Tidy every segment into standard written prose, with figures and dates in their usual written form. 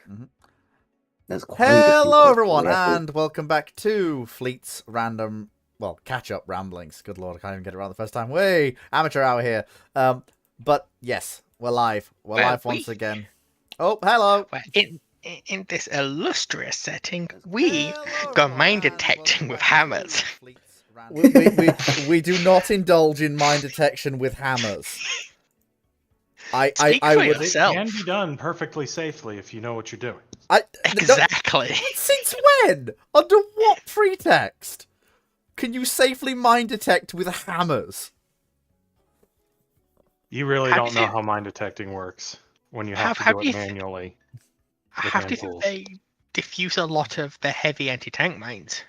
Mhm. That's quite a few Hello, points everyone, right after. and welcome back to Fleet's random, catch-up ramblings. Good lord, I can't even get it right the first time. Way amateur hour here. But yes, we're live. We're Well, live once again. Oh, hello. well, in this illustrious setting, we Hello, go everyone, mind and welcome detecting with back to hammers. Fleet's random. We do not indulge in mind detection with hammers. Speak I for would. It yourself. can be done perfectly safely if you know what you're doing. No, Exactly. since when? Under what pretext can you safely mind detect with hammers? You really How don't do know you how mind detecting works when you have how to how do do it you manually with how do hand you think tools. they diffuse a lot of the heavy anti-tank mines?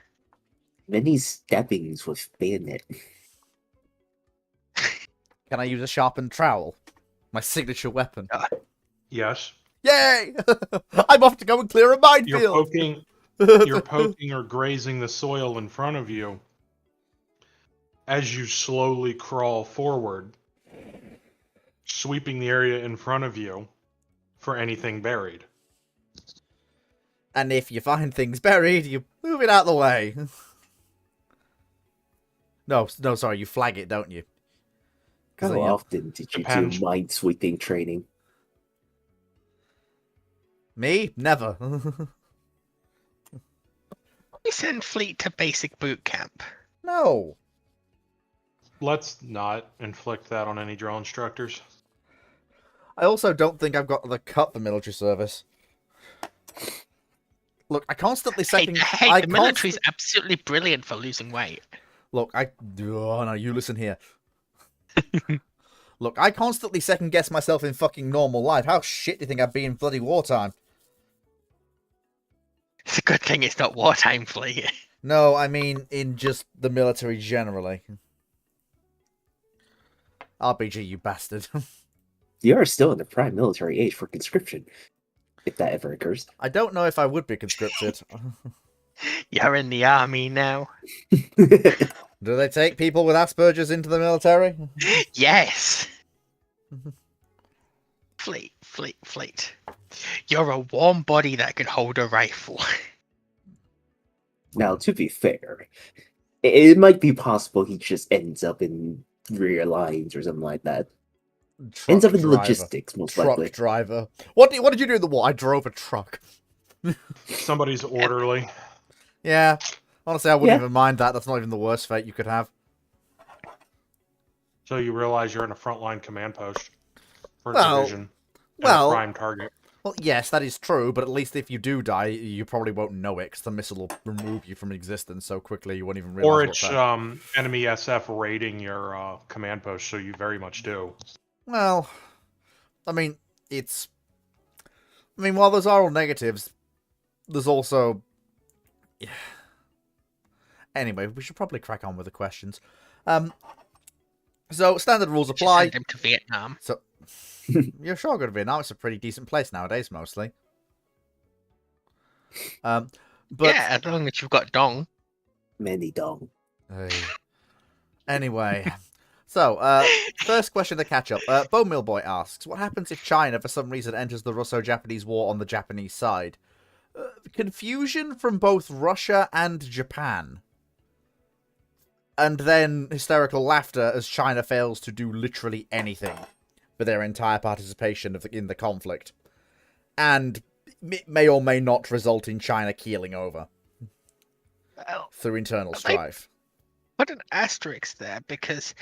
Many stabbings with bayonet. Can I use a sharpened trowel? My signature weapon. Yes, Yay! I'm off to go and clear a you're minefield! poking or grazing the soil in front of you as you slowly crawl forward, sweeping the area in front of you for anything buried. And if you find things buried, you move it out of the way. No, sorry, you flag it, don't you? How You know, often did you do Depends. mind sweeping training? me? Never. We send Fleet to basic boot camp. No. Let's not inflict that on any drill instructors. I also don't think I've got the cut for military service. Look, I constantly second. The military's absolutely brilliant for losing weight. Look, oh no, you listen here. Look, I constantly second guess myself in fucking normal life. How shit do you think I'd be in bloody wartime? It's a good thing it's not wartime, Fleet. No, I mean in just the military generally. RPG, you bastard. You are still in the prime military age for conscription, if that ever occurs. I don't know if I would be conscripted. You're in the army now. Do they take people with Asperger's into the military? Yes. Fleet. You're a warm body that can hold a rifle. Now, to be fair, it might be possible he just ends up in rear lines or something like that. Ends up in logistics, most likely. Truck driver. What did you do in the war? I drove a truck. Somebody's orderly. Yeah. Honestly, I wouldn't Yeah. even mind that. That's not even the worst fate you could have. So you realize you're in a frontline command post for a Well, division and a prime target. Well, yes, that is true, but at least if you do die, you probably won't know it, because the missile will remove you from existence so quickly you won't even realize Or what's it's there. enemy SF raiding your command post, so you very much do. Well, I mean, while those are all negatives, there's also... Yeah. Anyway, we should probably crack on with the questions. So, standard rules apply. Send him to Vietnam. So, you're sure going to Vietnam? It's a pretty decent place nowadays, mostly. But yeah, as long as you've got dong. Many dong. Anyway, so first question to catch up. Bo Millboy asks, "What happens if China, for some reason, enters the Russo-Japanese War on the Japanese side? Confusion from both Russia and Japan, and then hysterical laughter as China fails to do literally anything for their entire participation in the conflict, and it may or may not result in China keeling over Well, through internal strife." put an asterisk there because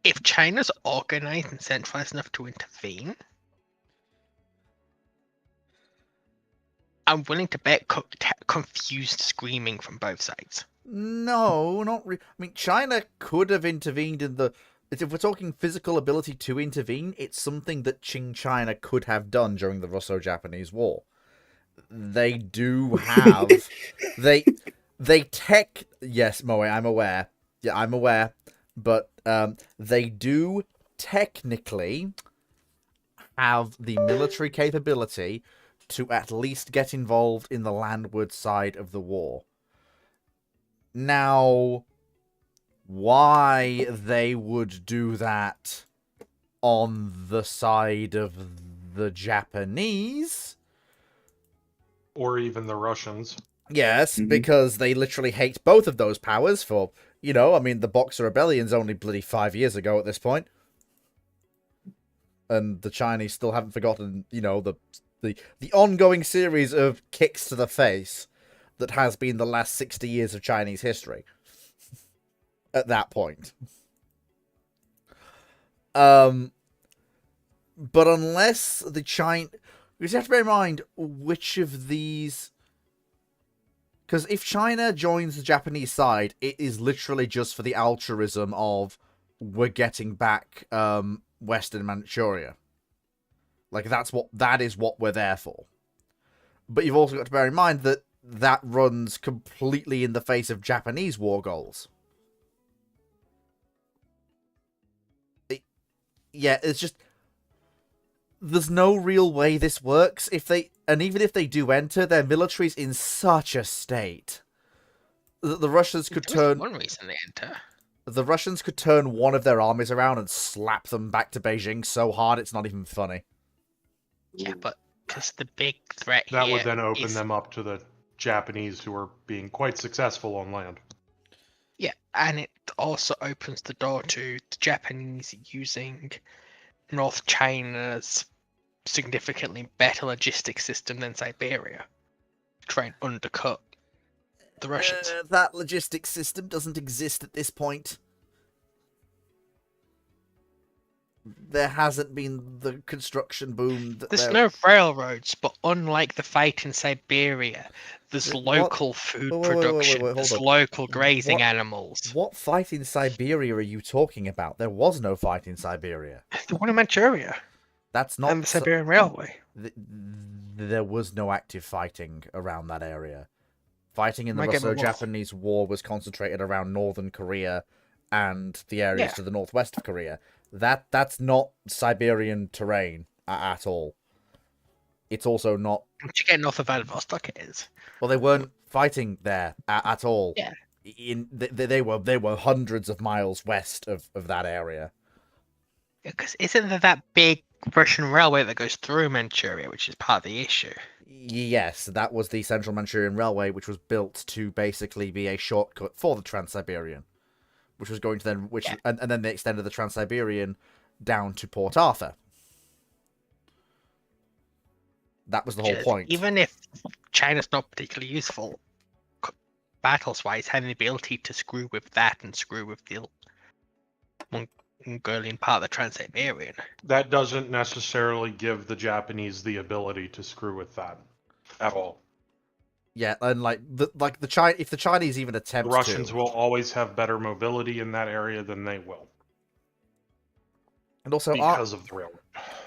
if China's organized and centralized enough to intervene, I'm willing to bet confused screaming from both sides. No, not really. I mean, China could have intervened in the... If we're talking physical ability to intervene, it's something that Qing China could have done during the Russo-Japanese War. They do have... Yes, Moe, I'm aware. Yeah, I'm aware. But they do technically have the military capability to at least get involved in the landward side of the war. Now, why they would do that on the side of the Japanese or even the Russians. Yes, Mhm. because they literally hate both of those powers for, I mean, the Boxer Rebellion's only bloody 5 years ago at this point. And the Chinese still haven't forgotten, the ongoing series of kicks to the face that has been the last 60 years of Chinese history. At that point. But unless the China... You just have to bear in mind which of these... Because if China joins the Japanese side, it is literally just for the altruism of we're getting back Western Manchuria. Like that is what we're there for. But you've also got to bear in mind that that runs completely in the face of Japanese war goals. It's just there's no real way this works. Even if they do enter, their military's in such a state that the Russians could turn one reason they enter. The Russians could turn one of their armies around and slap them back to Beijing so hard it's not even funny. Yeah, but because the big threat That here would then open is- them up to the Japanese, who are being quite successful on land. Yeah, and it also opens the door to the Japanese using North China's significantly better logistics system than Siberia to try and undercut the Russians. That logistics system doesn't exist at this point. There hasn't been the construction boom. There's no railroads, but unlike the fight in Siberia, there's What? local food Wait, production, hold there's on. local grazing What? animals. What fight in Siberia are you talking about? There was no fight in Siberia. The one in Manchuria That's not... and the Siberian Railway. There was no active fighting around that area. Fighting in the Am I getting lost? Russo-Japanese War was concentrated around northern Korea and the areas Yeah. to the northwest of Korea. That's not Siberian terrain at all. It's also not... Once you get north of Vladivostok, it is. Well, they weren't fighting there at all. Yeah. They were hundreds of miles west of that area. Because isn't there that big Russian railway that goes through Manchuria, which is part of the issue? Yes, that was the Central Manchurian Railway, which was built to basically be a shortcut for the Trans-Siberian, which was going to then, and then they extended the Trans-Siberian down to Port Arthur. That was the whole Just- point. Even if China's not particularly useful, battles-wise, having the ability to screw with that and screw with the Mongolian part of the Trans-Siberian. That doesn't necessarily give the Japanese the ability to screw with that at all. Yeah, and if the Chinese even The attempt Russians to, will always have better mobility in that area than they will and also because of the railroad.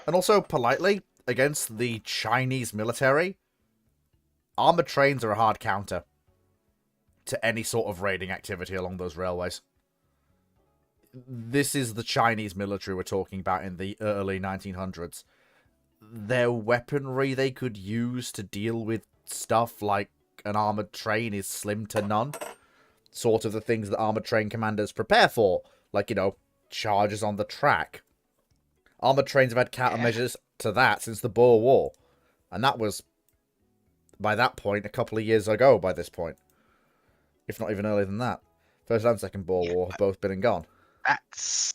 and also politely against the Chinese military, armored trains are a hard counter to any sort of raiding activity along those railways. This is the Chinese military we're talking about in the early 1900s. Their weaponry they could use to deal with stuff like an armored train is slim to none. Sort of the things that armored train commanders prepare for, like, charges on the track. Armored trains have had countermeasures to that since the Boer War. And that was, by that point, a couple of years ago by this point. If not even earlier than that. First and Second Boer War have both been and gone. That's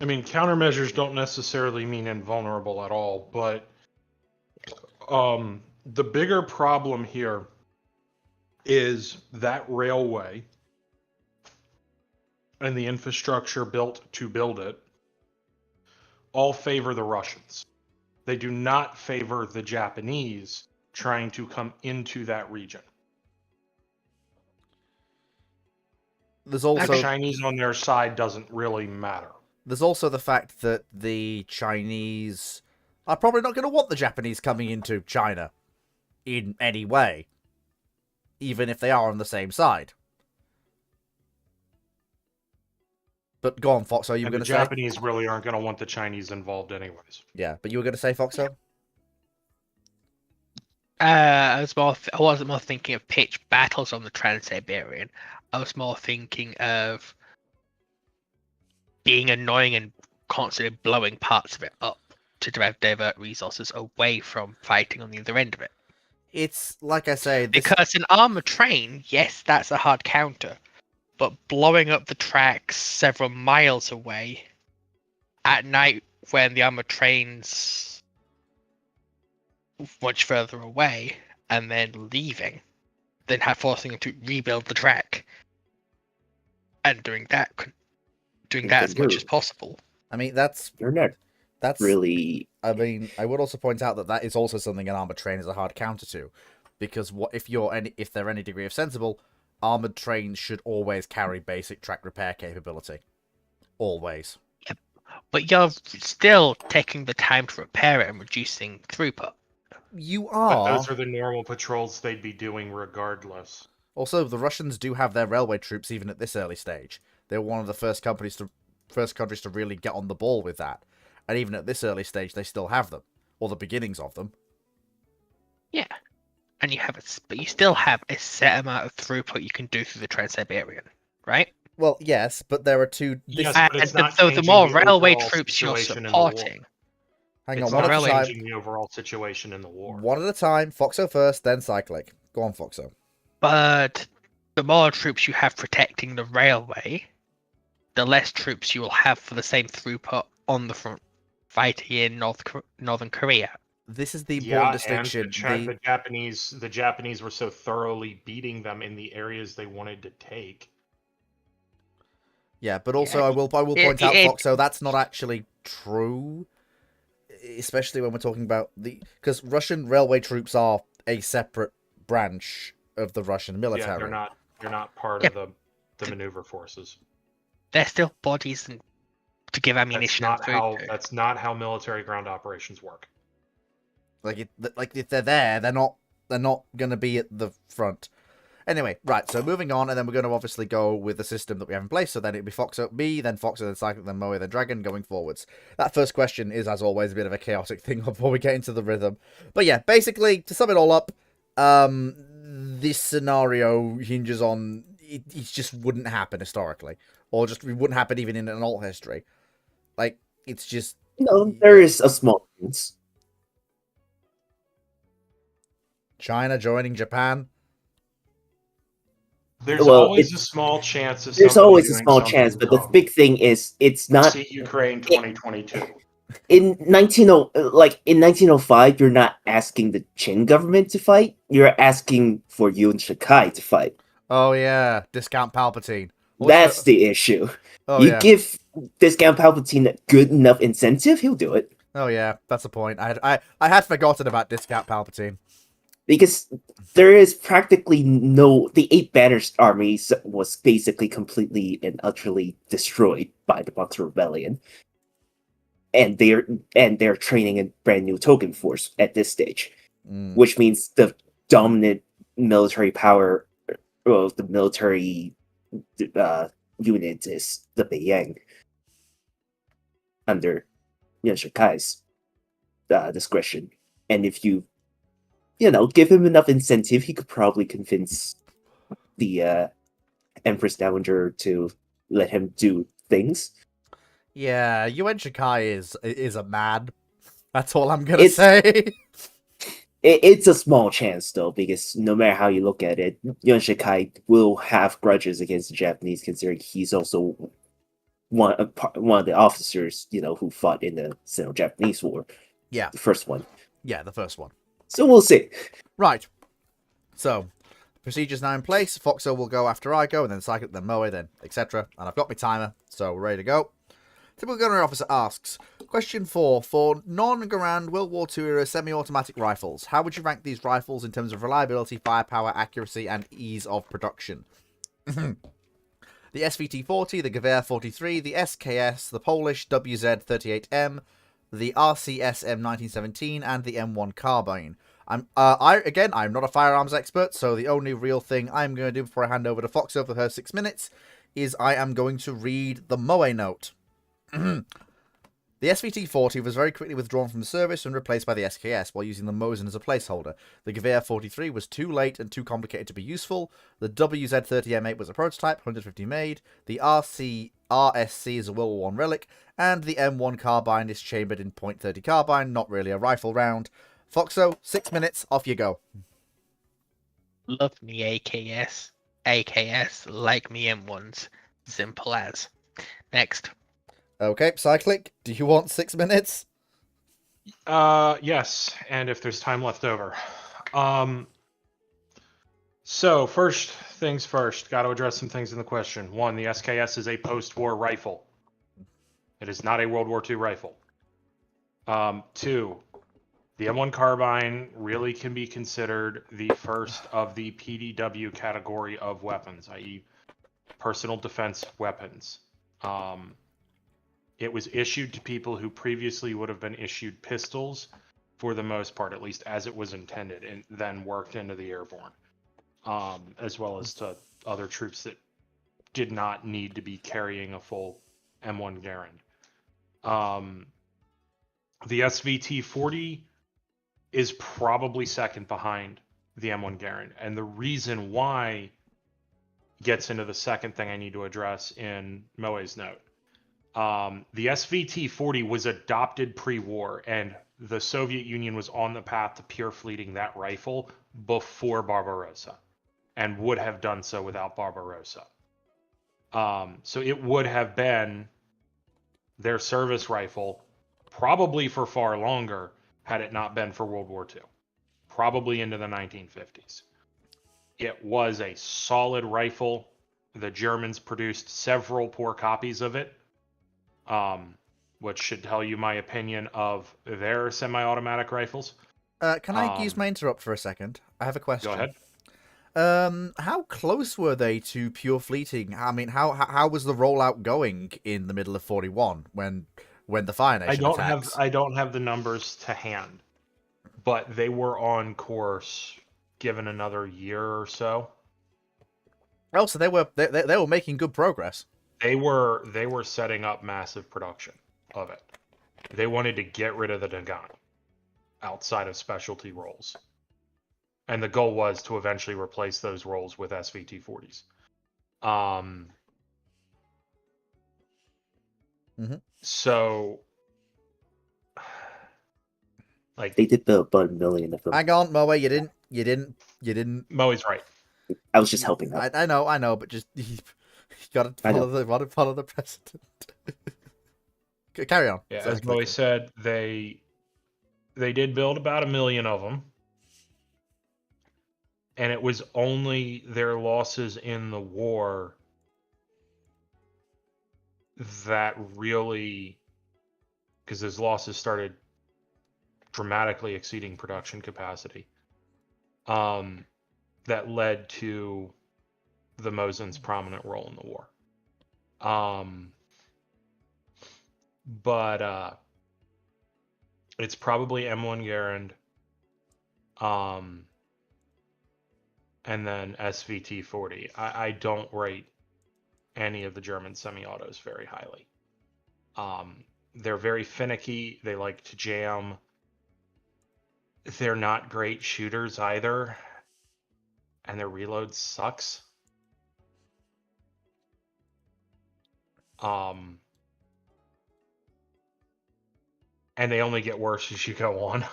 I mean, countermeasures don't necessarily mean invulnerable at all, but the bigger problem here is that railway and the infrastructure built to build it all favor the Russians. They do not favor the Japanese trying to come into that region. There's The also Chinese on their side doesn't really matter. There's also the fact that the Chinese are probably not going to want the Japanese coming into China in any way, even if they are on the same side. But go on, Foxo, you were And going the to say? Japanese really aren't going to want the Chinese involved anyways. Yeah, but you were going to say, Foxo? I wasn't more thinking of pitched battles on the Trans-Siberian. I was more thinking of being annoying and constantly blowing parts of it up to divert resources away from fighting on the other end of it. It's like I say, this, Because an armored train, yes, that's a hard counter, but blowing up the tracks several miles away at night when the armored train's much further away and then leaving, then forcing them to rebuild the track and doing that as much as possible. I mean, that's You're not really. I mean, I would also point out that that is also something an armored train is a hard counter to, because if they're any degree of sensible, armored trains should always carry basic track repair capability, always. Yep. But you're still taking the time to repair it and reducing throughput. You But are. those are the normal patrols they'd be doing regardless. Also, the Russians do have their railway troops even at this early stage. They were one of the first countries to really get on the ball with that. And even at this early stage, they still have them, or the beginnings of them. Yeah. And but you still have a set amount of throughput you can do through the Trans-Siberian, right? Well, yes, but there are two. Yes, but it's not so the changing more the railway overall troops you're situation in the war. supporting, Hang It's on, one not at a time. changing the overall situation in the war. One at a time. Foxo first, then Cyclic. Go on, Foxo. but the more troops you have protecting the railway, the less troops you will have for the same throughput on the front fighting in Northern Korea. This is the important Yeah, distinction. and the Japanese were so thoroughly beating them in the areas they wanted to take. Yeah, but also Yeah, I will point out, it- Foxo, that's not actually true. Especially when we're talking about because Russian railway troops are a separate branch of the Russian military. Yeah, they're not part Yep. of the maneuver forces. They're still bodies to give ammunition and food to. That's not how military ground operations work. Like if they're there, they're not gonna be at the front. Anyway, right. So moving on, and then we're going to obviously go with the system that we have in place. So then it'd be Foxo, me, then Foxo, then Cyclic, then Moe, then Dragon, going forwards. That first question is, as always, a bit of a chaotic thing before we get into the rhythm. But yeah, basically, to sum it all up, this scenario hinges on it just wouldn't happen historically, or just it wouldn't happen even in an alt history. Like it's just There is a small chance. China joining Japan. There's Well, always a small chance of There's somebody always a doing small something chance, but the wrong. big thing is it's not See Ukraine 2022. in 1905. You're not asking the Qing government to fight. You're asking for Yuan Shikai to fight. Oh yeah, discount Palpatine. That's the issue. Oh You yeah. give Discount Palpatine a good enough incentive, he'll do it. Oh yeah, that's the point. I had forgotten about discount Palpatine. Because there is practically the Eight Banners army was basically completely and utterly destroyed by the Boxer Rebellion, and they're training a brand new token force at this stage, which means the dominant military power, of the military unit is the Beiyang under Yuan Shikai's discretion, and if you give him enough incentive, he could probably convince the Empress Dowager to let him do things. Yeah, Yuan Shikai is a man. That's all I'm gonna say. It's a small chance, though, because no matter how you look at it, Yuan Shikai will have grudges against the Japanese, considering he's also one of the officers, who fought in the Sino-Japanese War. Yeah. The first one. Yeah, the first one. So we'll see. Right. So, procedures now in place. Foxo will go after I go, and then Cyclic, then Moe, then etc. And I've got my timer, so we're ready to go. Typical gunnery officer asks, question 4. For non-Garand World War II era semi-automatic rifles, how would you rank these rifles in terms of reliability, firepower, accuracy, and ease of production? The SVT-40, the Gewehr 43, the SKS, the Polish WZ-38M, the RCS M1917, and the M1 carbine. I'm not a firearms expert, so the only real thing I'm going to do before I hand over to Foxo for her 6 minutes is I am going to read the Moe note. The The SVT-40 was very quickly withdrawn from service and replaced by the SKS while using the Mosin as a placeholder. The Gewehr 43 was too late and too complicated to be useful. The WZ-30M8 was a prototype, 150 made. The RSC is a World War I relic. And the M1 carbine is chambered in .30 carbine, not really a rifle round. Foxo, 6 minutes, off you go. Love me AKS. AKS, like me M1s. Simple as. Next. Okay, Cyclic, do you want 6 minutes? Yes, and if there's time left over. So first things first, got to address some things in the question. One, the SKS is a post-war rifle. It is not a World War II rifle. Two, the M1 carbine really can be considered the first of the PDW category of weapons, i.e. personal defense weapons. It was issued to people who previously would have been issued pistols for the most part, at least as it was intended, and then worked into the airborne, as well as to other troops that did not need to be carrying a full M1 Garand. The SVT-40 is probably second behind the M1 Garand, and the reason why gets into the second thing I need to address in Moe's note. The SVT-40 was adopted pre-war, and the Soviet Union was on the path to pure fleeting that rifle before Barbarossa, and would have done so without Barbarossa. So it would have been their service rifle, probably for far longer, had it not been for World War II, probably into the 1950s. It was a solid rifle. The Germans produced several poor copies of it, which should tell you my opinion of their semi-automatic rifles. Can I use my interrupt for a second? I have a question. Go ahead. How close were they to pure fleeting? I mean, how was the rollout going in the middle of 41 when the Fire Nation attacks? I don't have the numbers to hand, but they were on course given another year or so. Oh, so they were making good progress. They were setting up massive production of it. They wanted to get rid of the Nagant outside of specialty roles. And the goal was to eventually replace those roles with SVT-40s. So, like, They did build about 1 million of them. Hang on, Moe, you didn't. Moe's right. I was just helping out. I know, but just you gotta follow the precedent. Carry on. Yeah, So as Moe said, they did build about 1 million of them. And it was only their losses in the war that really, because those losses started dramatically exceeding production capacity, that led to the Mosin's prominent role in the war. But it's probably M1 Garand, and then SVT-40. I don't rate any of the German semi-autos very highly. They're very finicky. They like to jam. They're not great shooters either. And their reload sucks. And they only get worse as you go on.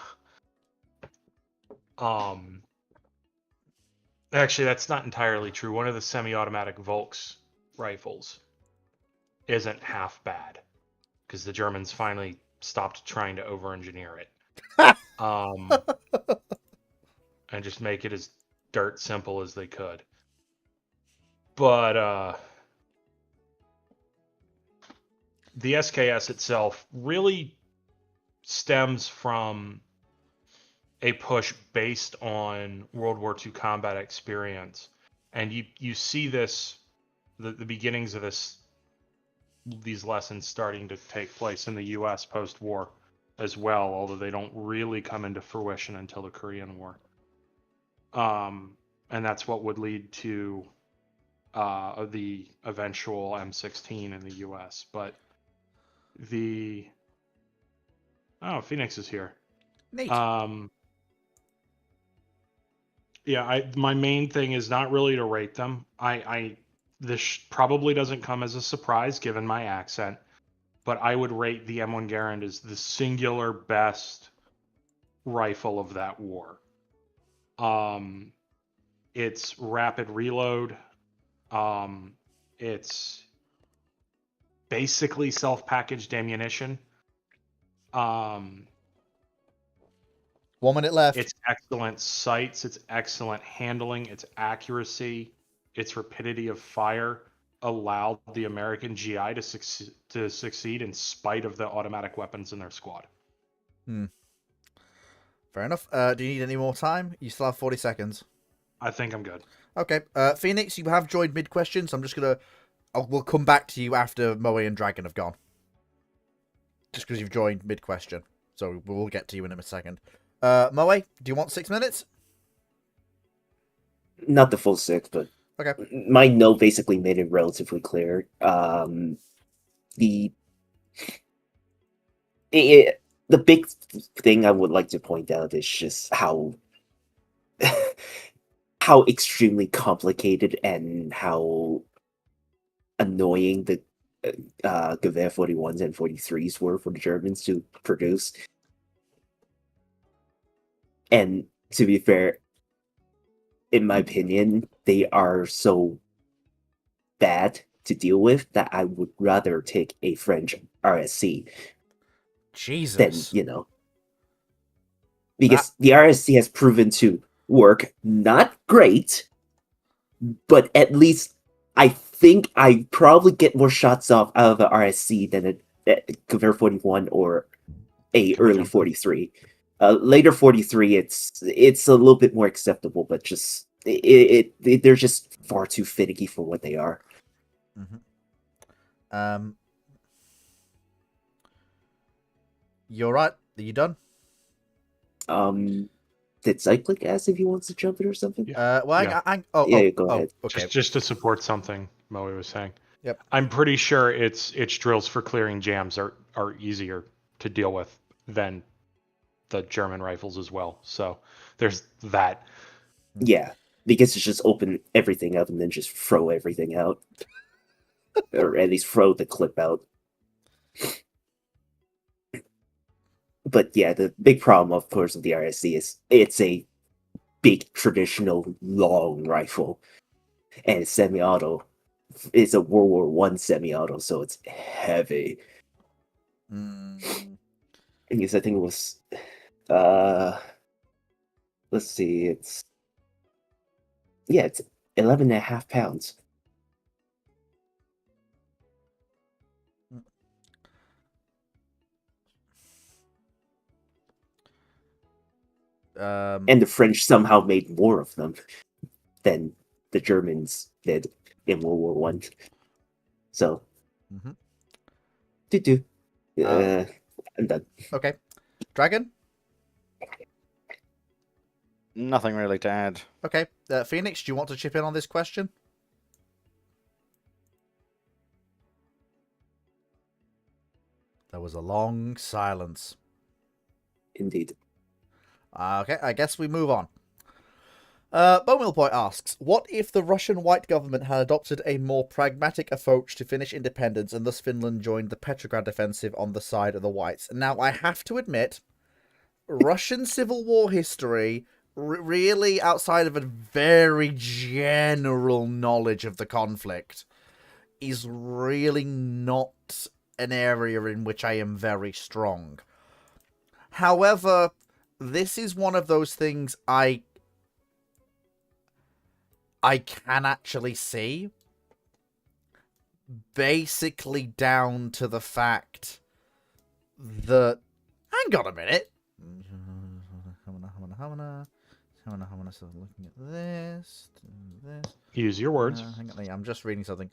Actually, that's not entirely true. One of the semi-automatic Volks rifles isn't half bad, because the Germans finally stopped trying to over-engineer it. And just make it as dirt simple as they could. But the SKS itself really stems from a push based on World War II combat experience. And you see this, the beginnings of these lessons starting to take place in the US post-war as well, although they don't really come into fruition until the Korean War. And that's what would lead to the eventual M16 in the US. But the Oh, Phoenix is here. Neat. Yeah, my main thing is not really to rate them. This probably doesn't come as a surprise given my accent, but I would rate the M1 Garand as the singular best rifle of that war. It's rapid reload. It's basically self-packaged ammunition. 1 minute left. It's excellent sights, it's excellent handling, its accuracy, its rapidity of fire allowed the American GI to succeed in spite of the automatic weapons in their squad. Fair enough. Do you need any more time? You still have 40 seconds. I think I'm good. Okay. Phoenix, you have joined mid-question, so I'm just going to... We'll come back to you after Moe and Dragon have gone. Just because you've joined mid-question. So we'll get to you in a second. Moe, do you want 6 minutes? Not the full 6, but Okay. my note basically made it relatively clear. The big thing I would like to point out is just how how extremely complicated and how annoying the Gewehr 41s and 43s were for the Germans to produce. And to be fair, in my opinion, they are so bad to deal with that I would rather take a French RSC than, Jesus. because the RSC has proven to work not great, but at least I think I probably get more shots off out of an RSC than a Gewehr 41 or a Can we early jump in? 43. Later 43, it's a little bit more acceptable, but just they're just far too finicky for what they are. You're right. Are you done? Did Cyclic ask if he wants to jump it or something? Yeah. Well, Yeah. Go ahead. Okay. Just to support something Moe was saying. Yep. I'm pretty sure its drills for clearing jams are easier to deal with than the German rifles as well. So there's that. Yeah, because it's just open everything up and then just throw everything out. Or at least throw the clip out. But yeah, the big problem, of course, with the RSC is it's a big, traditional, long rifle. And it's semi-auto. It's a World War One semi-auto, so it's heavy. Mm. Because I think it was... let's see, it's 11.5 pounds. And the French somehow made more of them than the Germans did in World War One. So, I'm done. Okay. Dragon? Nothing really to add. Okay. Phoenix, do you want to chip in on this question? There was a long silence. Indeed. Okay, I guess we move on. Bowmillboy asks, what if the Russian white government had adopted a more pragmatic approach to Finnish independence and thus Finland joined the Petrograd offensive on the side of the whites? Now, I have to admit, Russian Civil War history, really outside of a very general knowledge of the conflict, is really not an area in which I am very strong. However, this is one of those things I can actually see, basically down to the fact that... Hang on a minute. So looking at this. Use your words. Hang on, I'm just reading something.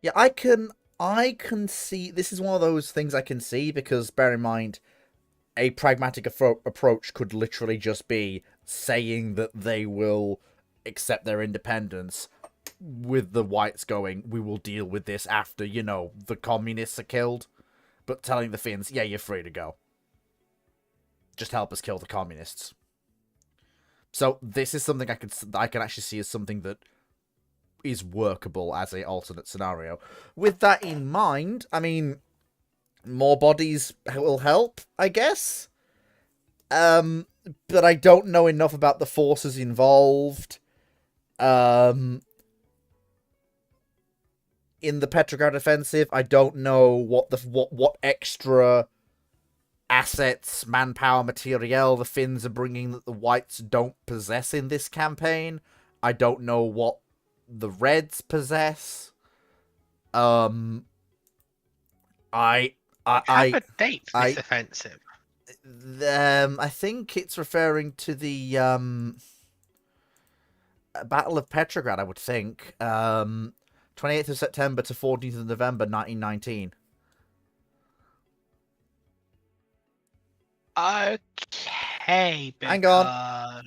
Yeah, I can see, this is one of those things I can see, because bear in mind, a pragmatic approach could literally just be saying that they will accept their independence, with the whites going, we will deal with this after, the communists are killed, but telling the Finns, yeah, you're free to go. Just help us kill the communists. So this is something I can actually see as something that is workable as a alternate scenario. With that in mind, I mean, more bodies will help, I guess. But I don't know enough about the forces involved. In the Petrograd offensive, I don't know what extra assets, manpower, materiel the Finns are bringing that the whites don't possess in this campaign. I don't know what the Reds possess. I Have a date for this offensive. I think it's referring to the Battle of Petrograd, I would think. 28th of September to 14th of November 1919. Okay, Hang on.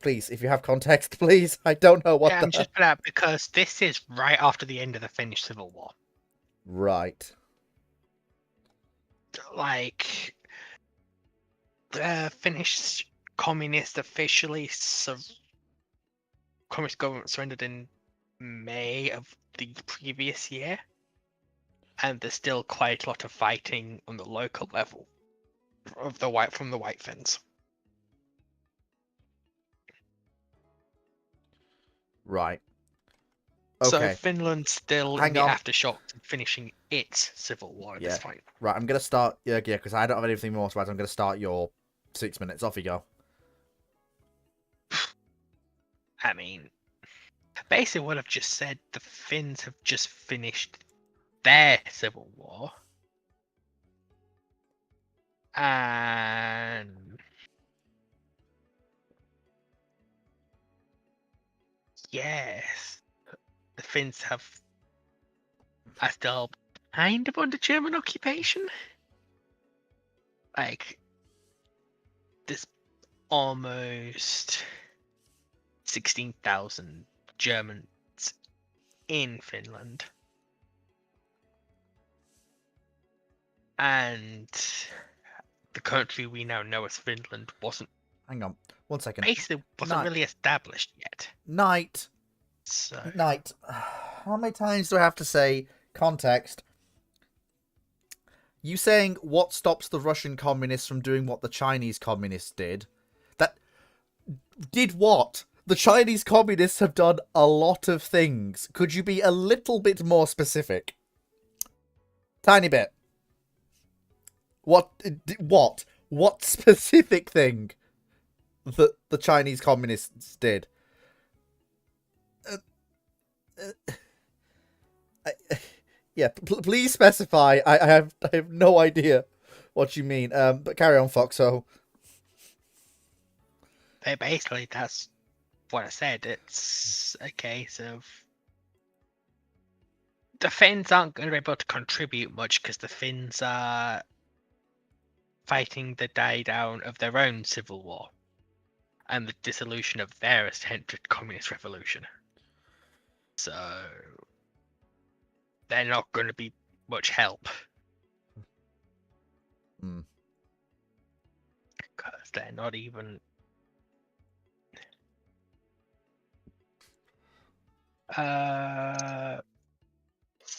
Please, if you have context, please. I don't know what I'm just put out because this is right after the end of the Finnish Civil War. Right. Like, the Finnish communist communist government surrendered in May of the previous year, and there's still quite a lot of fighting on the local level from the White Finns. Right. Okay. So Finland's still Hang in the on. aftershocks of finishing its civil war at this point. Right, I'm going to start... Yeah, because I don't have anything more to add. I'm going to start your 6 minutes. Off you go. I mean, basically what I've just said, the Finns have just finished their civil war. And yes, the Finns are still kind of under German occupation. Like, there's almost 16,000 Germans in Finland. And the country we now know as Finland Hang on. 1 second. basically wasn't really established yet. Night. So Night. How many times do I have to say context? You saying what stops the Russian communists from doing what the Chinese communists did? That did what? The Chinese communists have done a lot of things. Could you be a little bit more specific? Tiny bit. What specific thing that the Chinese communists did? Please specify. I have no idea what you mean. But carry on, Foxo. basically that's what I said. It's a case of the Finns aren't going to be able to contribute much because the Finns are fighting the die down of their own civil war and the dissolution of their attempted communist revolution. So they're not going to be much help. Because they're not even...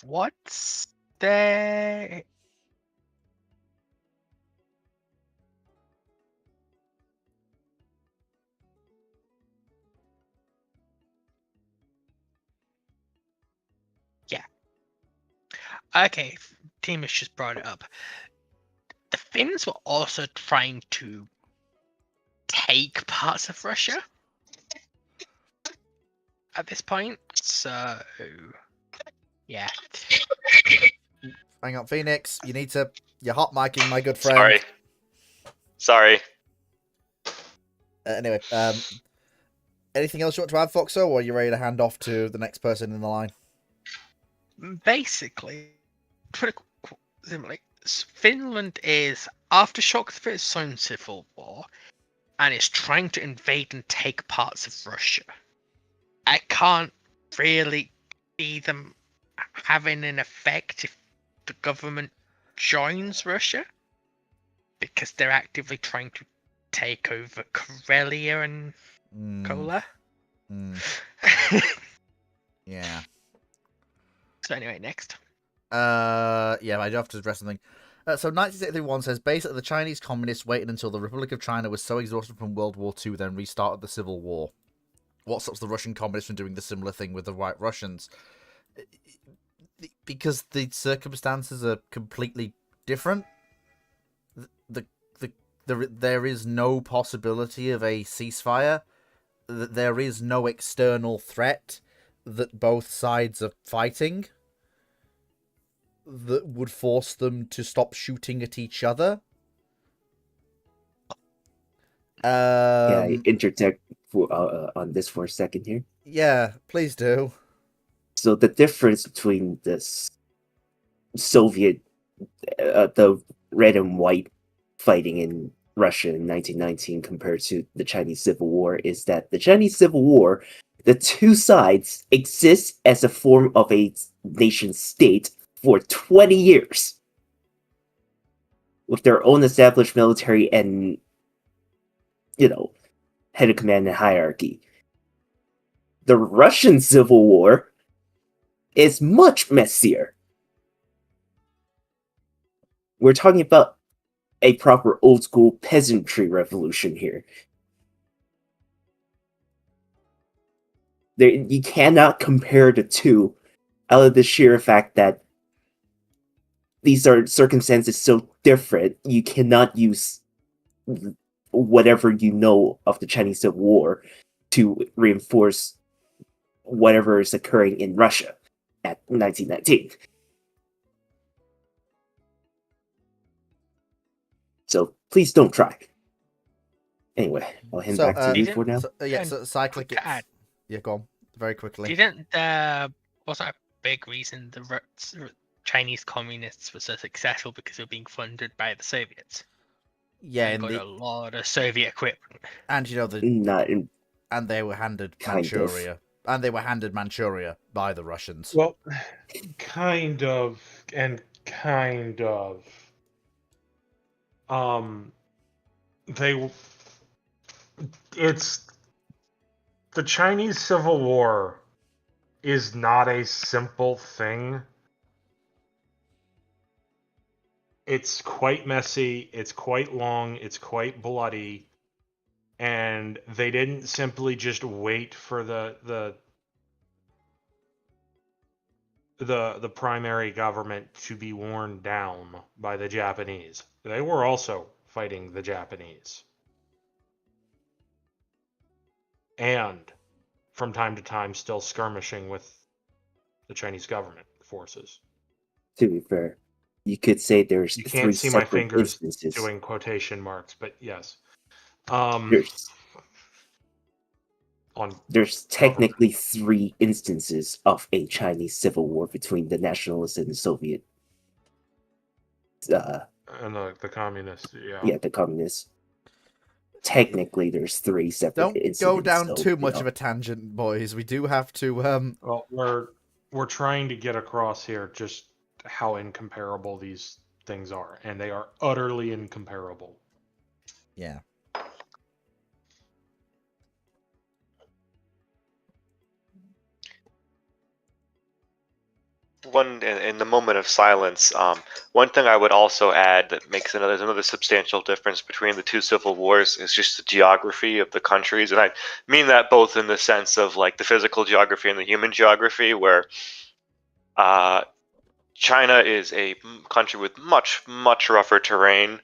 what's their... Yeah. Okay, team has just brought it up. The Finns were also trying to take parts of Russia at this point, so yeah. Hang on, Phoenix. You're hot micing, my good friend. Sorry. Anyway, anything else you want to add, Foxo, or are you ready to hand off to the next person in the line? Basically, simply, Finland is Aftershocks of its own civil war, and it's trying to invade and take parts of Russia. I can't really see them having an effect if the government joins Russia, because they're actively trying to take over Karelia and Kola. Yeah. So anyway, next. Yeah, I do have to address something. So 1961 says, basically, the Chinese communists waited until the Republic of China was so exhausted from World War II, then restarted the Civil War. What stops the Russian communists from doing the similar thing with the White Russians? Because the circumstances are completely different. There is no possibility of a ceasefire. There is no external threat that both sides are fighting that would force them to stop shooting at each other. Can I interject on this for a second here? Yeah, please do. So the difference between this Soviet, the red and white fighting in Russia in 1919 compared to the Chinese Civil War is that the Chinese Civil War, the two sides exist as a form of a nation state for 20 years with their own established military and, head of command and hierarchy. The Russian Civil War is much messier. We're talking about a proper old school peasantry revolution here. You cannot compare the two out of the sheer fact that these are circumstances so different. You cannot use whatever you know of the Chinese Civil War to reinforce whatever is occurring in Russia at 1919. So please don't try. Anyway, I'll hand back to you for now. So cyclic. Yeah, go on very quickly. Wasn't a big reason the Chinese communists were so successful because they were being funded by the Soviets? Yeah, and got a lot of Soviet equipment. And and they were handed Manchuria. And they were handed Manchuria by the Russians. Well, kind of, and kind of. The Chinese Civil War is not a simple thing. It's quite messy, it's quite long, it's quite bloody, and they didn't simply just wait for the primary government to be worn down by the Japanese. They were also fighting the Japanese. And from time to time still skirmishing with the Chinese government forces. To be fair, you could say there's you can't see my fingers instances. Doing quotation marks, but yes. There's technically 3 instances of a Chinese Civil War between the nationalists and the Soviet. And the communists, yeah. Yeah, the communists. Technically, there's 3 separate incidents. Don't go down too much of a tangent, boys. We do have to. Well, we're trying to get across here just how incomparable these things are, and they are utterly incomparable. Yeah. In the moment of silence, one thing I would also add that makes another substantial difference between the two civil wars is just the geography of the countries, and I mean that both in the sense of like the physical geography and the human geography, where China is a country with much rougher terrain,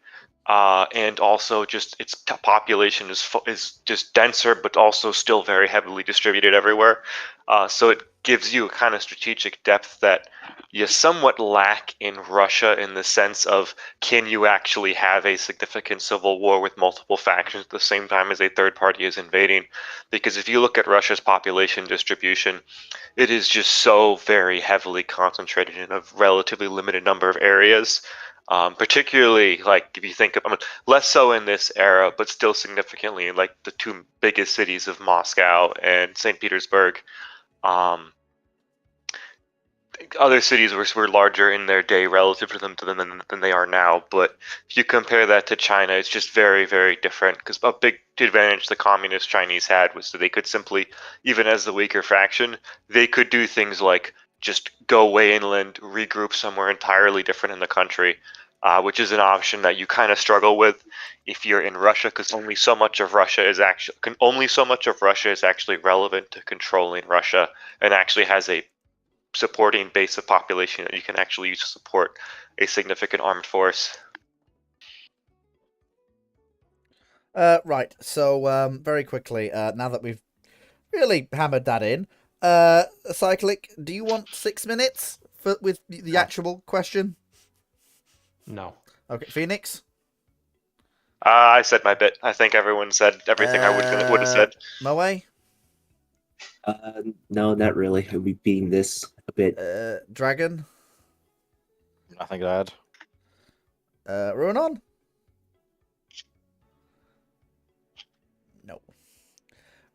and also just its population is just denser, but also still very heavily distributed everywhere. So it gives you a kind of strategic depth that you somewhat lack in Russia, in the sense of, can you actually have a significant civil war with multiple factions at the same time as a third party is invading? Because if you look at Russia's population distribution, it is just so very heavily concentrated in a relatively limited number of areas. Particularly, like if you think of, I mean, less so in this era, but still significantly in like the two biggest cities of Moscow and St. Petersburg. Um, Other cities were larger in their day relative to them than they are now. But if you compare that to China, it's just very, very different. Because a big advantage the communist Chinese had was that they could simply, even as the weaker faction, they could do things like just go way inland, regroup somewhere entirely different in the country, which is an option that you kind of struggle with if you're in Russia, because only so much of Russia is actually relevant to controlling Russia and actually has a supporting base of population that you can actually use to support a significant armed force. Right. So, very quickly, now that we've really hammered that in, Cyclic, do you want 6 minutes with the actual question? No. Okay, Phoenix. I said my bit. I think everyone said everything I would have said. Moe. No, not really. I'll be beating this a bit. Dragon. Nothing to add. Ruanon. No.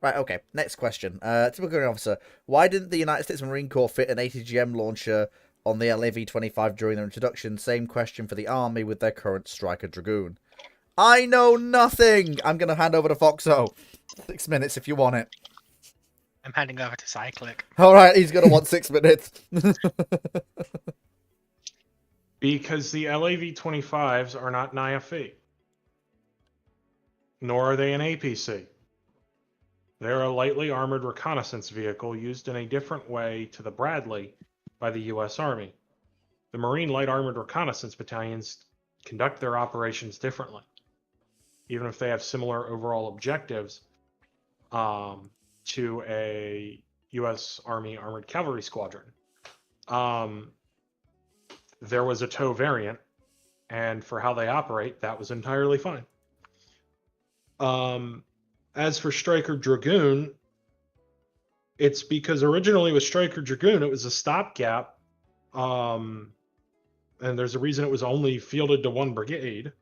Right, okay. Next question. Typical officer. Why didn't the United States Marine Corps fit an ATGM launcher on the LAV-25 during their introduction? Same question for the Army with their current Striker Dragoon. I know nothing! I'm going to hand over to Foxo. 6 minutes if you want it. I'm handing over to Cyclic. Alright, he's going to want 6 minutes. Because the LAV-25s are not an IFV. Nor are they an APC. They're a lightly armored reconnaissance vehicle used in a different way to the Bradley by the U.S. Army. The Marine Light Armored Reconnaissance Battalions conduct their operations differently, even if they have similar overall objectives to a U.S. Army Armored Cavalry Squadron. There was a TOW variant, and for how they operate, that was entirely fine. As for Striker Dragoon, it's because originally with Striker Dragoon, it was a stopgap, and there's a reason it was only fielded to one brigade,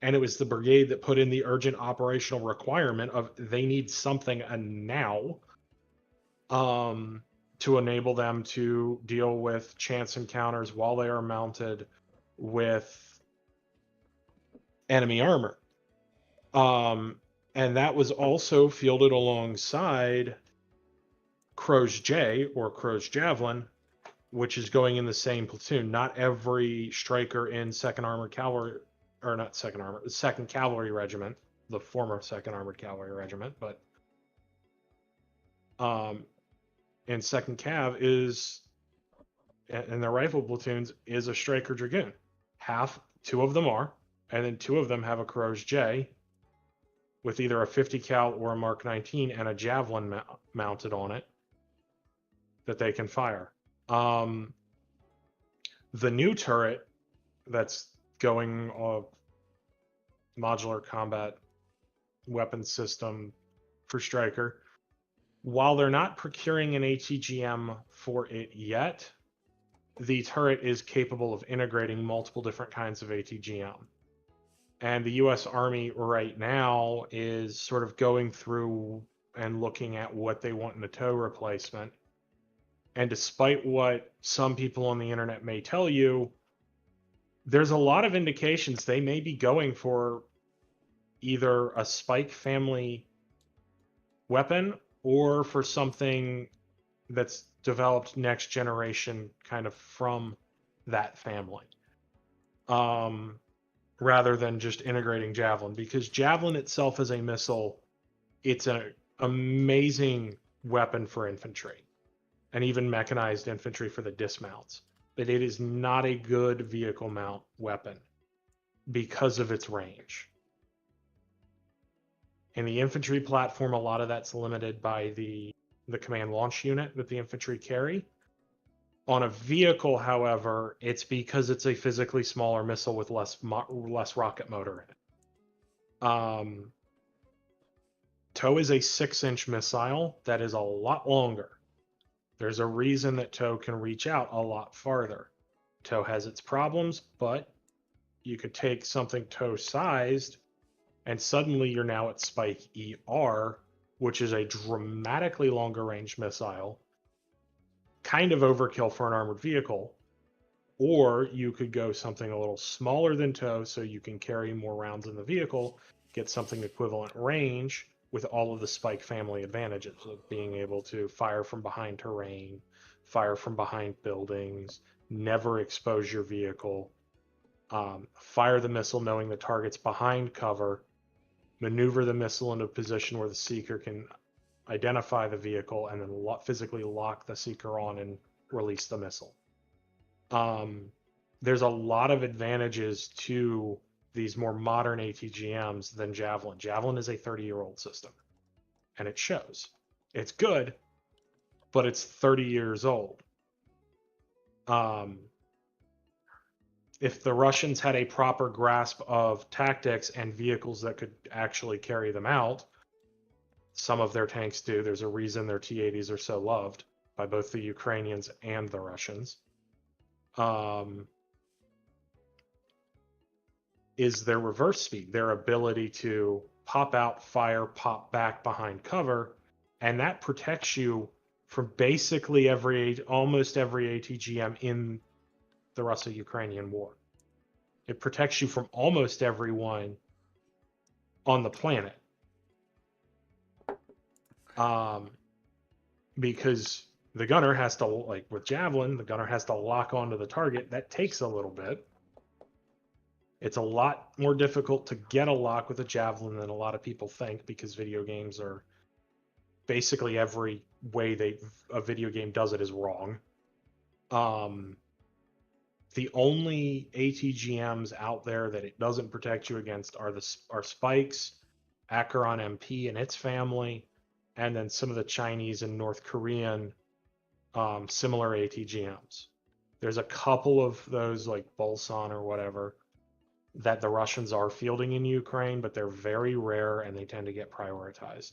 and it was the brigade that put in the urgent operational requirement of they need something now to enable them to deal with chance encounters while they are mounted with enemy armor. And that was also fielded alongside Crow's J, or Crow's Javelin, which is going in the same platoon. Not every striker in 2nd Armored Cavalry, or not 2nd Armored, 2nd Cavalry Regiment, the former 2nd Armored Cavalry Regiment, but in 2nd Cav is, in their rifle platoons, is a Striker Dragoon. Two of them are, and then 2 of them have a Crow's J with either a 50 cal or a Mark 19 and a Javelin mounted on it that they can fire. The new turret that's going modular combat weapon system for Striker, while they're not procuring an ATGM for it yet, the turret is capable of integrating multiple different kinds of ATGM. And the U.S. Army right now is sort of going through and looking at what they want in a TOW replacement. And despite what some people on the internet may tell you, there's a lot of indications they may be going for either a Spike family weapon or for something that's developed next generation kind of from that family. Rather than just integrating Javelin, because Javelin itself as a missile, it's an amazing weapon for infantry and even mechanized infantry for the dismounts, but it is not a good vehicle mount weapon because of its range. In the infantry platform, a lot of that's limited by the command launch unit that the infantry carry. On a vehicle, however, it's because it's a physically smaller missile with less rocket motor in it. TOW is a 6-inch missile that is a lot longer. There's a reason that TOW can reach out a lot farther. TOW has its problems, but you could take something TOW-sized, and suddenly you're now at Spike ER, which is a dramatically longer range missile, kind of overkill for an armored vehicle. Or you could go something a little smaller than TOW, so you can carry more rounds in the vehicle, get something equivalent range with all of the Spike family advantages of being able to fire from behind terrain, fire from behind buildings, never expose your vehicle, fire the missile knowing the target's behind cover, maneuver the missile into a position where the seeker can identify the vehicle, and then physically lock the seeker on and release the missile. There's a lot of advantages to these more modern ATGMs than Javelin. Javelin is a 30-year-old system, and it shows. It's good, but it's 30 years old. If the Russians had a proper grasp of tactics and vehicles that could actually carry them out, some of their tanks do. There's a reason their T-80s are so loved by both the Ukrainians and the Russians. Is their reverse speed, their ability to pop out, fire, pop back behind cover, and that protects you from basically almost every ATGM in the Russo-Ukrainian war. It protects you from almost everyone on the planet. Because the gunner has to, like with Javelin, the gunner has to lock onto the target. That takes a little bit. It's a lot more difficult to get a lock with a Javelin than a lot of people think, because video games are basically every way a video game does it is wrong. The only ATGMs out there that it doesn't protect you against are Spikes, Acheron MP and its family, and then some of the Chinese and North Korean similar ATGMs. There's a couple of those like Bolson or whatever that the Russians are fielding in Ukraine, but they're very rare and they tend to get prioritized.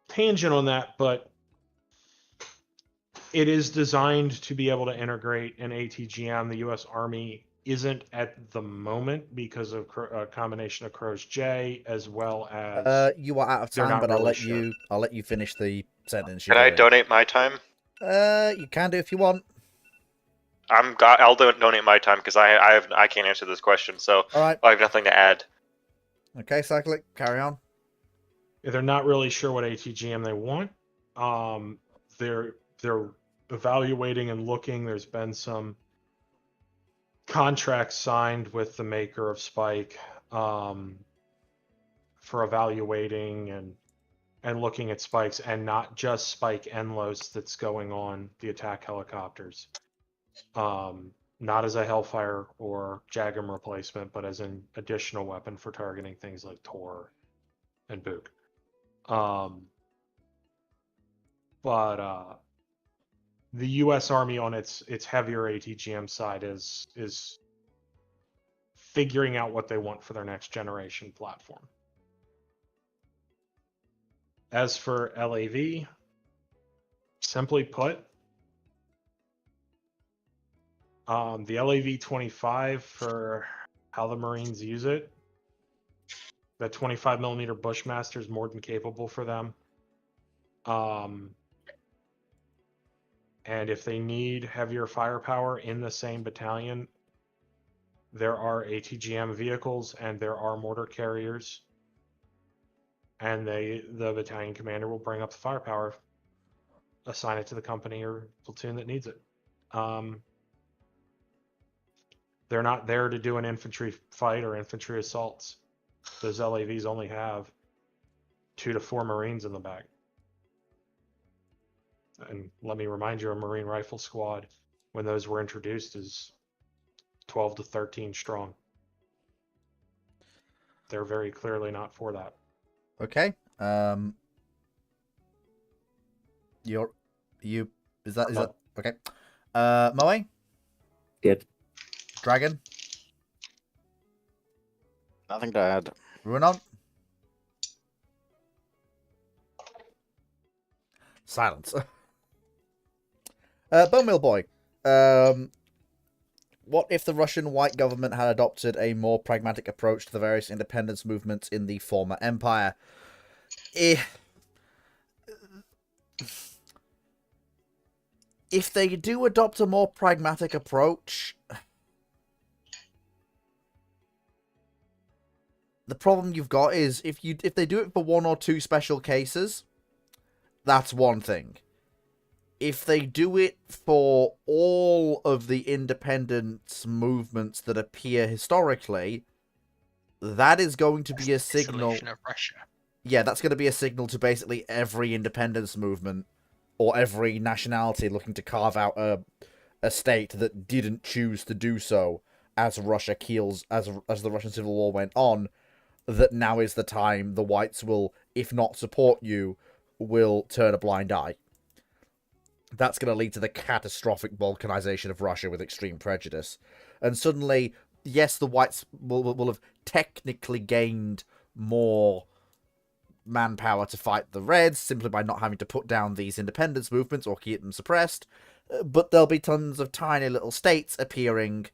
Tangent on that, but it is designed to be able to integrate an ATGM. The U.S. Army isn't at the moment because of a combination of Crow's J as well as. You are out of they're time, not but I'll really let sure. you. I'll let you finish the sentence. Can I donate my time? You can do if you want. I'll donate my time because I can't answer this question, so All right. I have nothing to add. Okay, Cyclic, carry on. They're not really sure what ATGM they want. They're evaluating and looking. There's been some contracts signed with the maker of Spike for evaluating and looking at Spikes, and not just Spike Enlos that's going on the attack helicopters. Not as a Hellfire or JAGM replacement, but as an additional weapon for targeting things like Tor and Buk. But the U.S. Army on its heavier ATGM side is figuring out what they want for their next generation platform. As for LAV, simply put, the LAV-25, for how the Marines use it, the 25mm Bushmaster is more than capable for them. And if they need heavier firepower in the same battalion, there are ATGM vehicles and there are mortar carriers, and the battalion commander will bring up the firepower, assign it to the company or platoon that needs it. They're not there to do an infantry fight or infantry assaults. Those LAVs only have 2 to 4 Marines in the back. And let me remind you, a Marine Rifle Squad, when those were introduced, is 12 to 13 strong. They're very clearly not for that. Okay. Is that okay? Moe? Good. I Dragon? think I had. Ruinon? Silence. Bone Mill Boy. What if the Russian white government had adopted a more pragmatic approach to the various independence movements in the former empire? If they do adopt a more pragmatic approach, the problem you've got is if they do it for one or two special cases, that's one thing. If they do it for all of the independence movements that appear historically, that is going to be a signal. Dissolution of Russia. Yeah, that's going to be a signal to basically every independence movement or every nationality looking to carve out a state that didn't choose to do so as Russia keels as the Russian Civil War went on, that now is the time the whites will, if not support you, will turn a blind eye. That's going to lead to the catastrophic balkanization of Russia with extreme prejudice. And suddenly, yes, the whites will have technically gained more manpower to fight the Reds simply by not having to put down these independence movements or keep them suppressed, but there'll be tons of tiny little states appearing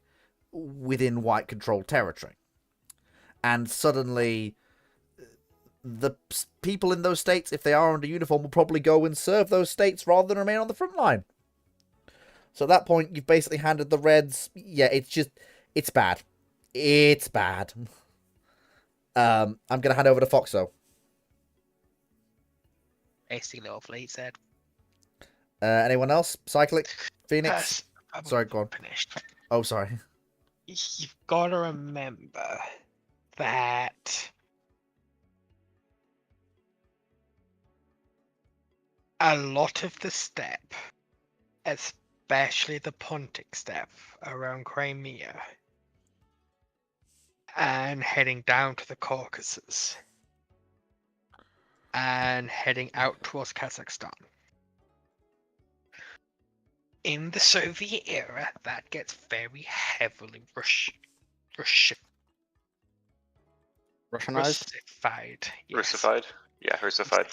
within white-controlled territory. And suddenly, the people in those states, if they are under uniform, will probably go and serve those states rather than remain on the front line. So at that point, you've basically handed the Reds... Yeah, it's bad. It's bad. I'm going to hand over to Foxo. Basically, what Fleet said. Anyone else? Cyclic? Phoenix? Sorry, go on. Finished. Oh, sorry. You've got to remember that a lot of the steppe, especially the Pontic steppe around Crimea and heading down to the Caucasus and heading out towards Kazakhstan. In the Soviet era, that gets very heavily Russianized? Russified. Yes. Russified? Yeah, Russified.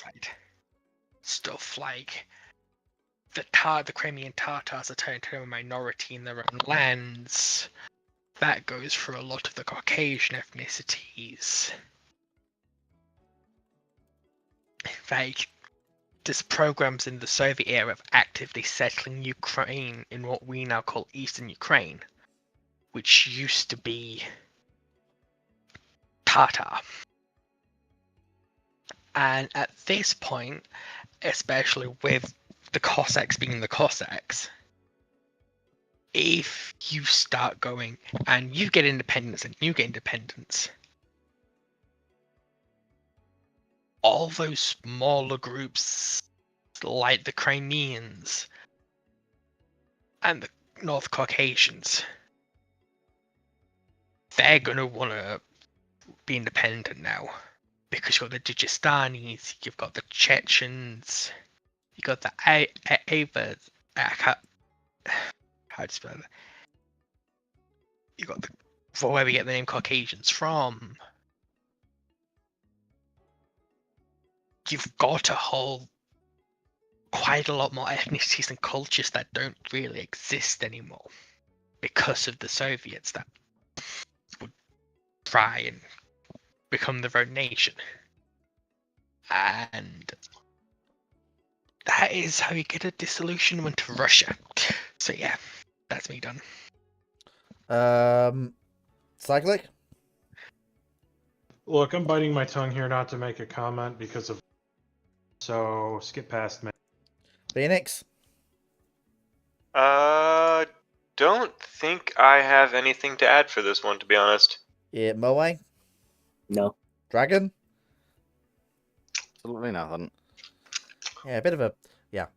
Stuff like the Crimean Tatars are turned into a minority in their own lands. That goes for a lot of the Caucasian ethnicities. In fact, there's programs in the Soviet era of actively settling Ukraine in what we now call Eastern Ukraine, which used to be Tatar. And at this point, especially with the Cossacks being the Cossacks, if you start going and you get independence and you get independence, all those smaller groups like the Crimeans and the North Caucasians, they're going to want to be independent now. Because you've got the Dagestanis, you've got the Chechens, you've got the Avars, how do you spell that? You've got where we get the name Caucasians from. You've got a whole, quite a lot more ethnicities and cultures that don't really exist anymore because of the Soviets that would try and become their own nation. And that is how you get a disillusionment of Russia. So yeah, that's me done. Cyclic? Look, I'm biting my tongue here not to make a comment because of... So, skip past me. Phoenix? Don't think I have anything to add for this one, to be honest. Yeah, Moe? No. Dragon? Absolutely nothing. Yeah, a bit of a... Yeah.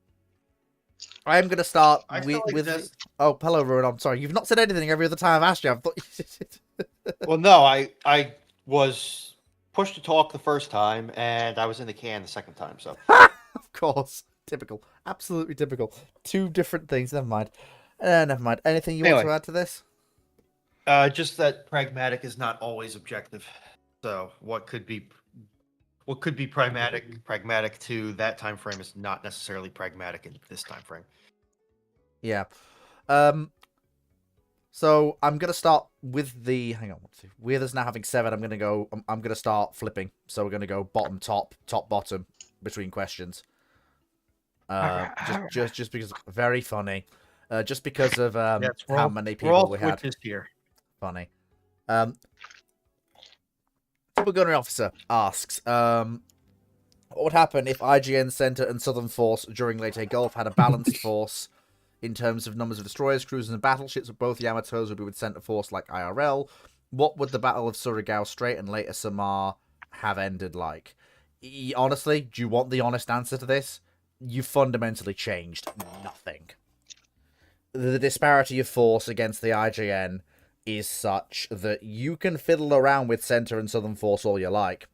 I'm going to start I feel like with... this- Oh, hello, Ruin. I'm sorry. You've not said anything every other time I've asked you. I thought... Well, no, I was pushed to talk the first time, and I was in the can the second time. So Of course. Typical. Absolutely typical. Two different things. Never mind. Never mind. Anything you want Anyway. to add to this? just that pragmatic is not always objective. So what what could be pragmatic to that time frame is not necessarily pragmatic in this time frame. Yeah. So I'm gonna start with the. Hang on. With us now having 7, I'm gonna go. I'm gonna start flipping. So we're gonna go bottom, top, top, bottom between questions. Alright, Just because very funny. Just because of Yes, how many we're all people we had. Twitches here. Funny. Triple Gunnery Officer asks, what would happen if IGN Center and Southern Force during Leyte Gulf had a balanced force in terms of numbers of destroyers, cruisers, and battleships, but both Yamatos would be with Center Force like IRL? What would the Battle of Surigao Strait and later Samar have ended like? Honestly, do you want the honest answer to this? You fundamentally changed nothing. The disparity of force against the IGN is such that you can fiddle around with Center and Southern Force all you like.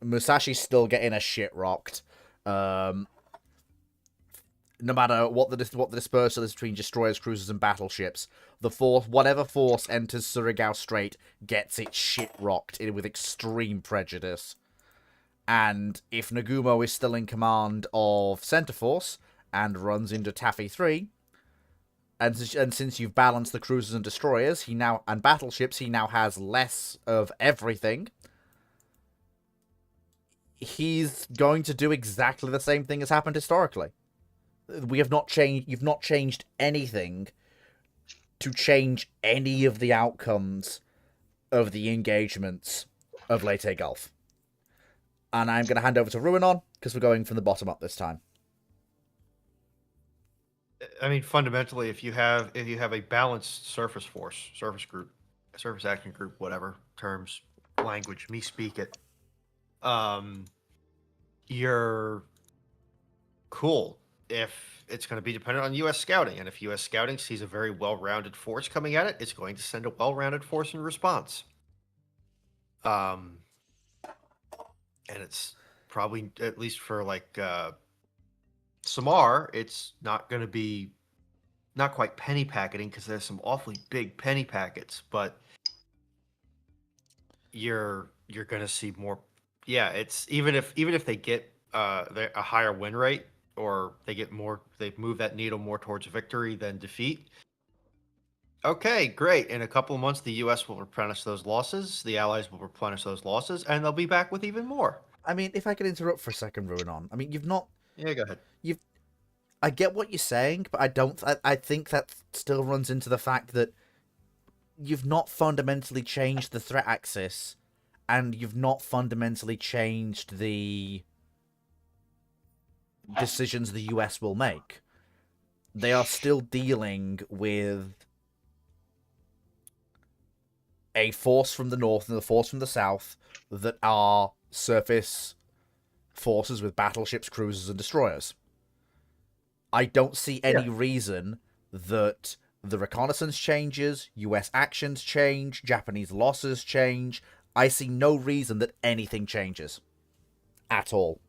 Musashi's still getting a shit rocked. No matter what the dispersal is between destroyers, cruisers, and battleships, whatever force enters Surigao Strait gets its shit rocked with extreme prejudice. And if Nagumo is still in command of Center Force and runs into Taffy 3, and since you've balanced the cruisers and destroyers, and battleships, he now has less of everything. He's going to do exactly the same thing as happened historically. We have not changed. You've not changed anything to change any of the outcomes of the engagements of Leyte Gulf. And I'm going to hand over to Ruinon because we're going from the bottom up this time. I mean, fundamentally, if you have a balanced surface force, surface group, surface action group, whatever terms, language, me speak it, you're cool. If it's going to be dependent on U.S. scouting, and if U.S. scouting sees a very well-rounded force coming at it, it's going to send a well-rounded force in response. And it's probably, at least for like Samar, it's not going to be not quite penny packeting because there's some awfully big penny packets, but you're going to see more. Yeah, it's even if they get a higher win rate, or they move that needle more towards victory than defeat. Okay, great. In a couple of months, the U.S. will replenish those losses. The Allies will replenish those losses, and they'll be back with even more. I mean, if I could interrupt for a second, Ruinon. I mean, you've not. Yeah, go ahead. I get what you're saying, but I think that still runs into the fact that you've not fundamentally changed the threat axis, and you've not fundamentally changed the decisions the US will make. They are still dealing with a force from the north and a force from the south that are surface forces with battleships, cruisers, and destroyers. I don't see any reason that the reconnaissance changes, US actions change, Japanese losses change. I see no reason that anything changes. At all.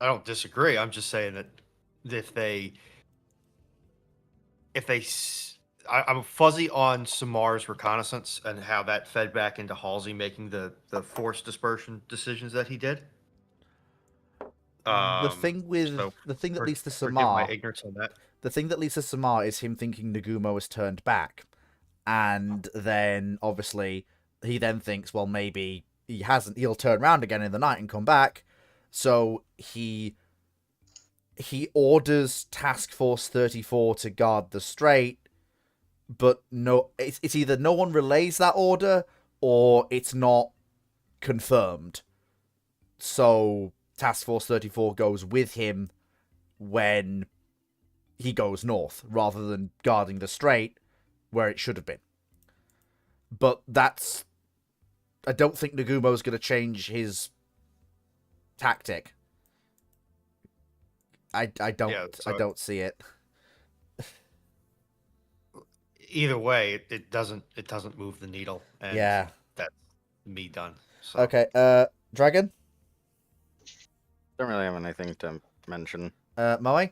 I don't disagree. I'm just saying that I'm fuzzy on Samar's reconnaissance and how that fed back into Halsey making the force dispersion decisions that he did. The thing that leads to Samar, my ignorance on that. The thing that leads to Samar is him thinking Nagumo has turned back, and then obviously he then thinks, well, maybe he hasn't. He'll turn around again in the night and come back. So he orders Task Force 34 to guard the strait, but no, it's either no one relays that order or it's not confirmed. So Task Force 34 goes with him when he goes north, rather than guarding the strait where it should have been. But I don't think Nagumo's going to change his tactic. I don't see it. Either way, it doesn't move the needle. And yeah, that's me done. So. Okay, Dragon? Don't really have anything to mention. Moe?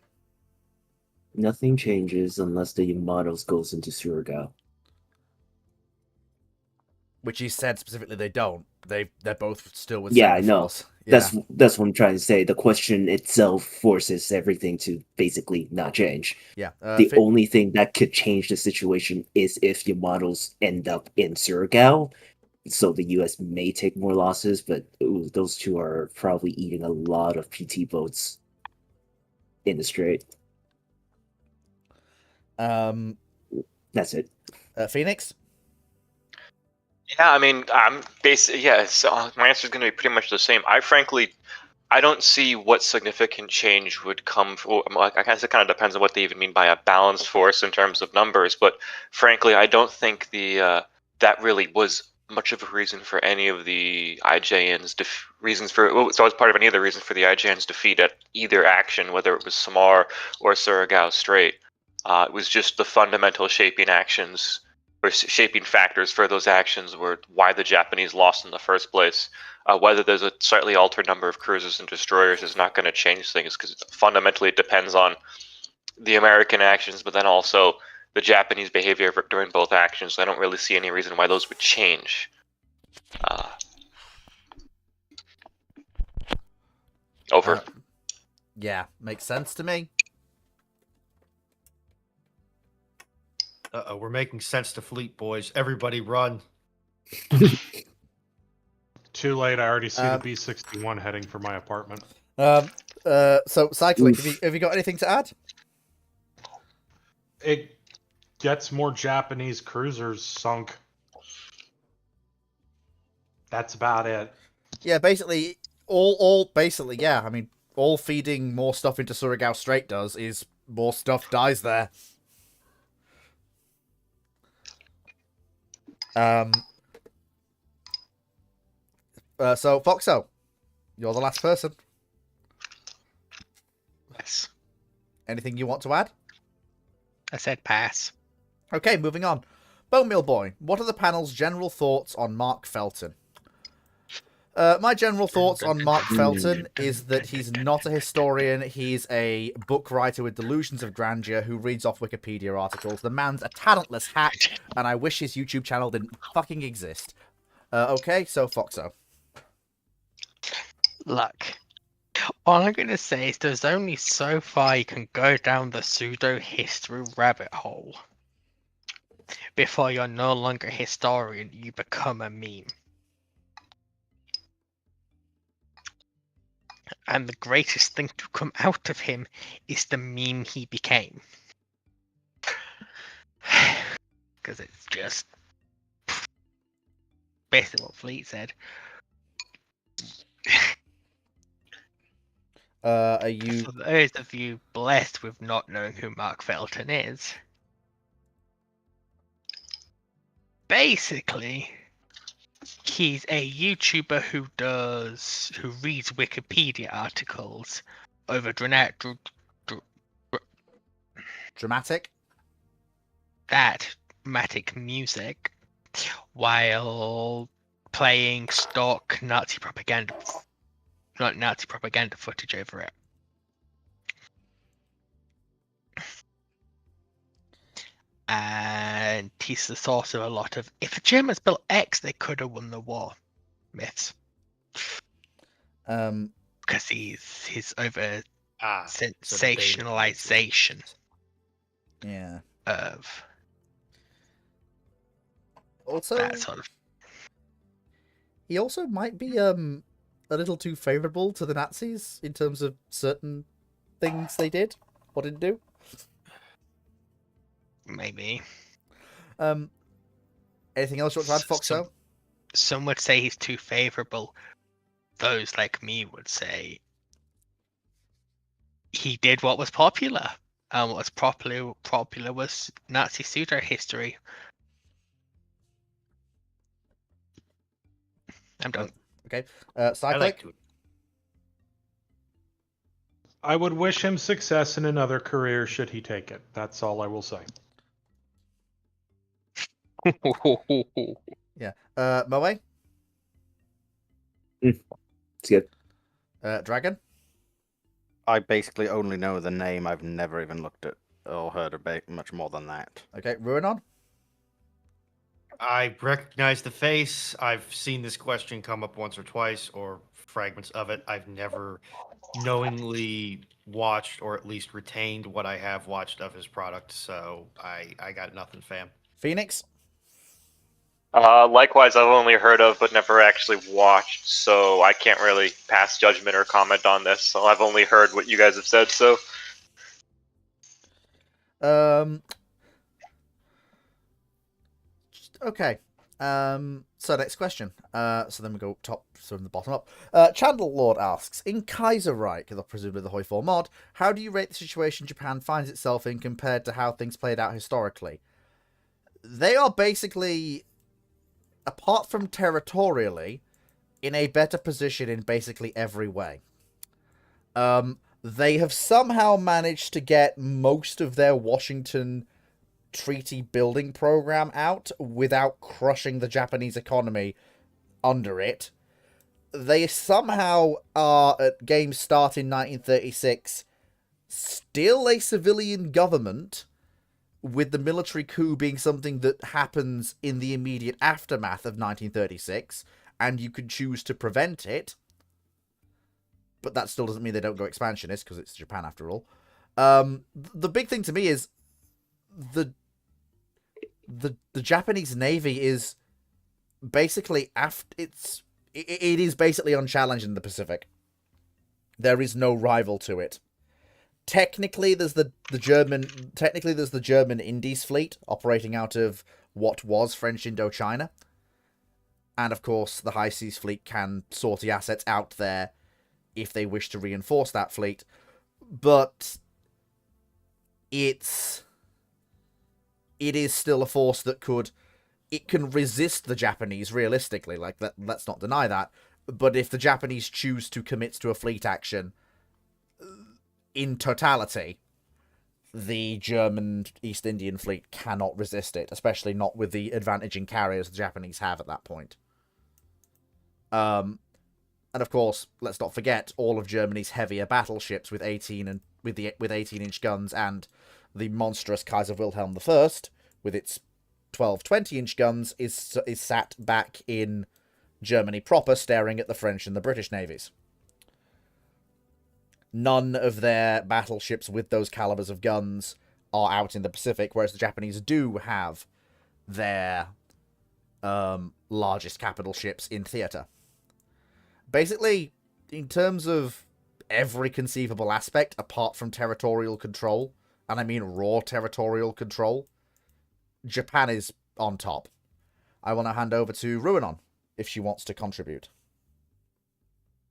Nothing changes unless the Yamatos goes into Surigao. Which he said specifically they don't. They're both still with Yeah, I know. Force. Yeah. That's what I'm trying to say. The question itself forces everything to basically not change. Yeah. The only thing that could change the situation is if your models end up in Surigao. So the US may take more losses, but those two are probably eating a lot of PT votes in the Strait. That's it. Phoenix? Yeah, I mean, I'm basically So my answer is going to be pretty much the same. I don't see what significant change would come. Like, I guess it kind of depends on what they even mean by a balanced force in terms of numbers. But frankly, I don't think that really was much of a reason for any of the IJN's reasons for. Well, so as part of any of the reasons for the IJN's defeat at either action, whether it was Samar or Surigao Strait. It was just the fundamental shaping actions or shaping factors for those actions were why the Japanese lost in the first place. Whether there's a slightly altered number of cruisers and destroyers is not going to change things because fundamentally it depends on the American actions, but then also the Japanese behavior during both actions. So I don't really see any reason why those would change. Over. Yeah, makes sense to me. We're making sense to fleet, boys. Everybody run. Too late. I already see the B-61 heading for my apartment. So Cyclic, have you got anything to add? It gets more Japanese cruisers sunk. That's about it. Yeah, basically, I mean, all feeding more stuff into Surigao Strait does is more stuff dies there. So Foxo, you're the last person. Yes. Anything you want to add? I said pass. Okay, moving on. Bone Meal Boy, what are the panel's general thoughts on Mark Felton? My general thoughts on Mark Felton is that he's not a historian. He's a book writer with delusions of grandeur who reads off Wikipedia articles. The man's a talentless hack, and I wish his YouTube channel didn't fucking exist. Okay, so Foxo. Look, all I'm going to say is there's only so far you can go down the pseudo-history rabbit hole before you're no longer a historian, you become a meme. And the greatest thing to come out of him is the meme he became. Because it's just basically what Fleet said. Are you... For those of you blessed with not knowing who Mark Felton is, basically, he's a YouTuber who reads Wikipedia articles over dramatic music while playing stock Nazi propaganda footage over it. And he's the source of a lot of, if the Germans built X, they could have won the war myths. Because he's over sensationalization of also that sort of. He also might be a little too favorable to the Nazis in terms of certain things they did or didn't do. Maybe. Anything else you want to add, Foxo? Some would say he's too favorable. Those like me would say he did what was popular. And what was popular was Nazi pseudo history. I'm done. Okay. I Cyclic? like to. I would wish him success in another career should he take it. That's all I will say. Yeah. Moe? It's good. Dragon? I basically only know the name. I've never even looked at or heard about much more than that. Okay. Ruinon? I recognize the face. I've seen this question come up once or twice, or fragments of it. I've never knowingly watched or at least retained what I have watched of his product, so I got nothing, fam. Phoenix? Likewise, I've only heard of but never actually watched, so I can't really pass judgment or comment on this. So I've only heard what you guys have said. So Okay. So next question. So then we go top from the bottom up. Chandler Lord asks, in Kaiserreich, presumably the Hoi 4 mod, how do you rate the situation Japan finds itself in compared to how things played out historically? They are basically, apart from territorially, in a better position in basically every way. They have somehow managed to get most of their Washington treaty building program out without crushing the Japanese economy under it. They somehow are, at game start in 1936, still a civilian government, with the military coup being something that happens in the immediate aftermath of 1936, and you can choose to prevent it. But that still doesn't mean they don't go expansionist, because it's Japan after all. The big thing to me is the Japanese Navy is basically it is basically unchallenged in the Pacific. There is no rival to it. Technically, there's the German Indies fleet operating out of what was French Indochina, and of course the High Seas Fleet can sortie assets out there if they wish to reinforce that fleet, but it is still a force that can resist the Japanese realistically. Like that, let's not deny that. But if the Japanese choose to commit to a fleet action in totality, the German East Indian Fleet cannot resist it, especially not with the advantage in carriers the Japanese have at that point. And of course, let's not forget all of Germany's heavier battleships with 18-inch guns, and the monstrous Kaiser Wilhelm I with its 12 20-inch guns is sat back in Germany proper, staring at the French and the British navies. None of their battleships with those calibers of guns are out in the Pacific, whereas the Japanese do have their largest capital ships in theater. Basically, in terms of every conceivable aspect, apart from territorial control, and I mean raw territorial control, Japan is on top. I will now hand over to Ruinon, if she wants to contribute.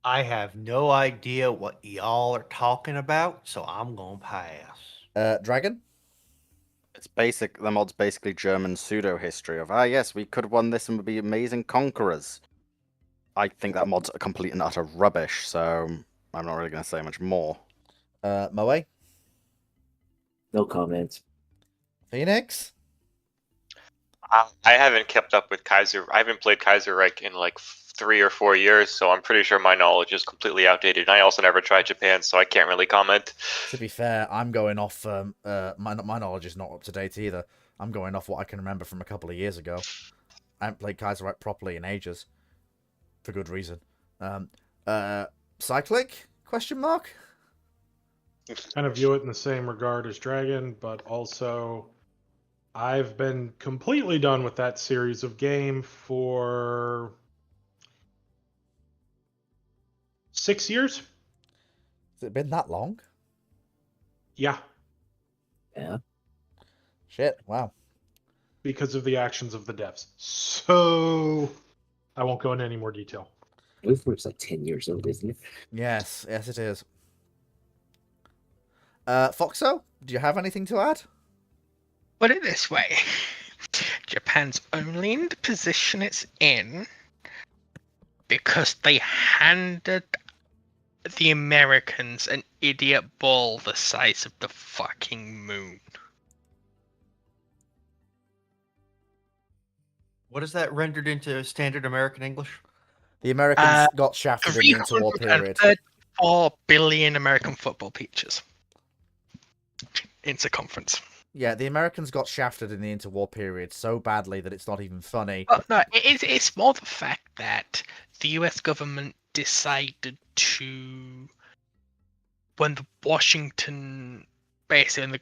I have no idea what y'all are talking about, so I'm gonna pass. Dragon? The mod's basically German pseudo-history of, yes, we could have won this and would be amazing conquerors. I think that mod's a complete and utter rubbish, so I'm not really going to say much more. Moe? No comments. Phoenix? I haven't kept up with Kaiser. I haven't played Kaiserreich in like 3 or 4 years, so I'm pretty sure my knowledge is completely outdated. I also never tried Japan, so I can't really comment. To be fair, I'm going off... my knowledge is not up to date either. I'm going off what I can remember from a couple of years ago. I haven't played Kaiserreich properly in ages. For good reason. Cyclic? Question mark? Kind of view it in the same regard as Dragon, but also I've been completely done with that series of game for 6 years. Has it been that long? Yeah, Yeah. Shit, wow. because of the actions of the devs. So I won't go into any more detail. It's like 10 years old, isn't it? Yes it is. Foxo, do you have anything to add? Put it this way. Japan's only in the position it's in because they handed the Americans an idiot ball the size of the fucking moon. What is that rendered into standard American English? The Americans got shafted in the interwar period. 334 billion American football pitches in circumference. Yeah, the Americans got shafted in the interwar period so badly that it's not even funny. But no, it's more the fact that the US government decided to, when the Washington, basically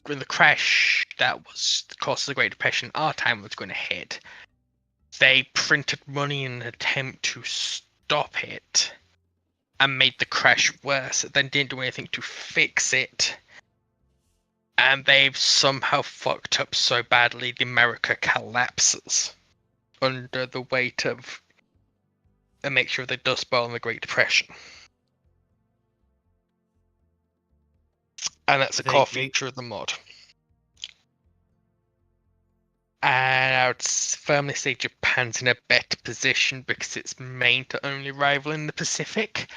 when the crash that was the cause of the Great Depression, our time was going to hit, they printed money in an attempt to stop it and made the crash worse, then didn't do anything to fix it. And they've somehow fucked up so badly the America collapses under the weight of a mixture of the Dust Bowl and the Great Depression. And that's a core feature of the mod. And I would firmly say Japan's in a better position because its main to only rival in the Pacific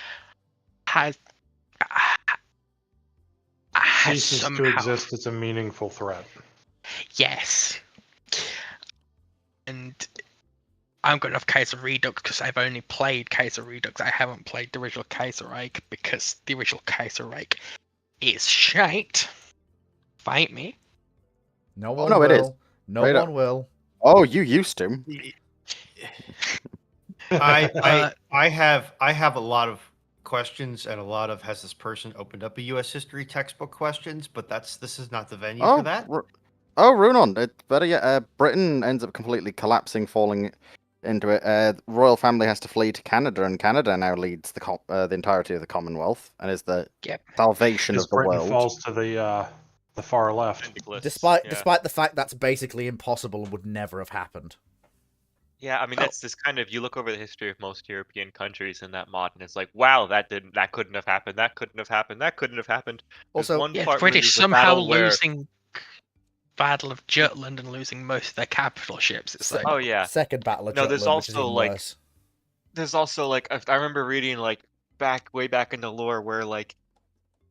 has Ceases somehow... to exist as a meaningful threat. Yes. And I'm going to have Kaiser Redux because I've only played Kaiser Redux. I haven't played the original Kaiser Reich because the original Kaiser Reich is shite. Fight me. No one no, will. it is. No Straight one up. will. Oh, you used to. I have a lot of questions and a lot of has this person opened up a U.S. history textbook questions, but this is not the venue for that. Runon, it's better yet. Britain ends up completely collapsing, falling into it. The royal family has to flee to Canada, and Canada now leads the entirety of the Commonwealth and is the salvation Because of the Britain world. falls to the far left. Despite the fact that's basically impossible and would never have happened. Yeah, I mean that's this kind of, you look over the history of most European countries in that mod, and it's like, wow, that couldn't have happened, that couldn't have happened, that couldn't have happened. There's Also, one Yeah, the part where British there's a somehow battle where- losing Battle of Jutland and losing most of their capital ships. It's like, Oh yeah. Second Battle of No, Jutland, there's which is also even like worse. there's also like I remember reading like way back in the lore where like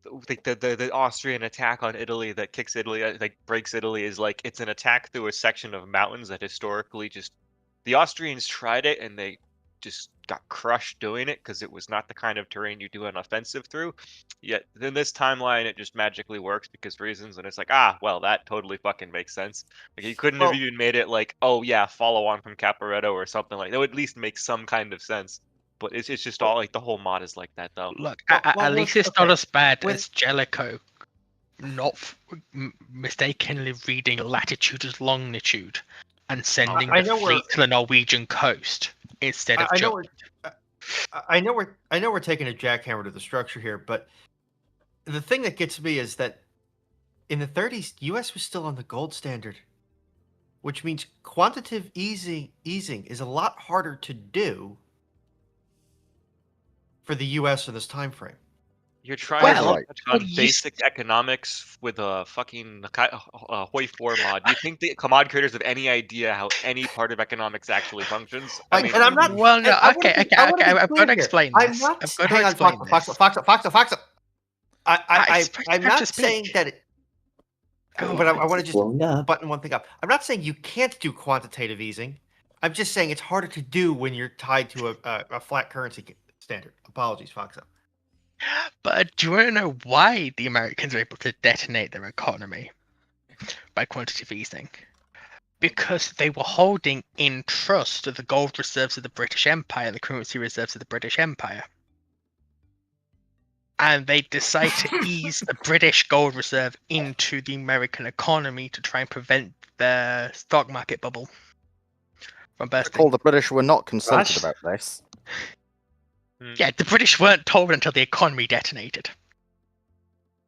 the Austrian attack on Italy that kicks Italy, like breaks Italy, is like it's an attack through a section of mountains that historically just the Austrians tried it and they just got crushed doing it because it was not the kind of terrain you do an offensive through. Yet in this timeline, it just magically works because reasons, and it's like, well, that totally fucking makes sense. Like you couldn't have even made it like, oh yeah, follow on from Caporetto or something like that. Would at least make some kind of sense. But it's just all like the whole mod is like that though. look, Well, at least it's not as bad When- as Jellicoe not mistakenly reading latitude as longitude and sending I the know fleet to the Norwegian coast instead of I know Jutland. I know we're taking a jackhammer to the structure here, but the thing that gets me is that in the 30s, U.S. was still on the gold standard, which means quantitative easing is a lot harder to do for the U.S. in this time frame. You're trying Well, to touch on you basic economics with a fucking Hoi 4 mod. Do you think the mod creators have any idea how any part of economics actually functions? I mean, and I'm not. Well, no, and I wanna okay, be- I wanna be I've clear got to here. explain I'm this. not. I've got to Hang on, explain Fox, this. Fox. I'm I've not just been- saying that. Oh, But I want to just Blowing up. button one thing up. I'm not saying you can't do quantitative easing. I'm just saying it's harder to do when you're tied to a flat currency standard. Apologies, Fox. But do you want to know why the Americans were able to detonate their economy by quantitative easing? Because they were holding in trust the gold reserves of the British Empire, the currency reserves of the British Empire. And they decided to ease the British gold reserve into the American economy to try and prevent the stock market bubble from bursting. Recall the British were not consulted Rush. about this. Yeah, the British weren't told until the economy detonated.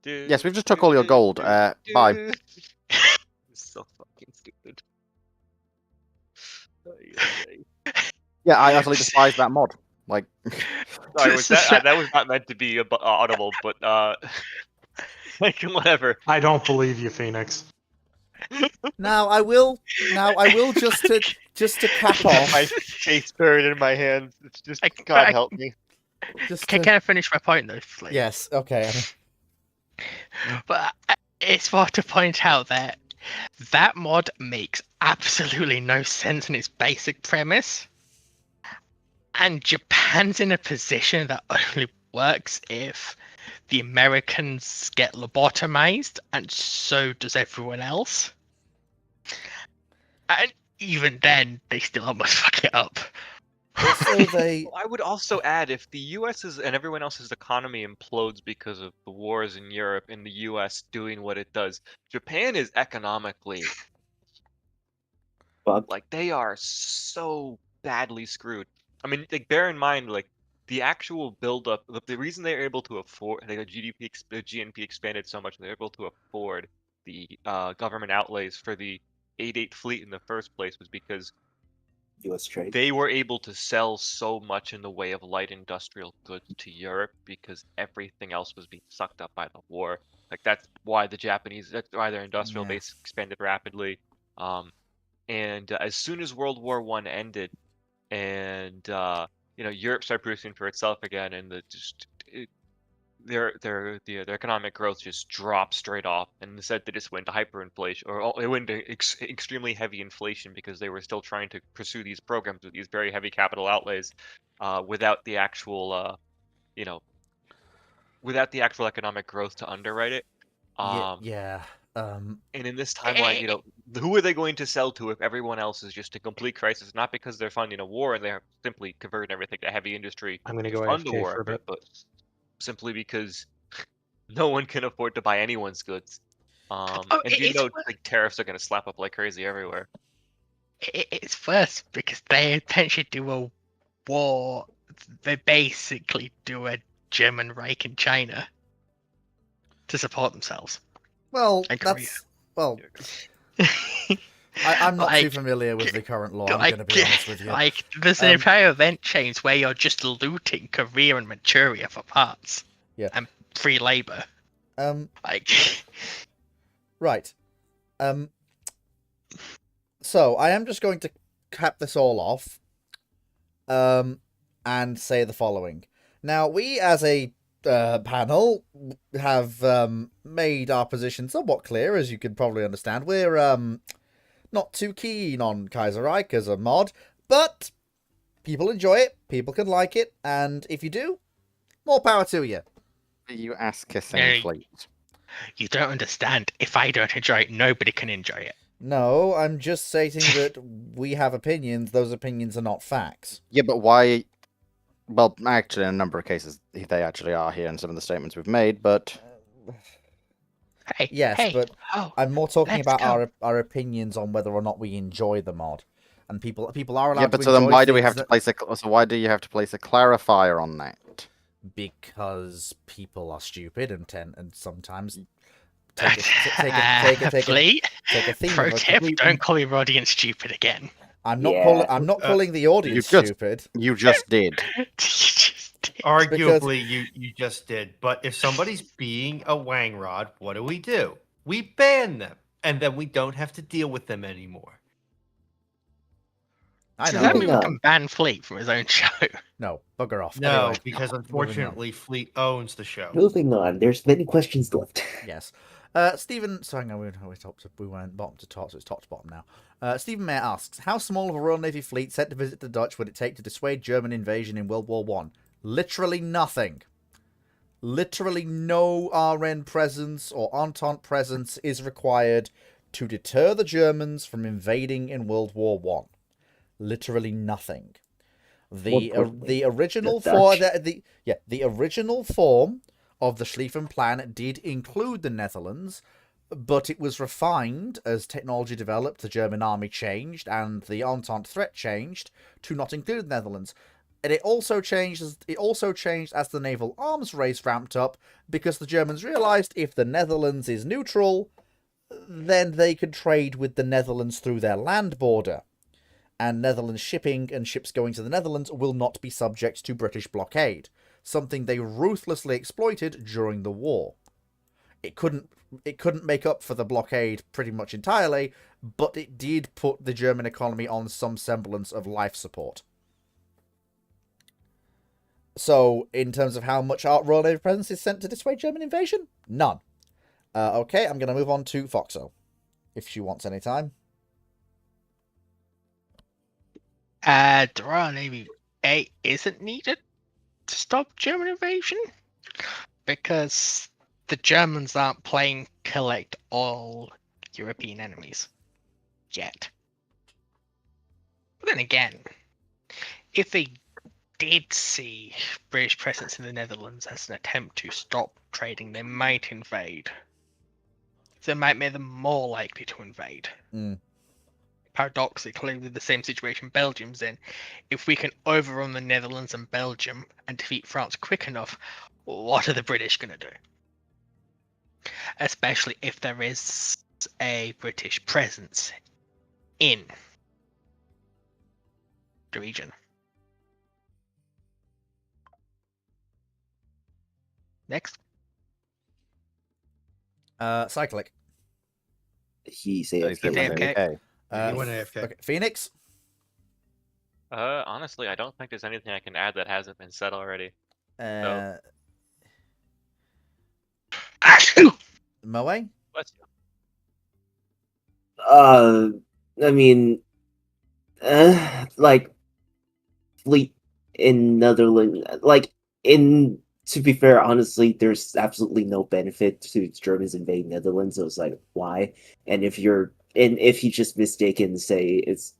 Yes, we've just took all your gold. Bye. So fucking stupid. Yeah, I utterly despise that mod. Like, Sorry, that was not meant to be audible, but like whatever. I don't believe you, Phoenix. Now I will just to cap off. My face buried in my hands. It's just God help me. Just Can I finish my point though, please? yes, okay. But it's worth to point out that that mod makes absolutely no sense in its basic premise. And Japan's in a position that only works if the Americans get lobotomized, and so does everyone else. And even then, they still almost fuck it up. Also, they Well, I would also add, if the U.S.'s and everyone else's economy implodes because of the wars in Europe and the U.S. doing what it does, Japan is economically But like they are so badly screwed. I mean, like bear in mind, like the actual buildup, the reason they're able to afford, like the GNP expanded so much, they're able to afford the government outlays for the 8-8 fleet in the first place was because U.S. trade. they were able to sell so much in the way of light industrial goods to Europe because everything else was being sucked up by the war. Like that's why that's why their industrial Yeah. base expanded rapidly. And as soon as World War One ended, and Europe started producing for itself again, and their economic growth just dropped straight off, and instead they just went to hyperinflation, or they went to extremely heavy inflation because they were still trying to pursue these programs with these very heavy capital outlays, without the actual without the actual economic growth to underwrite it. yeah. And in this timeline, who are they going to sell to if everyone else is just a complete crisis? Not because they're funding a war and they're simply converting everything to heavy industry I'm gonna to go fund the AFK war for a bit. but simply because no one can afford to buy anyone's goods. And it's like tariffs are going to slap up like crazy everywhere. It's worse because they eventually do a war. They basically do a German Reich in China to support themselves. Well, And Korea. that's well. I'm not too Like, familiar with the current law. I'm going to be honest with you. Like, there's an entire event chains where you're just looting Korea and Manchuria for parts. Yeah. And free labor. Like, right. So I am just going to cap this all off. And say the following. Now, we as a panel have made our position somewhat clear, as you can probably understand. We're not too keen on Kaiser Reich as a mod, but people enjoy it, people can like it, and if you do, more power to you. You ass kissing Hey. fleet. you don't understand. If I don't enjoy it, nobody can enjoy it. No, I'm just stating that we have opinions. Those opinions are not facts. Yeah, but why? Well, actually, in a number of cases, they actually are here in some of the statements we've made, but Hey, Yes, hey, but oh, I'm more talking let's about go. our opinions on whether or not we enjoy the mod. And people are allowed yeah, but to so then enjoy why do we things have to that- place a? So why do you have to place a clarifier on that? Because people are stupid and sometimes Fleet. take a theme Pro of a tip: complete- don't call your audience stupid again. I'm not Yeah. calling the audience just- stupid. You just did. You just did. Arguably, you just did. But if somebody's being a wang rod, what do? We ban them, and then we don't have to deal with them anymore. I Does that know. mean we can ban Fleet from his own show? No, bugger off. No, Anyway, because unfortunately, Fleet owns the show. Moving on, there's many questions left. yes. Stephen, sorry, no, we went bottom to top, so it's top to bottom now. Stephen Mayer asks, how small of a Royal Navy fleet sent to visit the Dutch would it take to dissuade German invasion in World War One? Literally nothing. Literally no RN presence or Entente presence is required to deter the Germans from invading in World War One. Literally nothing. The original the original form of the Schlieffen Plan did include the Netherlands, but it was refined as technology developed, the German army changed, and the Entente threat changed to not include the Netherlands. And it also changed as the naval arms race ramped up, because the Germans realized if the Netherlands is neutral, then they could trade with the Netherlands through their land border. And Netherlands shipping and ships going to the Netherlands will not be subject to British blockade, something they ruthlessly exploited during the war. It couldn't make up for the blockade pretty much entirely, but it did put the German economy on some semblance of life support. So, in terms of how much Royal Navy presence is sent to dissuade German invasion? None. Okay, I'm going to move on to Foxo, if she wants any time. The Royal Navy isn't needed to stop German invasion. because the Germans aren't playing collect all European enemies yet. But then again, if they did see British presence in the Netherlands as an attempt to stop trading, they might invade. So it might make them more likely to invade. Mm. Paradoxically, with the same situation Belgium's in, if we can overrun the Netherlands and Belgium and defeat France quick enough, what are the British going to do? Especially if there is a British presence in the region. Next. Cyclic. He's He's AFK. AFK. AFK. He went AFK. Okay. Phoenix. Honestly, I don't think there's anything I can add that hasn't been said already. Moe. Let's I mean, like fleet in Netherlands, like to be fair, honestly, there's absolutely no benefit to Germans invading Netherlands. So it's like, why? And if he just mistaken say it's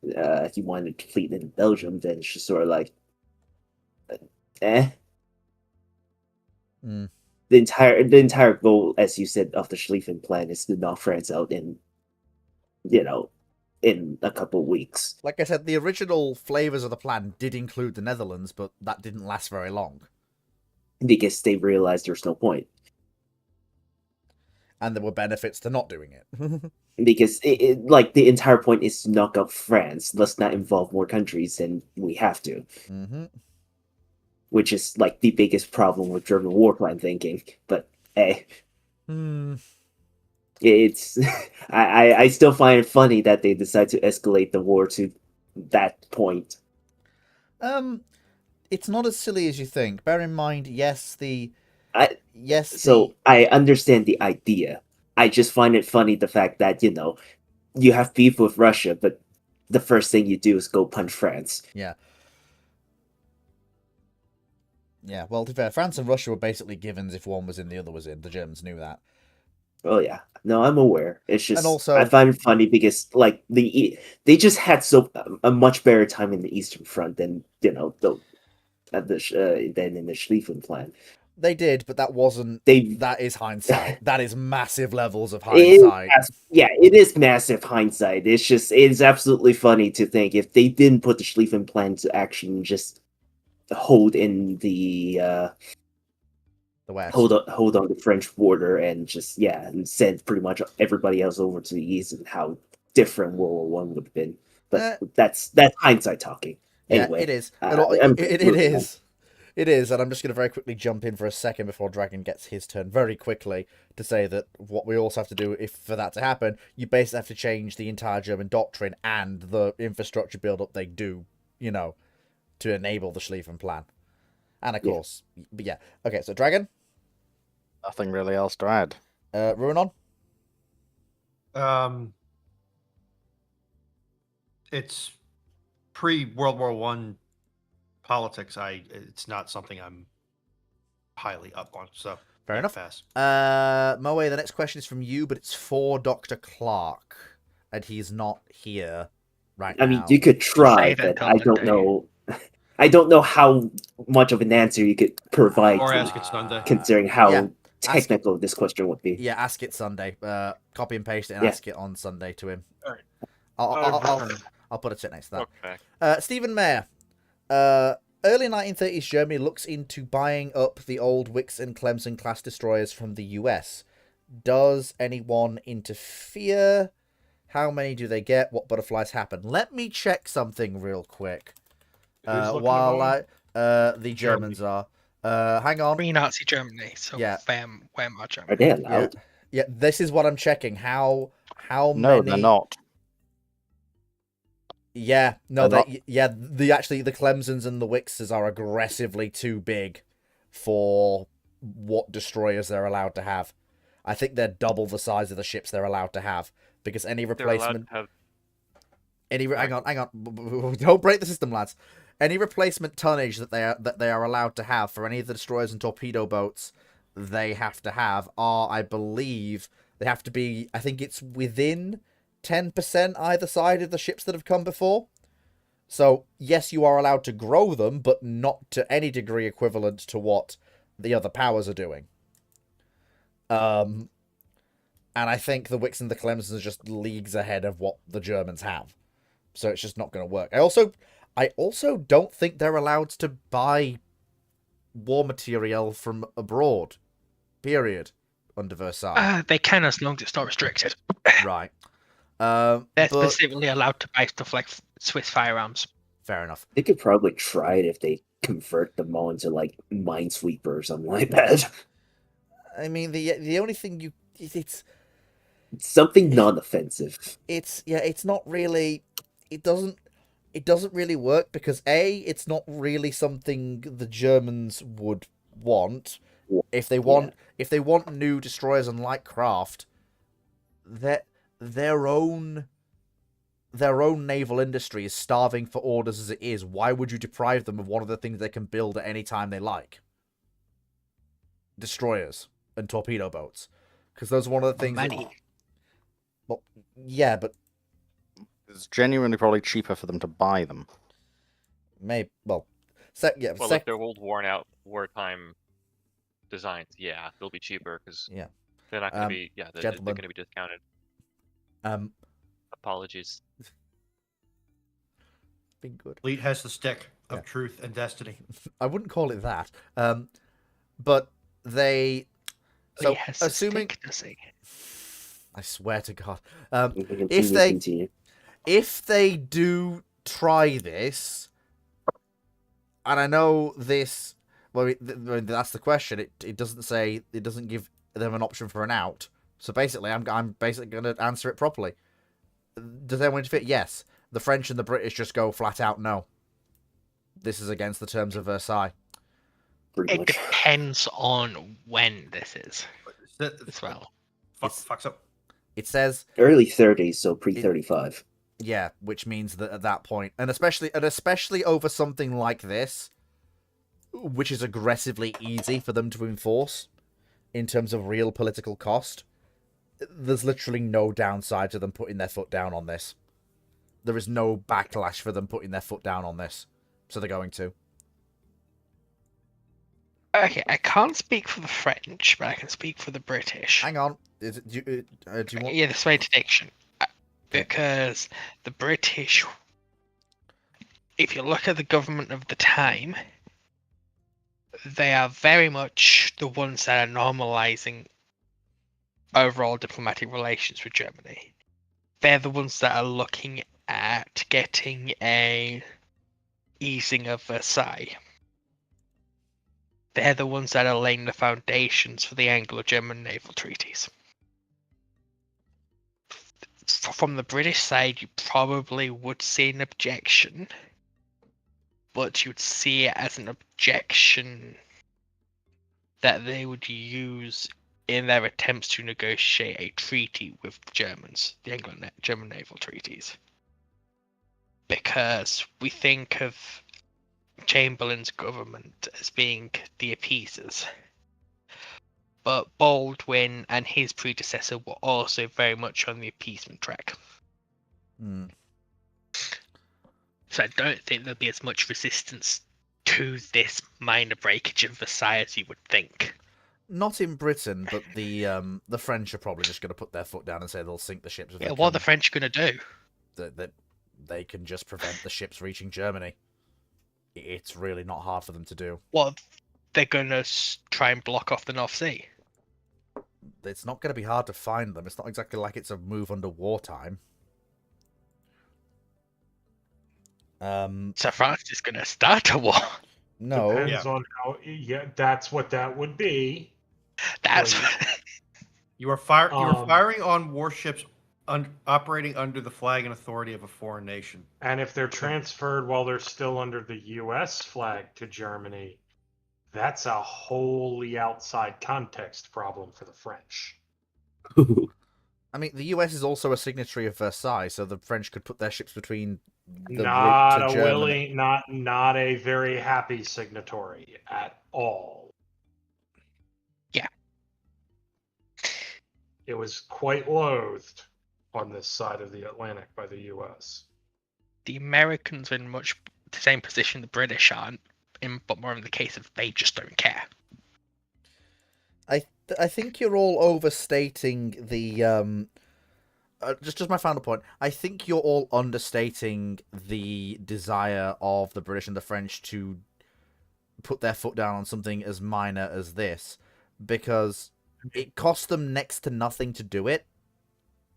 he wanted to fleet in Belgium, then it's just sort of like, eh. Mm. The entire goal, as you said, of the Schlieffen plan is to knock France out in a couple weeks. Like I said, the original flavors of the plan did include the Netherlands, but that didn't last very long. Because they realized there's no point. And there were benefits to not doing it. Because like the entire point is to knock out France. Let's not involve more countries than we have to. Mm-hmm. Which is like the biggest problem with German war plan thinking. But hey, it's I still find it funny that they decide to escalate the war to that point. It's not as silly as you think. Bear in mind, yes, So I understand the idea. I just find it funny the fact that, you have beef with Russia, but the first thing you do is go punch France. Yeah. Yeah, well, to be fair, France and Russia were basically givens if one was in, the other was in. The Germans knew that. Oh yeah, no, I'm aware. It's just, And also, I find it funny because like they just had a much better time in the Eastern Front than than in the Schlieffen plan. They did, but that wasn't. That is hindsight. That is massive levels of It hindsight. it is massive hindsight. It's absolutely funny to think if they didn't put the Schlieffen plan to action, just hold in the West. hold on the French border and just and send pretty much everybody else over to the east, and how different World War One would have been. But that's hindsight talking. Anyway, yeah, it is. It is, and I'm just going to very quickly jump in for a second before Dragon gets his turn very quickly to say that what we also have to do, if for that to happen, you basically have to change the entire German doctrine and the infrastructure build-up they do, to enable the Schlieffen plan. And of course, but yeah. Okay, so Dragon? Nothing really else to add. Ruinon? It's pre-World War One politics. It's not something I'm highly up on. So Fair enough. Pass. Moe, the next question is from you, but it's for Dr. Clark, and he's not here right now. I mean, you could try, but I don't know. I don't know how much of an answer you could provide. Or ask it Sunday. Considering how technical this question would be. Yeah, ask it Sunday. Copy and paste it and ask it on Sunday to him. All right. I'll put it next to that. Okay. Stephen Mayer. Early 1930s Germany looks into buying up the old Wix and Clemson class destroyers from the US. Does anyone interfere? How many do they get? What butterflies happen? Let me check something real quick. While the Germans are. Hang on. Pre-Nazi Germany, so where are Germany? Are they allowed? Yeah, this is what I'm checking. How No, many? they're not. Yeah, no, They're the Clemsons and the Wixes are aggressively too big for what destroyers they're allowed to have. I think they're double the size of the ships they're allowed to have, because any replacement. Hang on, don't break the system, lads. Any replacement tonnage that they are allowed to have for any of the destroyers and torpedo boats they have to have are, I believe, they have to be, I think it's within 10% either side of the ships that have come before. So, yes, you are allowed to grow them, but not to any degree equivalent to what the other powers are doing. And I think the Wicks and the Clemsons are just leagues ahead of what the Germans have. So it's just not going to work. I also don't think they're allowed to buy war material from abroad. Period. Under Versailles. They can as long as it's not restricted. Right. They're But specifically allowed to buy stuff like Swiss firearms. fair enough. They could probably try it if they convert them all into like Minesweeper or something like that. I mean, the only thing it's Something non-offensive. it's not really, it doesn't really work because it's not really something the Germans would want. If they want new destroyers and light craft, their own naval industry is starving for orders as it is. Why would you deprive them of one of the things they can build at any time they like? Destroyers and torpedo boats, because those are one of the things. Well, yeah, but It's genuinely probably cheaper for them to buy them. maybe. Well, Like their old worn out wartime designs, yeah, they'll be cheaper because Yeah. they're not going to be. Yeah, they're gentlemen. going to be discounted. Apologies. Been good. Fleet has the stick of Yeah. truth and destiny. I wouldn't call it that. But they. So He has a assuming, stick, does he? I swear to God, Continue. if they do try this, and I know this, well, that's the question. It doesn't say, it doesn't give them an option for an out. So basically, I'm basically going to answer it properly. Does anyone fit? Yes. The French and the British just go flat out no. This is against the terms of Versailles. Pretty It much. depends on when this is as well. Fucks up. It says Early 30s, so pre-35. yeah, which means that at that point, and especially over something like this, which is aggressively easy for them to enforce in terms of real political cost, there's literally no downside to them putting their foot down on this. There is no backlash for them putting their foot down on this, so they're going to. Okay, I can't speak for the French, but I can speak for the British. Hang on, do you want? Yeah, the Swedish addiction. Because the British, if you look at the government of the time, they are very much the ones that are normalizing overall diplomatic relations with Germany. They're the ones that are looking at getting a easing of Versailles. They're the ones that are laying the foundations for the Anglo-German naval treaties. From the British side, you probably would see an objection, but you'd see it as an objection that they would use in their attempts to negotiate a treaty with the Germans, the Anglo-German naval treaties. Because we think of Chamberlain's government as being the appeasers. But Baldwin and his predecessor were also very much on the appeasement track. Hmm. So I don't think there'll be as much resistance to this minor breakage of Versailles as you would think. Not in Britain, but the French are probably just going to put their foot down and say they'll sink the ships. If Yeah, they what are the can. French going to do? That they can just prevent the ships reaching Germany. It's really not hard for them to do. What, they're going to try and block off the North Sea? It's not going to be hard to find them. It's not exactly like it's a move under wartime. So France is going to start a war. No. Depends on how. Yeah, that's what that would be. That's You are firing Um, on warships operating under the flag and authority of a foreign nation. And if they're transferred while they're still under the U.S. flag to Germany, that's a wholly outside context problem for the French. I mean, the US is also a signatory of Versailles, so the French could put their ships between the Not route a to Germany. willing, not a very happy signatory at all. Yeah. it was quite loathed on this side of the Atlantic by the U.S. The Americans are in much the same position the British aren't, but more in the case of they just don't care. I think you're all overstating the just my final point. I think you're all understating the desire of the British and the French to put their foot down on something as minor as this, because it costs them next to nothing to do it.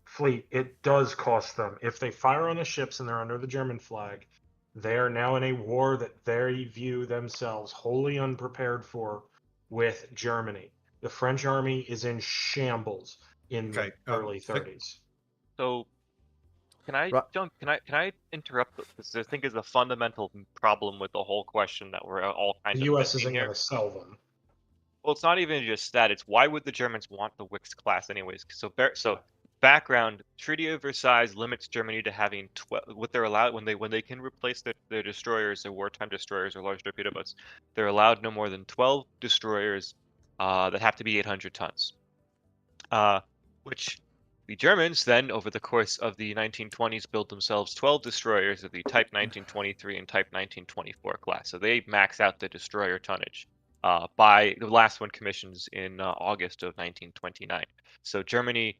Fleet, it does cost them. If they fire on the ships and they're under the German flag, they are now in a war that they view themselves wholly unprepared for with Germany. The French army is in shambles in the early 30s. So, can I Right. jump? Can I interrupt? This I think is a fundamental problem with the whole question that we're all kind The of U.S. missing isn't here. going to sell them. Well, it's not even just that. It's why would the Germans want the Wix class anyways? So background: Treaty of Versailles limits Germany to having what they're allowed when they can replace their destroyers, their wartime destroyers or large torpedo boats. They're allowed no more than 12 destroyers that have to be 800 tons. Which the Germans then, over the course of the 1920s, built themselves 12 destroyers of the Type 1923 and Type 1924 class. So they max out the destroyer tonnage. By the last one commissions in August of 1929. So Germany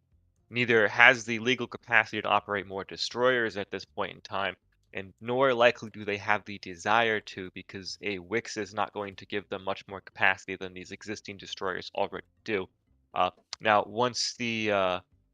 neither has the legal capacity to operate more destroyers at this point in time, and nor likely do they have the desire to, because a Wix is not going to give them much more capacity than these existing destroyers already do. Now, once the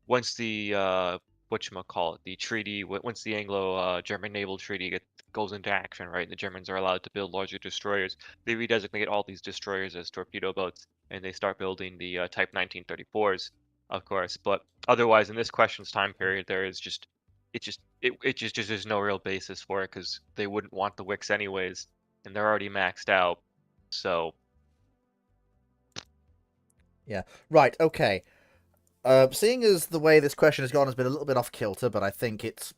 whatchamacallit, the treaty, once the Anglo-German naval treaty goes into action, right, the Germans are allowed to build larger destroyers. They redesignate all these destroyers as torpedo boats, and they start building the Type 1934s, of course. But otherwise, in this question's time period, there is just there's no real basis for it because they wouldn't want the Wix anyways, and they're already maxed out. So Right, okay. Seeing as the way this question has gone has been a little bit off kilter, but I think it's...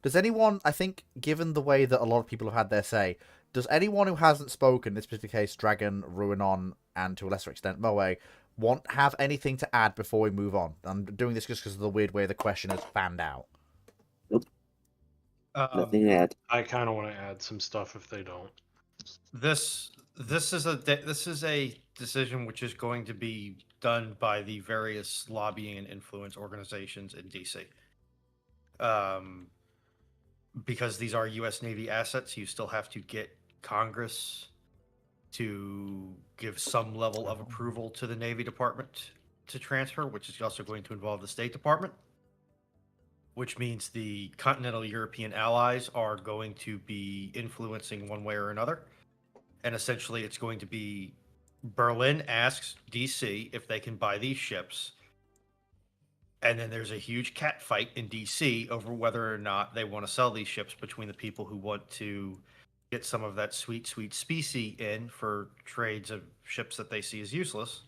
Does anyone, I think, given the way that a lot of people have had their say, does anyone who hasn't spoken, in this particular case, Dragon, Ruinon, and to a lesser extent, Moe, have anything to add before we move on? I'm doing this just because of the weird way the question has fanned out. Nothing to add. I kind of want to add some stuff if they don't. This is a decision which is going to be done by the various lobbying and influence organizations in DC. Because these are U.S. Navy assets, you still have to get Congress to give some level of approval to the Navy Department to transfer, which is also going to involve the State Department, which means the continental European allies are going to be influencing one way or another. And essentially, it's going to be Berlin asks DC if they can buy these ships. And then there's a huge cat fight in DC over whether or not they want to sell these ships between the people who want to get some of that sweet, sweet specie in for trades of ships that they see as useless.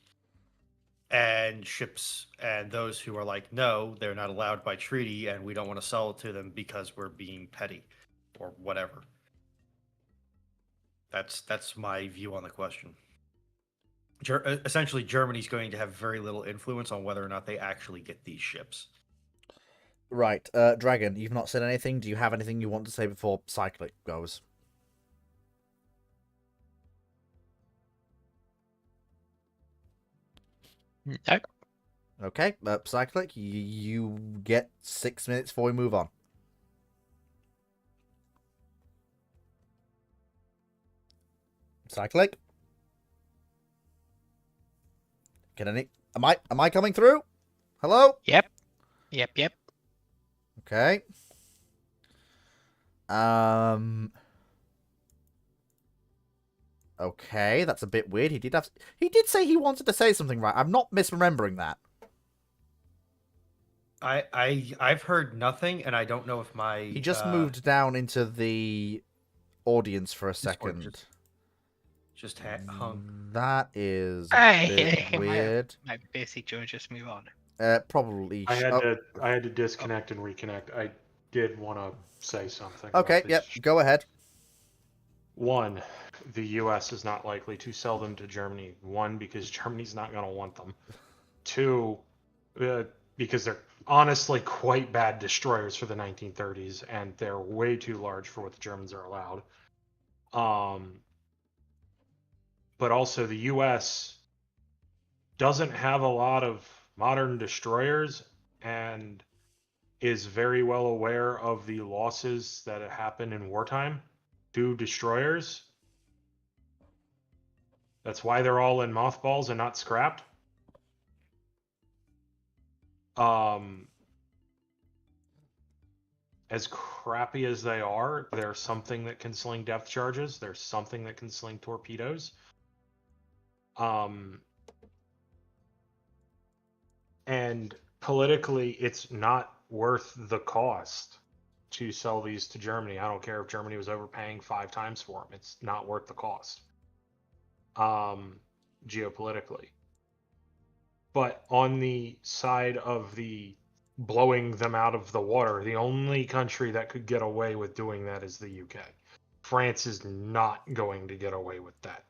And ships and those who are like, no, they're not allowed by treaty and we don't want to sell it to them because we're being petty or whatever. That's my view on the question. Essentially, Germany's going to have very little influence on whether or not they actually get these ships. Right, Dragon, you've not said anything. Do you have anything you want to say before Cyclic goes? No. Okay, Cyclic, you get 6 minutes before we move on. Cyclic? Am I coming through? Hello? Yep. Okay. Okay, that's a bit weird. He did say he wanted to say something, right? I'm not misremembering that. I've heard nothing, and I don't know if my He just moved down into the audience for a Discord second. just hung. That is a Hey, bit weird. My basic Joe, just move on. Probably. I had to disconnect and reconnect. I did want to say something. Okay, about yep. these. Go ahead. One, the U.S. is not likely to sell them to Germany. One, because Germany's not going to want them. Two, because they're honestly quite bad destroyers for the 1930s, and they're way too large for what the Germans are allowed. But also the U.S. doesn't have a lot of modern destroyers and is very well aware of the losses that happen in wartime to destroyers. That's why they're all in mothballs and not scrapped. As crappy as they are, there's something that can sling depth charges. There's something that can sling torpedoes. And politically, it's not worth the cost to sell these to Germany. I don't care if Germany was overpaying 5 times for them. It's not worth the cost. Geopolitically. But on the side of the blowing them out of the water, the only country that could get away with doing that is the UK. France is not going to get away with that.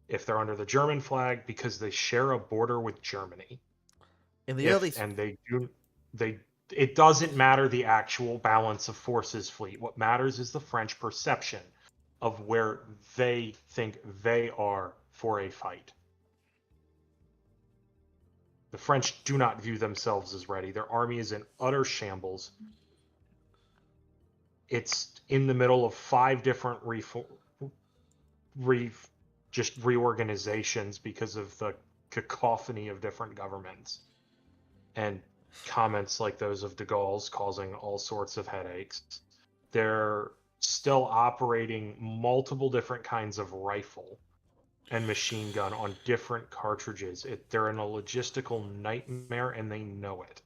If they're under the German flag, because they share a border with Germany. In the early... And it doesn't matter the actual balance of forces fleet. What matters is the French perception of where they think they are for a fight. The French do not view themselves as ready. Their army is in utter shambles. It's in the middle of 5 different reorganizations because of the cacophony of different governments. And comments like those of de Gaulle's causing all sorts of headaches. They're still operating multiple different kinds of rifle and machine gun on different cartridges. They're in a logistical nightmare, and they know it.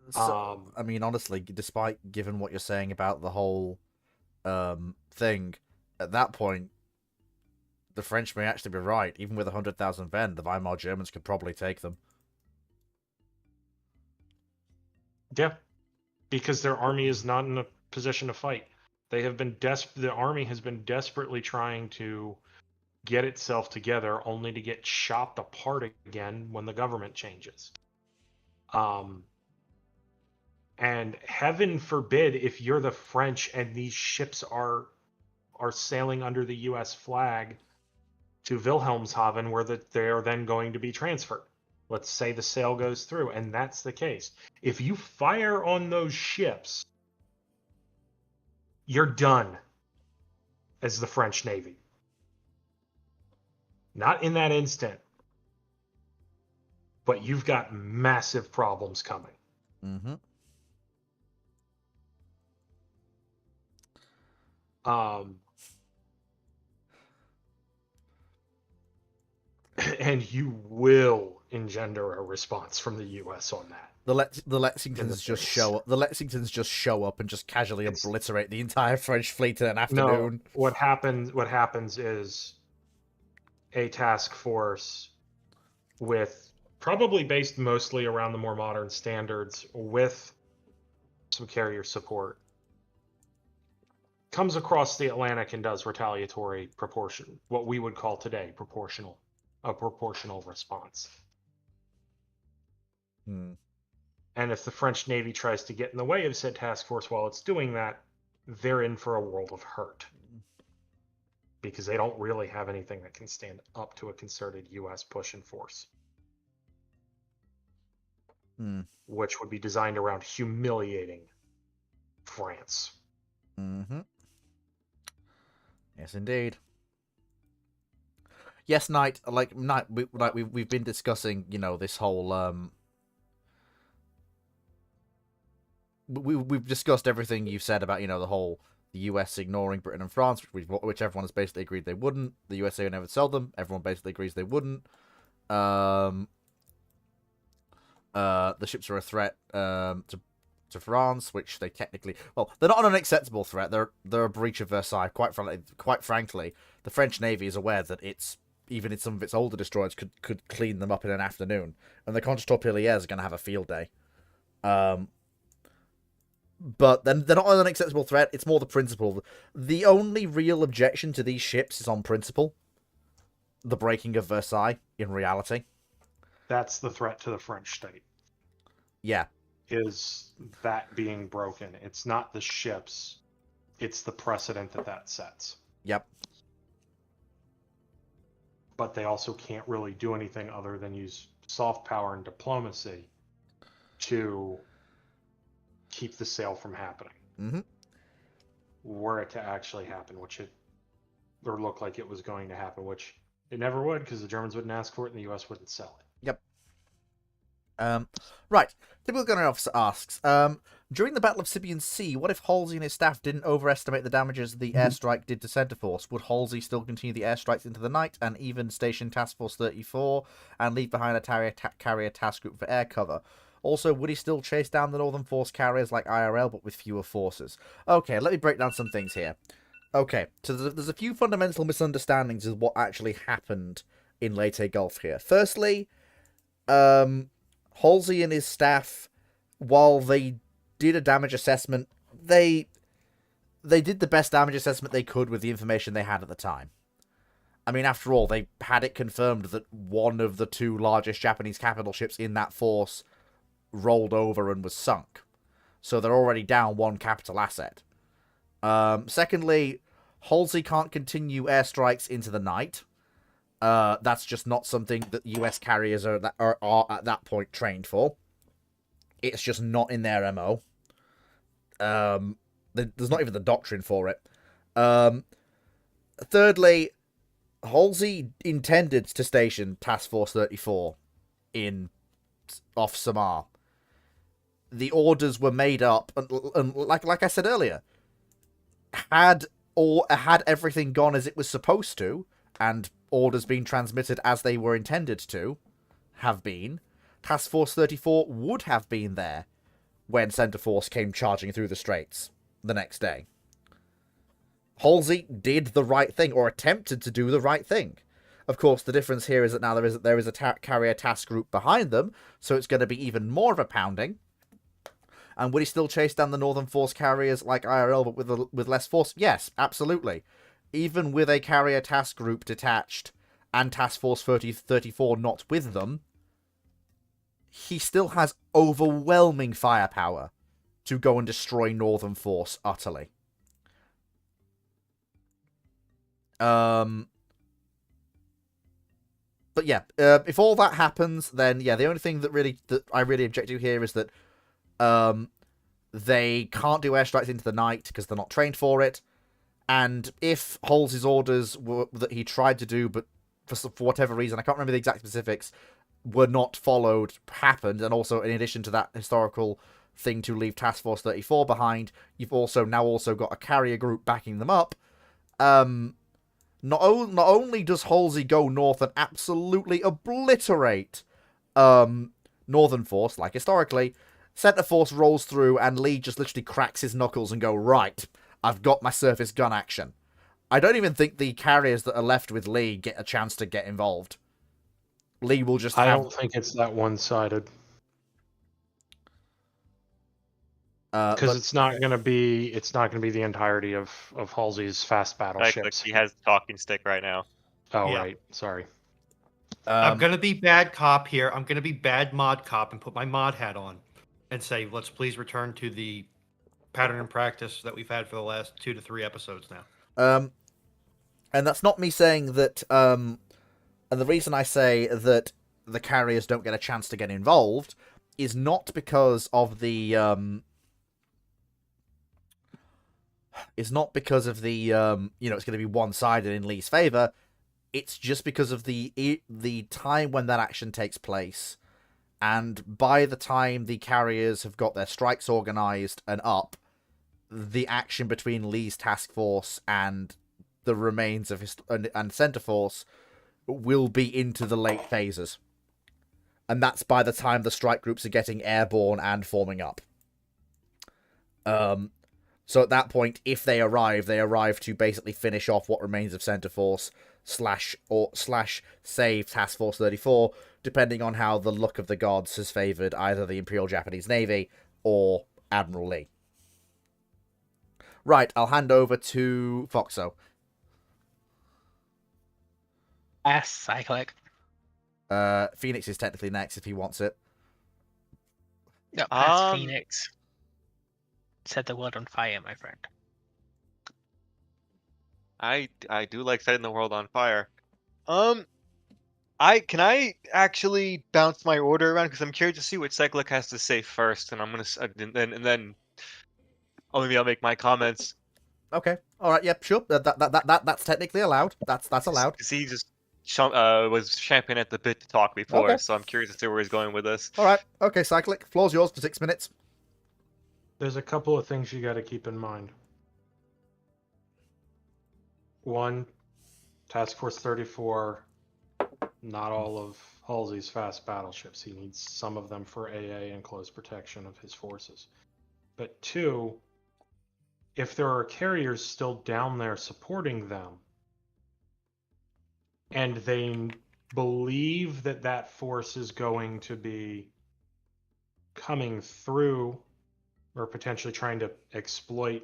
So, I mean, honestly, despite given what you're saying about the whole thing, at that point, the French may actually be right. Even with 100,000 men, the Weimar Germans could probably take them. Yeah, because their army is not in a position to fight. They have been the army has been desperately trying to get itself together, only to get chopped apart again when the government changes. And heaven forbid if you're the French and these ships are sailing under the U.S. flag to Wilhelmshaven, where they are then going to be transferred. Let's say the sale goes through, and that's the case. If you fire on those ships, you're done as the French Navy. Not in that instant, but you've got massive problems coming. Mm-hmm. And you will engender a response from the U.S. on that. The Lexingtons just show up. The Lexingtons just show up and just casually obliterate the entire French fleet in an afternoon. No, what happens is a task force with probably based mostly around the more modern standards with some carrier support comes across the Atlantic and does retaliatory proportion, what we would call today a proportional response. And if the French Navy tries to get in the way of said task force while it's doing that, they're in for a world of hurt. Because they don't really have anything that can stand up to a concerted U.S. push and force. Which would be designed around humiliating France. Mm-hmm. Yes, indeed. Yes, Knight. We've been discussing, this whole We've discussed everything you've said about, the US ignoring Britain and France, which everyone has basically agreed they wouldn't. The USA would never sell them. Everyone basically agrees they wouldn't. The ships are a threat to France, which they technically... Well, they're not an unacceptable threat. They're a breach of Versailles. Quite frankly, the French Navy is aware that even in some of its older destroyers could clean them up in an afternoon. And the Contre-Torpilliers are going to have a field day. But then they're not an unacceptable threat. It's more the principle. The only real objection to these ships is on principle. The breaking of Versailles, in reality. That's the threat to the French state, Yeah. is that being broken. It's not the ships, it's the precedent that sets. Yep. But they also can't really do anything other than use soft power and diplomacy to keep the sale from happening. Mm-hmm. Were it to actually happen, which it or looked like it was going to happen, which it never would, because the Germans wouldn't ask for it and the US wouldn't sell it. Right. Typical gunner officer asks, during the Battle of Sibian Sea, what if Halsey and his staff didn't overestimate the damages the airstrike did to Centreforce? Would Halsey still continue the airstrikes into the night and even station Task Force 34 and leave behind a carrier task group for air cover? Also, would he still chase down the Northern Force carriers like IRL, but with fewer forces? Okay, let me break down some things here. Okay, so there's a few fundamental misunderstandings of what actually happened in Leyte Gulf here. Firstly, Halsey and his staff, while they did a damage assessment, they did the best damage assessment they could with the information they had at the time. I mean, after all, they had it confirmed that one of the two largest Japanese capital ships in that force rolled over and was sunk. So they're already down one capital asset. Secondly, Halsey can't continue airstrikes into the night. That's just not something that US carriers are at that point trained for. It's just not in their MO. There's not even the doctrine for it. Thirdly, Halsey intended to station Task Force 34 off Samar. The orders were made up, and like I said earlier, had everything gone as it was supposed to, and orders being transmitted as they were intended to have been, Task Force 34 would have been there when Centreforce came charging through the straits the next day. Halsey did the right thing, or attempted to do the right thing. Of course, the difference here is that now there is a carrier task group behind them, so it's going to be even more of a pounding. And would he still chase down the Northern Force carriers like IRL, but with less force? Yes, absolutely. Even with a carrier task group detached and Task Force 34 not with them, he still has overwhelming firepower to go and destroy Northern Force utterly. But yeah, if all that happens, then yeah, the only thing that I really object to here is that they can't do airstrikes into the night because they're not trained for it. And if Halsey's orders that he tried to do, but for whatever reason, I can't remember the exact specifics, were not followed, happened, and also in addition to that historical thing to leave Task Force 34 behind, you've also got a carrier group backing them up. Not only does Halsey go north and absolutely obliterate Northern Force, like historically, Centreforce rolls through and Lee just literally cracks his knuckles and go, right, I've got my surface gun action. I don't even think the carriers that are left with Lee get a chance to get involved. Lee will just I don't think it's that one-sided. Because it's not going to be the entirety of Halsey's fast battleships. He has talking stick right now. Oh, Yeah. right. Sorry. I'm going to be bad cop here. I'm going to be bad mod cop and put my mod hat on and say, let's please return to the pattern and practice that we've had for the last 2 to 3 episodes now. And that's not me saying that, and the reason I say that the carriers don't get a chance to get involved is not because of the, it's going to be one-sided in Lee's favor. It's just because of the time when that action takes place. And by the time the carriers have got their strikes organized and up, the action between Lee's task force and the remains of and Centreforce will be into the late phases. And that's by the time the strike groups are getting airborne and forming up. So at that point, if they arrive to basically finish off what remains of Centreforce slash save Task Force 34, depending on how the luck of the gods has favored either the Imperial Japanese Navy or Admiral Lee. Right, I'll hand over to Foxo. Yes, cyclic. Phoenix is technically next if he wants it. No, past Um, Phoenix. Set the world on fire, my friend. I do like setting the world on fire. I actually bounce my order around because I'm curious to see what Cyclic has to say first, and I'm gonna and then maybe I'll make my comments. Okay. All right. Yep. Sure. That's technically allowed. That's allowed. Because he just was champion at the bit to talk before, Okay. so I'm curious to see where he's going with this. All right. Okay. Cyclic. Floor's yours for 6 minutes. There's a couple of things you got to keep in mind. One, Task Force 34, not all of Halsey's fast battleships. He needs some of them for AA and close protection of his forces. But two, if there are carriers still down there supporting them, and they believe that that force is going to be coming through or potentially trying to exploit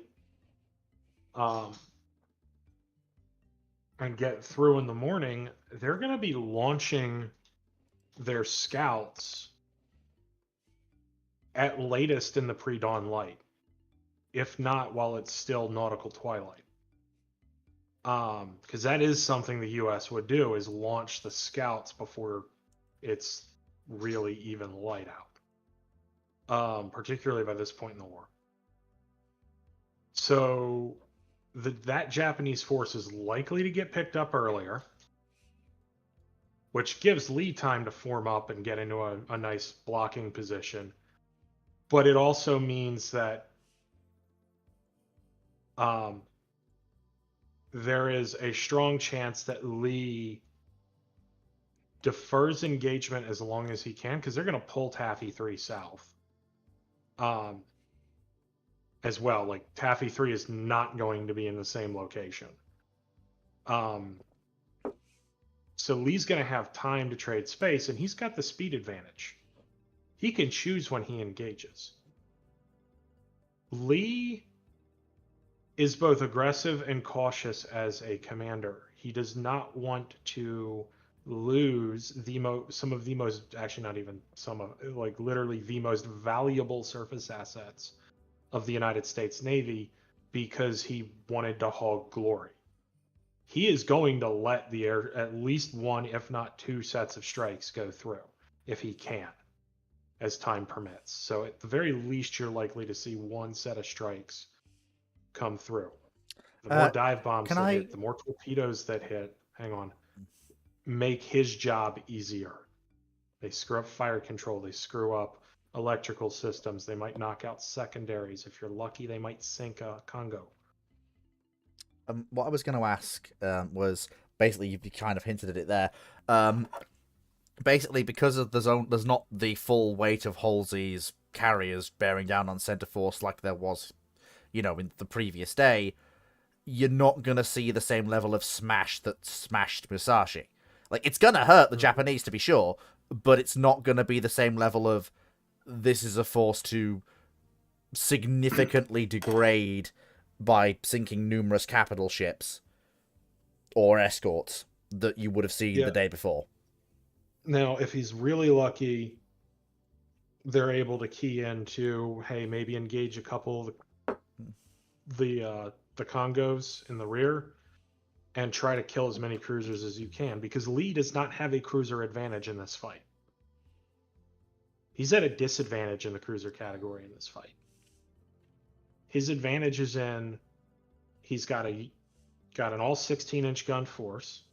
and get through in the morning, they're going to be launching their scouts at latest in the pre-dawn light, if not while it's still nautical twilight. Because that is something the U.S. would do, is launch the scouts before it's really even light out, particularly by this point in the war. So that Japanese force is likely to get picked up earlier, which gives Lee time to form up and get into a nice blocking position. But it also means that there is a strong chance that Lee defers engagement as long as he can, because they're going to pull Taffy 3 south as well. Like, Taffy 3 is not going to be in the same location. So Lee's going to have time to trade space, and he's got the speed advantage. He can choose when he engages. Lee is both aggressive and cautious as a commander. He does not want to lose some of the most, actually not even some of, like literally the most valuable surface assets of the United States Navy because he wanted to hog glory. He is going to let the air, at least one, if not two sets of strikes go through if he can, as time permits. So at the very least, you're likely to see one set of strikes come through. The more dive bombs that hit, the more torpedoes that hit, make his job easier. They screw up fire control, they screw up electrical systems, they might knock out secondaries. If you're lucky, they might sink a Congo. What I was going to ask was, basically, you kind of hinted at it there. Basically, because of the zone, there's not the full weight of Halsey's carriers bearing down on center force like there was, in the previous day. You're not going to see the same level of smash that smashed Musashi. Like, it's going to hurt the Japanese, to be sure, but it's not going to be the same level of, this is a force to significantly degrade by sinking numerous capital ships or escorts that you would have seen the day before. Now, if he's really lucky, they're able to key into, hey, maybe engage a couple of the Congos in the rear and try to kill as many cruisers as you can, because Lee does not have a cruiser advantage in this fight. He's at a disadvantage in the cruiser category in this fight. His advantage is in he's got an all 16-inch gun force.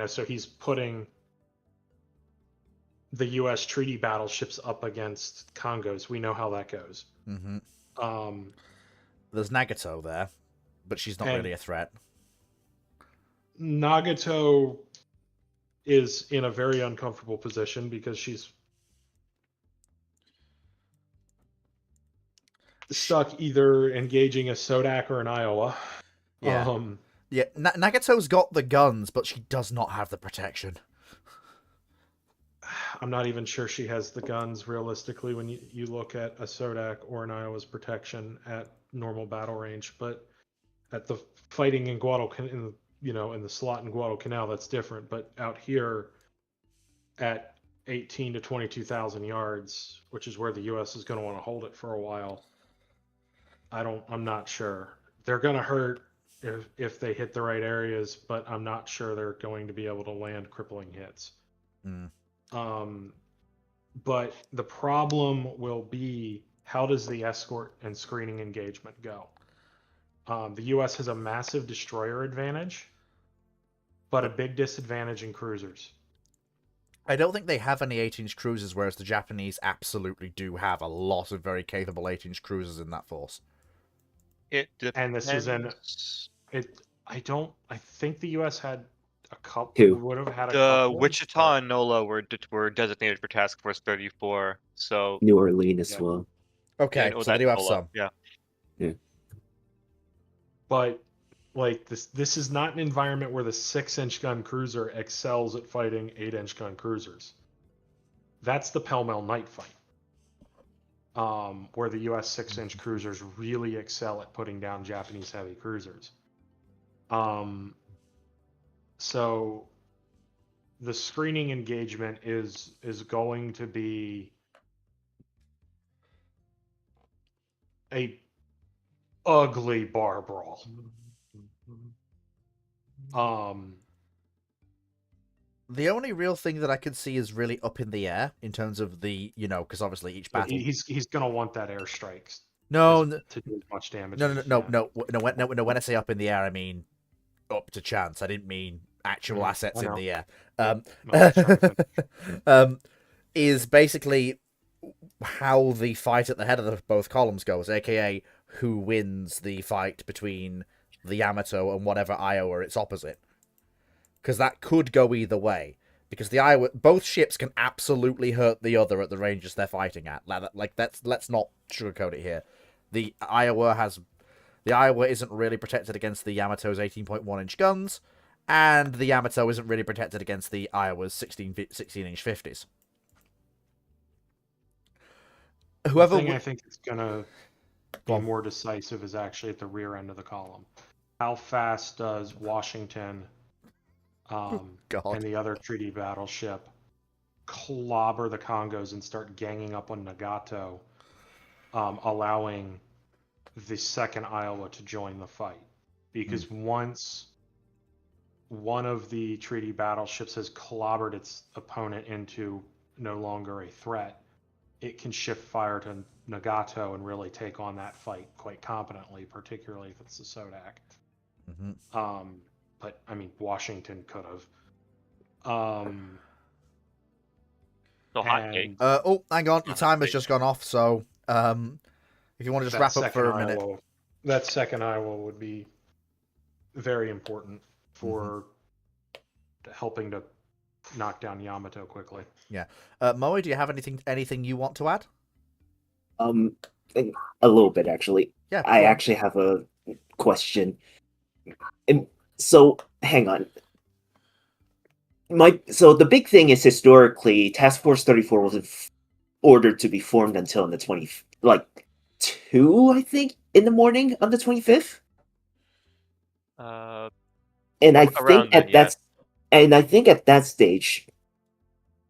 So he's putting the U.S. treaty battleships up against Congos. We know how that goes. Mm-hmm. There's Nagato there, but she's not really a threat. Nagato is in a very uncomfortable position because she's stuck either engaging a Sodak or an Iowa. Yeah. Nagato's got the guns, but she does not have the protection. I'm not even sure she has the guns realistically when you look at a Sodak or an Iowa's protection at normal battle range, but at the fighting in Guadalcanal, in the slot in Guadalcanal, that's different. But out here, at 18 to 22,000 yards, which is where the U.S. is going to want to hold it for a while. I'm not sure. They're going to hurt if they hit the right areas, but I'm not sure they're going to be able to land crippling hits. But the problem will be, how does the escort and screening engagement go? The U.S. has a massive destroyer advantage, but a big disadvantage in cruisers. I don't think they have any 8-inch cruisers, whereas the Japanese absolutely do have a lot of very capable 8-inch cruisers in that force. It And this is depends. I think the U.S. had a couple. Two. Would have had a The couple. Wichita and NOLA were designated for Task Force 34. So New Orleans as Yeah. well. Okay, no, so they that's do have NOLA, some. Yeah. But like this is not an environment where the 6-inch gun cruiser excels at fighting 8-inch gun cruisers. That's the Pell Mell night fight. Where the U.S. 6-inch cruisers really excel at putting down Japanese heavy cruisers. So the screening engagement is going to be a ugly bar brawl. The only real thing that I could see is really up in the air in terms of the, because obviously each battle. He's gonna want that airstrikes No, to do as much damage. no, as no, he no, can. no. When I say up in the air, I mean up to chance. I didn't mean actual assets I in know. the air. No, I was trying to Is basically how the fight at the head of both columns goes, aka who wins the fight between the Yamato and whatever Iowa it's opposite. Because that could go either way. Because both ships can absolutely hurt the other at the ranges they're fighting at. Let's not sugarcoat it here. The Iowa isn't really protected against the Yamato's 18.1-inch guns, and the Yamato isn't really protected against the Iowa's 16-inch 50s. Whoever the thing I think is gonna be more decisive is actually at the rear end of the column. How fast does Washington and the other treaty battleship clobber the Congos and start ganging up on Nagato, allowing the second Iowa to join the fight? Because once one of the treaty battleships has clobbered its opponent into no longer a threat, it can shift fire to Nagato and really take on that fight quite competently, particularly if it's the Sodak. But I mean, Washington could have. No hot take. Hang on, your Hot timer's take. just gone off. So, if you want to just wrap up for a minute. That second Iowa would be very important for helping to knock down Yamato quickly. Yeah, Moe, do you have anything you want to add? A little bit actually. Yeah, I go on. actually have a question. So hang on. So the big thing is historically, Task Force 34 wasn't ordered to be formed until on the 2, I think, in the morning on the 25th. And I think at that stage,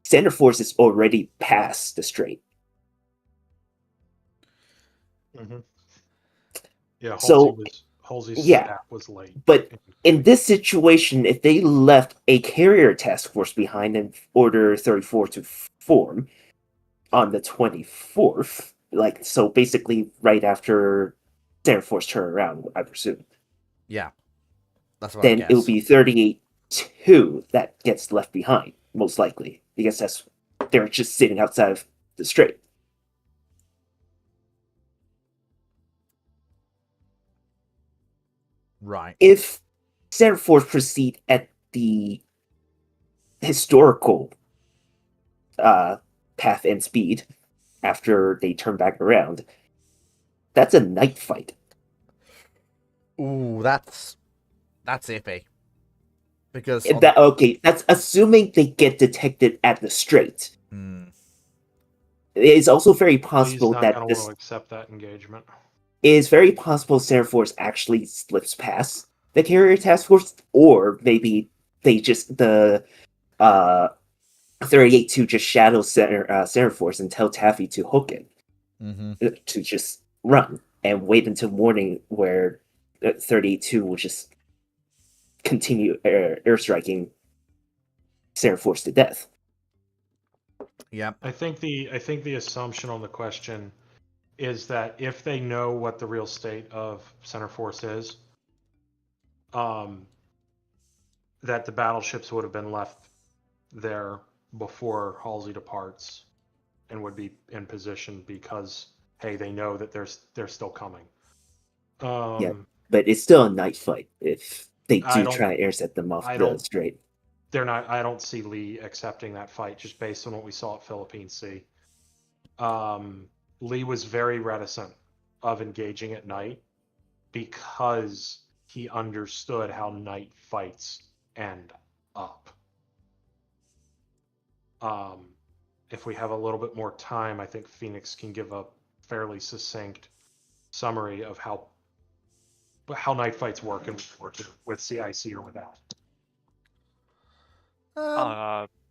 Standard Force is already past the strait. Yeah, So, Halsey's yeah. staff was late. But in this situation, if they left a carrier task force behind and Order 34 to form on the 24th, so basically right after Standard Force turn around, I presume. Yeah, that's what Then I guess. it'll be 38-2 that gets left behind, most likely, because they're just sitting outside of the strait. Right. If Standard Force proceed at the historical path and speed after they turn back around, that's a night fight. Ooh, that's iffy. Because that's assuming they get detected at the strait. Hmm. It is also very possible He's not that gonna this want to accept that engagement. it is very possible Standard Force actually slips past the carrier task force, or maybe they just 38 to just shadow center force and tell Taffy to hook it, Mm-hmm. to just run and wait until morning, where 38-2 will just continue airstriking center force to death. Yeah. I think the assumption on the question is that if they know what the real state of center force is, that the battleships would have been left there before Halsey departs and would be in position because, hey, they know that they're still coming. But it's still a night fight if they I do don't- try to intercept them off I the don't- straight. They're not. I don't see Lee accepting that fight just based on what we saw at Philippine Sea. Lee was very reticent of engaging at night because he understood how night fights end up. If we have a little bit more time, I think Phoenix can give a fairly succinct summary of how night fights work and with CIC or without.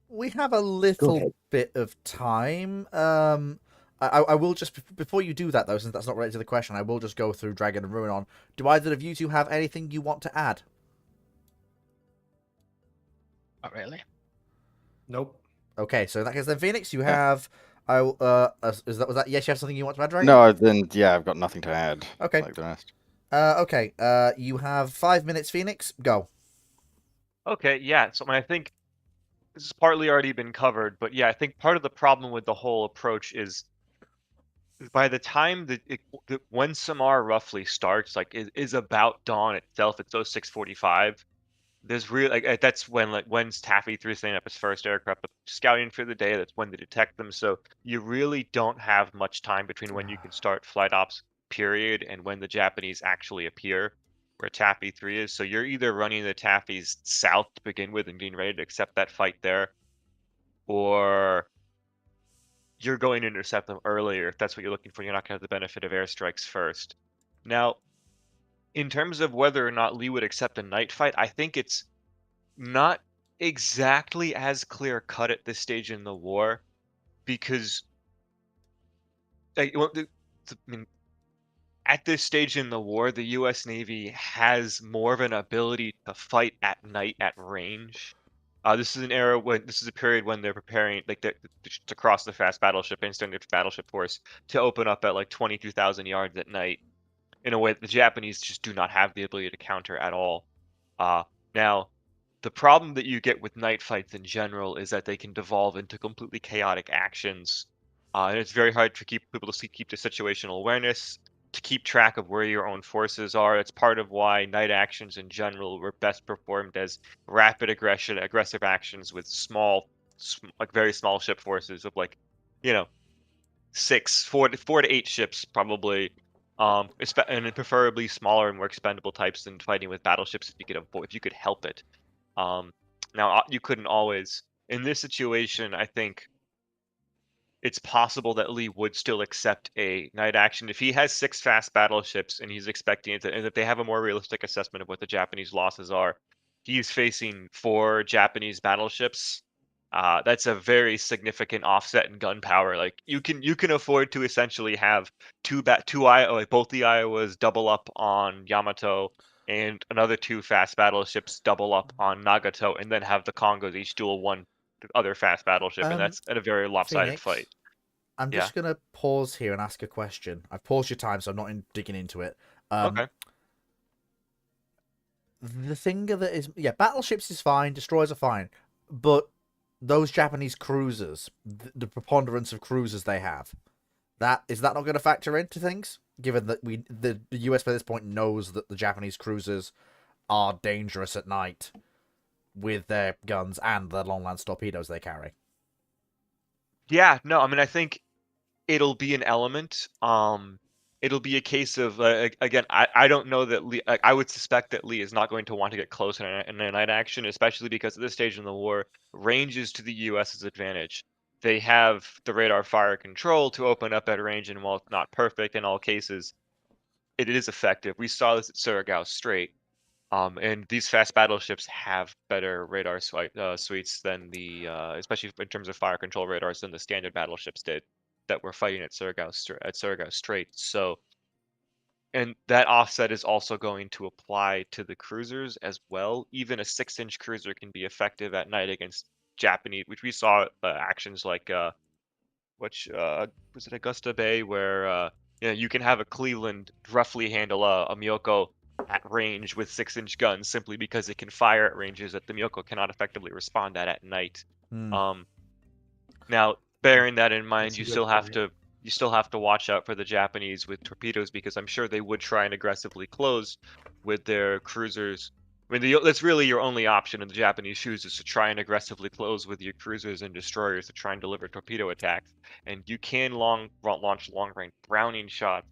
We have a Go little ahead. bit of time. I will just, before you do that though, since that's not related to the question, I will just go through Dragon and Ruin on. Do either of you two have anything you want to add? Not really. Nope. Okay, so in that case then, Phoenix, you have... was that yes, you have something you want to add, Dragon? No, then yeah, I've got nothing to add. Okay. Like the rest. Okay, you have 5 minutes, Phoenix. Go. Okay, yeah. So I think this has partly already been covered, but yeah, I think part of the problem with the whole approach is by the time when Samar roughly starts, like is about dawn itself, it's 06:45. There's really that's when Taffy 3 setting up his first aircraft, scouting for the day. That's when they detect them. So you really don't have much time between when you can start flight ops period and when the Japanese actually appear, where Taffy 3 is. So you're either running the Taffies south to begin with and getting ready to accept that fight there, or you're going to intercept them earlier. If that's what you're looking for, you're not going to have the benefit of airstrikes first. Now, in terms of whether or not Lee would accept a night fight, I think it's not exactly as clear cut at this stage in the war, because I mean, at this stage in the war, the U.S. Navy has more of an ability to fight at night at range. This is a period when they're preparing to cross the fast battleship and standard battleship force to open up at like 22,000 yards at night, in a way that the Japanese just do not have the ability to counter at all. Now, the problem that you get with night fights in general is that they can devolve into completely chaotic actions, and it's very hard for people to keep the situational awareness, to keep track of where your own forces are. It's part of why night actions in general were best performed as rapid aggressive actions with very small ship forces of 4 to 8 ships probably, and preferably smaller and more expendable types than fighting with battleships if you could help it. Now you couldn't always. In this situation, I think it's possible that Lee would still accept a night action if he has 6 fast battleships and he's expecting it, and if they have a more realistic assessment of what the Japanese losses are. He's facing 4 Japanese battleships. That's a very significant offset in gunpowder. Like you can afford to essentially have both the Iowas double up on Yamato and another 2 fast battleships double up on Nagato, and then have the Congos each duel 1 other fast battleship, and that's a very lopsided Phoenix, fight. I'm just going to pause here and ask a question. I've paused your time, so I'm not digging into it. Okay. The thing that is... Yeah, battleships is fine, destroyers are fine, but those Japanese cruisers, the preponderance of cruisers they have, is that not going to factor into things? Given that the US by this point knows that the Japanese cruisers are dangerous at night with their guns and the long lance torpedoes they carry. Yeah, no, I mean, I think it'll be an element. It'll be a case of again, I don't know that Lee. I would suspect that Lee is not going to want to get close in a night action, especially because at this stage in the war, range is to the U.S.'s advantage. They have the radar fire control to open up at range, and while it's not perfect in all cases, it is effective. We saw this at Surigao Strait. And these fast battleships have better radar suites than the, especially in terms of fire control radars, than the standard battleships did that were fighting at Surigao Strait. So, and that offset is also going to apply to the cruisers as well. Even a 6-inch cruiser can be effective at night against Japanese, which we saw actions like which was it Augusta Bay, where you can have a Cleveland roughly handle a Myoko at range with 6-inch guns simply because it can fire at ranges that the Myoko cannot effectively respond at night. Hmm. Now, bearing that in mind, That's a you good still have to watch out for the Japanese with torpedoes, because I'm sure they would try and aggressively close with their cruisers. I mean, that's really your only option in the Japanese shoes, is to try and aggressively close with your cruisers and destroyers to try and deliver torpedo attacks. And you can launch long-range Browning shots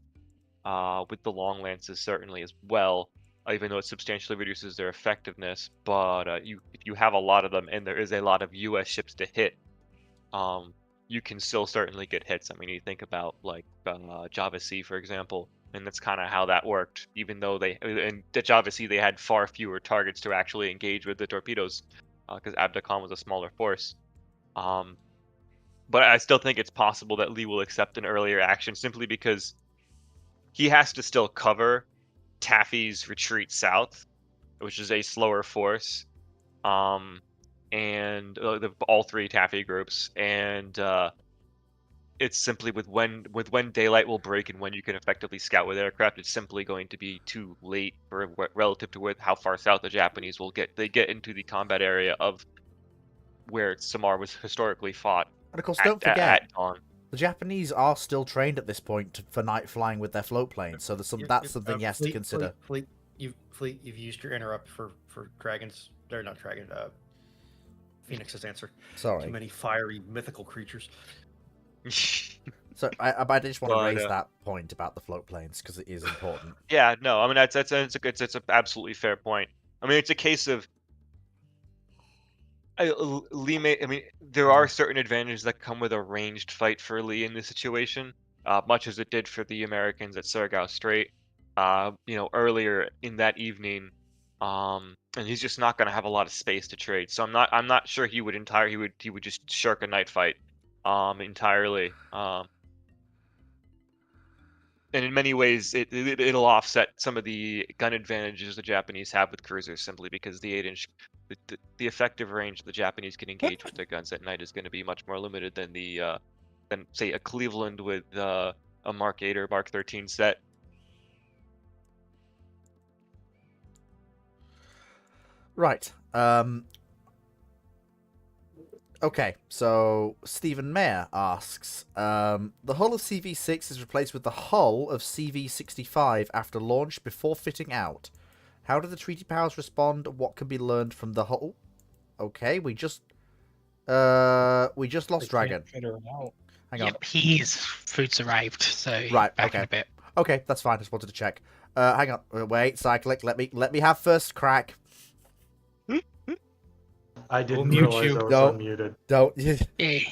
with the long lances certainly as well, even though it substantially reduces their effectiveness. But if you have a lot of them and there is a lot of U.S. ships to hit, you can still certainly get hits. I mean, you think about like Java Sea, for example, and that's kind of how that worked. Even though in Java Sea they had far fewer targets to actually engage with the torpedoes, because Abdacon was a smaller force. But I still think it's possible that Lee will accept an earlier action simply because he has to still cover Taffy's retreat south, which is a slower force. And all 3 Taffy groups, and it's simply with when daylight will break and when you can effectively scout with aircraft, it's simply going to be too late for relative to how far south the Japanese will get. They get into the combat area of where Samar was historically fought. And of course, don't forget, at dawn. the Japanese are still trained at this point for night flying with their float planes, so that's something he has to consider. You've used your interrupt for dragons. They're not dragon. Phoenix's answer. Sorry. Too many fiery mythical creatures. So I just want to raise that point about the float planes because it is important. Yeah, no, I mean it's an absolutely fair point. I mean, it's a case of Lee. I mean, there are certain advantages that come with a ranged fight for Lee in this situation, much as it did for the Americans at Surigao Strait. Earlier in that evening, and he's just not going to have a lot of space to trade. So I'm not sure he would just shirk a night fight entirely. And in many ways, it'll offset some of the gun advantages the Japanese have with cruisers, simply because the 8-inch, the effective range the Japanese can engage with their guns at night is going to be much more limited than than say a Cleveland with a Mark 8 or Mark 13 set. Right. Okay, so Stephen Mayer asks, the hull of CV6 is replaced with the hull of CV65 after launch before fitting out. How do the treaty powers respond? What can be learned from the hull? Okay, we just lost Dragon. Hang on. Yep, his food's arrived, so Right, back in okay. a bit. Okay, that's fine. I just wanted to check. Hang on. Wait, Cyclic. Let me have first crack. I didn't mute realize you. I was Don't. unmuted. Don't. Yeah.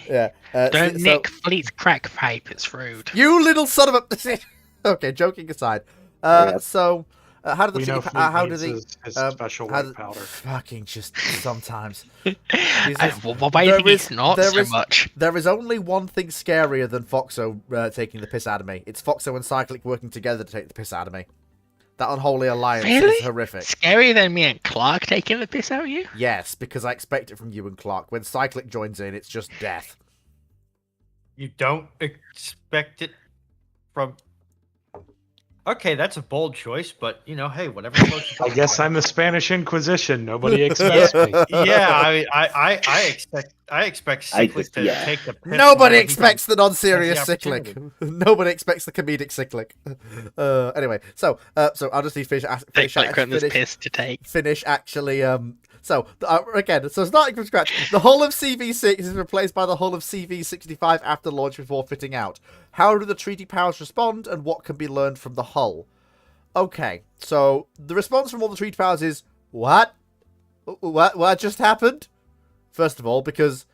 Yeah. Don't nick Fleet's crack pipe, it's rude. You little son of a. Okay, joking aside. Yeah. So, how do the We know treaty- Fleet how do needs the his how special do- white powder. fucking just sometimes. Why do There you think is- it's not there so is- much? There is only one thing scarier than Foxo taking the piss out of me. It's Foxo and Cyclic working together to take the piss out of me. That unholy alliance Really? is horrific. Scarier than me and Clark taking the piss out of you? Yes, because I expect it from you and Clark. When Cyclic joins in, it's just death. You don't expect it from. Okay, that's a bold choice, but hey, whatever floats your I boat. guess I'm the Spanish Inquisition. Nobody expects me. Yeah, I expect Cyclic to yeah. take the piss. Nobody whenever he expects the non-serious has the cyclic. Nobody expects the comedic cyclic. Anyway, so I'll just need to Take like when there's piss to take. finish actually. So starting from scratch, the hull of CV6 is replaced by the hull of CV65 after launch before fitting out. How do the treaty powers respond, and what can be learned from the hull? Okay, so the response from all the treaty powers is what just happened? First of all, because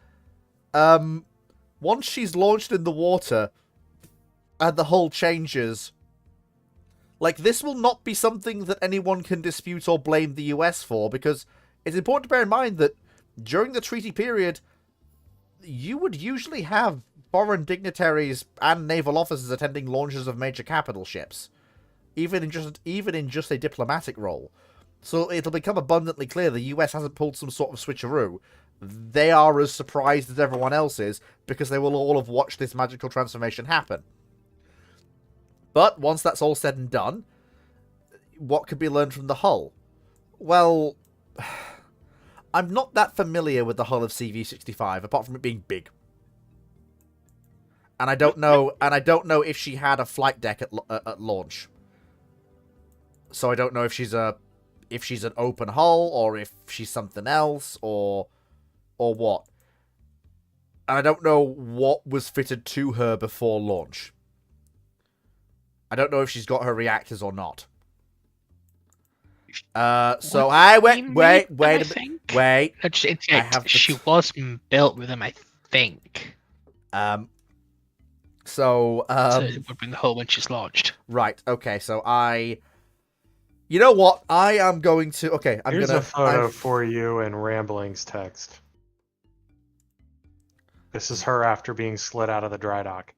once she's launched in the water and the hull changes, Like, this will not be something that anyone can dispute or blame the US for, because it's important to bear in mind that during the treaty period, you would usually have foreign dignitaries and naval officers attending launches of major capital ships, even in just a diplomatic role. So it'll become abundantly clear the US hasn't pulled some sort of switcheroo. They are as surprised as everyone else is, because they will all have watched this magical transformation happen. But once that's all said and done, what could be learned from the hull? Well, I'm not that familiar with the hull of CV-65, apart from it being big. And I don't know if she had a flight deck at launch. So I don't know if she's an open hull, or if she's something else, or what. And I don't know what was fitted to her before launch. I don't know if she's got her reactors or not. So wait a minute. She was built with them, I think. So it would have been the hull when she's launched. Right. Okay. So you know what? I am going to. Okay. Here's a photo for you in Ramblings text. This is her after being slid out of the dry dock.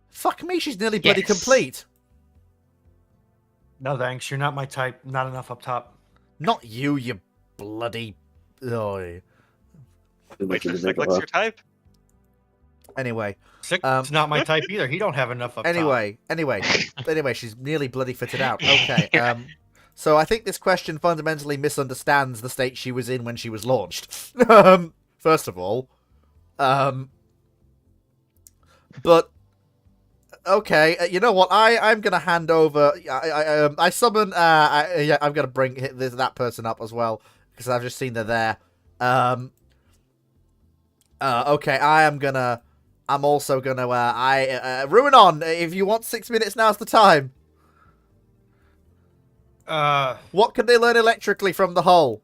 Fuck me, she's nearly bloody complete. No thanks, you're not my type. Not enough up top. Not you, you bloody. Oh. Wait, what's your type? Anyway, It's not my type either. He don't have enough up top. Anyway, she's nearly bloody fitted out. Okay. So I think this question fundamentally misunderstands the state she was in when she was launched. First of all, but. Okay, you know what? I'm gonna hand over. I summon. I'm gonna bring that person up as well because I've just seen they're there. Okay, I'm also gonna. Ruinon, if you want 6 minutes, now's the time. What can they learn electrically from the hull?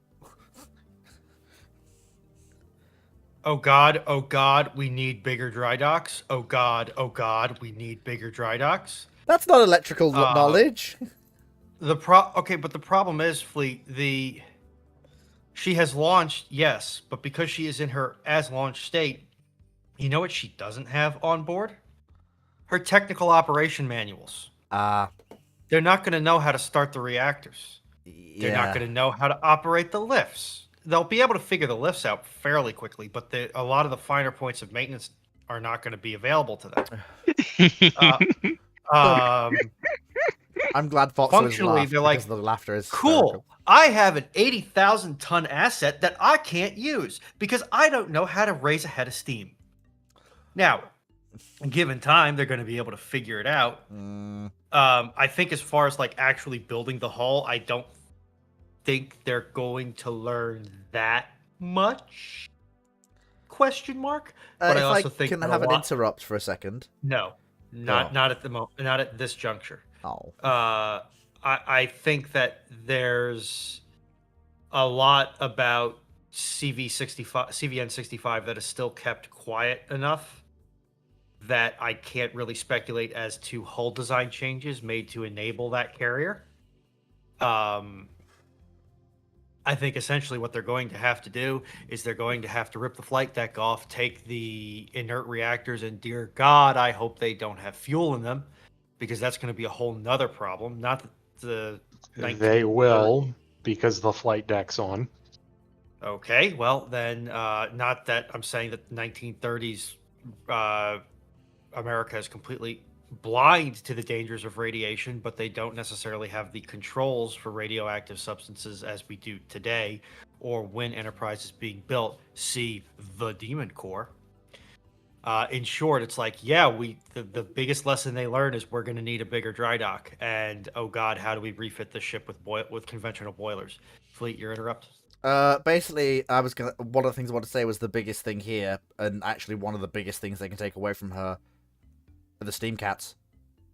Oh God, we need bigger dry docks. Oh God, we need bigger dry docks. That's not electrical knowledge. Okay, but the problem is, Fleet, she has launched, yes, but because she is in her as launched state, you know what she doesn't have on board? Her technical operation manuals. They're not going to know how to start the reactors. They're not going to know how to operate the lifts. They'll be able to figure the lifts out fairly quickly, but a lot of the finer points of maintenance are not going to be available to them. I'm glad Fox functionally, they're like, the laughter is cool. hysterical. I have an 80,000 ton asset that I can't use because I don't know how to raise a head of steam. Now, given time, they're going to be able to figure it out. I think as far as like actually building the hull, I don't think they're going to learn that much? Question mark. But I also think can I have an interrupt for a second? No, not at the moment. Not at this juncture. Oh. I think that there's a lot about CVN-65 that is still kept quiet enough that I can't really speculate as to hull design changes made to enable that carrier. I think essentially what they're going to have to do is they're going to have to rip the flight deck off, take the inert reactors, and dear God, I hope they don't have fuel in them, because that's going to be a whole nother problem. Not the They will, because the flight deck's on. Okay, well then, not that I'm saying that the 1930s America is completely blind to the dangers of radiation, but they don't necessarily have the controls for radioactive substances as we do today, or when Enterprise is being built. See the Demon Core. In short, it's like, yeah, the biggest lesson they learn is we're going to need a bigger dry dock, and oh God, how do we refit the ship with conventional boilers? Fleet, you're interrupted. Basically, one of the things I want to say was the biggest thing here, and actually one of the biggest things they can take away from her. The steam cats.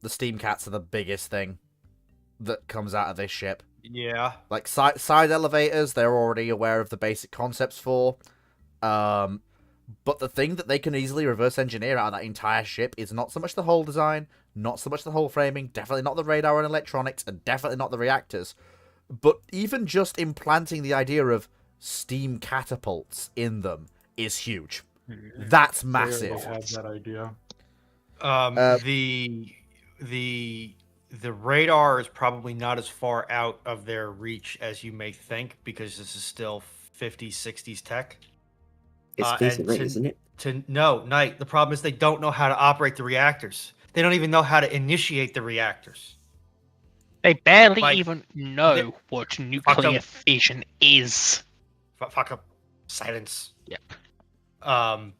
The steam cats are the biggest thing that comes out of this ship. Yeah. Like side elevators, they're already aware of the basic concepts for. But the thing that they can easily reverse engineer out of that entire ship is not so much the hull design, Not so much the hull framing, definitely not the radar and electronics, and definitely not the reactors. But even just implanting the idea of steam catapults in them is huge. That's They massive. had that idea. The radar is probably not as far out of their reach as you may think, because this is still 50s, 60s tech. It's and Space Array, to- isn't it? No, Knight. The problem is they don't know how to operate the reactors. They don't even know how to initiate the reactors. They barely Like, even know what nuclear up. fission is. Fuck up. Silence. Yep. They-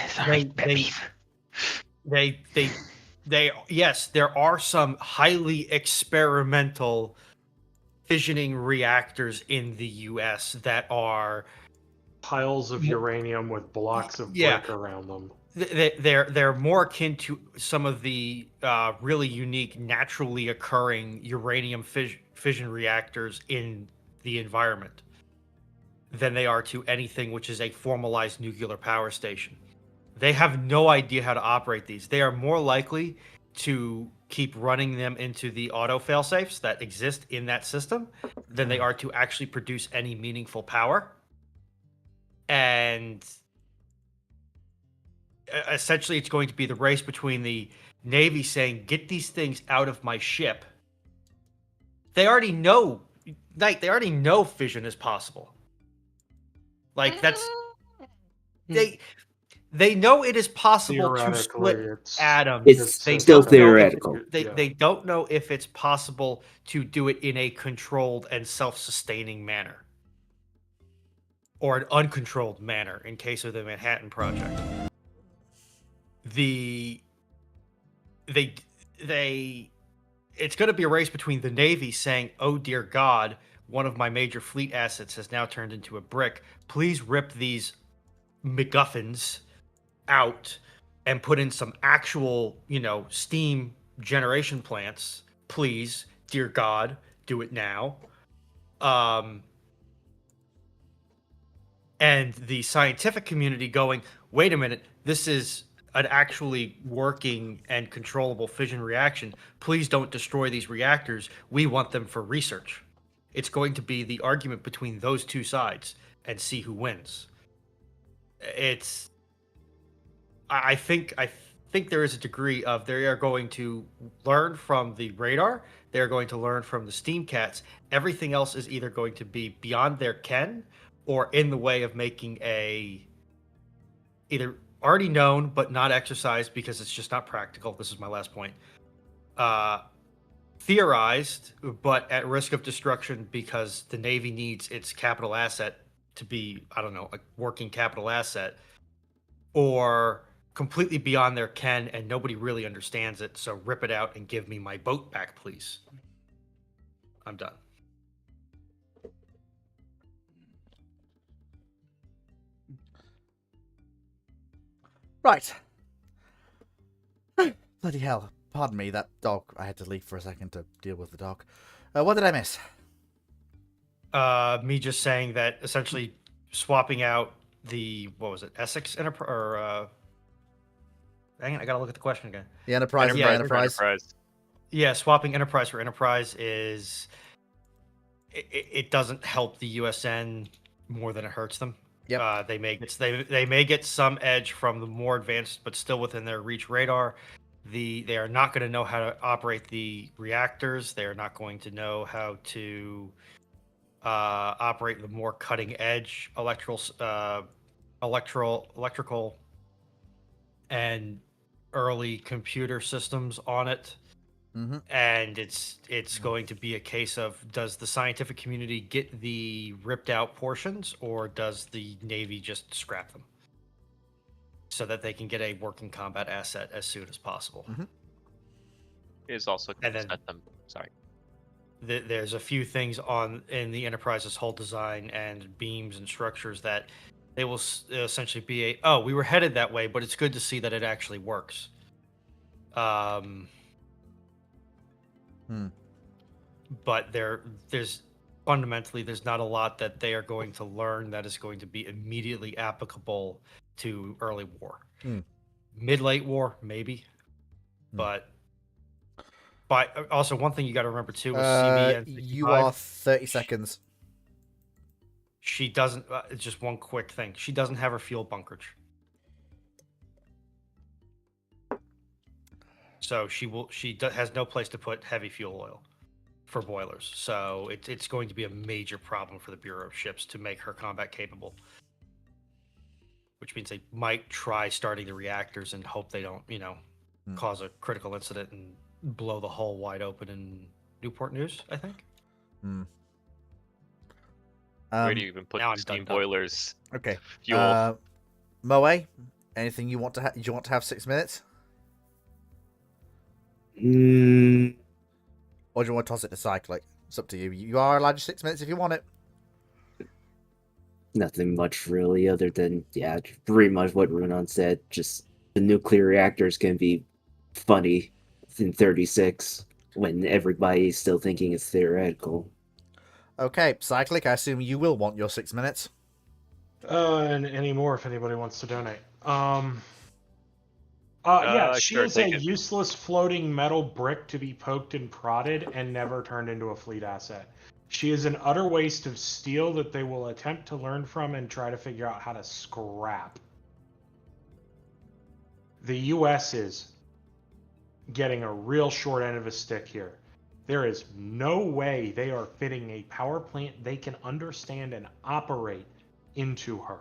Sorry, pet peeve. Yes, there are some highly experimental fissioning reactors in the US that are Piles of uranium with blocks of Yeah. brick around them. they're more akin to some of the really unique naturally occurring uranium fission reactors in the environment than they are to anything which is a formalized nuclear power station. They have no idea how to operate these. They are more likely to keep running them into the auto failsafes that exist in that system than they are to actually produce any meaningful power. And essentially, it's going to be the race between the Navy saying, "Get these things out of my ship." They already know, Knight. They already know fission is possible. Like that's they know it is possible to Theoretically, split it's atoms. It's They still don't know if theoretical. They don't know if it's possible to do it in a controlled and self-sustaining manner, or an uncontrolled manner in case of the Manhattan Project. It's going to be a race between the Navy saying, "Oh dear God, one of my major fleet assets has now turned into a brick. Please rip these MacGuffins out and put in some actual, steam generation plants. Please, dear God, do it now." And the scientific community going, "Wait a minute, this is an actually working and controllable fission reaction. Please don't destroy these reactors. We want them for research." It's going to be the argument between those two sides and see who wins. I think there is a degree of they are going to learn from the radar. They're going to learn from the steam cats. Everything else is either going to be beyond their ken or in the way of making either already known but not exercised because it's just not practical. This is my last point. Theorized but at risk of destruction because the Navy needs its capital asset to be, I don't know, a working capital asset, or completely beyond their ken and nobody really understands it, so rip it out and give me my boat back, please. I'm done. Right. Bloody hell. Pardon me, that dog. I had to leave for a second to deal with the dog. What did I miss? Me just saying that essentially swapping out the, what was it, Essex Enterprise, or dang it, I gotta look at the question again. The Enterprise and the Enterprise? Yeah, swapping Enterprise for Enterprise is it doesn't help the USN more than it hurts them. Yep. They may get some edge from the more advanced, but still within their reach radar. They are not going to know how to operate the reactors. They are not going to know how to operate the more cutting edge electrical and early computer systems on it. Mm-hmm. And it's going to be a case of, does the scientific community get the ripped out portions, or does the Navy just scrap them so that they can get a working combat asset as soon as possible? Mm-hmm. Is also going And to then- set them. Sorry. There's a few things in the Enterprise's hull design and beams and structures that they will essentially be we were headed that way, but it's good to see that it actually works. But there's fundamentally there's not a lot that they are going to learn that is going to be immediately applicable to early war. Mid-late war, maybe, but But also, one thing you got to remember too was CBN. You are 30 seconds. She doesn't. Just one quick thing. She doesn't have her fuel bunkerage. So has no place to put heavy fuel oil for boilers. So it's going to be a major problem for the Bureau of Ships to make her combat capable. Which means they might try starting the reactors and hope they don't, cause a critical incident and blow the hull wide open in Newport News, I think. Where do you even put now I'm steam done. boilers? Okay. Fuel. Moe, anything you want to do you want to have 6 minutes? Mm, Or do you want to toss it to Cyclic? It's up to you. You are allowed your 6 minutes if you want it. nothing much really, other than pretty much what Runon said. Just the nuclear reactors can be funny in 36 when everybody's still thinking it's theoretical. Okay, Cyclic, I assume you will want your 6 minutes. And any more if anybody wants to donate. She Sure, is a take it. useless floating metal brick to be poked and prodded and never turned into a fleet asset. She is an utter waste of steel that they will attempt to learn from and try to figure out how to scrap. The US is getting a real short end of a stick here. There is no way they are fitting a power plant they can understand and operate into her.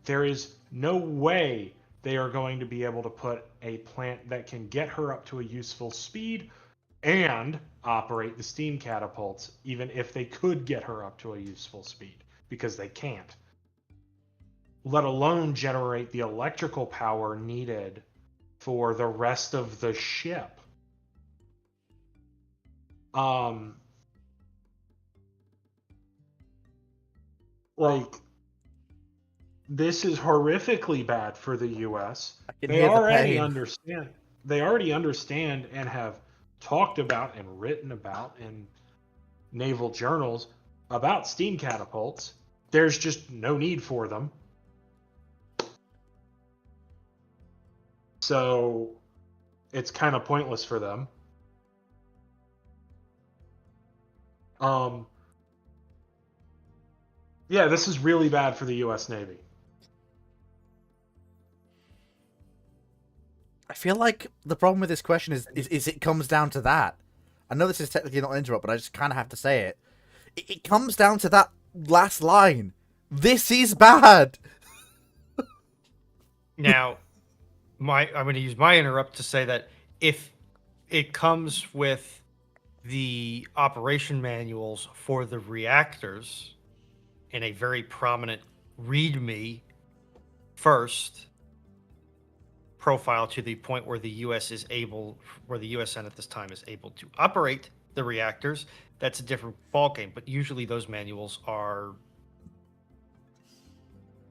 There is no way they are going to be able to put a plant that can get her up to a useful speed and operate the steam catapults, even if they could get her up to a useful speed, because they can't. Let alone generate the electrical power needed for the rest of the ship. This is horrifically bad for the US. They already understand and have talked about and written about in naval journals about steam catapults. There's just no need for them. So it's kind of pointless for them. This is really bad for the US Navy. I feel like the problem with this question is it comes down to that. I know this is technically not an interrupt, but I just kind of have to say it. It comes down to that last line. This is bad. Now, I'm going to use my interrupt to say that if it comes with the operation manuals for the reactors in a very prominent README first profile to the point where the U.S. Senate at this time is able to operate the reactors, that's a different ballgame. But usually those manuals are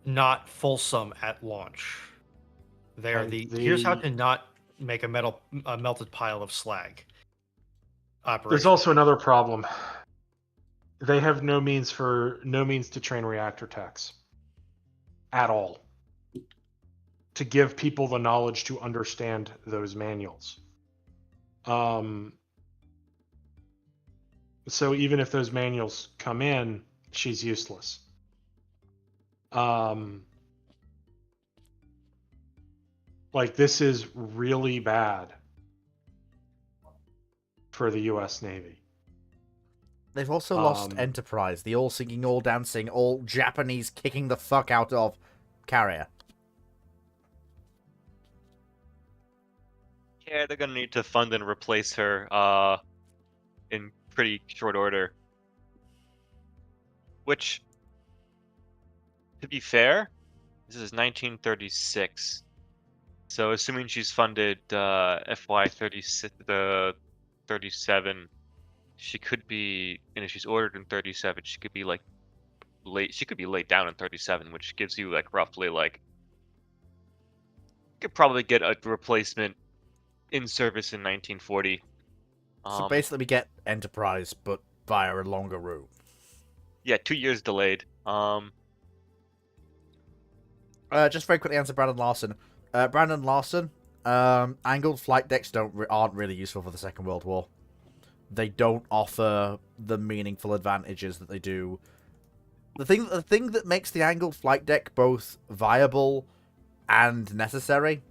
not fulsome at launch. They're here's how to not make a melted pile of slag. There's also another problem. They have no means to train reactor techs at all, to give people the knowledge to understand those manuals. So even if those manuals come in, she's useless. This is really bad for the US Navy. They've also lost Enterprise, the all singing, all dancing, all Japanese kicking the fuck out of carrier. Yeah, they're gonna need to fund and replace her in pretty short order. Which, to be fair, this is 1936. So assuming she's funded FY 37, she could be, and if she's ordered in 37, she could be late. She could be laid down in 37, which gives you roughly you could probably get a replacement in service in 1940. So basically, we get Enterprise, but via a longer route. Yeah, 2 years delayed. Just very quickly answer Brandon Larson. Brandon Larson, angled flight decks aren't really useful for the Second World War. they don't offer the meaningful advantages that they do. The thing that makes the angled flight deck both viable and necessary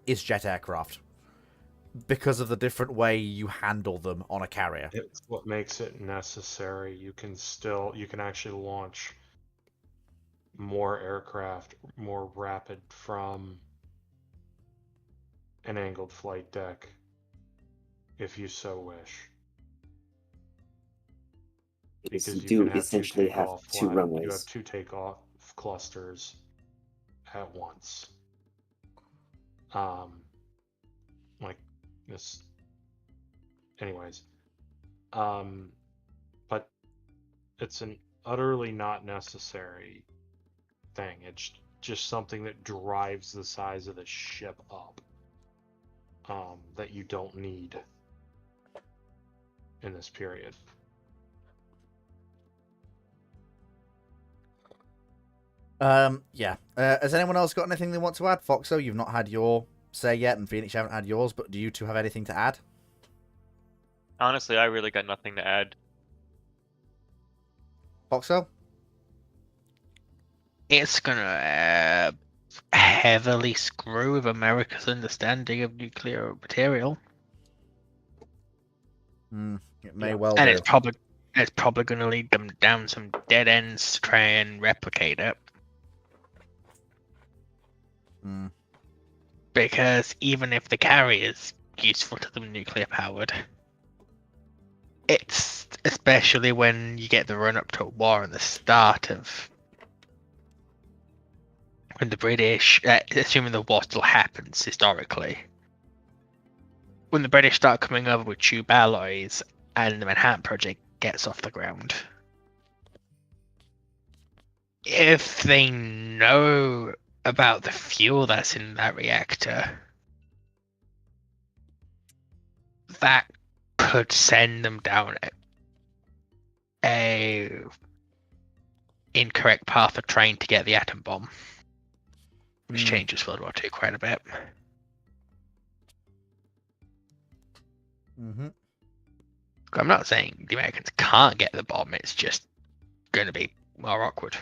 is jet aircraft, because of the different way you handle them on a carrier. It's what makes it necessary. You can actually launch more aircraft more rapid from an angled flight deck if you so wish. Because you can do have two essentially have takeoff two You runways. have two takeoff clusters at once. Like this. Anyways, but it's an utterly not necessary thing. It's just something that drives the size of the ship up. That you don't need in this period. Yeah. Has anyone else got anything they want to add? Foxo, you've not had your say yet, and Phoenix, you haven't had yours, but do you two have anything to add? Honestly, I really got nothing to add. Foxo? It's gonna heavily screw with America's understanding of nuclear material, It may Yeah. well and do. it's probably gonna lead them down some dead ends to try and replicate it. Hmm. Because even if the carrier's useful to them nuclear powered, it's especially when you get the run up to a war and the start of when the British, assuming the war still happens historically, when the British start coming over with tube alloys and the Manhattan Project gets off the ground. If they know about the fuel that's in that reactor, that could send them down a incorrect path of trying to get the atom bomb, which changes World War II quite a bit. Mm-hmm. I'm not saying the Americans can't get the bomb, it's just going to be more awkward.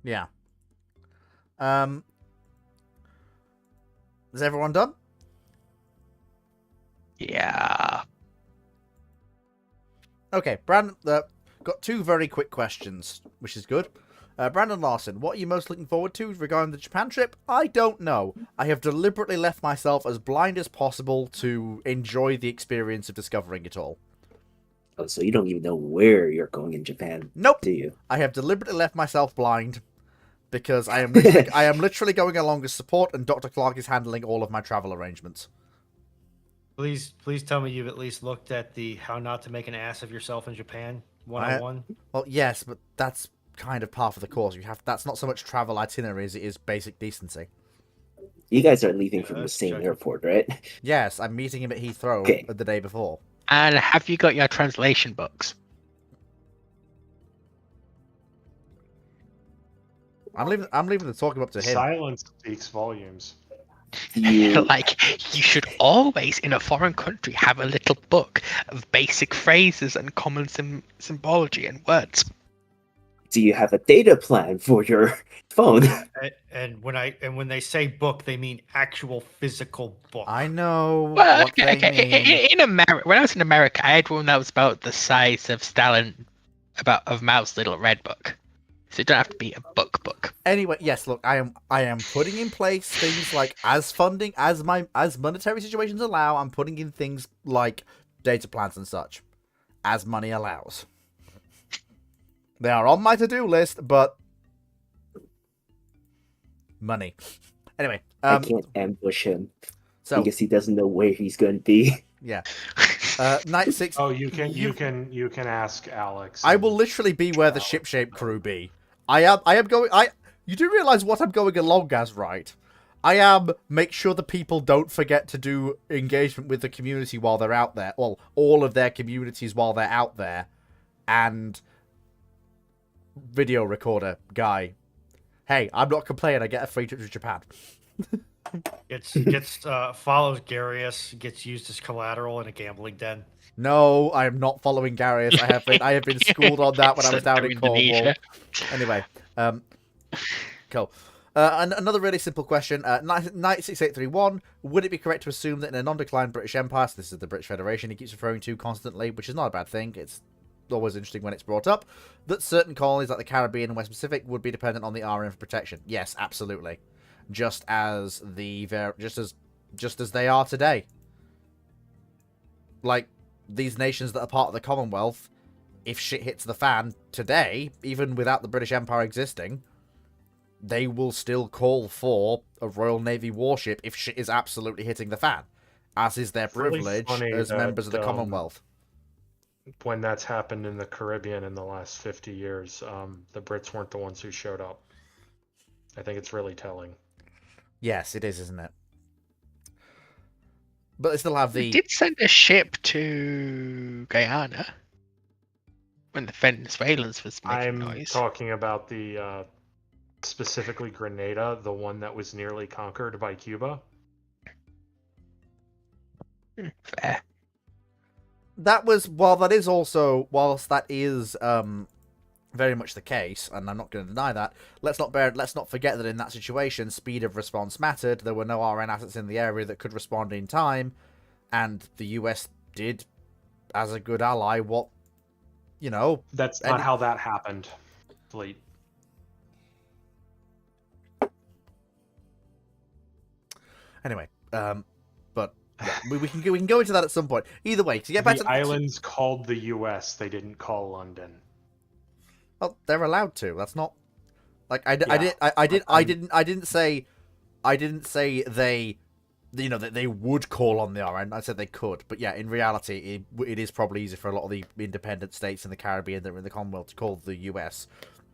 Yeah. Is everyone done? Yeah. Okay, Brandon, got two very quick questions, which is good. Brandon Larson, what are you most looking forward to regarding the Japan trip? I don't know. I have deliberately left myself as blind as possible to enjoy the experience of discovering it all. Oh, so you don't even know where you're going in Japan, Nope. do you? I have deliberately left myself blind because I am literally going along as support, and Dr. Clark is handling all of my travel arrangements. Please tell me you've at least looked at the How Not to Make an Ass of Yourself in Japan 101. Well, yes, but that's kind of part of the course. That's not so much travel itinerary as it is basic decency. You guys are leaving from the that's same judgment. airport, right? Yes, I'm meeting him at Heathrow Okay. the day before. And have you got your translation books? I'm leaving the talking up to him. Silence speaks volumes. You Like, you should always, in a foreign country, have a little book of basic phrases and common symbology and words. do you have a data plan for your phone? And when they say book, they mean actual physical book. I know Well, what they mean. in America, when I was in America, I had one that was about the size of of Mao's Little Red Book. So it don't have to be a book. Anyway, yes, look, I am putting in place things like as monetary situations allow, I'm putting in things like data plans and such as money allows. They are on my to-do list, but money. Anyway, I can't ambush him so because he doesn't know where he's going to be. yeah, Night 6. Oh, you can ask Alex. I will literally be where the shipshape crew be. I am going. You do realize what I'm going along as, right? I am make sure the people don't forget to do engagement with the community while they're out there. Well, all of their communities while they're out there, and video recorder guy. Hey, I'm not complaining. I get a free trip to Japan. Follows Garius, gets used as collateral in a gambling den. No, I am not following Garius. I have been schooled on that when I was down To in Cornwall. Indonesia. Anyway, cool. And another really simple question. Knight 6831, would it be correct to assume that in a non-declined British Empire, so this is the British Federation he keeps referring to constantly, which is not a bad thing, it's always interesting when it's brought up, that certain colonies like the Caribbean and West Pacific would be dependent on the RN for protection? Yes, absolutely. Just as they are today. Like, these nations that are part of the Commonwealth, if shit hits the fan today, even without the British Empire existing, they will still call for a Royal Navy warship if shit is absolutely hitting the fan, as is their Really privilege funny as that, members of the Commonwealth. When that's happened in the Caribbean in the last 50 years, the Brits weren't the ones who showed up. I think it's really telling. Yes, it is, isn't it? But they still have They the... did send a ship to Guyana when the Venezuelans was making I'm noise. talking about the specifically Grenada, the one that was nearly conquered by Cuba. Fair. That was, whilst that is very much the case, and I'm not going to deny that, let's not forget that in that situation, speed of response mattered. There were no RN assets in the area that could respond in time, and the US did, as a good ally, what, you know... That's not how that happened, Fleet. Anyway, but yeah, we can go into that at some point. Either way, to get back to The islands called the US, they didn't call London. Well, they're allowed to. That's not like I didn't say they, you know, that they would call on the RN. I said they could, but yeah, in reality, it is probably easier for a lot of the independent states in the Caribbean that are in the Commonwealth to call the US.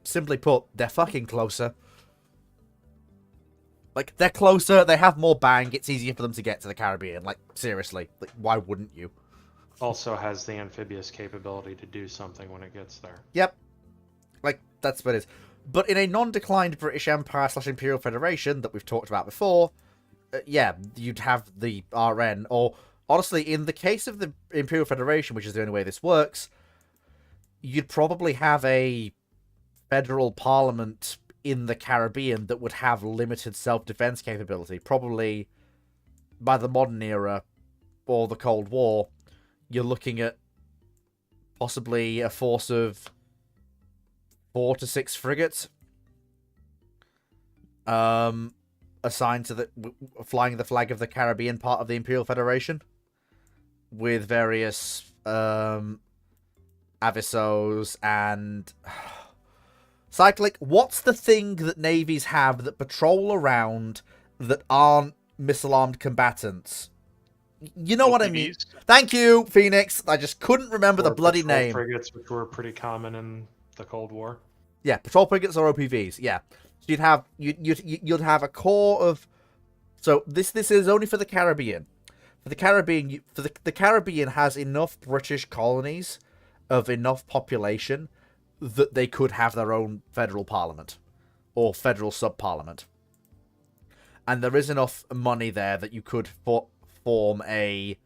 Simply put, they're fucking closer. Like, they're closer, they have more bang, it's easier for them to get to the Caribbean. Like, seriously, like, why wouldn't you? Also has the amphibious capability to do something when it gets there. Yep. Like, that's what it is. But in a non-declined British Empire / Imperial Federation that we've talked about before, yeah, you'd have the RN, or, honestly, in the case of the Imperial Federation, which is the only way this works, you'd probably have a federal parliament in the Caribbean that would have limited self-defense capability. Probably by the modern era or the Cold War, you're looking at possibly a force of 4 to 6 frigates assigned to flying the flag of the Caribbean part of the Imperial Federation, with various avisos and cyclic. What's the thing that navies have that patrol around that aren't missile-armed combatants? You know what I mean? Thank you, Phoenix. I just couldn't remember the bloody patrol name. Frigates, which were pretty common in the Cold War. Yeah, patrol frigates or OPVs. Yeah, so you'd have a core of. So this is only for the Caribbean. For the Caribbean, the Caribbean has enough British colonies of enough population that they could have their own federal parliament or federal sub-parliament. And there is enough money there that you could form a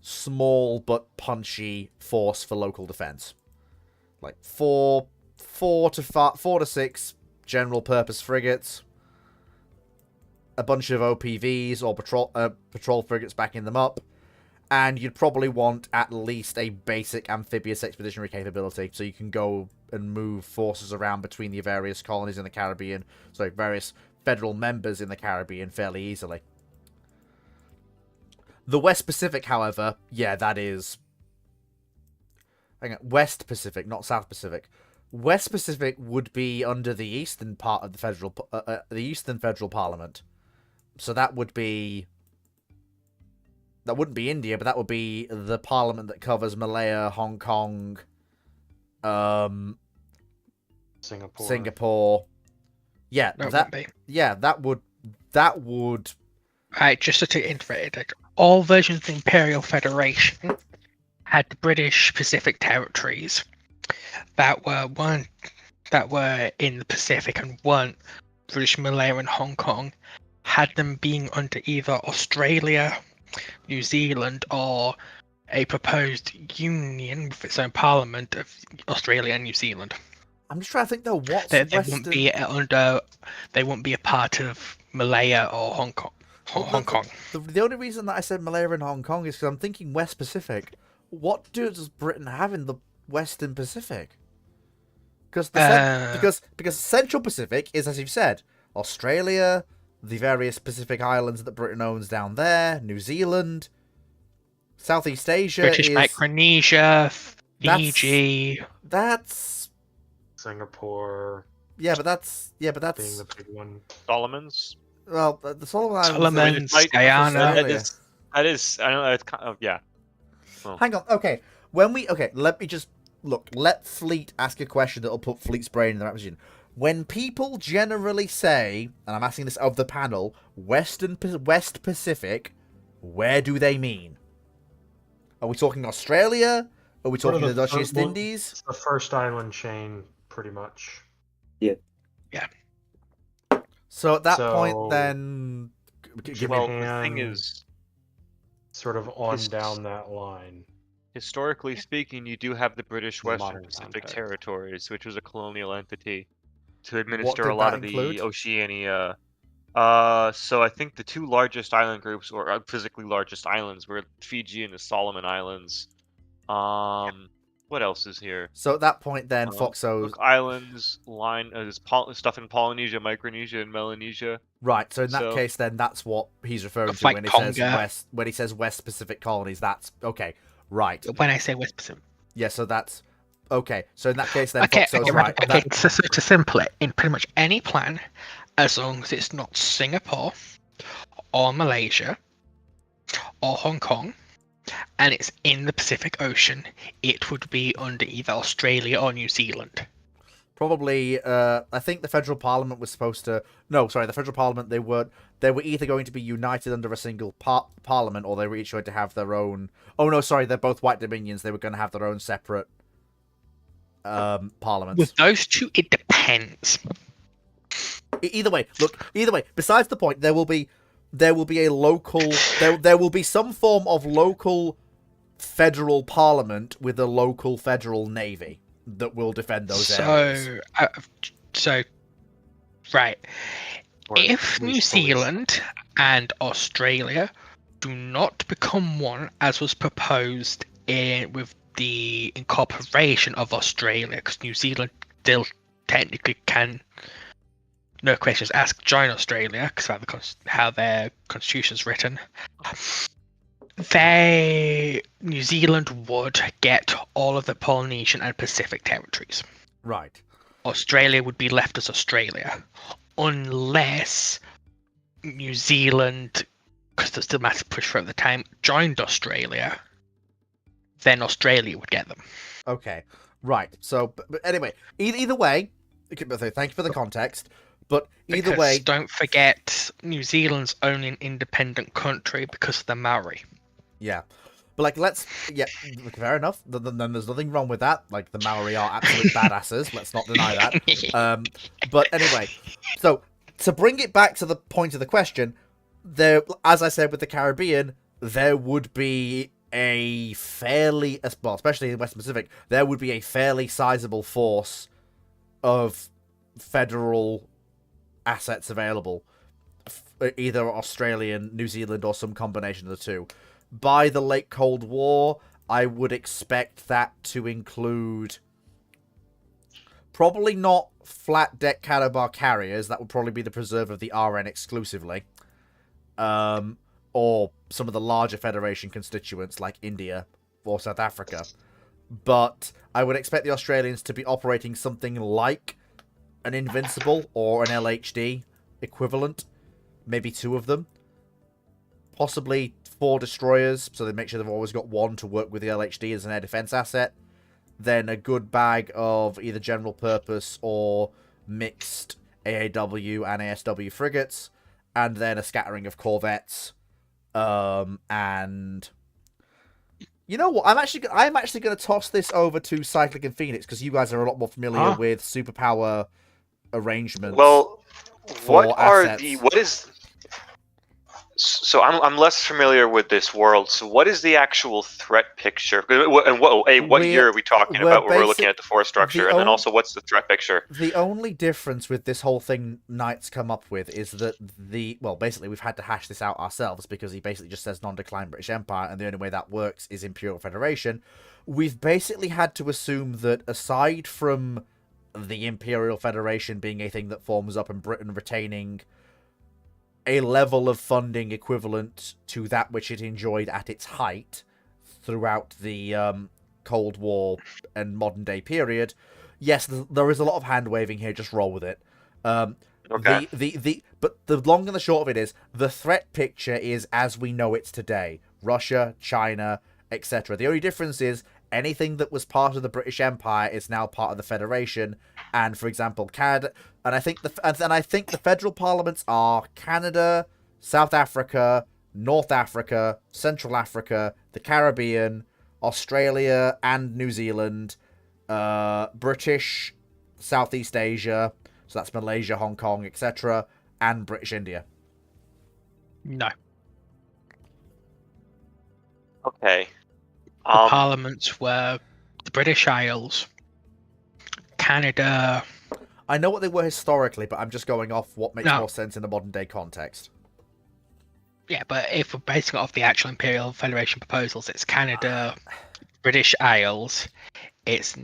small but punchy force for local defense. Like four to 6 general purpose frigates, a bunch of OPVs or patrol frigates backing them up, and you'd probably want at least a basic amphibious expeditionary capability, so you can go and move forces around between the various colonies in the Caribbean, so various federal members in the Caribbean fairly easily. The West Pacific, however, yeah, that is... Hang on, West Pacific, not South Pacific. West Pacific would be under the eastern part of the Eastern Federal Parliament. So that would be... That wouldn't be India, but that would be the parliament that covers Malaya, Hong Kong, Singapore. Yeah, that would. Right, just to interrupt, all versions of the Imperial Federation had the British Pacific territories that were in the Pacific and weren't British Malaya and Hong Kong, had them being under either Australia, New Zealand, or a proposed union with its own parliament of Australia and New Zealand. I'm just trying to think though. What's They Western? wouldn't be under. They wouldn't be a part of Malaya or Hong Kong. Well, Hong Kong. The only reason that I said Malaya and Hong Kong is because I'm thinking West Pacific. What does Britain have in the Western Pacific? Because because Central Pacific is, as you've said, Australia, the various Pacific islands that Britain owns down there, New Zealand, Southeast Asia, British is Micronesia, That's- Fiji. that's Singapore that's being the big one. Solomons. well the Solomon Islands. Solomons, might- Guyana. Australia. That is. I don't know. It's kind of yeah. Hang on. Okay. Let me just look. Let Fleet ask a question that'll put Fleet's brain in the right position. When people generally say, and I'm asking this of the panel, West Pacific, where do they mean? Are we talking Australia? Are we Sort of talking the the Dutch East well, Indies? It's the first island chain, pretty much. So at that So- point, then give Well, me. the thing Japan- is, Sort of on It's- down that line. historically speaking, you do have the British In the Western modern Pacific context. Territories, which was a colonial entity to administer did a lot that of include? the Oceania. So I think the two largest island groups, or physically largest islands, were Fiji and the Solomon Islands. What else is here? So at that point, then Foxo. Cook Islands, there's stuff in Polynesia, Micronesia, and Melanesia. Right. So in that so- case, then that's what he's referring Stuff to like when he says Tonga. West. When he says West Pacific colonies, that's okay. Right. When I say West Pacific. Yeah. So that's okay. So in that case, then Okay, Foxo's okay, right. okay. That- So to simple it, in pretty much any plan, as long as it's not Singapore or Malaysia or Hong Kong, and it's in the Pacific Ocean, it would be under either Australia or New Zealand. Probably, I think the federal parliament was supposed to. No, sorry, the federal parliament. They were either going to be united under a single parliament, or they were each going to have their own. Oh no, sorry, they're both white dominions. They were going to have their own separate parliaments. With those two, it depends. Either way, look. Either way, besides the point, there will be a local. There will be some form of local federal parliament with a local federal navy that will defend those areas. So, right. Or at If New least police. Zealand and Australia do not become one, as was proposed with the incorporation of Australia, because New Zealand still technically can, no questions asked, join Australia, because how their constitution's written, New Zealand would get all of the Polynesian and Pacific territories. Right. Australia would be left as Australia, unless New Zealand, because there's still massive push for it at the time, joined Australia, then Australia would get them. Okay. Right. So, but anyway, either way, okay, thank you for the context. But either Because way, don't forget, New Zealand's only an independent country because of the Maori. yeah. But fair enough. Then there's nothing wrong with that. Like the Maori are absolute badasses. Let's not deny that. But anyway, so to bring it back to the point of the question, there, as I said with the Caribbean, there would be a fairly, well, especially in the West Pacific, there would be a fairly sizable force of federal assets available, either Australian, New Zealand, or some combination of the two. By the late Cold War, I would expect that to include probably not flat deck Calabar carriers. That would probably be the preserve of the RN exclusively, or some of the larger Federation constituents like India or South Africa. But I would expect the Australians to be operating something like an Invincible or an LHD equivalent, maybe two of them, possibly 4 destroyers, so they make sure they've always got one to work with the LHD as an air defense asset, then a good bag of either general purpose or mixed AAW and ASW frigates, and then a scattering of corvettes, and you know what? I'm actually going to toss this over to Cyclic and Phoenix because you guys are a lot more familiar with superpower arrangements. Well, for what are assets. the what is So I'm less familiar with this world. So what is the actual threat picture? And what year are we talking we're about when we're looking basic- at the force structure? the And then on- also, what's the threat picture? The only difference with this whole thing Knight's come up with is that basically we've had to hash this out ourselves because he basically just says non-decline British Empire, and the only way that works is Imperial Federation. We've basically had to assume that aside from the Imperial Federation being a thing that forms up and Britain retaining a level of funding equivalent to that which it enjoyed at its height throughout the Cold War and modern day period, yes, there is a lot of hand waving here. Just roll with it. Okay. But the long and the short of it is the threat picture is as we know it today: Russia, China, etc. The only difference is anything that was part of the British Empire is now part of the Federation. And for example, Canada, and I think the federal parliaments are Canada, South Africa, North Africa, Central Africa, the Caribbean, Australia, and New Zealand, British Southeast Asia, so that's Malaysia, Hong Kong, etc., and British India. No. Okay. The parliaments were the British Isles, Canada. I know what they were historically, but I'm just going off what makes No. more sense in a modern day context. Yeah, but if we're basing it off the actual Imperial Federation proposals, it's Canada, British Isles. It's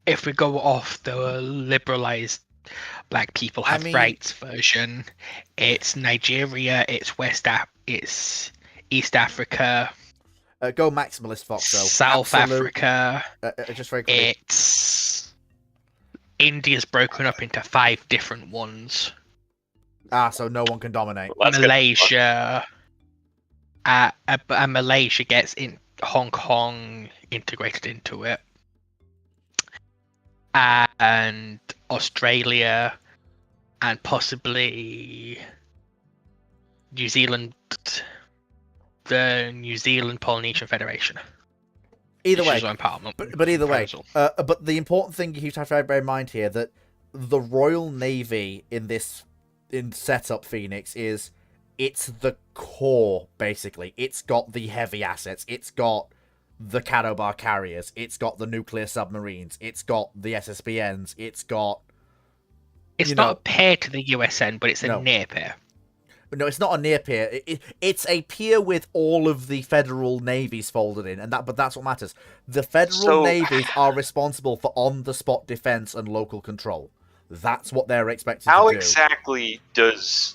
if we go off the liberalized black people have rights version, it's Nigeria, it's it's East Africa, Go maximalist, Foxo. South Africa. Just very quickly. It's India's broken up into 5 different ones. So no one can dominate. Well, that's good. Malaysia, and Malaysia gets in Hong Kong integrated into it, and Australia, and possibly New Zealand, the New Zealand Polynesian Federation. Either which way, is own parliament but either way, proposal. but the important thing you have to bear in mind here that the Royal Navy in setup Phoenix is it's the core basically. It's got the heavy assets. It's got the Catobar carriers. It's got the nuclear submarines. It's got the SSBNs. It's got. It's you not know- a pair to the USN, but it's a No. near pair. No, it's not a near peer. It's a peer with all of the federal navies folded in, but that's what matters. The federal navies are responsible for on-the-spot defense and local control. That's what they're expected How to do. exactly does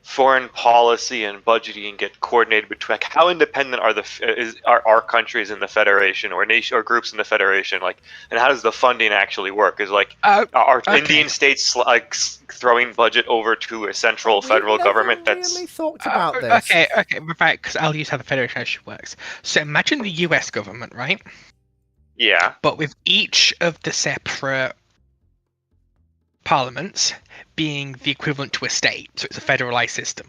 foreign policy and budgeting get coordinated between? Like, how independent are our countries in the Federation or nation or groups in the Federation? Like, and how does the funding actually work? Is like are okay. Indian states like throwing budget over to a central federal government? That's really thought about this. Okay, right, because I'll use how the Federation works. So imagine the US government, right? yeah. But with each of the separate parliaments being the equivalent to a state, so it's a federalized system,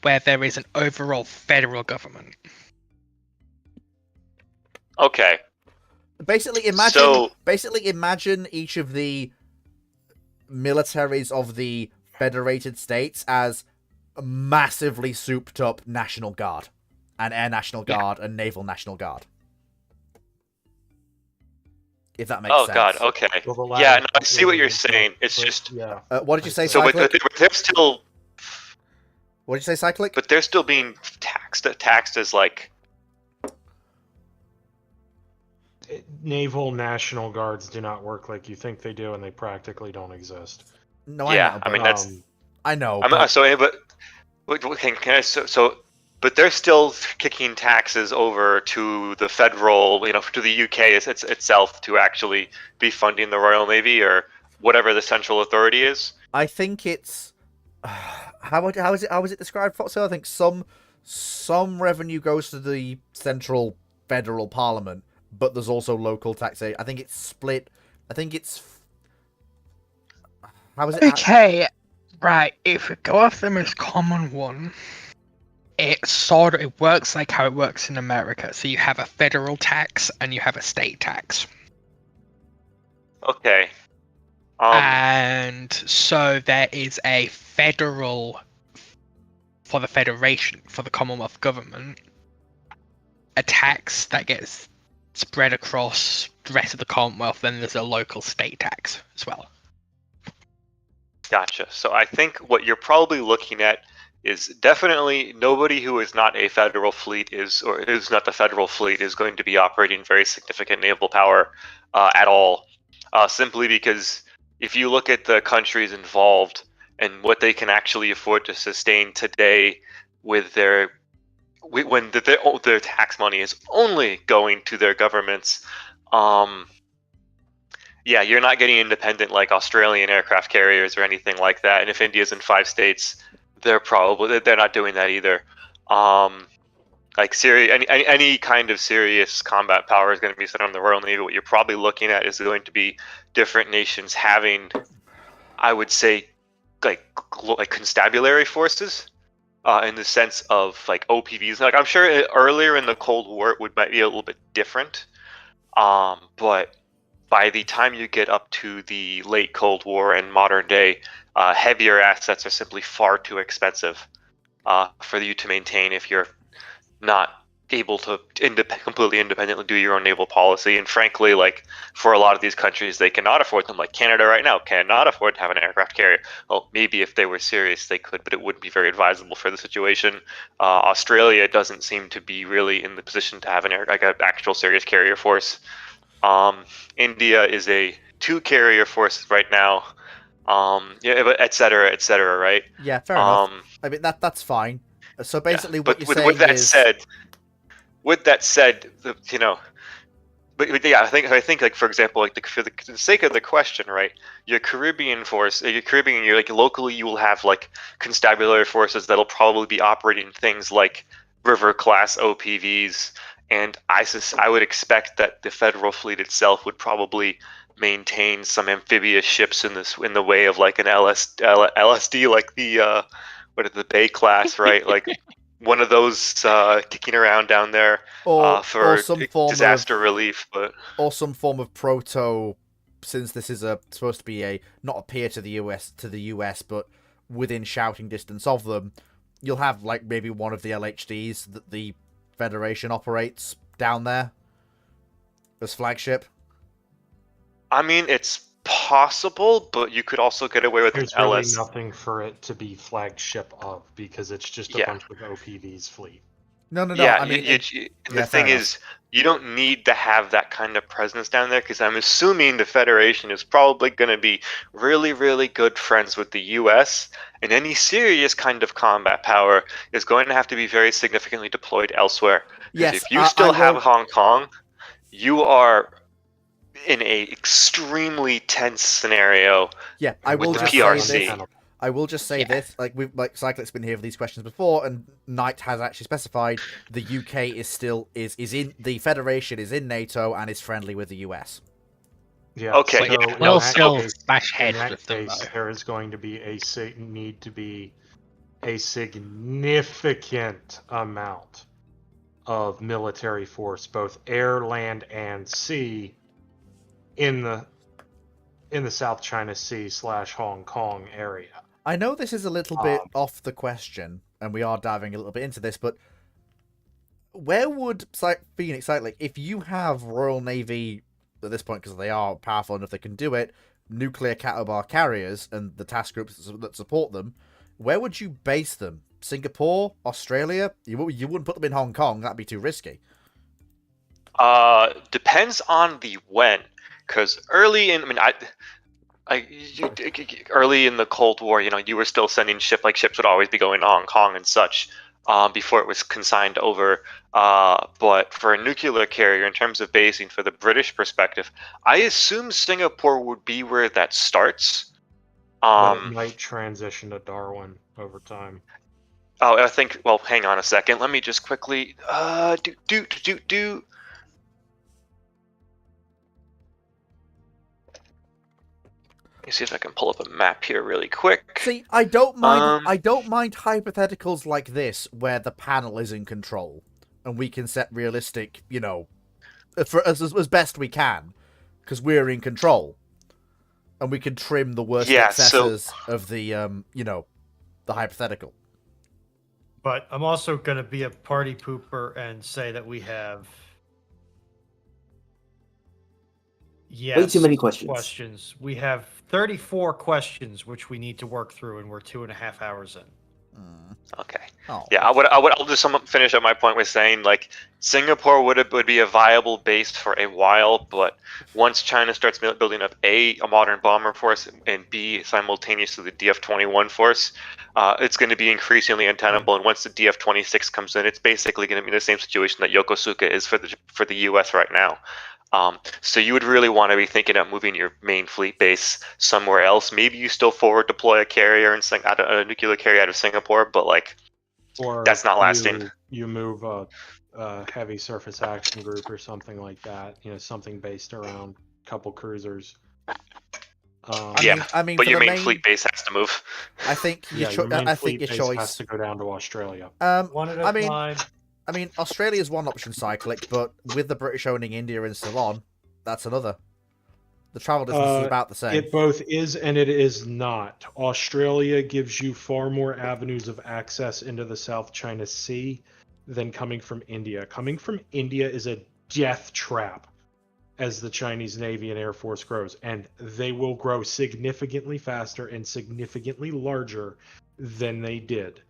where there is an overall federal government. Okay. Basically, imagine each of the militaries of the federated states as massively souped up National Guard, and Air National Guard, and Naval National Guard. If that makes sense. Oh God. Okay. Well, the Yeah. latter No, I see what you're saying. It's but, just yeah. What did you say, so, but Cyclic? they're still, What did you say, Cyclic? but they're still being taxed as like. Naval National Guards do not work like you think they do, and they practically don't exist. No, Yeah, I know. I mean, but- that's- I know. I'm but- so, but but they're still kicking taxes over to the federal, to the UK itself to actually be funding the Royal Navy or whatever the central authority is. I think it's how is it described, Foxo? I think some revenue goes to the central federal parliament, but there's also local taxation. I think it's split. I think it's how is it? Okay, right. If we go off the most common one, it works like how it works in America. So you have a federal tax and you have a state tax. Okay. And so there is a federal for the Federation, for the Commonwealth government, a tax that gets spread across the rest of the Commonwealth, then there's a local state tax as well. Gotcha. So I think what you're probably looking at is definitely nobody who is not a federal fleet is not the federal fleet is going to be operating very significant naval power at all. Simply because if you look at the countries involved and what they can actually afford to sustain today with their tax money is only going to their governments, yeah, you're not getting independent like Australian aircraft carriers or anything like that. And if India's in 5 states, they're not doing that either. Like any kind of serious combat power is going to be set on the Royal Navy. What you're probably looking at is going to be different nations having, I would say, like constabulary forces, in the sense of like OPVs. Like I'm sure earlier in the Cold War it might be a little bit different, but by the time you get up to the late Cold War and modern day, heavier assets are simply far too expensive for you to maintain if you're not able to completely independently do your own naval policy. And frankly, like for a lot of these countries, they cannot afford them. Like Canada right now cannot afford to have an aircraft carrier. Well, maybe if they were serious, they could, but it wouldn't be very advisable for the situation. Australia doesn't seem to be really in the position to have an actual serious carrier force. India is a 2 carrier force right now. Yeah, but et cetera, right? Yeah, fair enough. I mean that's fine. So basically, what you're saying with that is, said, you know, but yeah, I think like for example, like for the sake of the question, right? Your Caribbean force, you're like locally, you will have like constabulary forces that'll probably be operating things like river class OPVs. And I would expect that the federal fleet itself would probably maintain some amphibious ships in the way of like an LSD, like the Bay class, right? Like one of those kicking around down there for some form disaster relief, or some form of proto. Since this is supposed to be not a peer to the US, but within shouting distance of them, you'll have like maybe one of the LHDs that the Federation operates down there as flagship. I mean, it's possible, but you could also get away with There's an really LS. nothing for it to be flagship of because it's just a bunch of OPV's fleet. No. Yeah, I mean, the thing is, you don't need to have that kind of presence down there because I'm assuming the Federation is probably going to be really, really good friends with the U.S. and any serious kind of combat power is going to have to be very significantly deployed elsewhere. yes, If you still have Hong Kong, you are in a extremely tense scenario. Yeah, I will with just the PRC. say this. I will just say this, like Cyclic's been here for these questions before, and Knight has actually specified the UK is in the Federation is in NATO and is friendly with the US. Yeah. Okay, So yeah, in They'll that still case- smash in heads that with them. case, Though. there is going to be a significant amount of military force, both air, land, and sea, in the South China Sea / Hong Kong area. I know this is a little bit off the question, and we are diving a little bit into this, but where would Phoenix Cyclic, if you have Royal Navy at this point, because they are powerful enough they can do it, nuclear Catobar carriers and the task groups that support them, where would you base them? Singapore? Australia? You wouldn't put them in Hong Kong, that'd be too risky. Depends on the when, because early in the Cold War, you know, you were still sending ships would always be going to Hong Kong and such, before it was consigned over. But for a nuclear carrier, in terms of basing for the British perspective, I assume Singapore would be where that starts. But it might transition to Darwin over time. Oh, I think. Well, hang on a second. Let me just quickly. Let me see if I can pull up a map here really quick. See, I don't mind. I don't mind hypotheticals like this where the panel is in control and we can set realistic, you know, for as best we can, because we're in control, and we can trim the worst excesses of the, you know, the hypothetical. But I'm also going to be a party pooper and say that we have Way too many questions. We have 34 questions which we need to work through, and we're 2.5 hours in. Okay. Oh. Yeah, I'll just finish up my point with saying, like, Singapore would be a viable base for a while, but once China starts building up a modern bomber force and B simultaneously the DF-21 force, it's going to be increasingly untenable. And once the DF-26 comes in, it's basically going to be the same situation that Yokosuka is for the U.S. right now. So you would really want to be thinking of moving your main fleet base somewhere else. Maybe you still forward deploy a carrier and a nuclear carrier out of Singapore, but like Or that's not lasting. You move a heavy surface action group or something like that. Something based around a couple cruisers. I mean, But for your the main fleet base has to move. I think Yeah, your your main I fleet think your base choice. has to go down to Australia. One at I a mean, time. I mean, Australia's one option, cyclic, but with the British owning India and Ceylon, that's another. The travel distance is about the same. It both is and it is not. Australia gives you far more avenues of access into the South China Sea than coming from India. Coming from India is a death trap as the Chinese Navy and Air Force grows, and they will grow significantly faster and significantly larger than they did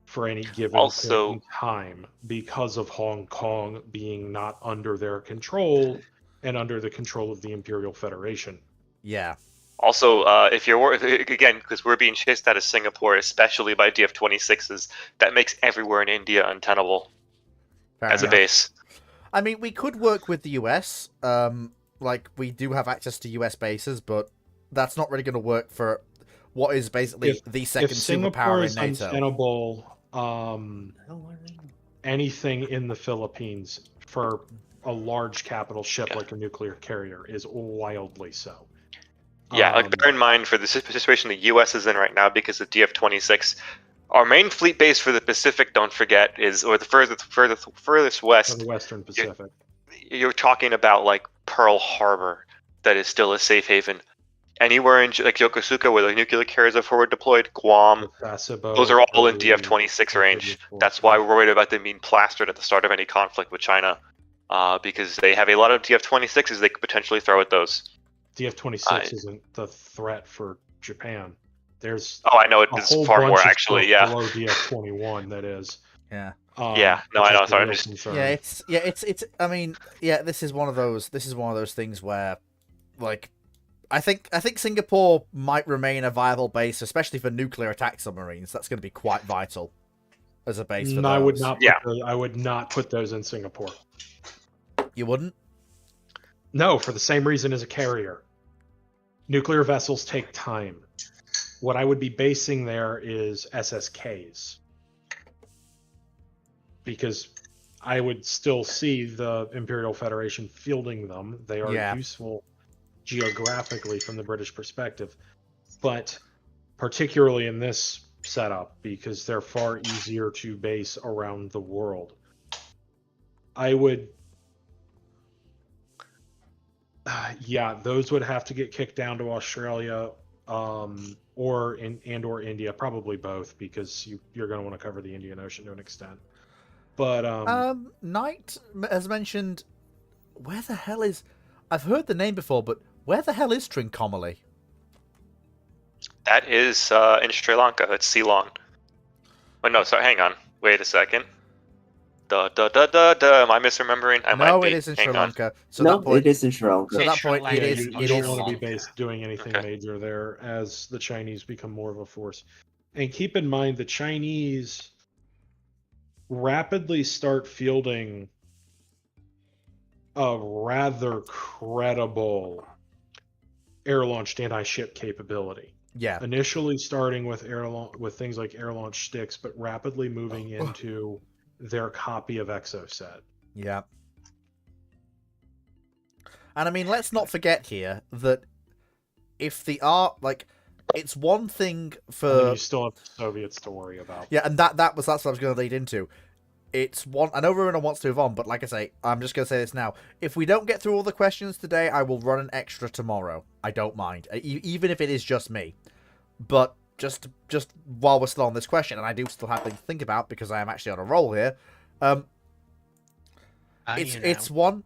for any given Also- point in time because of Hong Kong being not under their control and under the control of the Imperial Federation. Yeah. Also, if again, because we're being chased out of Singapore, especially by DF-26s, that makes everywhere in India untenable Fair as a enough. base. I mean, we could work with the US. Like, we do have access to US bases, but that's not really going to work for what is basically If- the If second Singapore superpower is in NATO. untenable, anything in the Philippines for a large capital ship like a nuclear carrier is wildly so. Yeah, like Um, bear in mind for the situation the U.S. is in right now because of DF-26, our main fleet base for the Pacific, don't forget, or the furthest for west. the Western Pacific. You're talking about like Pearl Harbor, that is still a safe haven. Anywhere in like Yokosuka where the nuclear carriers are forward deployed, Guam, Sasebo, those are all in Oahu, DF-26 range. Amphibious That's forces. why we're worried about them being plastered at the start of any conflict with China, because they have a lot of DF-26s they could potentially throw at those. DF-26 isn't the threat for Japan. There's Oh, I know it a is whole far bunch more of actually. stuff Yeah, below DF-21 that is. Yeah. Yeah, no, which I know, is the sorry, real I'm just- concern. Yeah, it's. I mean, yeah, this is one of those things where, like, I think Singapore might remain a viable base, especially for nuclear attack submarines. That's going to be quite vital as a base for No, I would those. not. Yeah. I would not put those in Singapore. You wouldn't? No, for the same reason as a carrier. Nuclear vessels take time. What I would be basing there is SSKs. Because I would still see the Imperial Federation fielding them. They are Yeah. useful geographically from the British perspective. But particularly in this setup, because they're far easier to base around the world. I would yeah, those would have to get kicked down to Australia, or India, probably both, because you're going to want to cover the Indian Ocean to an extent. But Knight has mentioned, where the hell is? I've heard the name before, but where the hell is Trincomalee? that is in Sri Lanka. That's Ceylon. Oh no, sorry, hang on. Wait a second. Am I misremembering? I might No, be. it is in Hang Sri on. Lanka. So No, that point, it is in Sri Lanka. So that Sri point, Lanka, it is. you It don't is. want to be Lanka. based doing anything Okay. major there as the Chinese become more of a force. And keep in mind the Chinese rapidly start fielding a rather credible air-launched anti-ship capability. Yeah. Initially starting with with things like air-launched sticks, but rapidly moving into their copy of Exocet. Yeah. And I mean, let's not forget here that if the art, like, it's one thing And then for you still have the Soviets to worry about. yeah, and that's what I was going to lead into. It's one. I know Runa wants to move on, but like I say, I'm just going to say this now. If we don't get through all the questions today, I will run an extra tomorrow. I don't mind, even if it is just me. But just while we're still on this question, and I do still have things to think about because I am actually on a roll here. It's one.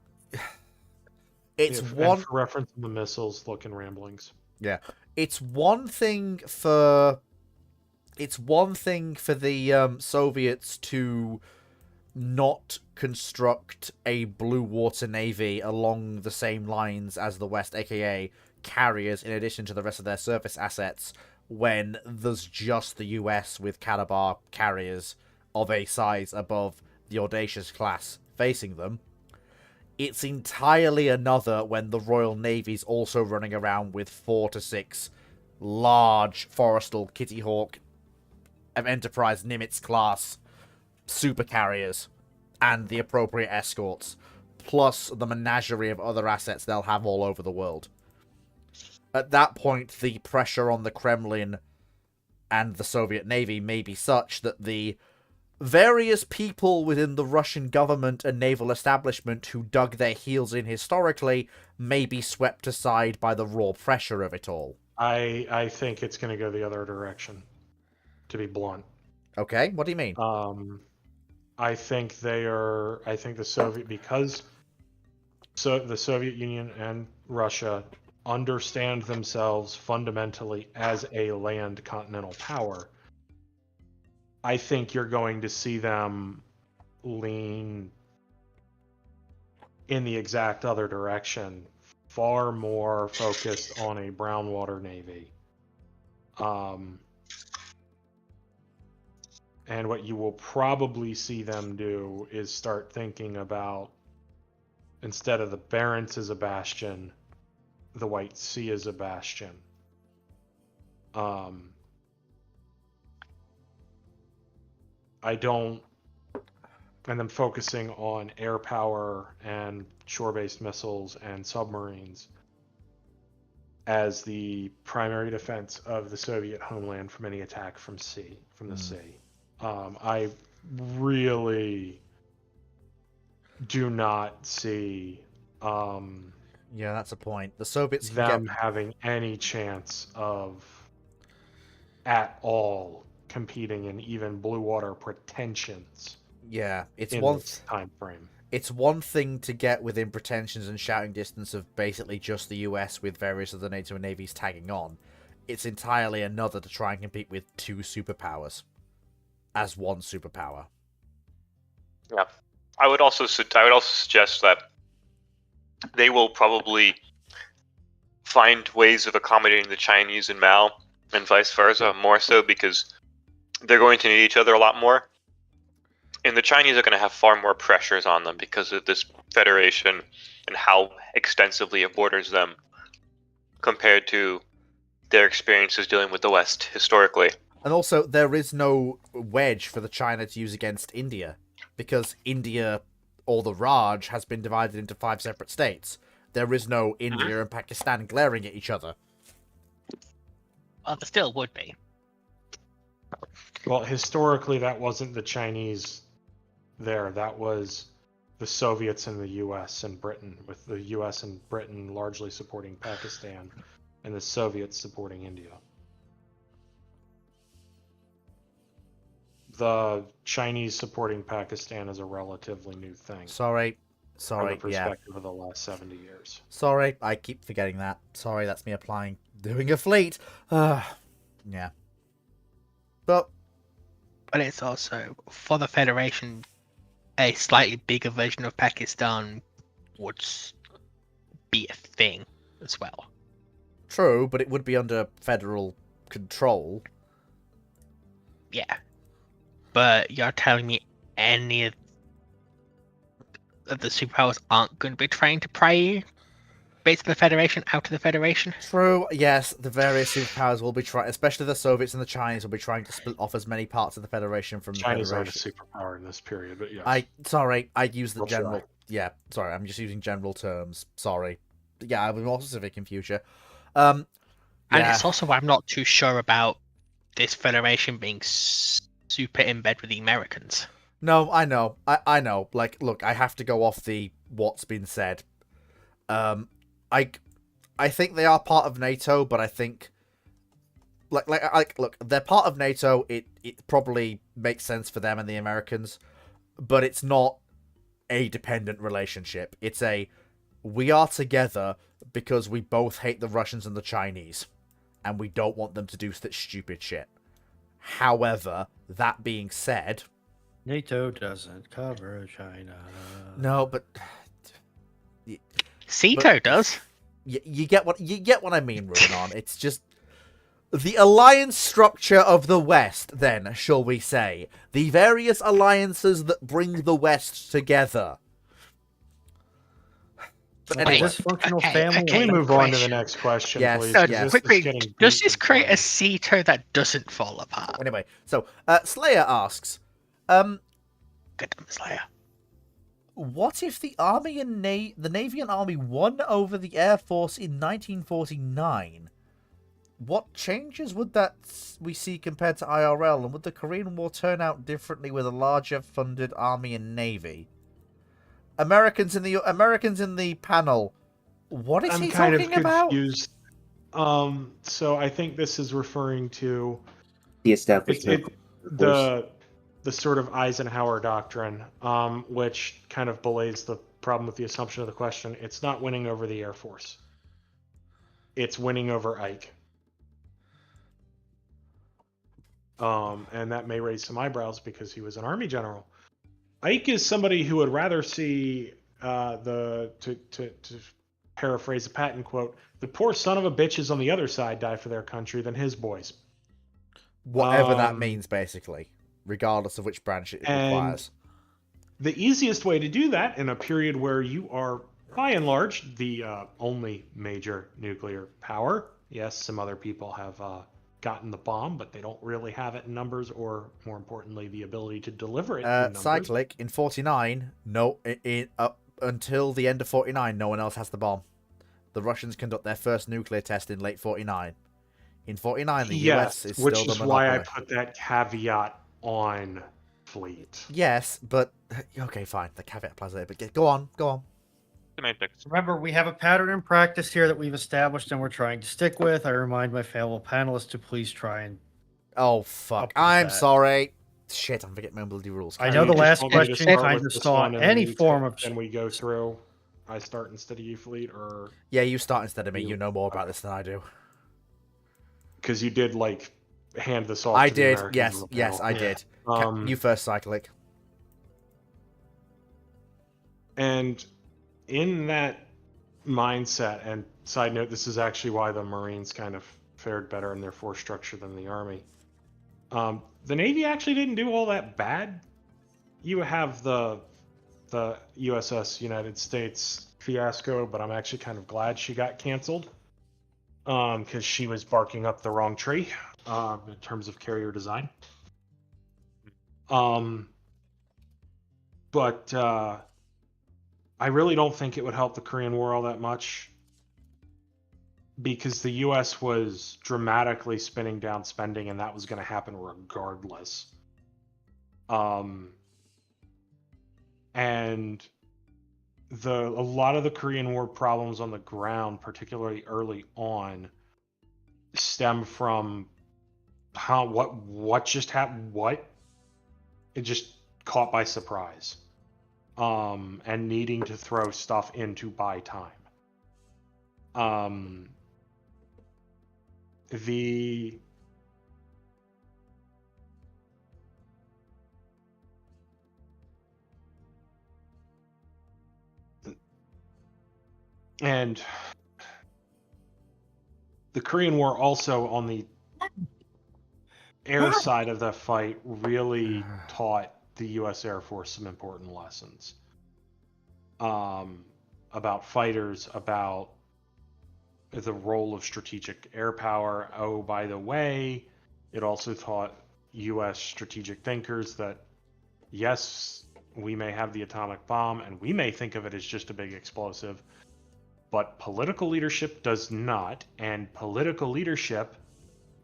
It's And one. for reference to the missiles, look in ramblings. Yeah, it's one thing for the Soviets to not construct a blue water navy along the same lines as the West, aka carriers, in addition to the rest of their surface assets, when there's just the US with Calabar carriers of a size above the Audacious class facing them. It's entirely another when the Royal Navy's also running around with 4 to 6 large Forrestal Kitty Hawk Enterprise Nimitz class super carriers and the appropriate escorts, plus the menagerie of other assets they'll have all over the world. At that point, the pressure on the Kremlin and the Soviet Navy may be such that the various people within the Russian government and naval establishment who dug their heels in historically may be swept aside by the raw pressure of it all. I think it's going to go the other direction, to be blunt. Okay, what do you mean? I think the Soviet, because the Soviet Union and Russia understand themselves fundamentally as a land continental power. I think you're going to see them lean in the exact other direction, far more focused on a brown water navy. And what you will probably see them do is start thinking about, instead of the Barents as a bastion, the White Sea as a bastion. And then focusing on air power and shore-based missiles and submarines as the primary defense of the Soviet homeland from any attack from the sea. I really do not see Yeah, that's a point. The Soviets can them get... having any chance of at all competing in even blue water pretensions. Yeah, it's in one this time frame. It's one thing to get within pretensions and shouting distance of basically just the US with various other NATO navies tagging on. It's entirely another to try and compete with two superpowers as one superpower. Yeah, I would also suggest that they will probably find ways of accommodating the Chinese and Mao, and vice versa, more so because they're going to need each other a lot more. And the Chinese are going to have far more pressures on them because of this federation and how extensively it borders them compared to their experiences dealing with the West historically. And also, there is no wedge for the China to use against India, because India, or the Raj, has been divided into 5 separate states. There is no India and Pakistan glaring at each other. Well, there still would be. Well, historically, that wasn't the Chinese there. That was the Soviets and the U.S. and Britain, with the U.S. and Britain largely supporting Pakistan and the Soviets supporting India. The Chinese supporting Pakistan is a relatively new thing. Sorry, from the yeah. perspective of the last 70 years. Sorry, I keep forgetting that. Sorry, that's me doing a fleet. Yeah. But it's also, for the Federation, a slightly bigger version of Pakistan would be a thing as well. True, but it would be under federal control. Yeah. But you're telling me any of the superpowers aren't going to be trying to pry base of the Federation out of the Federation? True, yes, the various superpowers will be trying, especially the Soviets and the Chinese, will be trying to split off as many parts of the Federation from the Chinese aren't a Federation. superpower in this period, but yes. I use the We'll general... try. Yeah, sorry, I'm just using general terms. Sorry. Yeah, I'll be more specific in future. And Yeah. it's also why I'm not too sure about this Federation being super in bed with the Americans. No, I know. I know. Like, look, I have to go off the what's been said. I think they are part of NATO, but I think look, they're part of NATO. It probably makes sense for them and the Americans, but it's not a dependent relationship. It's a we are together because we both hate the Russians and the Chinese, and we don't want them to do stupid shit. However, that being said, NATO doesn't cover China. no, but Ceto does. you get what I mean, Ruinon. It's just the alliance structure of the West, then, shall we say. The various alliances that bring the West together. But Like a anyway, dysfunctional okay, family. okay. Can we move on to the Question. next question, Yes, please? yes. 'Cause this is Quickly, getting does deep this and create a fun. Ceto that doesn't fall apart? anyway, so Slayer asks, Goddamn Slayer. what if the Army and the Navy and Army won over the Air Force in 1949? What changes would that we see compared to IRL, and would the Korean War turn out differently with a larger funded Army and Navy? Americans in the panel, what is I'm he kind talking of about? confused. So I think this is referring to The it's establishment. the sort of Eisenhower doctrine, which kind of belays the problem with the assumption of the question. It's not winning over the Air Force. It's winning over Ike. And that may raise some eyebrows because he was an Army general. Ike is somebody who would rather see to paraphrase a Patton quote, the poor son of a bitches on the other side die for their country than his boys. Whatever that Um, means, basically, regardless of which branch it and- requires. The easiest way to do that in a period where you are, by and large, the only major nuclear power. Yes, some other people have gotten the bomb, but they don't really have it in numbers, or more importantly, the ability to deliver it in numbers. Cyclic, in 49, no, until the end of 49, no one else has the bomb. The Russians conduct their first nuclear test in late 49. In 49, the US is which still the is why I monopoly. put that caveat on fleet. Yes, but okay, fine. The caveat applies later. But go on. Semantics. Remember, we have a pattern in practice here that we've established and we're trying to stick with. I remind my fellow panelists to please try and. Oh fuck! Up with I'm that. sorry. Shit, I'm forgetting my bloody rules. I Carry know on. the You just last want me to question start kind with of this saw one and any then form of. Then we go through. I start instead of you, fleet, or Yeah, you start instead of me. You- You know more about this than I do. because you did like hand this off. I to the did. Americans Yes, as a yes, panel. I Yeah. did. You first, Cyclic. And in that mindset, and side note, this is actually why the Marines kind of fared better in their force structure than the Army. The Navy actually didn't do all that bad. You have the USS United States fiasco, but I'm actually kind of glad she got canceled because she was barking up the wrong tree in terms of carrier design. But I really don't think it would help the Korean War all that much because the US was dramatically spinning down spending, and that was going to happen regardless. And a lot of the Korean War problems on the ground, particularly early on, stem from what just happened. It just caught by surprise, and needing to throw stuff in to buy time. And the Korean War also on the air side of the fight really taught the U.S. Air Force some important lessons about fighters, about the role of strategic air power. Oh, by the way, it also taught U.S. strategic thinkers that, yes, we may have the atomic bomb and we may think of it as just a big explosive, but political leadership does not. And political leadership,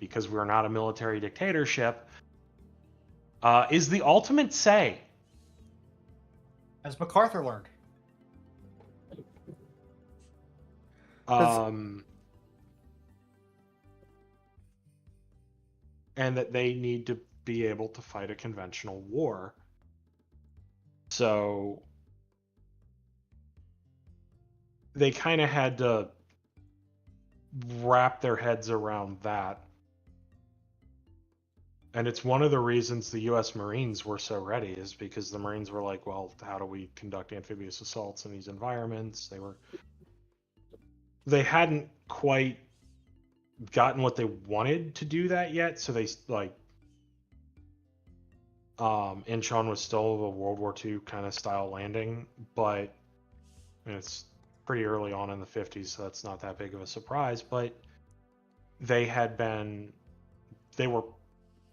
because we're not a military dictatorship, is the ultimate say. As MacArthur learned. and that they need to be able to fight a conventional war. So they kind of had to wrap their heads around that. And it's one of the reasons the U.S. Marines were so ready, is because the Marines were like, well, how do we conduct amphibious assaults in these environments? They hadn't quite gotten what they wanted to do that yet, so they Incheon was still a World War II kind of style landing, but it's pretty early on in the 50s, so that's not that big of a surprise. But they were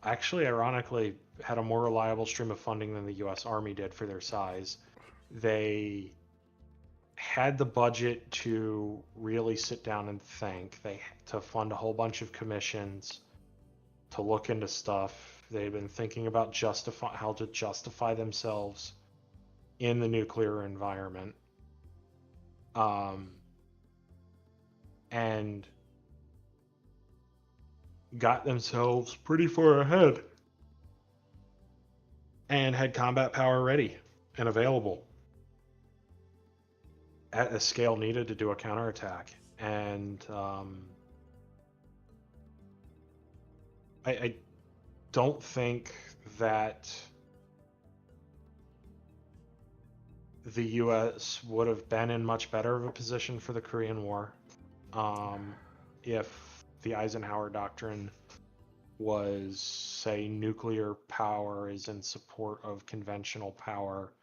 actually, ironically, had a more reliable stream of funding than the U.S. Army did for their size. They had the budget to really sit down and think. To fund a whole bunch of commissions, to look into stuff. They've been thinking about how to justify themselves in the nuclear environment. And got themselves pretty far ahead and had combat power ready and available at a scale needed to do a counterattack. And I don't think that the U.S. would have been in much better of a position for the Korean War if the Eisenhower Doctrine was, say, nuclear power is in support of conventional power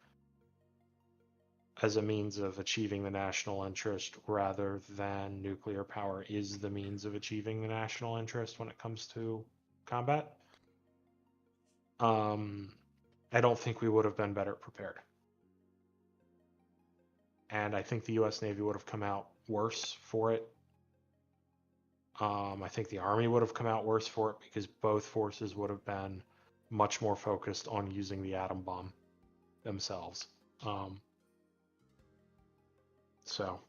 as a means of achieving the national interest, rather than nuclear power is the means of achieving the national interest when it comes to combat. I don't think we would have been better prepared. And I think the U.S. Navy would have come out worse for it. I think the Army would have come out worse for it, because both forces would have been much more focused on using the atom bomb themselves. So.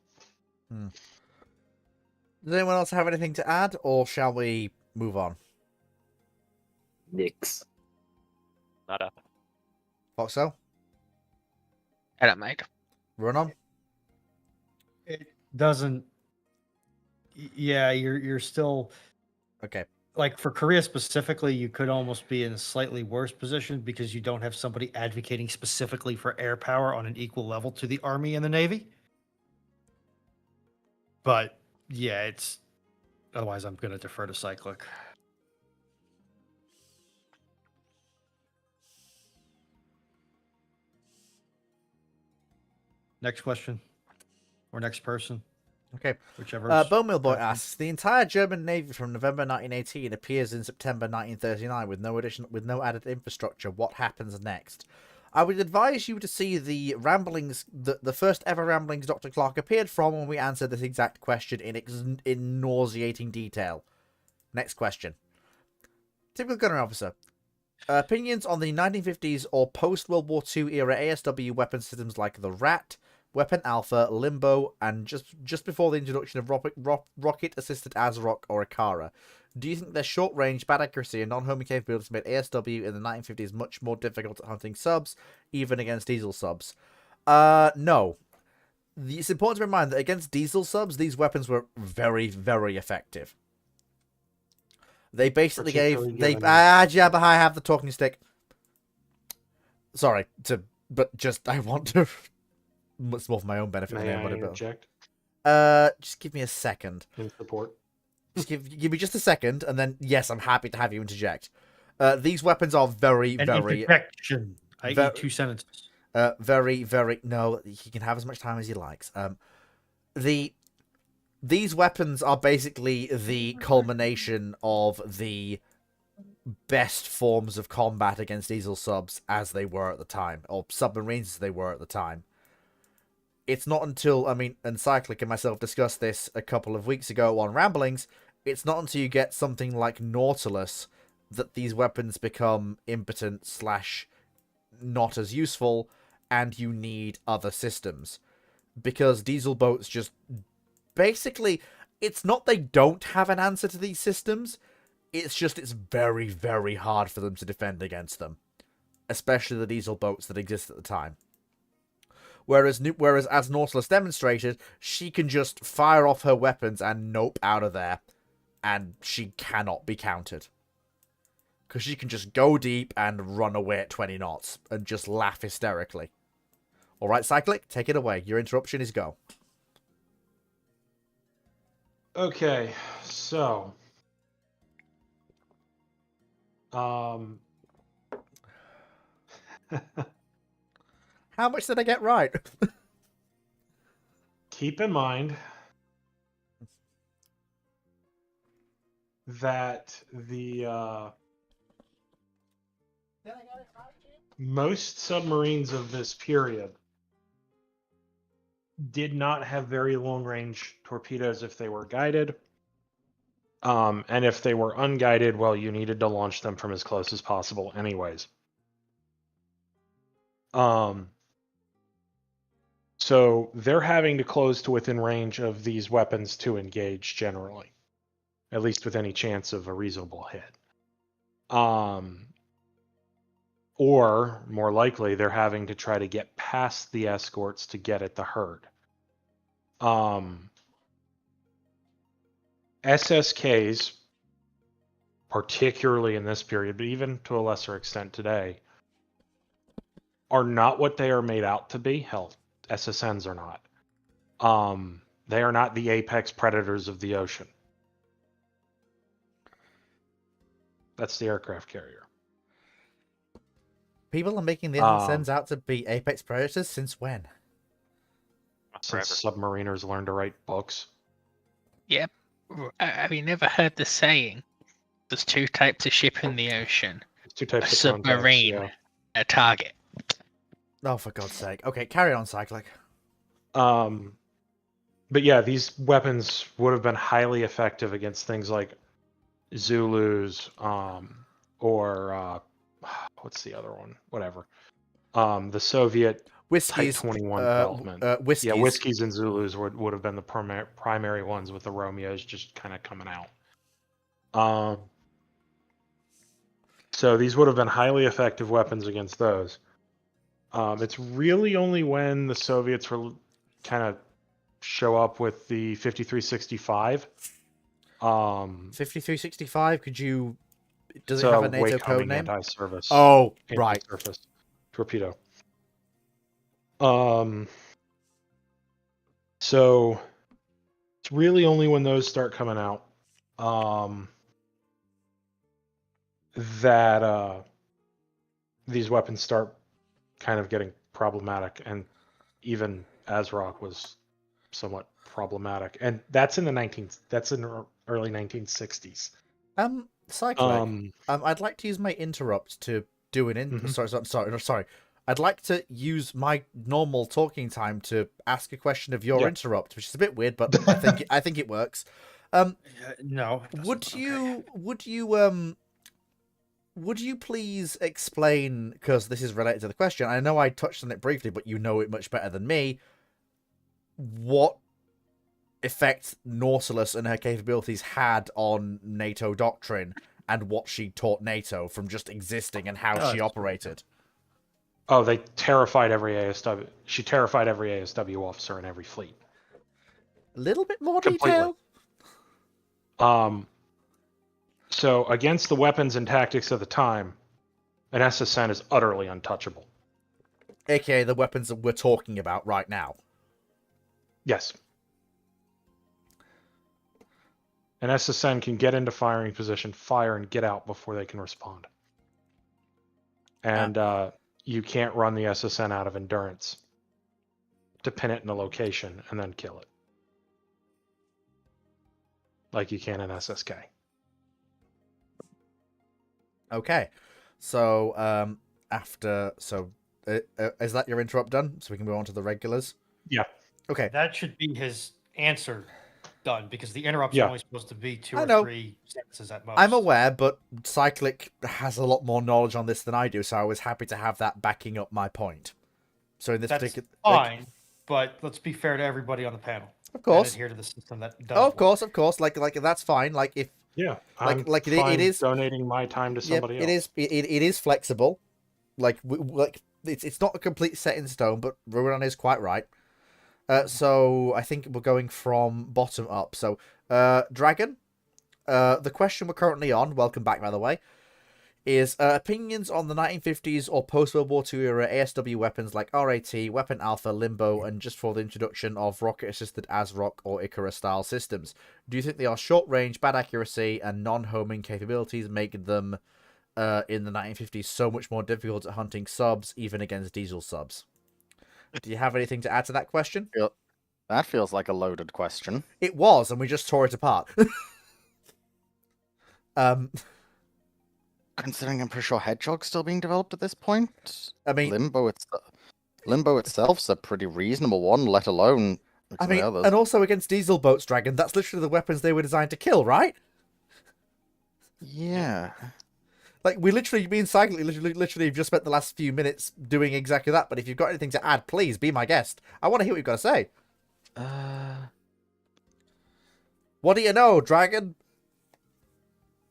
Does anyone else have anything to add, or shall we move on? Nix. Nada. Foxo? Edit, mate. Run on? It doesn't. Yeah, you're still Okay. like, for Korea specifically, you could almost be in a slightly worse position because you don't have somebody advocating specifically for air power on an equal level to the Army and the Navy. But yeah, it's otherwise I'm going to defer to Cyclic. Next question or next person. Okay. Whichever. Bone Mill Boy asks, the entire German Navy from November 1918 appears in September 1939 with no added infrastructure. What happens next? I would advise you to see the ramblings, the first ever ramblings Dr. Clark appeared from when we answered this exact question in nauseating detail. Next question. Typical gunnery officer. Opinions on the 1950s or post-World War II era ASW weapon systems like the Rat, Weapon Alpha, Limbo, and just before the introduction of rocket-assisted ASROC or Akara. Do you think their short-range, bad accuracy, and non-homing capabilities made ASW in the 1950s much more difficult at hunting subs, even against diesel subs? No. It's important to bear in mind that against diesel subs, these weapons were very, very effective. They basically gave... Jabba, I have the talking stick. Sorry, I want to... It's more for my own benefit than anybody else. Object Just give me a second. in support. Just give me just a second, and then yes, I'm happy to have you interject. These weapons are very, An very interjection. I Ver- need 2 sentences. very, very. No, he can have as much time as he likes. These weapons are basically the culmination of the best forms of combat against diesel subs as they were at the time, or submarines as they were at the time. It's not until, and Cyclic and myself discussed this a couple of weeks ago on Ramblings, it's not until you get something like Nautilus that these weapons become impotent / not as useful, and you need other systems. Because diesel boats just... Basically, it's not they don't have an answer to these systems, It's just it's very, very hard for them to defend against them, especially the diesel boats that exist at the time. Whereas as Nautilus demonstrated, she can just fire off her weapons and nope out of there, and she cannot be countered. Because she can just go deep and run away at 20 knots and just laugh hysterically. Alright, Cyclic, take it away. Your interruption is go. Okay, so How much did I get right? keep in mind that the most submarines of this period did not have very long range torpedoes if they were guided. And if they were unguided, well, you needed to launch them from as close as possible anyways. So they're having to close to within range of these weapons to engage generally, at least with any chance of a reasonable hit. Or more likely, they're having to try to get past the escorts to get at the herd. SSKs, particularly in this period, but even to a lesser extent today, are not what they are made out to be. Hell, SSNs are not. They are not the apex predators of the ocean. That's the aircraft carrier. People are making the SSNs out to be apex predators since when? Since submariners learned to write books. Yep. Have you never heard the saying? There's two types of ship in the ocean: There's two types a of submarine, contacts, a target. Oh, for God's sake. Okay, carry on, Cyclic. But yeah, these weapons would have been highly effective against things like Zulus, or what's the other one? Whatever. The Soviet Whiskies. Type 21 development. Whiskies. Yeah, Whiskies and Zulus would have been the primary ones, with the Romeos just kind of coming out. So these would have been highly effective weapons against those. It's really only when the Soviets were kind of show up with the 5365. 5365, could you... Does So it have a NATO wake code humming name? anti-service. Oh, right. Anti-surface torpedo. So it's really only when those start coming out that these weapons start kind of getting problematic, and even ASROC was somewhat problematic, and that's in the early 1960s. Cyclic, I'd like to use my interrupt to do an sorry. I'd like to use my normal talking time to ask a question of your interrupt, which is a bit weird, but I think it works. No. Would you please explain, because this is related to the question, I know I touched on it briefly, but you know it much better than me, what effect Nautilus and her capabilities had on NATO doctrine, and what she taught NATO from just existing and how she operated? Oh, they terrified every ASW. She terrified every ASW officer in every fleet. A little bit more Completely. detail? So against the weapons and tactics of the time, an SSN is utterly untouchable. AKA the weapons that we're talking about right now. Yes. An SSN can get into firing position, fire, and get out before they can respond. And you can't run the SSN out of endurance to pin it in a location and then kill it, like you can in SSK. Okay, so is that your interrupt done? So we can move on to the regulars. Yeah. Okay. That should be his answer done, because the interrupts are only supposed to be 2 I or know. 3 sentences at most. I'm aware, but Cyclic has a lot more knowledge on this than I do, so I was happy to have that backing up my point. So in this That's particular, fine, but let's be fair to everybody on the panel. of course, And adhere to the system that does. of course, like that's fine. Like Yeah, Like- I'm like it fine is- donating my time to Yep, somebody it else. it is flexible. Like it's not a complete set in stone, but Ruran is quite right. So I think we're going from bottom up. So Dragon, the question we're currently on, welcome back by the way, is opinions on the 1950s or post-World War II era ASW weapons like RAT, Weapon Alpha, Limbo, and just for the introduction of rocket-assisted ASROC or Icarus-style systems. Do you think they are short-range, bad accuracy, and non-homing capabilities make them, in the 1950s, so much more difficult at hunting subs, even against diesel subs? Do you have anything to add to that question? That feels like a loaded question. It was, and we just tore it apart. Considering I'm pretty sure Hedgehog's still being developed at this point. I mean, Limbo itself's a pretty reasonable one, let alone some of the others. and also against diesel boats, Dragon, that's literally the weapons they were designed to kill, right? Yeah. Like, me and Cycling literally have just spent the last few minutes doing exactly that, but if you've got anything to add, please be my guest. I want to hear what you've got to say. What do you know, Dragon?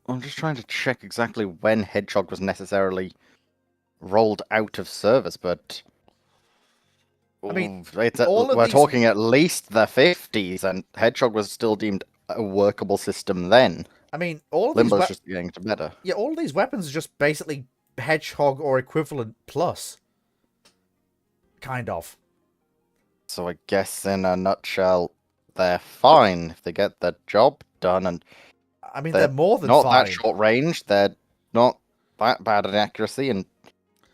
I'm just trying to check exactly when Hedgehog was necessarily rolled out of service, but I mean, we're talking at least the 50s, and Hedgehog was still deemed a workable system then. I mean, all of Limbo's these just getting to better. Yeah, all of these weapons are just basically Hedgehog or equivalent plus. Kind of. So I guess in a nutshell, they're fine if they get the job done, and I mean, they're more than not fine. that short range. They're not that bad at accuracy, and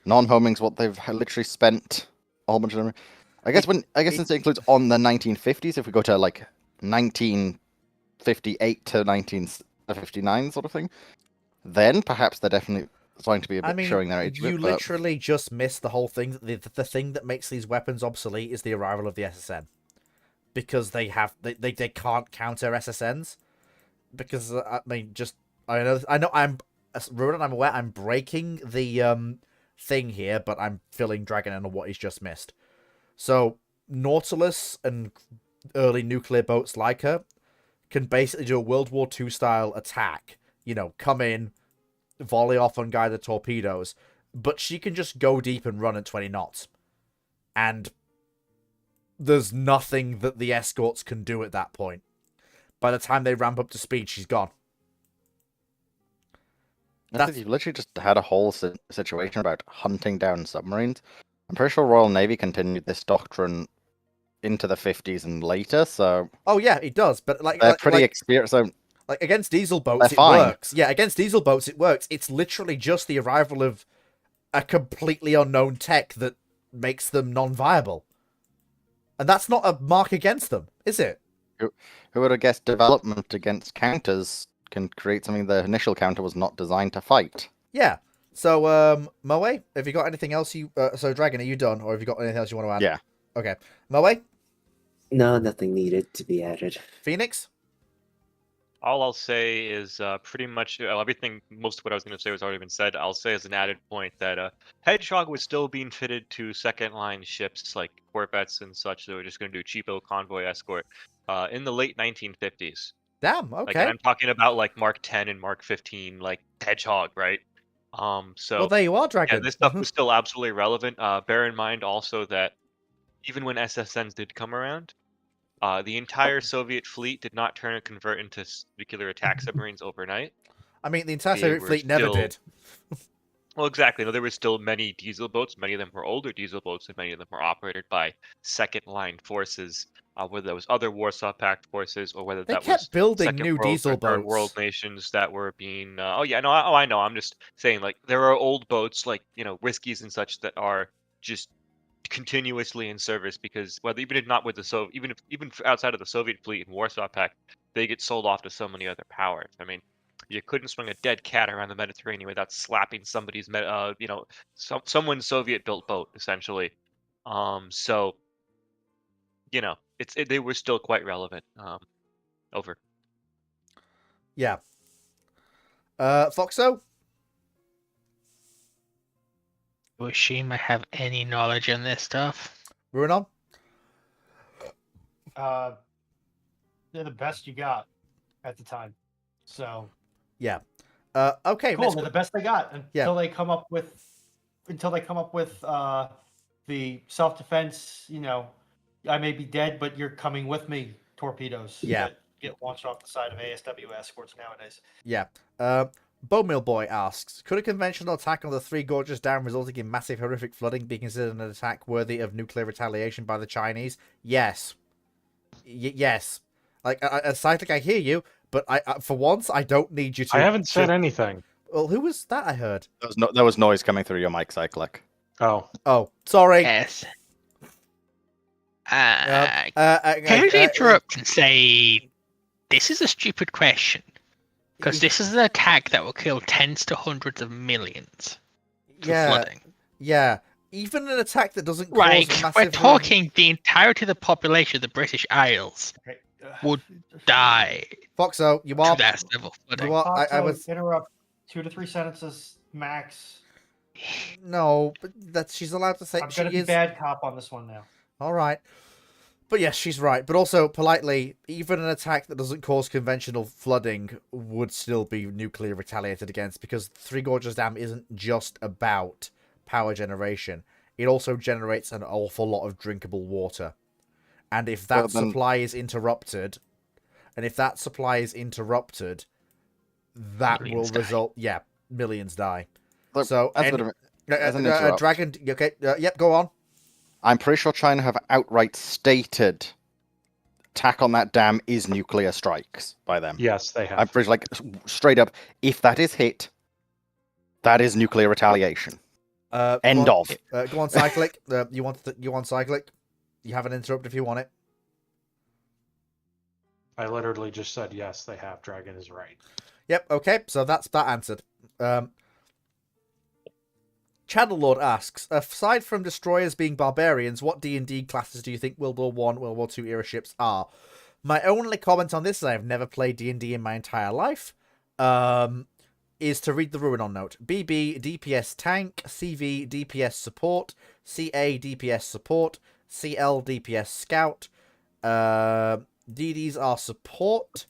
non-homing's what they've literally spent a whole bunch of. I guess since it includes on the 1950s, if we go to like 1958 to 1959 sort of thing, then perhaps they're definitely starting to be a bit showing their age. You literally just missed the whole thing. The thing that makes these weapons obsolete is the arrival of the SSN, because they can't counter SSNs. Because I mean, I know I'm aware I'm breaking the thing here, but I'm filling Dragon in on what he's just missed. So Nautilus and early nuclear boats like her can basically do a World War II style attack. You know, come in, volley off unguided torpedoes, but she can just go deep and run at 20 knots. And there's nothing that the escorts can do at that point. By the time they ramp up to speed, she's gone. You've literally just had a whole situation about hunting down submarines. I'm pretty sure Royal Navy continued this doctrine into the 50s and later, so... Oh yeah, it does, but they're pretty experienced. So like against diesel boats, it works. Yeah, against diesel boats, it works. It's literally just the arrival of a completely unknown tech that makes them non-viable. And that's not a mark against them, is it? Who would have guessed development against counters can create something the initial counter was not designed to fight? Yeah. So, Moe, have you got anything else so Dragon, are you done? Or have you got anything else you want to add? Yeah. Okay. Moe? No, nothing needed to be added. Phoenix? All I'll say is pretty much everything, most of what I was going to say was already been said. I'll say as an added point that Hedgehog was still being fitted to second-line ships like corvettes and such that were just going to do cheapo convoy escort in the late 1950s. Damn, okay. Like, and I'm talking about like Mark 10 and Mark 15, like Hedgehog, right? So well, there you are, Dragon. Yeah, this stuff was still absolutely relevant. Bear in mind also that even when SSNs did come around, the entire Soviet fleet did not turn and convert into nuclear attack submarines overnight. I mean, the entire Soviet fleet never did. Well, exactly. No, there were still many diesel boats. Many of them were older diesel boats, and many of them were operated by second-line forces, whether that was other Warsaw Pact forces or whether that was building new diesel boats. World nations that were being. I know. I'm just saying, like, there are old boats, like Whiskies and such, that are just continuously in service because even if not with the even outside of the Soviet fleet and Warsaw Pact, they get sold off to so many other powers. I mean, you couldn't swing a dead cat around the Mediterranean without slapping somebody's someone's Soviet-built boat essentially. So they were still quite relevant. Over. Yeah. Foxo? Does she have any knowledge in this stuff? Ruinon? They're the best you got at the time. So Yeah. Okay. Cool. next They're que- the best they got until Yeah. they come up with the self-defense. I may be dead, but you're coming with me. Torpedoes. Yeah. That get launched off the side of ASW escorts nowadays. Yeah. Bowmill Boy asks, could a conventional attack on the Three Gorges Dam resulting in massive horrific flooding be considered an attack worthy of nuclear retaliation by the Chinese? Yes. Yes. Like, Cyclic, I hear you, but I for once, I don't need you to... I haven't said anything. Well, who was that I heard? There was noise coming through your mic, Cyclic. Oh, Oh, sorry. Yes. Can Can I interrupt and say this is a stupid question? Because this is an attack that will kill tens to hundreds of millions to Yeah, flooding. yeah. Even an attack that doesn't cause Like, massive... we're talking the entirety of the population of the British Isles Okay. would die Foxo, you to are... that level of flooding. You are... I Also, was... interrupt 2 to 3 sentences max. No, but that she's allowed to say... I'm She gonna be is... bad cop on this one now. All right. But yes, she's right. But also, politely, even an attack that doesn't cause conventional flooding would still be nuclear retaliated against, because Three Gorges Dam isn't just about power generation. It also generates an awful lot of drinkable water. And if that Well, then- supply is interrupted, that Millions will die. result... Yeah, millions die. Look, So, as a and- bit of as an interrupt. Dragon... Okay, yep, go on. I'm pretty sure China have outright stated attack on that dam is nuclear strikes by them. yes, they have. I'm pretty like straight up, if that is hit, that is nuclear retaliation. Go End on. of. Go on, Cyclic. You want Cyclic? You have an interrupt if you want it. I literally just said yes, they have. Dragon is right. Yep. Okay. So that's that answered. Channel Lord asks, aside from destroyers being barbarians, what D&D classes do you think World War One, World War Two era ships are? My only comment on this is I've never played D&D in my entire life. Is to read the Ruinon note. BB DPS tank, CV DPS support, CA DPS support, CL DPS scout. DDs are support.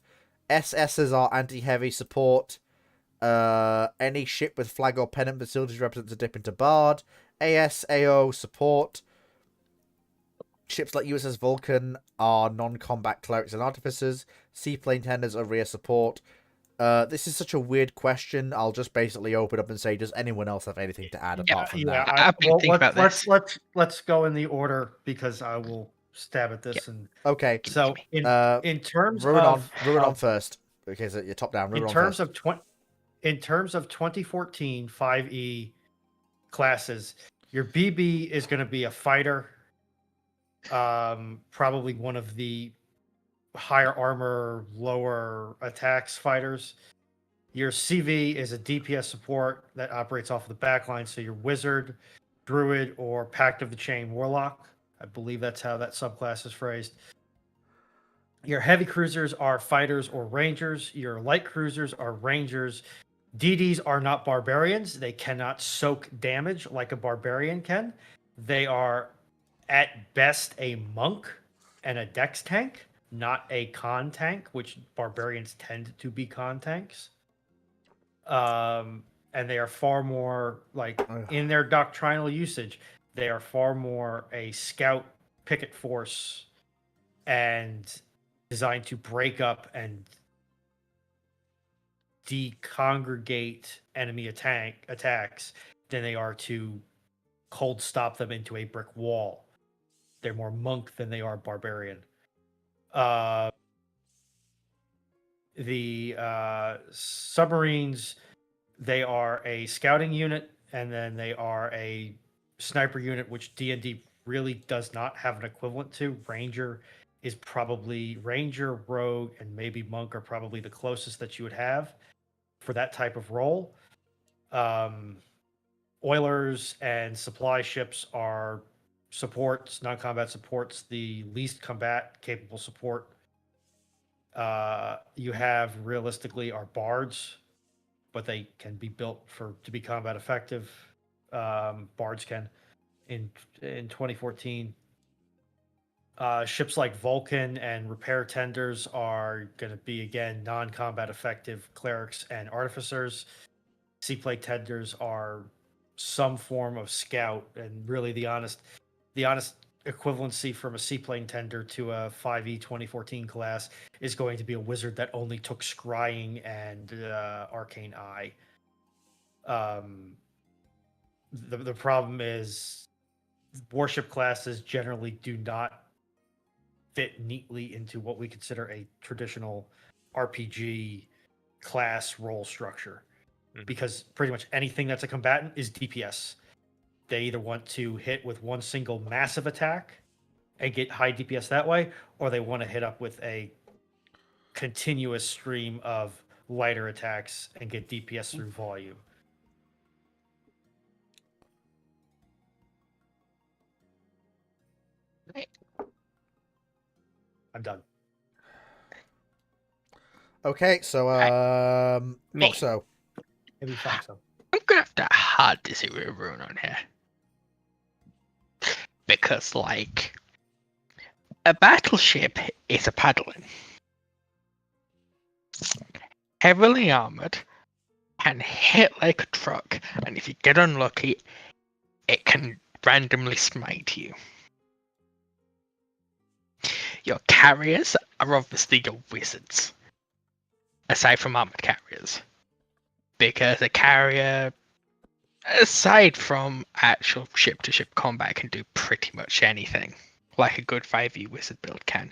SSs are anti-heavy support. Any ship with flag or pennant facilities represents a dip into Bard. AS, AO, support. Ships like USS Vulcan are non-combat clerics and artificers. Seaplane tenders are rear support. This is such a weird question. I'll just basically open up and say, does anyone else have anything to add apart from that? I've been thinking about this. Let's go in the order because I will stab at this. And Okay. so in terms Ruinon first. Okay, so you're top down. in Ruinon terms first. of in terms of 2014 5e classes, your BB is going to be a fighter, probably one of the higher armor, lower attacks fighters. Your CV is a DPS support that operates off of the backline, so your wizard, druid, or Pact of the Chain warlock. I believe that's how that subclass is phrased. Your heavy cruisers are fighters or rangers. Your light cruisers are rangers. DDs are not barbarians. They cannot soak damage like a barbarian can. They are, at best, a monk and a dex tank, not a con tank, which barbarians tend to be con tanks. And they are far more, like, in their doctrinal usage, they are far more a scout picket force and designed to break up and decongregate enemy attacks than they are to cold stop them into a brick wall. They're more monk than they are barbarian. The submarines, they are a scouting unit, and then they are a sniper unit, which D&D really does not have an equivalent to. Ranger is probably Ranger, Rogue, and maybe Monk are probably the closest that you would have for that type of role. Oilers and supply ships are supports, non-combat supports, the least combat capable support. You have realistically our bards, but they can be built to be combat effective. Bards can in 2014. Ships like Vulcan and repair tenders are going to be, again, non-combat effective clerics and artificers. Seaplane tenders are some form of scout, and really the honest equivalency from a seaplane tender to a 5e 2014 class is going to be a wizard that only took scrying and arcane eye. The problem is warship classes generally do not fit neatly into what we consider a traditional RPG class role structure, because pretty much anything that's a combatant is DPS. They either want to hit with one single massive attack and get high DPS that way, or they want to hit up with a continuous stream of lighter attacks and get DPS through volume. I'm done. Okay, so Me. Foxo. Maybe Foxo. I'm gonna have to hard disagree with Rune on here. Because, like, a battleship is a paddling. Heavily armored, can hit like a truck, and if you get unlucky, it can randomly smite you. Your carriers are obviously your wizards, aside from armored carriers. Because a carrier, aside from actual ship-to-ship combat, can do pretty much anything, like a good 5e wizard build can.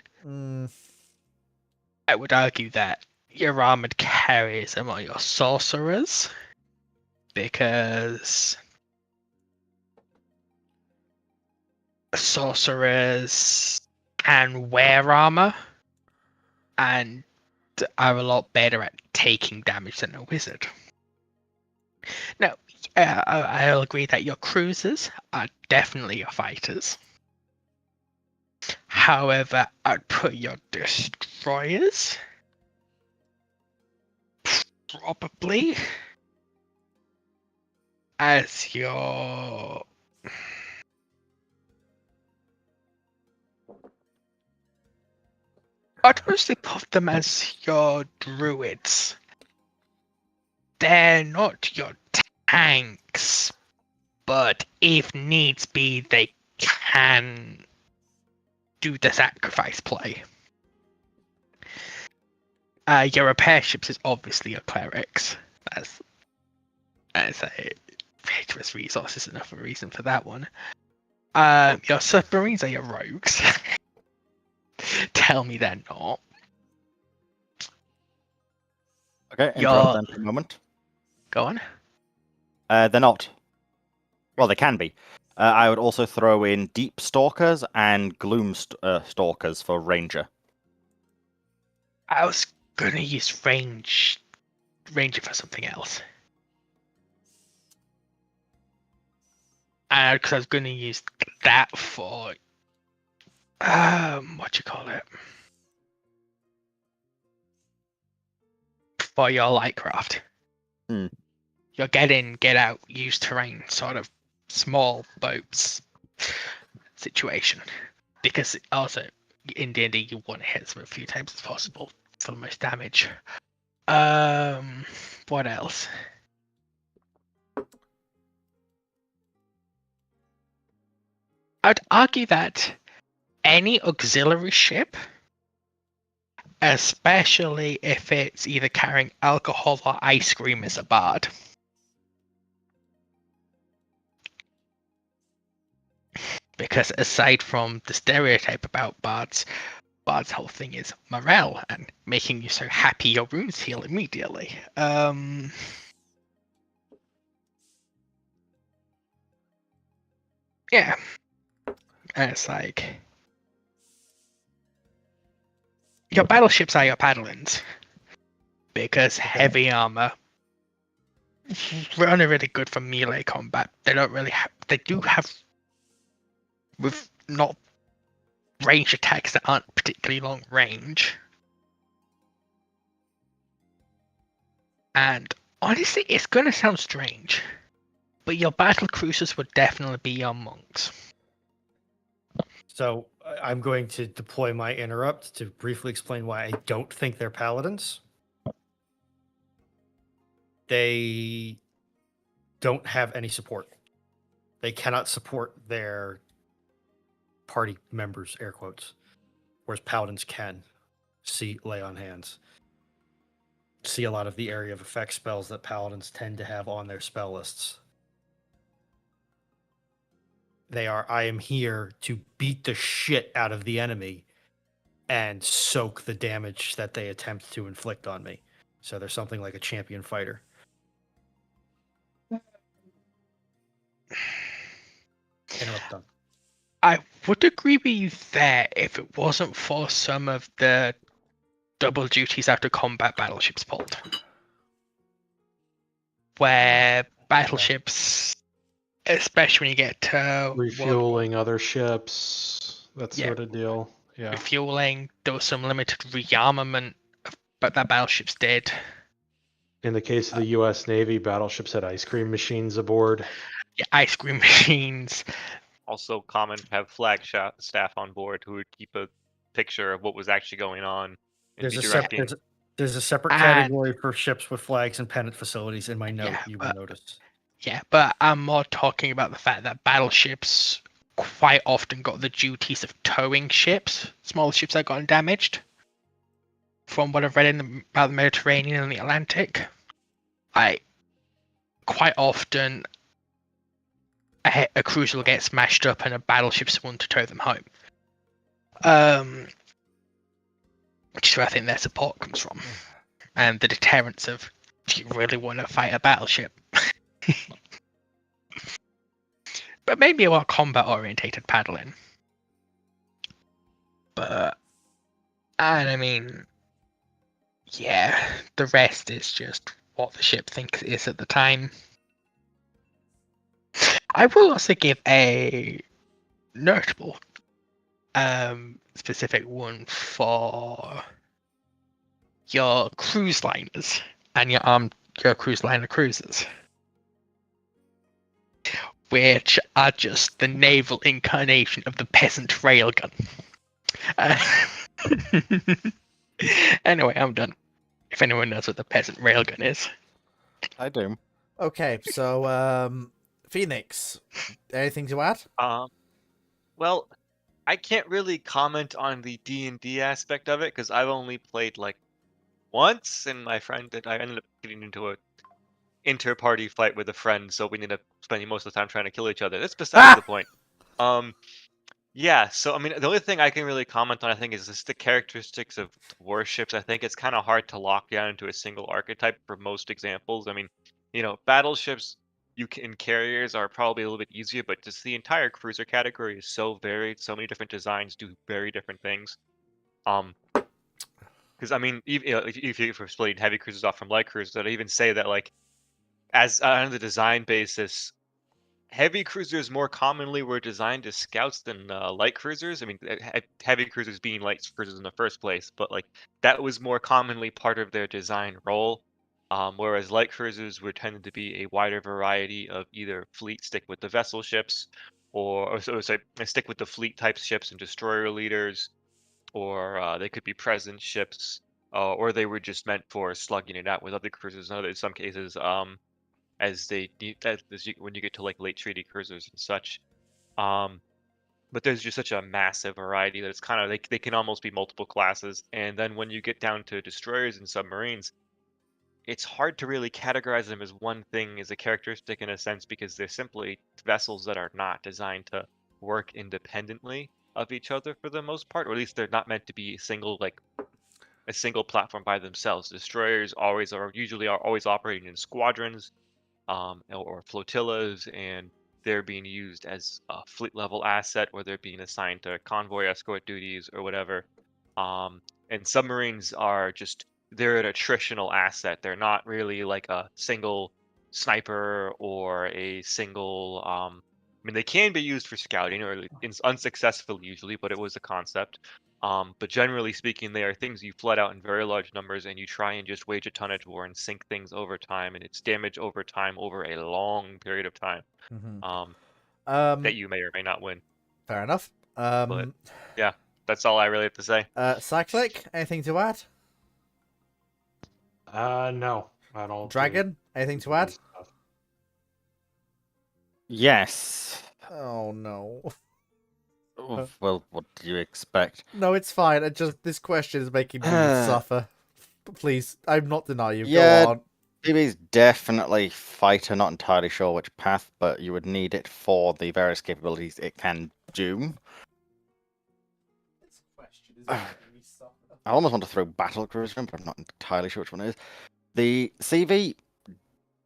I would argue that your armored carriers are more your sorcerers, because sorcerers can wear armor and are a lot better at taking damage than a wizard. Now, I'll agree that your cruisers are definitely your fighters. However, I'd put your destroyers probably as your I'd honestly put them as your druids. They're not your tanks, but if needs be, they can do the sacrifice play. Your repair ships is obviously your clerics. As a vigorous resource is enough of a reason for that one. Your submarines are your rogues. Tell me they're not. Okay, interrupt them for a moment. Go on. They're not. Well, they can be. I would also throw in Deep Stalkers and Gloom Stalkers for Ranger. I was gonna use Ranger for something else. Because I was gonna use that for what you call it? For your lightcraft. Your get in, get out, use terrain sort of small boats situation. Because also in D&D you want to hit them a few times as possible for the most damage. What else? I'd argue that any auxiliary ship, especially if it's either carrying alcohol or ice cream, is a bard. Because aside from the stereotype about bards, Bard's whole thing is morale and making you so happy your wounds heal immediately. Yeah. And it's like your battleships are your paddlings. Because heavy armor are really good for melee combat. They don't really have. They do have with not range attacks that aren't particularly long range. And honestly, it's gonna sound strange, but your battle cruisers would definitely be your monks. So I'm going to deploy my interrupt to briefly explain why I don't think they're paladins. They don't have any support. They cannot support their party members, air quotes, whereas paladins can lay on hands. See a lot of the area of effect spells that paladins tend to have on their spell lists. I am here to beat the shit out of the enemy and soak the damage that they attempt to inflict on me. So they're something like a champion fighter. Interrupt done. I would agree with you there if it wasn't for some of the double duties after combat battleships pulled. Where battleships, especially when you get to Refueling other ships, that Yeah. sort of deal. Yeah. refueling, there was some limited rearmament, but that battleships did. In the case of the U.S. Navy, battleships had ice cream machines aboard. Yeah, ice cream machines. Also common to have flag staff on board who would keep a picture of what was actually going on. And There's be a, directing. there's a separate And- category for ships with flags and pennant facilities in my note, Yeah, you will but- notice. Yeah, but I'm more talking about the fact that battleships quite often got the duties of towing ships, smaller ships that got damaged. From what I've read about the Mediterranean and the Atlantic, quite often a cruiser will get smashed up and a battleship's the one to tow them home. Which is where I think their support comes from, and the deterrence of, do you really want to fight a battleship? But maybe a more combat-orientated paddling. And I mean, yeah, the rest is just what the ship thinks it is at the time. I will also give a notable specific one for your cruise liners and your cruise liner cruisers, which are just the naval incarnation of the peasant railgun. Anyway, I'm done. If anyone knows what the peasant railgun is. I do. Okay, so Phoenix, anything to add? Well, I can't really comment on the D&D aspect of it because I've only played like once, and my friend I ended up getting into a inter-party fight with a friend, so we ended up spending most of the time trying to kill each other. That's besides the point. Yeah, so I mean, the only thing I can really comment on, I think, is just the characteristics of warships. I think it's kind of hard to lock down into a single archetype for most examples. I mean, battleships carriers are probably a little bit easier, but just the entire cruiser category is so varied. So many different designs do very different things. Because I mean, if you're splitting heavy cruisers off from light cruisers, I'd even say that like, as on the design basis, heavy cruisers more commonly were designed as scouts than light cruisers. I mean, heavy cruisers being light cruisers in the first place, but like that was more commonly part of their design role. Whereas light cruisers were tended to be a wider variety of either fleet stick with the vessel ships, or stick with the fleet type ships and destroyer leaders, or they could be presence ships, or they were just meant for slugging it out with other cruisers. In some cases, as when you get to like late treaty cruisers and such. But there's just such a massive variety that it's kind of they can almost be multiple classes. And then when you get down to destroyers and submarines, it's hard to really categorize them as one thing as a characteristic in a sense, because they're simply vessels that are not designed to work independently of each other for the most part, or at least they're not meant to be a single platform by themselves. Destroyers are usually always operating in squadrons, or flotillas, and they're being used as a fleet level asset, or they're being assigned to convoy escort duties or whatever. And submarines are they're an attritional asset. They're not really like a single sniper or a single. I mean, they can be used for scouting, or unsuccessfully usually, but it was a concept. But generally speaking, they are things you flood out in very large numbers, and you try and just wage a tonnage war and sink things over time, and it's damage over time over a long period of time. Mm-hmm. That you may or may not win. Fair enough. That's all I really have to say. Cyclic, anything to add? No, I don't. Dragon, anything to add? Yes. Oh no. Well, what do you expect? No, it's fine. This question is making me suffer. Please, I'm not denying you. Yeah. Go on. TV's definitely fighter, not entirely sure which path, but you would need it for the various capabilities it can do. I almost want to throw Battle Cruiser in, but I'm not entirely sure which one it is. The CV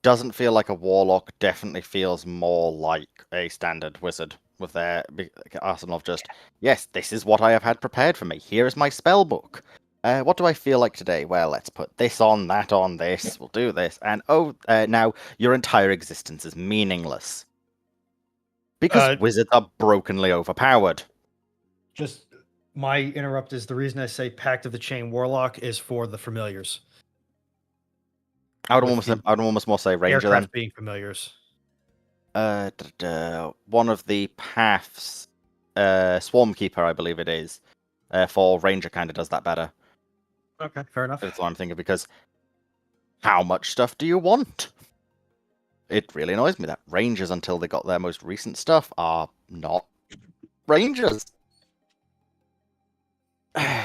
doesn't feel like a Warlock, definitely feels more like a standard wizard with their arsenal of just, yes, this is what I have had prepared for me. Here is my spell book. What do I feel like today? Well, let's put this on, that on, this. We'll do this. And now your entire existence is meaningless. Because wizards are brokenly overpowered. Just my interrupt is the reason I say Pact of the Chain Warlock is for the familiars. I would almost more say Ranger then. Aircraft being familiars. One of the paths, Swarmkeeper, I believe it is, for Ranger kind of does that better. Okay, fair enough. That's what I'm thinking, because how much stuff do you want? It really annoys me that Rangers, until they got their most recent stuff, are not Rangers. Are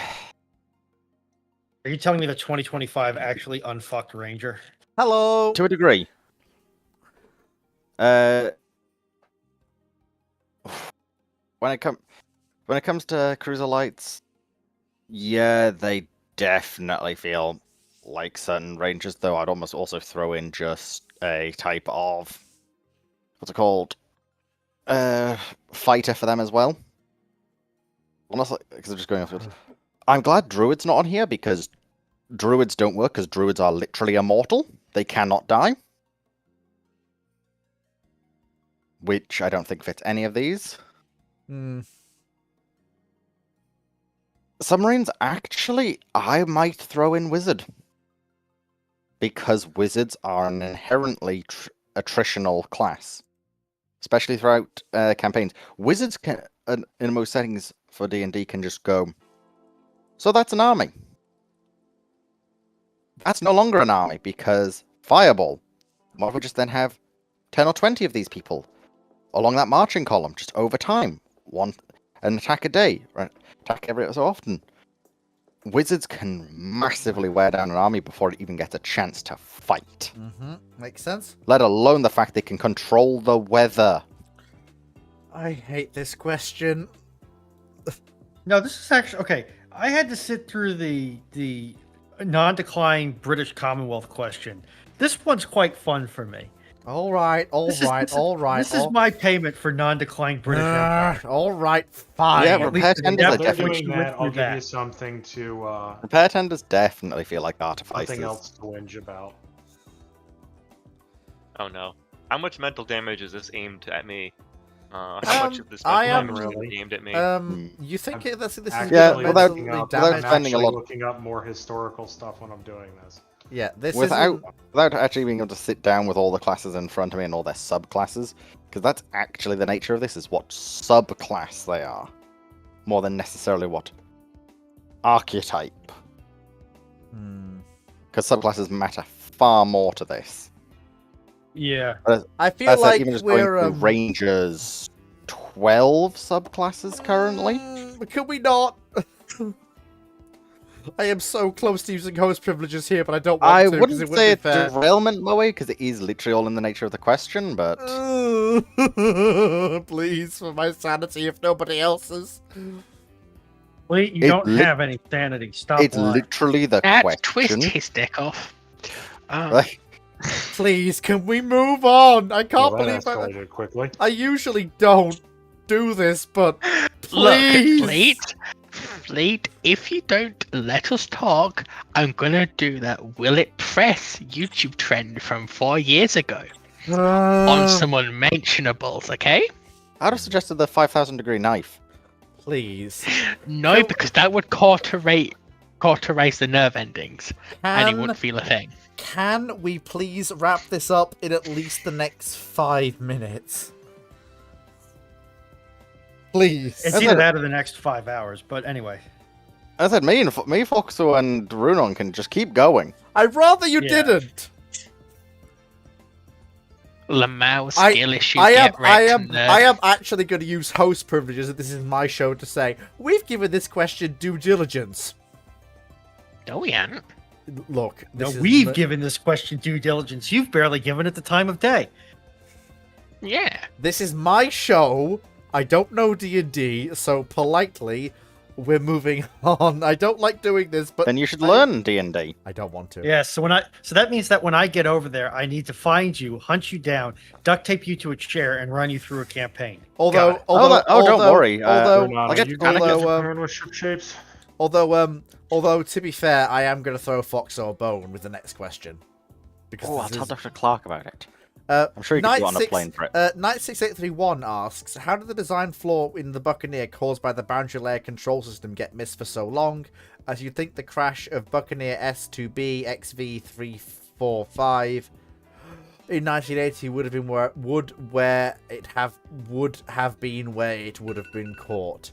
you telling me that 2025 actually unfucked Ranger? Hello. To a degree. When it comes to Cruiser Lights, yeah, they definitely feel like certain Rangers, though I'd almost also throw in just a type of, what's it called? Fighter for them as well. Honestly, because I'm just going off it. I'm glad Druid's not on here, because Druids don't work, because Druids are literally immortal. They cannot die. Which I don't think fits any of these. Submarines, actually, I might throw in Wizard. Because Wizards are an inherently attritional class. Especially throughout campaigns. Wizards, can, in most settings for D&D, can just go, so that's an army. That's no longer an army, because Fireball. What if we just then have 10 or 20 of these people along that marching column, just over time? An attack a day, right? Attack every so often. Wizards can massively wear down an army before it even gets a chance to fight. Makes sense. Let alone the fact they can control the weather. I hate this question. No, this is actually okay. I had to sit through the non-decline British Commonwealth question. This one's quite fun for me. All right. This is my payment for non-decline British Empire. All right, fine. Yeah, At least repair to the tenders depth are of They're definitely. which doing you went that. I'll through give that. you something to Repair tenders definitely feel like artificers. something else to whinge about. Oh no. How much mental damage is this aimed at me? How much of this I mental am- damage is aimed at me? You think this is Actually, Yeah, gonna without- mentally without damage? spending a lot- looking up more historical stuff when I'm doing this. Yeah, this Without isn't... without actually being able to sit down with all the classes in front of me and all their subclasses, because that's actually the nature of this, is what subclass they are, more than necessarily what archetype. Because subclasses matter far more to this. Yeah. I feel That's like even just going we're through Rangers 12 subclasses currently. Could we not? I am so close to using host privileges here, but I don't want I to. 'cause wouldn't it say be it's fair. derailment, Moe, because it is literally all in the nature of the question, but Please, for my sanity, if nobody else's. Wait, you It don't lit- have any sanity. Stop it's lying. literally the Twist question. his dick off. Like, Please, can we move on? I can't Well, believe that escalated quickly. I usually don't do this, but Look, please. Fleet, if you don't let us talk, I'm gonna do that Will It Press YouTube trend from 4 years ago on some unmentionables, okay? I'd have suggested the 5,000 degree knife. Please. No, because that would cauterize the nerve endings, and it Can, wouldn't feel a thing. can we please wrap this up in at least the next 5 minutes? Please. It's either that or the next 5 hours. But anyway, I said me, Foxo, and Runon can just keep going. I'd rather you Yeah. didn't. Lamau I- skill issue. I am, get wrecked, nerd. I am actually going to use host privileges. This is my show to say we've given this question due diligence. No, we haven't. Look, this is we've the- given this question due diligence. You've barely given it the time of day. Yeah. This is my show. I don't know D&D, so politely, we're moving on. I don't like doing this, but Then you should learn D&D. I don't want to. Yeah, so that means that when I get over there, I need to find you, hunt you down, duct tape you to a chair, and run you through a campaign. Although, Got it. Don't worry. Although, Renata, like, you kinda guys although, are playing with ship shapes. although, to be fair, I am going to throw Foxo a bone with the next question. Because Oh, I'll this tell is- Dr. Clark about it. Uh, I'm sure you can do it on a plane trip. Knight 6831 asks, how did the design flaw in the Buccaneer caused by the boundary layer control system get missed for so long? As you think the crash of Buccaneer S2B XV345 in 1980 would have been where it would have been caught.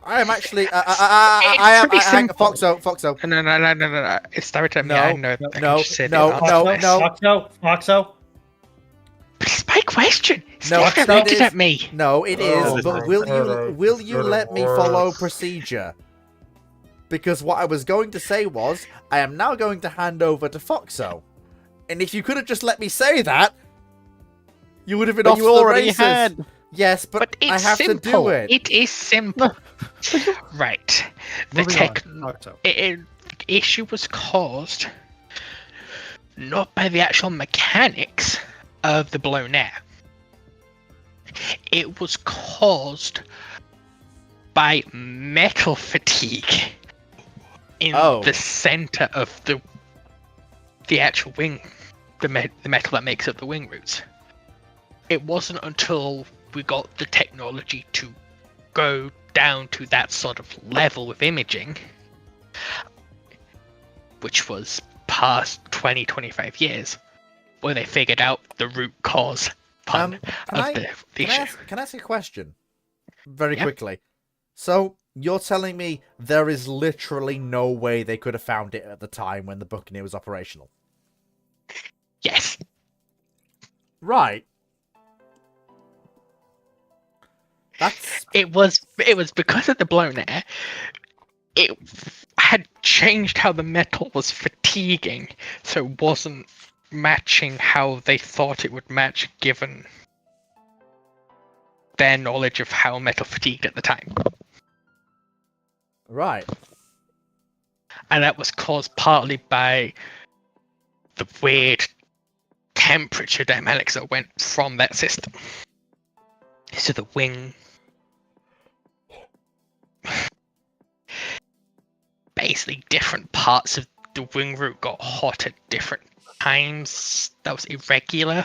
I am actually. I am. pretty Hang, simple. Foxo. No. It's directed at me. No, I know that. I no, can just sit no, there. no. Foxo. But it's my question. It's No, not it's not. directed at me. No, it is. Oh, But my will God. you let me follow procedure? Because what I was going to say was, I am now going to hand over to Foxo, and if you could have just let me say that, you would have been But off you to the already races. had. Yes, but But I it's have simple. to do it. It is simple. Right. The Moving tech on. Foxo. issue was caused not by the actual mechanics of the blown air. It was caused by metal fatigue in Oh. the center of the actual wing, the metal that makes up the wing roots. It wasn't until we got the technology to go down to that sort of level with imaging, which was past 25 years, where they figured out the root cause Can of I- the Can I, issue. can I ask you a question? Very Yeah. quickly. So, you're telling me there is literally no way they could have found it at the time when the Buccaneer was operational? Yes. Right. That's... It was because of the blown air. It had changed how the metal was fatiguing, so it wasn't matching how they thought it would match given their knowledge of how metal fatigued at the time. Right. And that was caused partly by the weird temperature dynamics that went from that system. So the wing... Basically, different parts of the wing root got hot at different times. That was irregular,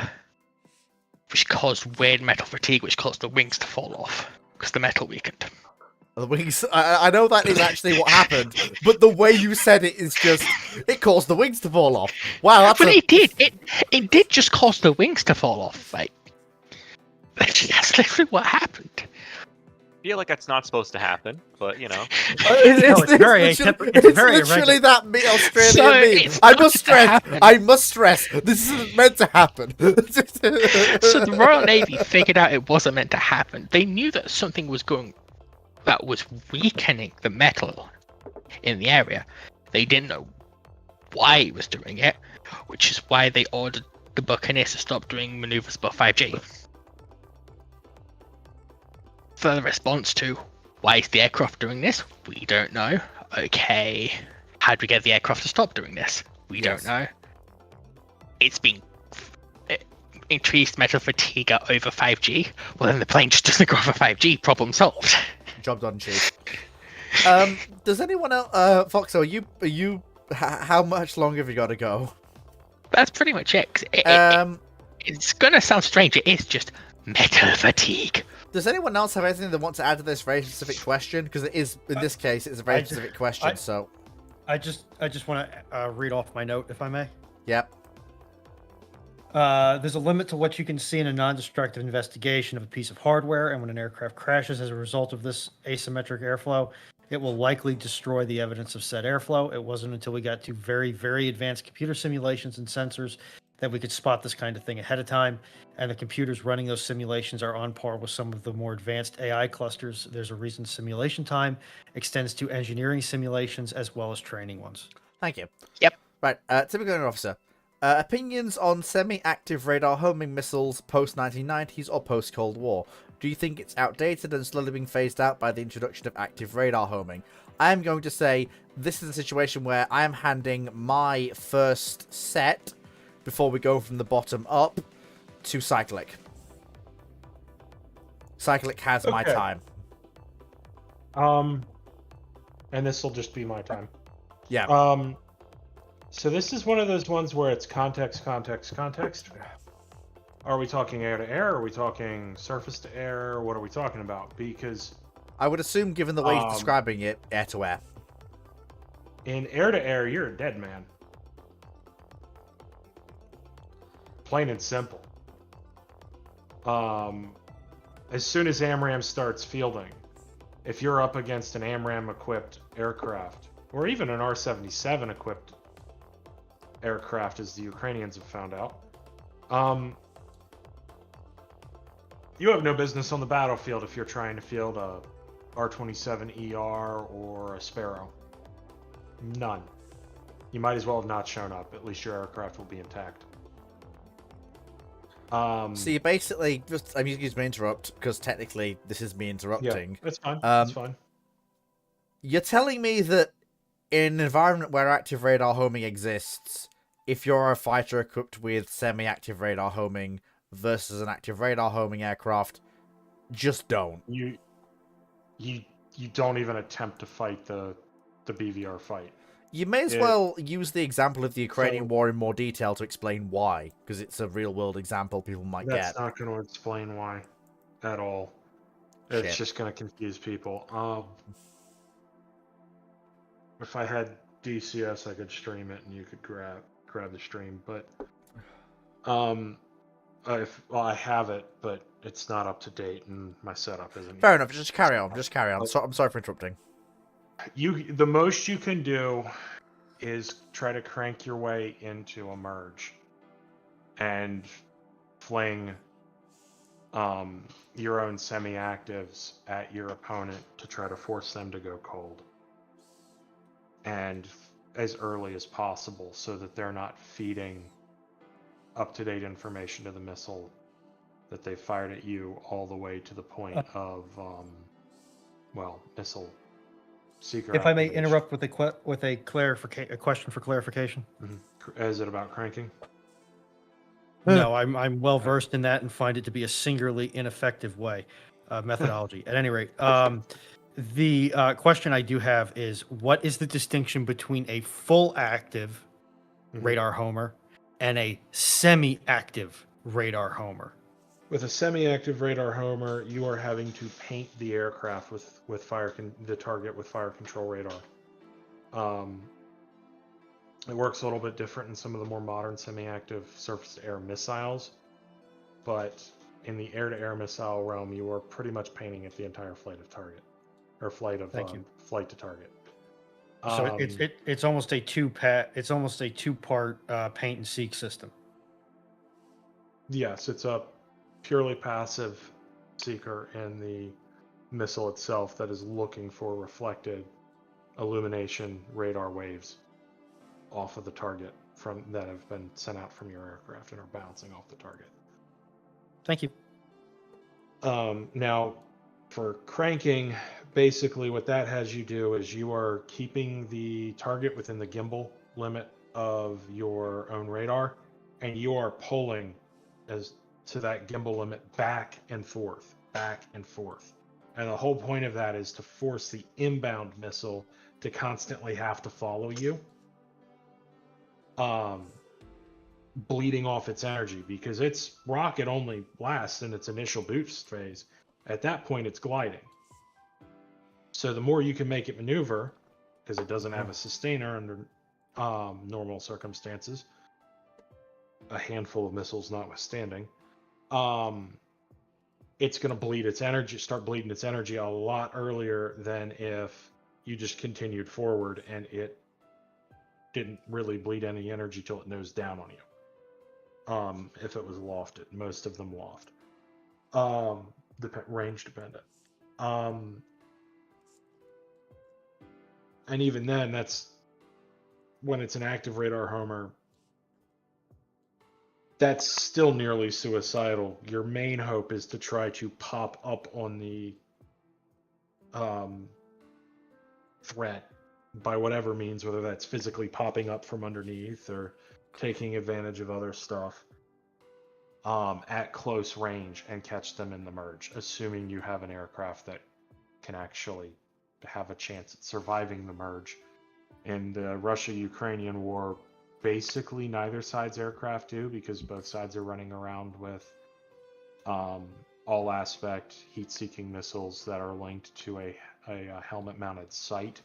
which caused weird metal fatigue, which caused the wings to fall off because the metal weakened. The wings... I know that is actually what happened, but the way you said it is just... It caused the wings to fall off. Wow, that's But a... it did. It did just cause the wings to fall off. Like that's literally what happened. I feel like that's not supposed to happen, but you know. it's very atypical- it's very literally irregular. that Australian So meme. it's I not must to stress. happen. I must stress. This isn't meant to happen. So the Royal Navy figured out it wasn't meant to happen. They knew that something was that was weakening the metal in the area. They didn't know why it was doing it, which is why they ordered the Buccaneers to stop doing maneuvers above 5G. Further response to, why is the aircraft doing this? We don't know. Okay, how do we get the aircraft to stop doing this? We don't know. It's been increased metal fatigue at over 5G. Well, then the plane just doesn't go over 5G. Problem solved. Job done, chief. Does anyone else? Foxo, are you? How much longer have you got to go? That's pretty much it. 'Cause it's gonna sound strange. It is just metal fatigue. Does anyone else have anything they want to add to this very specific question? Because it is, in this case, it's a very specific question. So, I just want to read off my note, if I may. yep. There's a limit to what you can see in a non-destructive investigation of a piece of hardware, and when an aircraft crashes as a result of this asymmetric airflow, it will likely destroy the evidence of said airflow. It wasn't until we got to very, very advanced computer simulations and sensors that we could spot this kind of thing ahead of time, and the computers running those simulations are on par with some of the more advanced AI clusters. There's a reason simulation time extends to engineering simulations as well as training ones. Thank you. Yep. Right, typical officer. Opinions on semi-active radar homing missiles post-1990s or post-Cold War. Do you think it's outdated and slowly being phased out by the introduction of active radar homing? I am going to say this is a situation where I am handing my first set, before we go from the bottom up, to Cyclic. Cyclic has my Okay. time. And this will just be my time. Yeah. So this is one of those ones where it's context. Are we talking air to air? Are we talking surface to air? What are we talking about? Because I would assume, given the way he's describing it, air to air. in air to air, you're a dead man. Plain and simple. As soon as AMRAAM starts fielding, if you're up against an AMRAAM-equipped aircraft, or even an R-77-equipped aircraft, as the Ukrainians have found out, you have no business on the battlefield if you're trying to field a R-27ER or a Sparrow. None. You might as well have not shown up. At least your aircraft will be intact. So you basically just, I'm excuse me interrupt, because technically this is me interrupting. Yeah, that's fine. That's fine. You're telling me that in an environment where active radar homing exists, if you're a fighter equipped with semi-active radar homing versus an active radar homing aircraft, just don't. You don't even attempt to fight the BVR fight. You may as Yeah. well use the example of the Ukrainian So- war in more detail to explain why, because it's a real-world example people might That's get. not going to explain why at all. It's Shit. just going to confuse people. If I had DCS, I could stream it and you could grab the stream. But I have it, but it's not up to date and my setup isn't. Fair enough, just carry on. Just carry on. So, I'm sorry for interrupting. The most you can do is try to crank your way into a merge and fling your own semi-actives at your opponent to try to force them to go cold, and as early as possible so that they're not feeding up-to-date information to the missile that they fired at you all the way to the point of missile seeker. If I may activation. interrupt with a question for clarification. Is it about cranking? No, I'm well versed in that and find it to be a singularly ineffective way methodology. At any rate, the question I do have is, what is the distinction between a full active radar homer and a semi-active radar homer? With a semi-active radar homer, you are having to paint the aircraft with the target with fire control radar. It works a little bit different in some of the more modern semi-active surface-to-air missiles, but in the air-to-air missile realm, you are pretty much painting it the entire flight of target, or flight to target. So it's almost a two-part paint and seek system. Yes, it's a purely passive seeker in the missile itself that is looking for reflected illumination radar waves off of the target that have been sent out from your aircraft and are bouncing off the target. Thank you. Now, for cranking, basically what that has you do is you are keeping the target within the gimbal limit of your own radar, and you are pulling as to that gimbal limit back and forth. And the whole point of that is to force the inbound missile to constantly have to follow you, bleeding off its energy, because its rocket only lasts in its initial boost phase. At that point, it's gliding. So the more you can make it maneuver, because it doesn't have a sustainer under normal circumstances, a handful of missiles notwithstanding, it's going to bleed its energy, start bleeding its energy a lot earlier than if you just continued forward and it didn't really bleed any energy till it nosed down on you. If it was lofted, most of them loft. Range dependent. And even then, that's when it's an active radar homer. That's still nearly suicidal. Your main hope is to try to pop up on the threat by whatever means, whether that's physically popping up from underneath or taking advantage of other stuff at close range and catch them in the merge, assuming you have an aircraft that can actually have a chance at surviving the merge. In the Russia-Ukrainian war, basically neither side's aircraft do, because both sides are running around with all aspect heat-seeking missiles that are linked to a helmet-mounted sight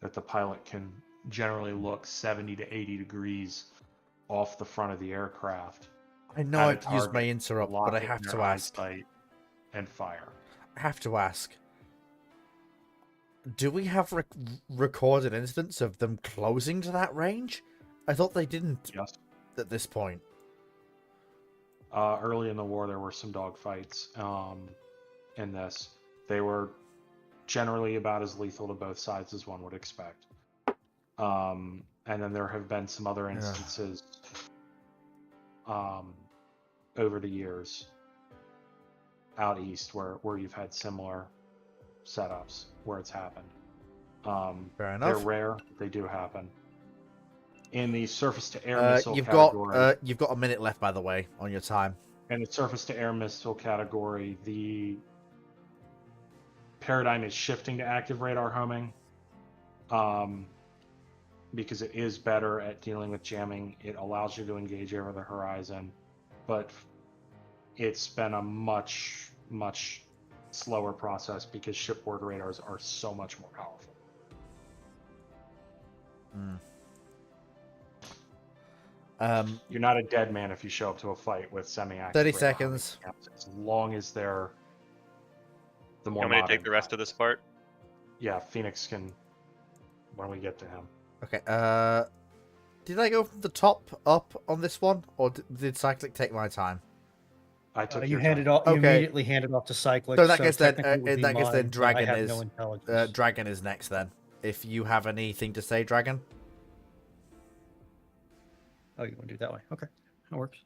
that the pilot can generally look 70 to 80 degrees off the front of the aircraft. I know I've used my interrupt, but I have to ask. And fire. I have to ask. Do we have recorded incidents of them closing to that range? I thought they didn't. Yes. At this point. Early in the war, there were some dogfights in this. They were generally about as lethal to both sides as one would expect. And then there have been some other instances over the years out east where you've had similar setups where it's happened. Fair enough. They're rare. They do happen. In the surface-to-air missile you've category, you've got a minute left, by the way, on your time. in the surface-to-air missile category, the paradigm is shifting to active radar homing because it is better at dealing with jamming. It allows you to engage over the horizon, but it's been a much slower process because shipboard radars are so much more powerful. You're not a dead man if you show up to a fight with semi-active 30 radar seconds. homing, as long as they're the more I'm going to modern take the rest type. of this part. Yeah, Phoenix can when we get to him. Okay. Did I go from the top up on this one, or did Cyclic take my time? I took You your handed time. off. You Okay. immediately handed off to Cyclic. So in that case, then, technically it would be mine, but Dragon I have is no intelligence. Dragon is next. Then, if you have anything to say, Dragon. Oh, you want to do it that way? Okay, that works.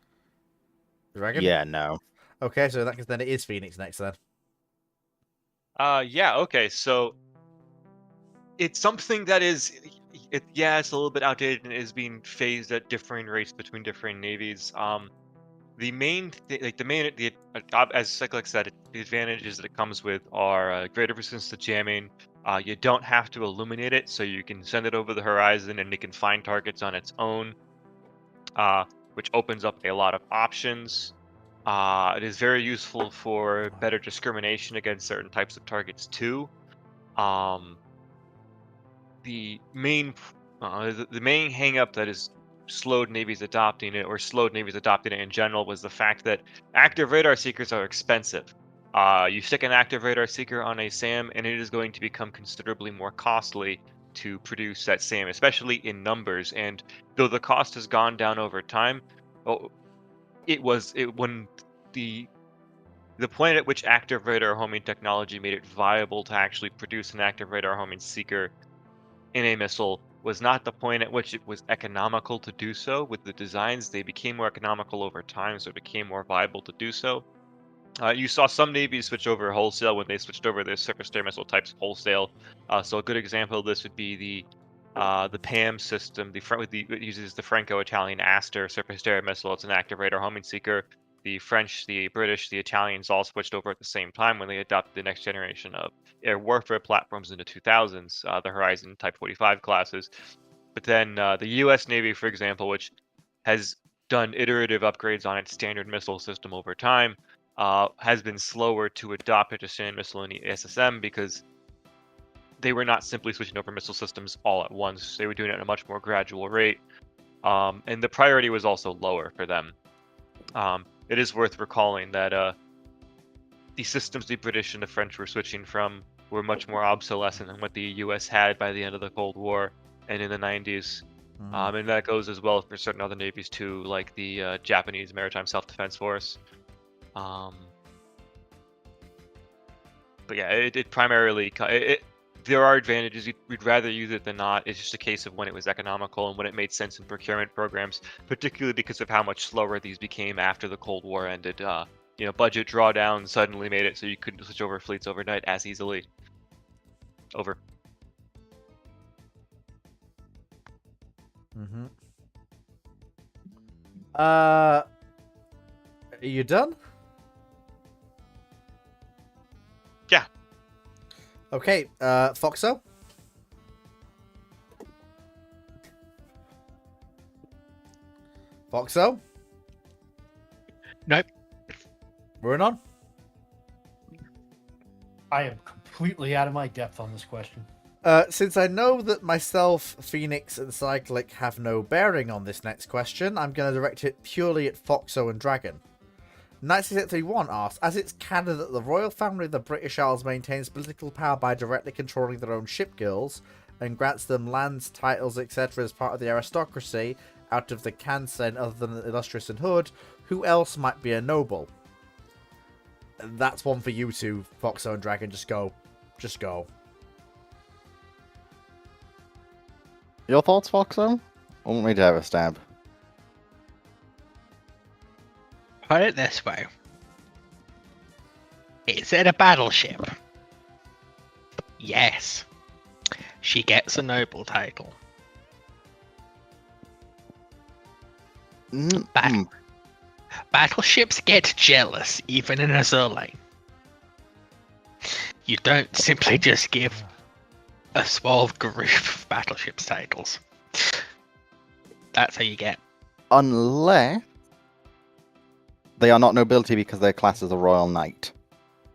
Dragon. Yeah, no. Okay, so in that case, then it is Phoenix next. Then. Yeah, okay, so it's something that is, it's a little bit outdated and is being phased at differing rates between different navies. The main, as Cyclic said, the advantages that it comes with are greater resistance to jamming. You don't have to illuminate it, so you can send it over the horizon and it can find targets on its own, which opens up a lot of options. It is very useful for better discrimination against certain types of targets too. The main hang-up that has slowed navies adopting it, or slowed navies adopting it in general, was the fact that active radar seekers are expensive. You stick an active radar seeker on a SAM, and it is going to become considerably more costly to produce that SAM, especially in numbers. And though the cost has gone down over time, when the point at which active radar homing technology made it viable to actually produce an active radar homing seeker in a missile was not the point at which it was economical to do so. With the designs, they became more economical over time, so it became more viable to do so. You saw some navies switch over wholesale when they switched over their surface-to-air missile types wholesale. So a good example of this would be the PAM system. It uses the Franco-Italian Aster surface-to-air missile. It's an active radar homing seeker. The French, the British, the Italians all switched over at the same time when they adopted the next generation of air warfare platforms in the 2000s, the Horizon Type 45 classes. But then the U.S. Navy, for example, which has done iterative upgrades on its standard missile system over time, has been slower to adopt a standard missile in the SSM because they were not simply switching over missile systems all at once. They were doing it at a much more gradual rate. and the priority was also lower for them. It is worth recalling that the systems the British and the French were switching from were much more obsolescent than what the U.S. had by the end of the Cold War and in the 90s. And that goes as well for certain other navies too, like the Japanese Maritime Self-Defense Force. But yeah, it primarily there are advantages. We'd rather use it than not. It's just a case of when it was economical and when it made sense in procurement programs, particularly because of how much slower these became after the Cold War ended. Budget drawdown suddenly made it so you couldn't switch over fleets overnight as easily. Over. Mm-hmm. Are you done? Yeah. Okay, Foxo? Foxo? Nope. Moving on. I am completely out of my depth on this question. Since I know that myself, Phoenix, and Cyclic have no bearing on this next question, I'm going to direct it purely at Foxo and Dragon. 9631 asks, as it's canon that the royal family of the British Isles maintains political power by directly controlling their own ship guilds, and grants them lands, titles, etc. as part of the aristocracy, out of the Kansen other than Illustrious and Hood, who else might be a noble? That's one for you two, Foxo and Dragon. Just go. Just go. Your thoughts, Foxo? I want me to have a stab. Put it this way. Is it a battleship? Yes. She gets a noble title. Battleships get jealous, even in Azur Lane. You don't simply just give a small group of battleships titles. That's how you get. Unless they are not nobility because they're classed as a royal knight.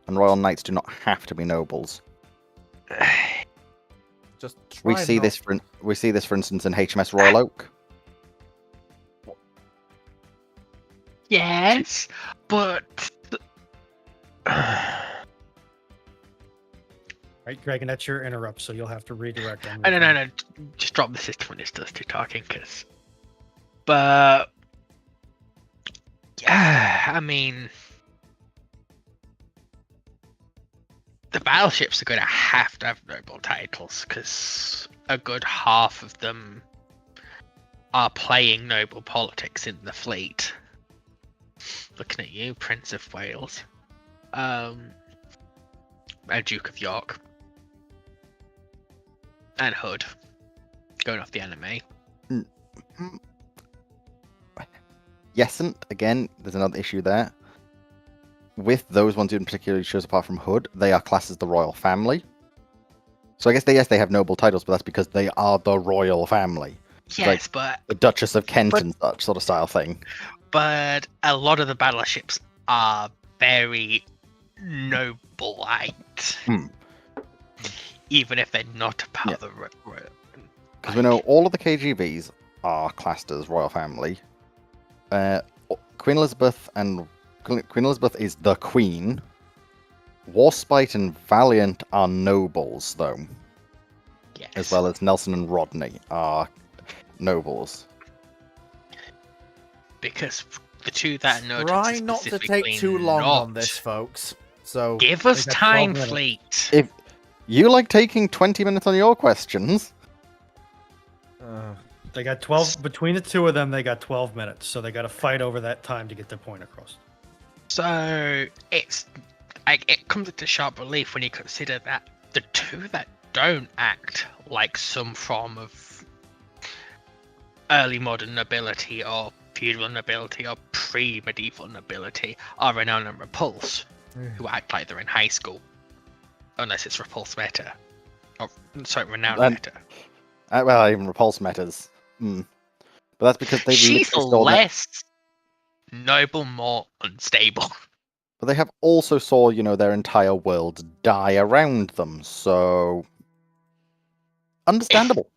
And royal knights do not have to be nobles. Just We try see not- this for instance in HMS Royal Oak. Yes, but Right, Dragon, that's your interrupt, so you'll have to redirect on no. Just drop the system when it does to talking, cause. But yeah, I mean, the battleships are going to have noble titles, because a good half of them are playing noble politics in the fleet. Looking at you, Prince of Wales, and Duke of York, and Hood. Going off the anime. Yesn't, again, there's another issue there. With those ones in particular shows apart from Hood, they are classed as the royal family. So I guess they have noble titles, but that's because they are the royal family. Yes, like but The Duchess of Kent But- and such sort of style thing. but a lot of the battleships are very noble-like. Even if they're not a part of the royal. Because we know all of the KGBs are classed as royal family. Queen Elizabeth is the queen. Warspite and Valiant are nobles, though, Yes. as well as Nelson and Rodney are nobles. Because the two that are noted Try not to take too long on this, folks. So Give us got 12 time, minutes. fleet. If you like taking 20 minutes on your questions, They got 12 between the two of them. They got 12 minutes, so they got to fight over that time to get their point across. So it comes into sharp relief when you consider that the two that don't act like some form of early modern nobility or feudal nobility or pre-medieval nobility are Renown and Repulse, who act like they're in high school, unless it's Repulse meta. Or sorry, Renown Then- meta. well, even Repulse matters. But that's because they've She's literally saw that- less noble, more unstable. But they have also saw, their entire world die around them, so understandable.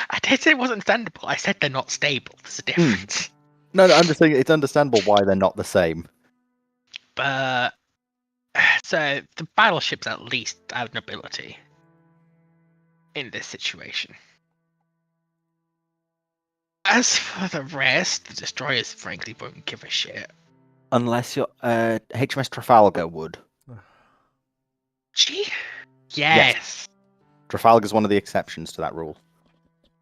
I did say it wasn't understandable. I said they're not stable. There's a difference. No, I'm just saying it's understandable why they're not the same. But so the battleships at least have nobility in this situation. As for the rest, the destroyers frankly won't give a shit. Unless you're HMS Trafalgar would. Gee? Yes. Trafalgar's one of the exceptions to that rule.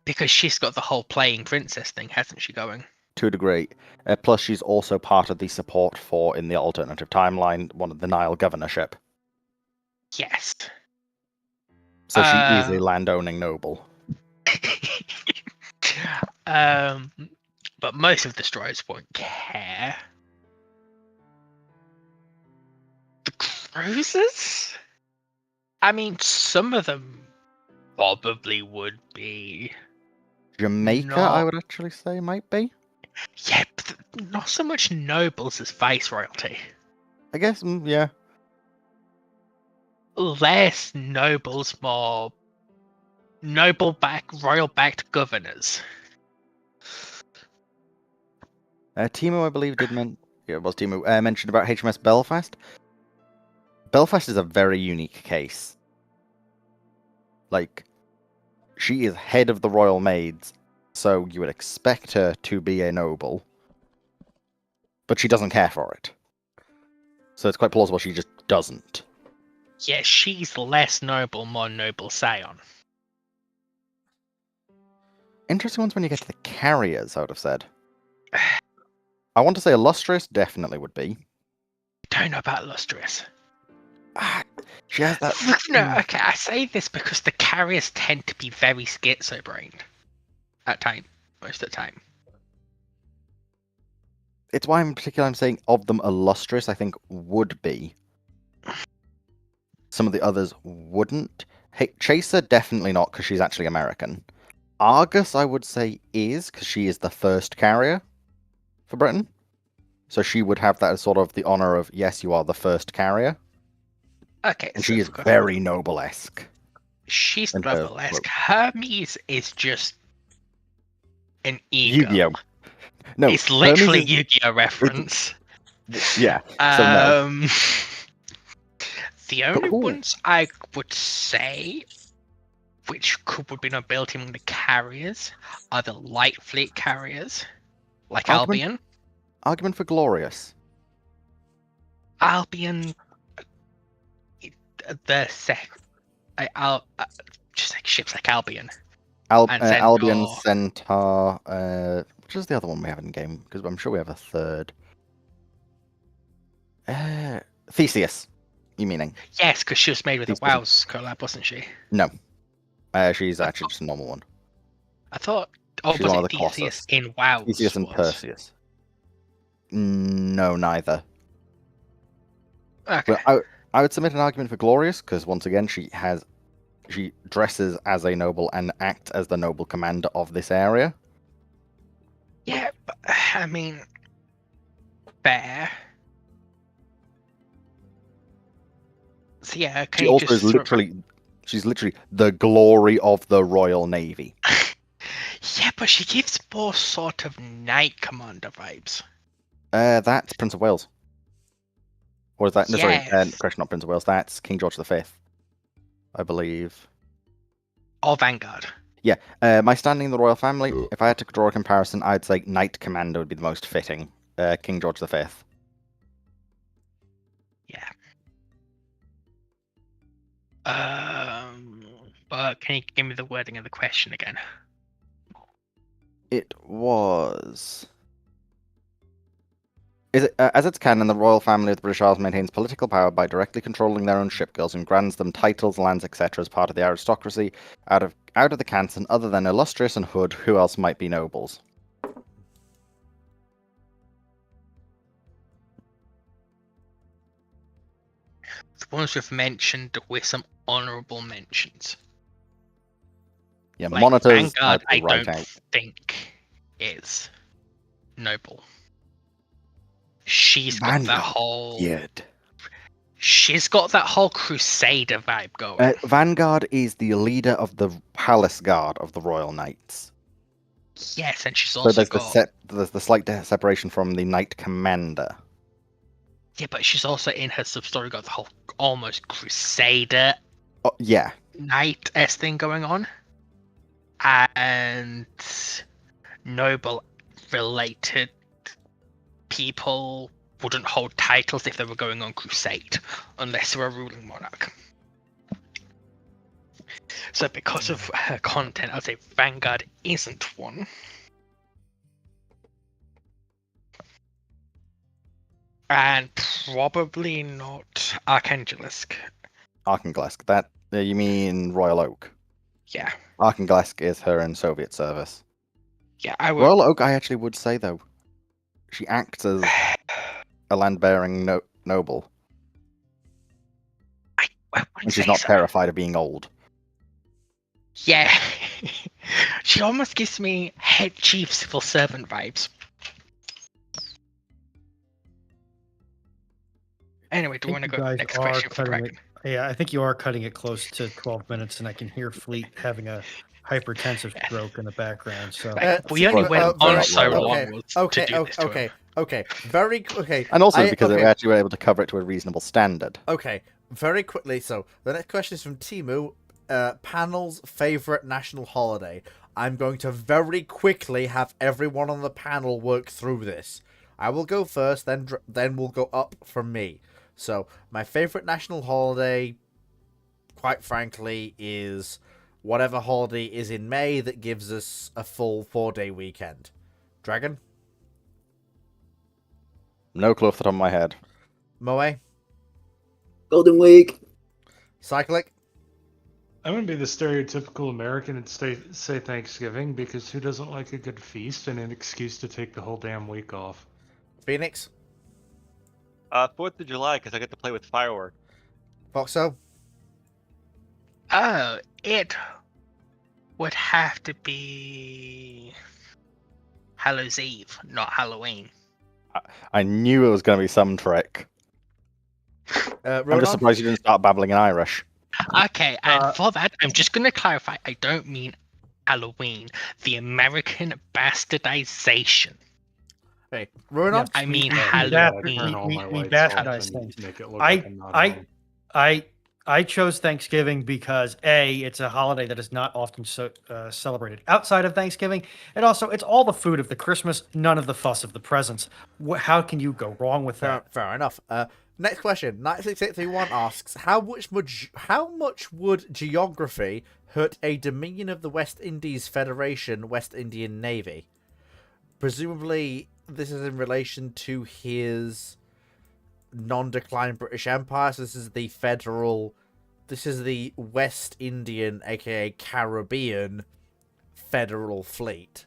Because she's got the whole playing princess thing, hasn't she, going? To a degree. Plus, she's also part of the support for, in the alternative timeline, one of the Nile governorship. Yes. So she is a landowning noble. But most of the destroyers won't care. The cruisers? I mean, some of them probably would be. Jamaica, I would actually say, might be. Yeah, but not so much nobles as viceroyalty. I guess, yeah. Less nobles, more royal-backed governors. Timo, I believe, did mention about HMS Belfast. Belfast is a very unique case. Like, she is head of the Royal Maids, so you would expect her to be a noble, but she doesn't care for it. So it's quite plausible she just doesn't. Yeah, she's less noble, more noble scion. Interesting ones when you get to the carriers, I would have said. I want to say Illustrious definitely would be. Don't know about Illustrious. She has that. No, okay, I say this because the carriers tend to be very schizo-brained. Most of the time. It's why in particular I'm saying of them Illustrious, I think, would be. Some of the others wouldn't. Hey, Chaser, definitely not, because she's actually American. Argus, I would say, is, because she is the first carrier for Britain. So she would have that as sort of the honor of, yes, you are the first carrier. Okay, And so she is very noble-esque. She's in her noble-esque. Hermes is just an ego. Yu-Gi-Oh! No, It's literally Hermes is- Yu-Gi-Oh! Reference. Yeah. So no. The only Cool. ones I would say would be nobility among the carriers are the light fleet carriers, like Argument for Glorious. Albion, just like ships like Albion. And Centaur. Albion, Centaur. Which is the other one we have in game? Because I'm sure we have a third. Theseus. You meaning? Yes, because she was made with a These wasn't- WoW's collab, wasn't she? No. She's actually just a normal one. I thought. Oh, She's was one of it the Theseus Colossus. in WoW? Theseus and Perseus. No, neither. Okay. But I would submit an argument for Glorious, because once again, she dresses as a noble and acts as the noble commander of this area. Yeah, but I mean, fair. So yeah, can She you also just is she's literally the glory of the Royal Navy. Yeah, but she gives more sort of knight commander vibes. That's Prince of Wales. Or is that? No, sorry, Yes. correction, not Prince of Wales. That's King George V, I believe. Or Vanguard. Yeah, my standing in the royal family, if I had to draw a comparison, I'd say Knight Commander would be the most fitting. King George V. Yeah. But can you give me the wording of the question again? It was... as it's canon, the royal family of the British Isles maintains political power by directly controlling their own shipgirls and grants them titles, lands, etc. as part of the aristocracy. Out of the canton, other than Illustrious and Hood, who else might be nobles? The ones we've mentioned with some honourable mentions. Yeah, Like monitors. Vanguard, I right don't out. think is noble. She's got that Vanguard, whole. Weird. She's got that whole Crusader vibe going. Vanguard is the leader of the Palace Guard of the Royal Knights. Yes, and she's So also there's got. there's the slight separation from the Knight Commander. Yeah, but she's also in her sub-story got the whole almost Crusader Oh, yeah. Knight-esque thing going on. And noble-related people wouldn't hold titles if they were going on crusade, unless they were a ruling monarch. So because of her content, I'd say Vanguard isn't one. And probably not Archangelisk. Arkanglesk. That you mean Royal Oak? Yeah. Arkanglesk is her in Soviet service. Yeah, I would. Royal Oak, I actually would say though, she acts as a land-bearing noble, I wouldn't and she's say not so. terrified of being old. Yeah. She almost gives me head chief civil servant vibes. Anyway, do we want to go to the next question for Dragon? Yeah, I think you are cutting it close to 12 minutes, and I can hear Fleet having a hypertensive stroke in the background. So We only went very- on so okay, long was to do this to him. Okay. And also because okay. we actually were able to cover it to a reasonable standard. Okay, very quickly. So the next question is from Timu. Panel's favorite national holiday. I'm going to very quickly have everyone on the panel work through this. I will go first, then we'll go up from me. So my favorite national holiday, quite frankly, is whatever holiday is in May that gives us a full 4-day weekend. Dragon? No clue off the top of my head. Moe? Golden Week. Cyclic? I'm gonna be the stereotypical American and say Thanksgiving, because who doesn't like a good feast and an excuse to take the whole damn week off? Phoenix? 4th of July, because I get to play with fireworks. Foxo? Oh, it would have to be Hallows Eve, not Halloween. I knew it was going to be some trick. I'm Ronan? just surprised you didn't start babbling in Irish. Okay, and for that, I'm just going to clarify, I don't mean Halloween, the American bastardization. Hey, Ronan? I mean we Halloween. Turn all my we lights bastardize off things. and make it look I- like I'm not home. I chose Thanksgiving because A, it's a holiday that is not often celebrated outside of Thanksgiving, and also it's all the food of the Christmas, none of the fuss of the presents. How can you go wrong with that? Fair enough. Next question. 96831 asks, how much would geography hurt a Dominion of the West Indies Federation West Indian Navy? Presumably, this is in relation to his non-declined British Empire. So this is the West Indian, aka Caribbean, Federal Fleet.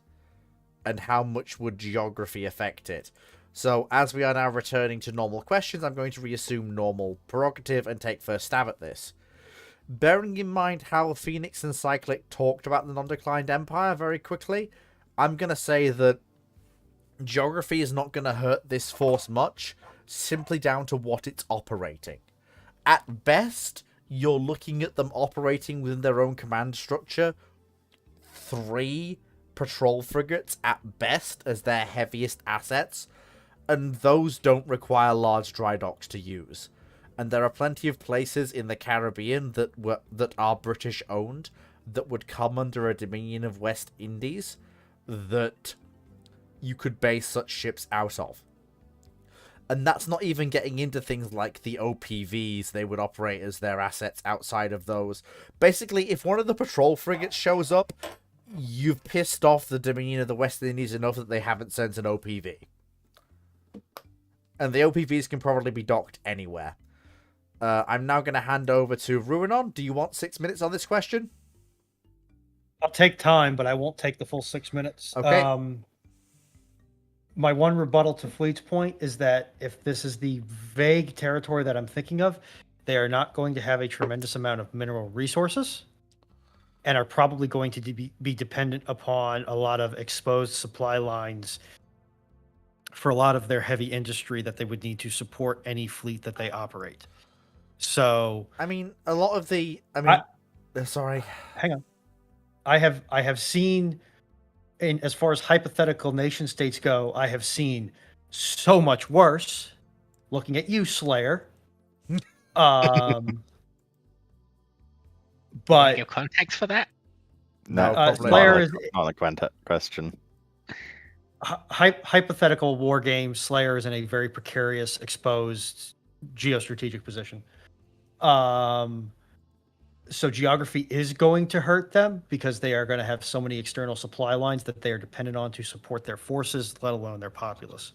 And how much would geography affect it? So, as we are now returning to normal questions, I'm going to reassume normal prerogative and take first stab at this. Bearing in mind how Phoenix and Cyclic talked about the non-declined empire very quickly, I'm going to say that geography is not going to hurt this force much, simply down to what it's operating. At best, you're looking at them operating within their own command structure. 3 patrol frigates at best as their heaviest assets, and those don't require large dry docks to use. And there are plenty of places in the Caribbean that are British owned that would come under a Dominion of West Indies that you could base such ships out of. And that's not even getting into things like the OPVs they would operate as their assets outside of those. Basically, if one of the patrol frigates shows up, you've pissed off the Dominion of the West Indies enough that they haven't sent an OPV. And the OPVs can probably be docked anywhere. I'm now going to hand over to Ruinon. Do you want 6 minutes on this question? I'll take time, but I won't take the full 6 minutes. Okay. My one rebuttal to Fleet's point is that if this is the vague territory that I'm thinking of, they are not going to have a tremendous amount of mineral resources and are probably going to be dependent upon a lot of exposed supply lines for a lot of their heavy industry that they would need to support any fleet that they operate. So I mean, a lot of the. Sorry. hang on. I have seen, in as far as hypothetical nation states go, I have seen so much worse. Looking at you, Slayer. But Give context for that. No, probably Slayer not. is Not a question. hypothetical war game. Slayer is in a very precarious, exposed geostrategic position. So geography is going to hurt them because they are going to have so many external supply lines that they are dependent on to support their forces, let alone their populace.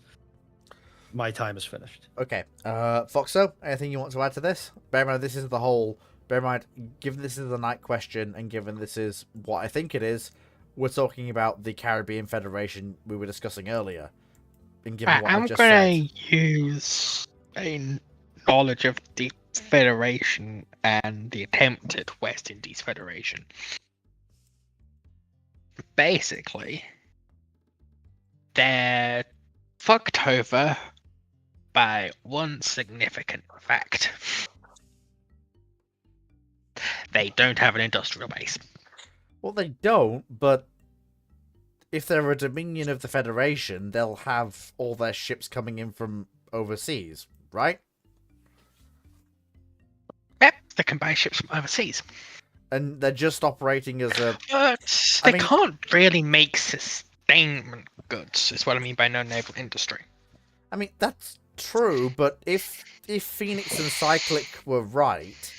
My time is finished. Okay. Foxo, anything you want to add to this? Bear in mind, this is the whole. Bear in mind, given this is the night question, and given this is what I think it is, we're talking about the Caribbean Federation we were discussing earlier. And given what I I'm just gonna said. use a knowledge of the Federation and the attempted West Indies Federation. Basically, they're fucked over by one significant fact. They don't have an industrial base. Well, they don't, but if they're a dominion of the Federation, they'll have all their ships coming in from overseas, right? Yep, they can buy ships from overseas. And they're just operating as a... But I they mean- can't really make sustainment goods, is what I mean by no naval industry. I mean, that's true, but if Phoenix and Cyclic were right,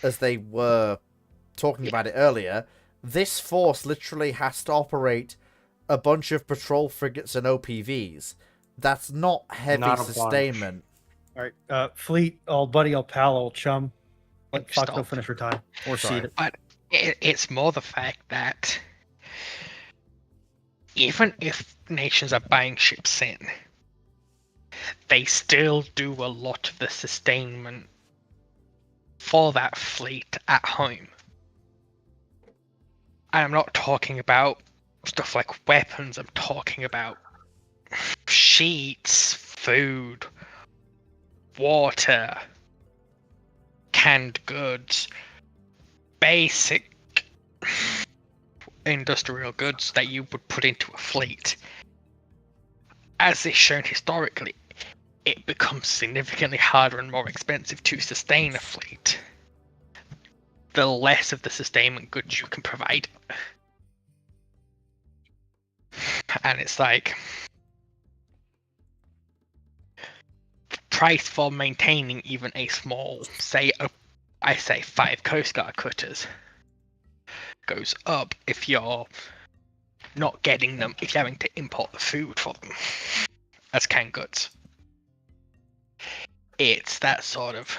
as they were talking about it earlier, this force literally has to operate a bunch of patrol frigates and OPVs. That's not heavy Not a bunch. sustainment. All right, Fleet, old buddy, old pal, old chum. Let Stop. Foxo finish her time or Sorry. cede it. But it's more the fact that even if nations are buying ships in, they still do a lot of the sustainment for that fleet at home. And I'm not talking about stuff like weapons, I'm talking about sheets, food, water, canned goods, basic industrial goods that you would put into a fleet. As is shown historically, it becomes significantly harder and more expensive to sustain a fleet the less of the sustainment goods you can provide. And it's like price for maintaining even a small, say 5 Coast Guard cutters goes up if you're not getting them, if you're having to import the food for them as canned goods. It's that sort of,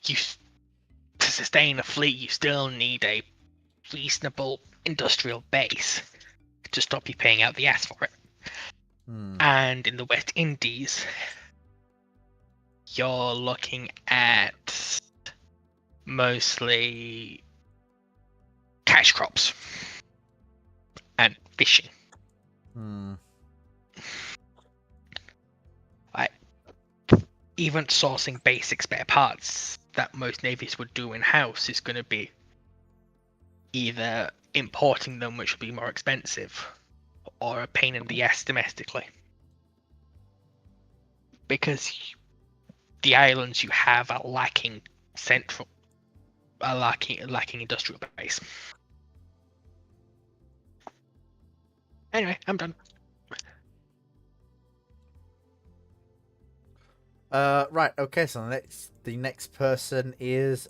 to sustain a fleet, you still need a reasonable industrial base to stop you paying out the ass for it. And in the West Indies, you're looking at mostly cash crops and fishing. Even sourcing basic spare parts that most navies would do in-house is going to be either importing them, which will be more expensive, or a pain in the ass domestically. Because the islands you have are lacking industrial base. Anyway, I'm done. Right, okay, so the next person is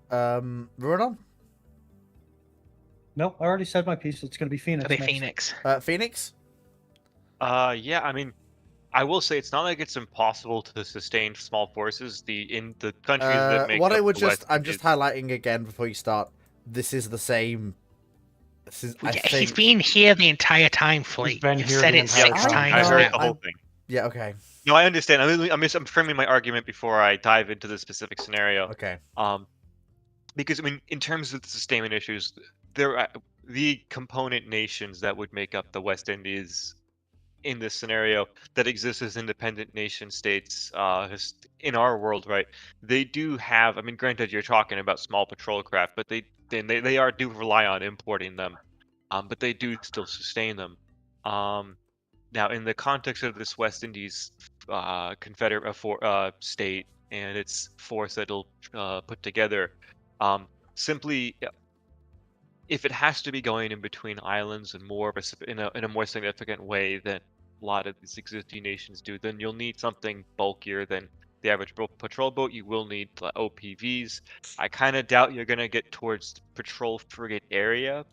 Rurodon? No, I already said my piece. It's going to be Phoenix. Are they next. Phoenix? Phoenix? Yeah, I mean, I will say it's not like it's impossible to sustain small forces. In the countries that make what up I would the West I'm just highlighting again before you start. This is the same. This is, I Yeah, think. he's been here the entire time, Fleet. been You've here said the it entire 6 time. times I know, heard now. the whole I'm- thing. Yeah. Okay. No, I understand. I'm framing my argument before I dive into the specific scenario. Okay. Because I mean, in terms of the sustainment issues, there are the component nations that would make up the West Indies in this scenario that exist as independent nation states in our world, right? They do have. I mean, granted, you're talking about small patrol craft, but do rely on importing them, but they do still sustain them. Now, in the context of this West Indies state and its force that it'll put together, simply if it has to be going in between islands and more of in a more significant way than a lot of these existing nations do, then you'll need something bulkier than the average patrol boat. You will need OPVs. I kind of doubt you're going to get towards the patrol frigate area,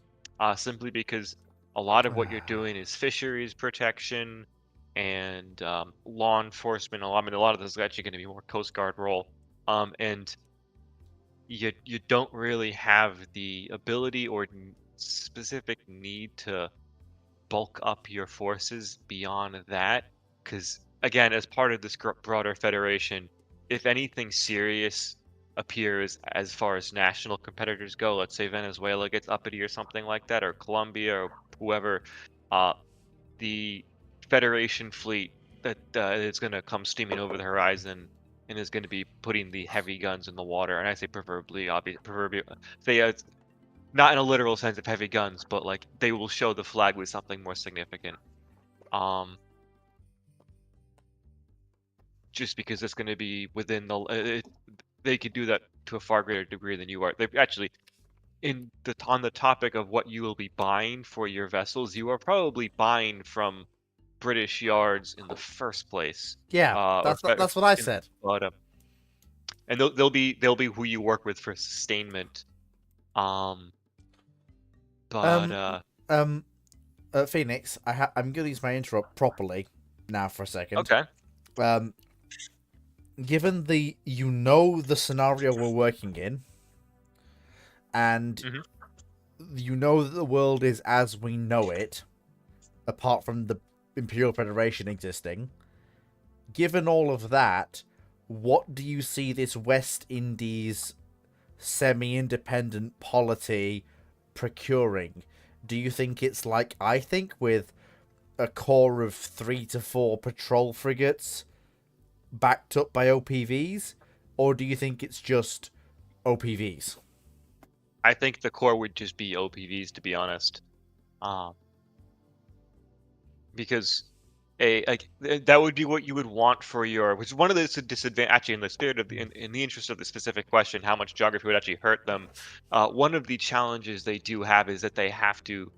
simply because a lot of what you're doing is fisheries protection and law enforcement. I mean, a lot of this is actually going to be more Coast Guard role, and you don't really have the ability or specific need to bulk up your forces beyond that, because again, as part of this broader federation, if anything serious appears as far as national competitors go, let's say Venezuela gets uppity or something like that, or Colombia or whoever, the Federation fleet that is going to come steaming over the horizon and is going to be putting the heavy guns in the water. And I say proverbially, not in a literal sense of heavy guns, but like they will show the flag with something more significant. Just because it's going to be within they could do that to a far greater degree than you are. They actually, on the topic of what you will be buying for your vessels, you are probably buying from British yards in the first place. Yeah, that's what I said. But, and they'll be who you work with for sustainment. Phoenix, I'm gonna use my interrupt properly now for a second. Okay. Given the the scenario we're working in, and you know that the world is as we know it, apart from the Imperial Federation existing. Given all of that, what do you see this West Indies semi-independent polity procuring? Do you think it's like I think, with a core of 3 to 4 patrol frigates backed up by OPVs, or do you think it's just OPVs? I think the core would just be OPVs, to be honest. Because that would be what you would want for your, which is one of the disadvantage. Actually, in the spirit of in the interest of the specific question, how much geography would actually hurt them? One of the challenges they do have is that they have to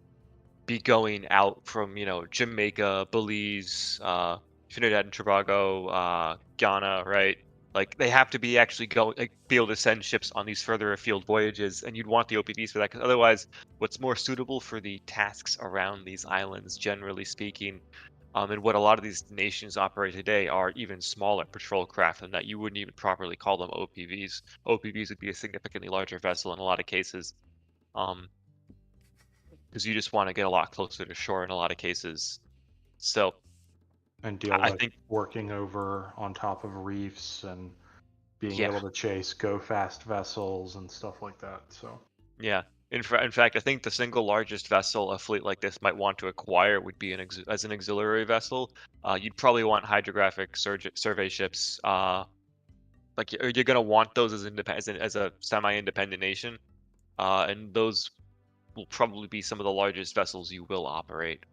be going out from Jamaica, Belize, Trinidad and Tobago, Ghana, right? Like they have to be actually be able to send ships on these further afield voyages, and you'd want the OPVs for that, because otherwise, what's more suitable for the tasks around these islands, generally speaking, and what a lot of these nations operate today are even smaller patrol craft, and that you wouldn't even properly call them OPVs. OPVs would be a significantly larger vessel in a lot of cases, because you just want to get a lot closer to shore in a lot of cases. So. And deal with working over on top of reefs and being able to chase go-fast vessels and stuff like that. So yeah, in fact, I think the single largest vessel a fleet like this might want to acquire would be as an auxiliary vessel. You'd probably want hydrographic survey ships. Like you're gonna want those as a semi-independent nation, and those will probably be some of the largest vessels you will operate.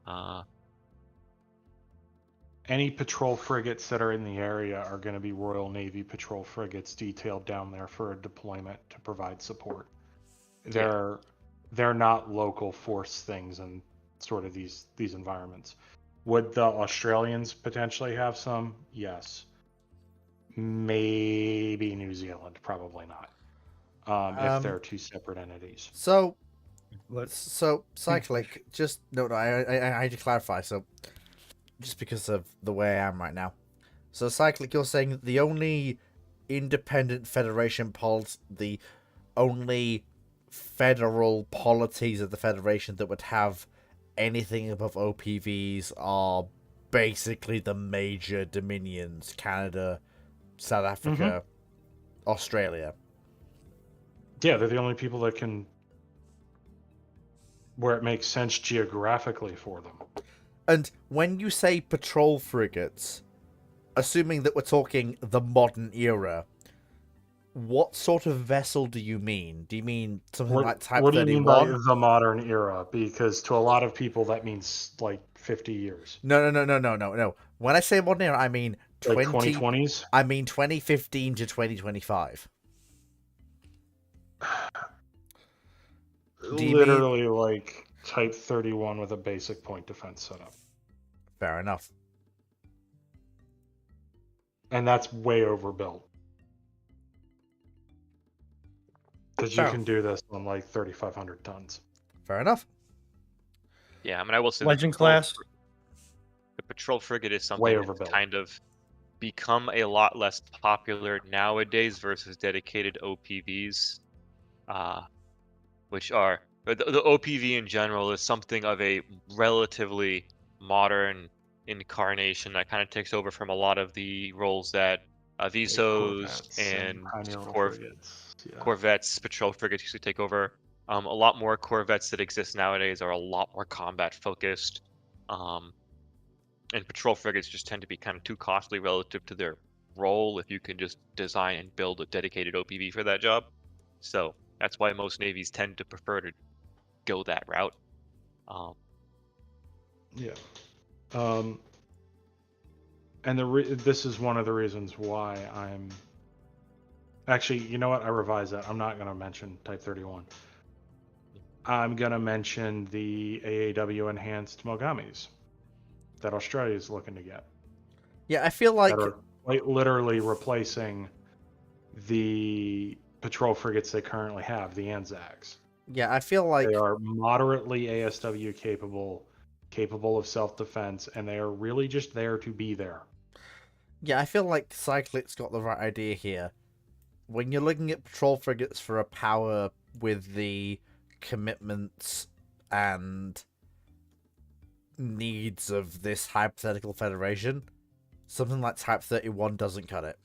Any patrol frigates that are in the area are going to be Royal Navy patrol frigates detailed down there for a deployment to provide support. They're not local force things in sort of these environments. Would the Australians potentially have some? Yes. Maybe New Zealand, probably not. If they're two separate entities. So Cyclic, just I had to clarify. So, just because of the way I am right now. So, Cyclic, you're saying that the only independent federation the only federal polities of the federation that would have anything above OPVs are basically the major dominions: Canada, South Africa, Australia. Yeah, they're the only people that can, where it makes sense geographically for them. And when you say patrol frigates, assuming that we're talking the modern era, what sort of vessel do you mean? Do you mean something like Type What do you mean by 31? the modern era? Because to a lot of people that means like 50 years. No. When I say modern era, I mean Like 2020s? I mean 2015 to 2025. Do you mean- Literally like Type 31 with a basic point defense setup. Fair enough. And that's way overbuilt. Because you Fair. can do this on like 3,500 tons. Fair enough. Yeah, I mean, I will say Legend class. the patrol frigate is something Way that's overbuilt. kind of become a lot less popular nowadays versus dedicated OPVs, which are but the OPV in general is something of a relatively modern incarnation that kind of takes over from a lot of the roles that Visos Corvettes and tiny little Corv- frigates. Yeah. Corvettes, patrol frigates used to take over. A lot more Corvettes that exist nowadays are a lot more combat focused. And patrol frigates just tend to be kind of too costly relative to their role if you can just design and build a dedicated OPV for that job. So that's why most navies tend to prefer to go that route. Yeah. And this is one of the reasons why I'm... Actually, you know what? I revised that. I'm not going to mention Type 31. I'm going to mention the AAW enhanced Mogamis that Australia is looking to get. Yeah, I feel like That are quite literally replacing the patrol frigates they currently have, the Anzacs. I feel like They are moderately ASW capable of self-defense, and they are really just there to be there. I feel like Cyclic's got the right idea here. When you're looking at patrol frigates for a power with the commitments and needs of this hypothetical federation, something like Type 31 doesn't cut it.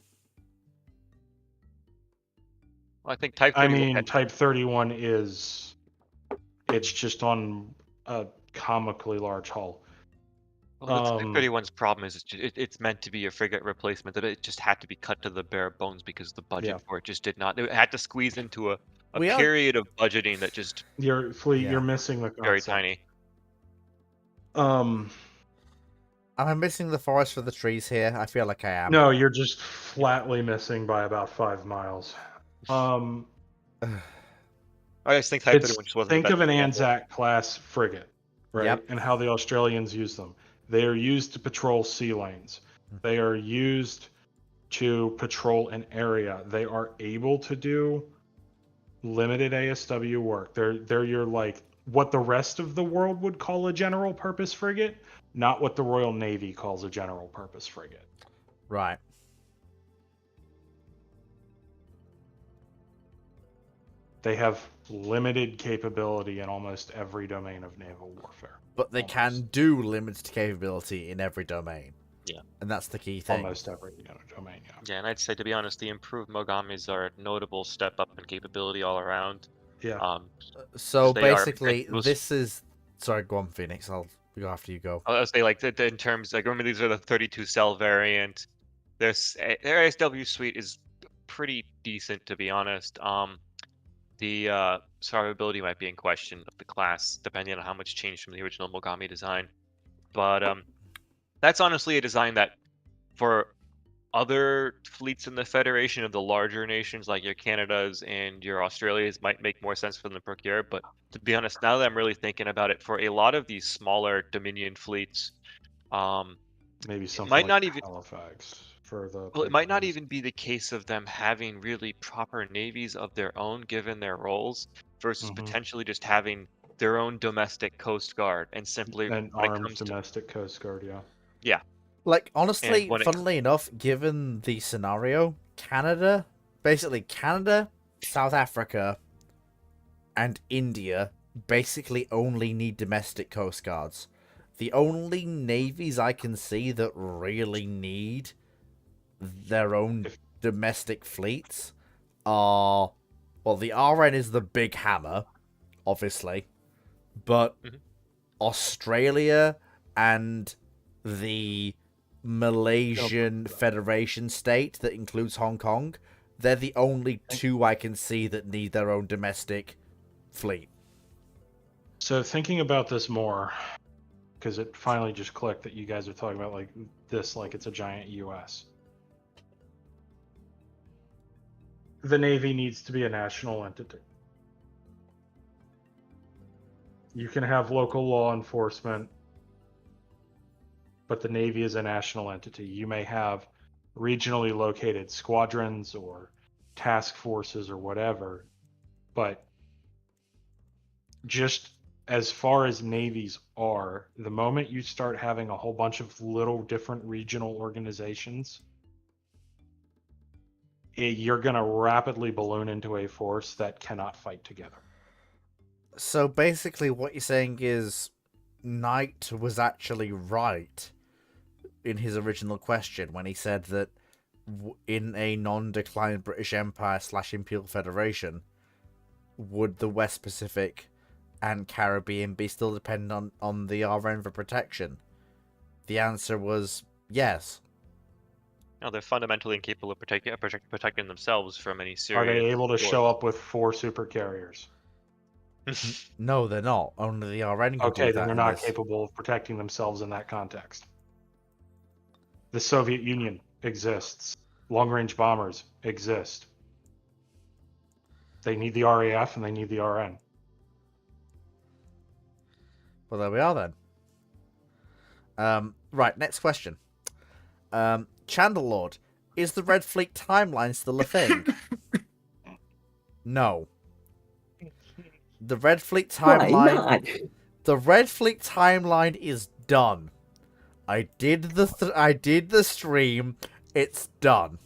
Well, I think Type I 31 mean, Type 31 it's just on a comically large hull. Well, Type 31's problem is it's meant to be a frigate replacement, that it just had to be cut to the bare bones because the budget Yeah. for it just did not. It had to squeeze into a We are- period of budgeting that just Your fleet, Yeah. you're missing the concept. very tiny. Am I missing the forest for the trees here? I feel like I am. No, you're just flatly missing by about 5 miles. I just think Type 31 just wasn't. the Think best of an example. Anzac class frigate, right? Yep. And how the Australians use them. They are used to patrol sea lanes. They are used to patrol an area. They are able to do limited ASW work. They're your like what the rest of the world would call a general purpose frigate, not what the Royal Navy calls a general purpose frigate. Right. They have limited capability in almost every domain of naval warfare. But they can do limited capability in every domain. Yeah. And that's the key thing. Almost every domain, yeah. Yeah, and I'd say, to be honest, the improved Mogamis are a notable step up in capability all around. Yeah. So They are basically, ridiculous. this is... Sorry, go on, Phoenix. I'll go after you go. I would say, like, in terms, like, remember these are the 32 cell variant. Their ASW suite is pretty decent, to be honest. The survivability might be in question of the class, depending on how much changed from the original Mogami design. But that's honestly a design that, for other fleets in the Federation of the larger nations, like your Canadas and your Australias, might make more sense for them to procure. But to be honest, now that I'm really thinking about it, for a lot of these smaller Dominion fleets, Maybe something might like not even- Halifax for the. well, it might not big even be the case of them having really proper navies of their own, given their roles, versus Mhm. potentially just having their own domestic coast guard and simply ones. An when it armed comes to domestic coast guard, yeah. Like, honestly, And when it- funnily enough, given the scenario, Canada, South Africa, and India basically only need domestic coast guards. The only navies I can see that really need their own domestic fleets are... Well, the RN is the big hammer, obviously. But Mhm. Australia and the Malaysian Federation state that includes Hong Kong. They're the only two I can see that need their own domestic fleet. So thinking about this more, because it finally just clicked that you guys are talking about like this, like it's a giant U.S. The Navy needs to be a national entity. You can have local law enforcement, but the Navy is a national entity. You may have regionally located squadrons or task forces or whatever, but just as far as navies are, the moment you start having a whole bunch of little different regional organizations, you're going to rapidly balloon into a force that cannot fight together. So basically what you're saying is Knight was actually right in his original question when he said that in a non-declined British Empire / Imperial Federation, would the West Pacific and Caribbean be still dependent on the RN for protection? The answer was yes. No, they're fundamentally incapable of protecting themselves from any serious. Are they able to war. show up with 4 supercarriers? No, they're not. Only the RN can Okay, do then that. they're in not this. capable of protecting themselves in that context. The Soviet Union exists. Long-range bombers exist. They need the RAF and they need the RN. Well, there we are then. Right, next question. Chandlerlord, is the Red Fleet timeline still a thing? No. The Red Fleet Why timeline. not? The Red Fleet timeline is done. I did the stream. It's done.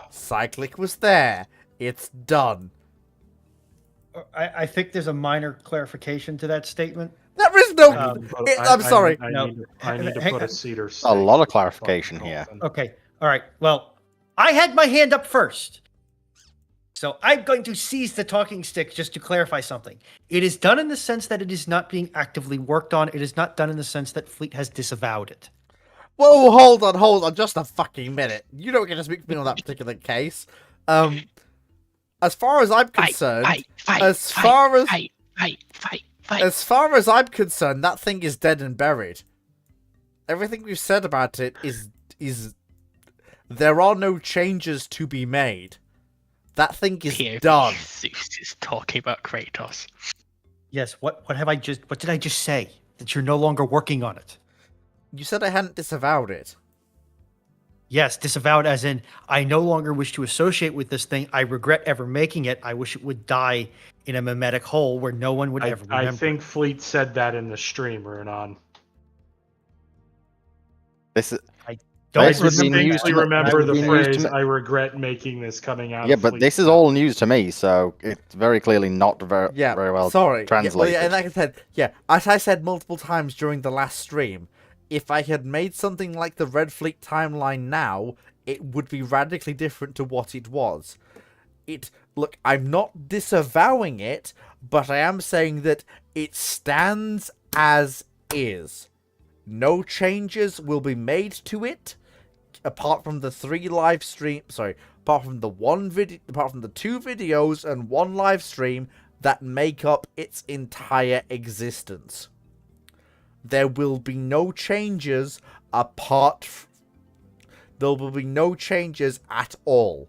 Cyclic was there. It's done. I think there's a minor clarification to that statement. There is no. But I'm sorry. I No. need to Hang put a on. cedar. A lot of clarification here. Okay. All right. Well, I had my hand up first. So I'm going to seize the talking stick just to clarify something. It is done in the sense that it is not being actively worked on. It is not done in the sense that Fleet has disavowed it. Whoa, hold on, just a fucking minute. You don't get to speak to me on that particular case. As far as I'm concerned, as far as I'm concerned, that thing is dead and buried. Everything we've said about it is there are no changes to be made. That thing is done. Zeus is talking about Kratos. Yes. What did I just say? That you're no longer working on it. You said I hadn't disavowed it. Yes, disavowed as in I no longer wish to associate with this thing. I regret ever making it. I wish it would die in a mimetic hole where no one would ever remember. I think Fleet said that in the stream, Runan. This is Don't This would be remember news that. to me. Remember the That would be news to phrase, me. I regret making this coming out. yeah, of but Fleet this is mouth. all news to me, so it's very clearly not very well sorry. translated. And like I said, as I said multiple times during the last stream, if I had made something like the Red Fleet timeline now, it would be radically different to what it was. Look, I'm not disavowing it, but I am saying that it stands as is. No changes will be made to it, apart from the apart from the 2 videos and 1 live stream that make up its entire existence. There will be no changes there will be no changes at all.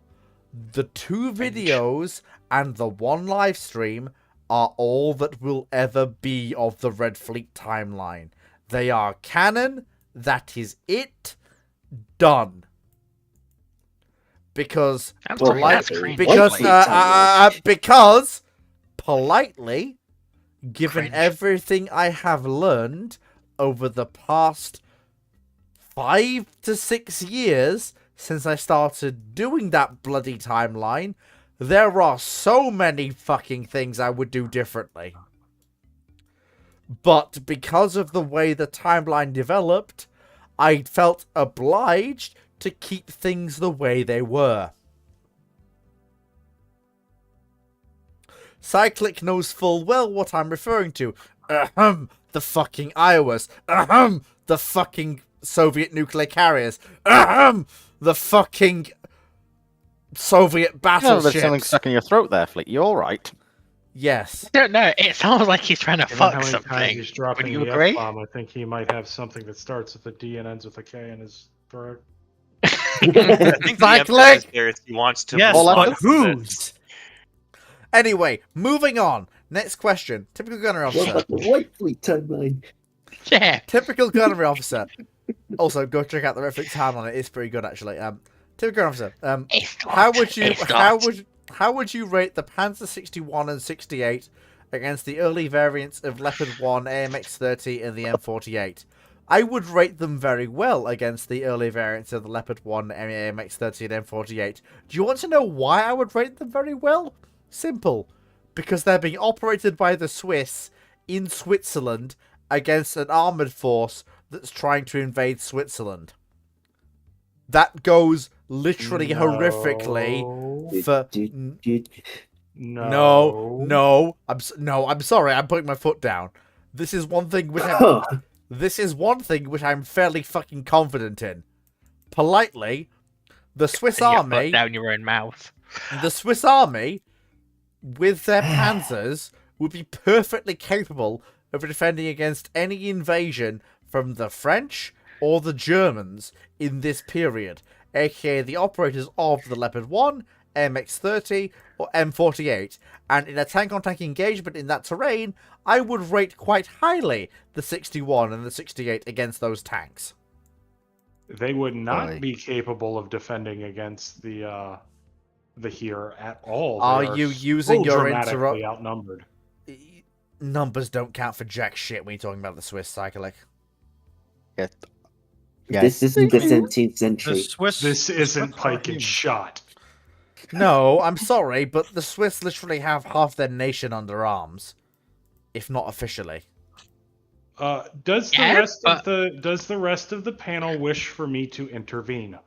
The 2 videos and the 1 live stream are all that will ever be of the Red Fleet timeline. They are canon. That is it. Done. Because because politely, given Cringe. everything I have learned over the past 5 to 6 years since I started doing that bloody timeline, there are so many fucking things I would do differently. But because of the way the timeline developed, I felt obliged to keep things the way they were. Cyclic knows full well what I'm referring to. the fucking Iowas. Ahem, the fucking Soviet nuclear carriers. Ahem, the fucking Soviet Oh, battleships. there's something stuck in your throat there, Fleet. You all right? Yes. I don't know. It sounds like he's trying to Given how fuck many times something. he's dropping you the agree? F-bomb, I think he might have something that starts with a D and ends with a K in his throat. I think the Cyclic! emphasis there is he wants to Yes, move on but from this. whose? Anyway, moving on. Next question. Typical gunnery What officer. about the White Fleet timeline? Yeah. Typical gunnery officer. Also, go check out the Netflix hand on it. It's pretty good, actually. Typical gunnery officer. It's not. How would you It's not. how would you rate the Panzer 61 and 68 against the early variants of Leopard 1, AMX 30, and the M48? I would rate them very well against the early variants of the Leopard 1, AMX 30, and M48. Do you want to know why I would rate them very well? Simple. Because they're being operated by the Swiss in Switzerland against an armoured force that's trying to invade Switzerland. That goes literally horrifically for... No. I'm sorry. I'm putting my foot down. This is one thing which I'm fairly fucking confident in. Politely, the Swiss Putting your foot army, down your own mouth. with their panzers, would be perfectly capable of defending against any invasion from the French or the Germans in this period, aka the operators of the Leopard 1, MX-30, or M48. And in a tank-on-tank engagement in that terrain, I would rate quite highly the 61 and the 68 against those tanks. They would not Aye. be capable of defending against the here at all. They Are you using so your dramatically outnumbered? Numbers don't count for jack shit when you're talking about the Swiss, Cyclic. Yeah. Yeah. This isn't the 17th The century. Swiss. This isn't Swiss are pike and human. shot. No, I'm sorry, but the Swiss literally have half their nation under arms, if not officially. Does Yeah, the rest of the panel wish for me to intervene?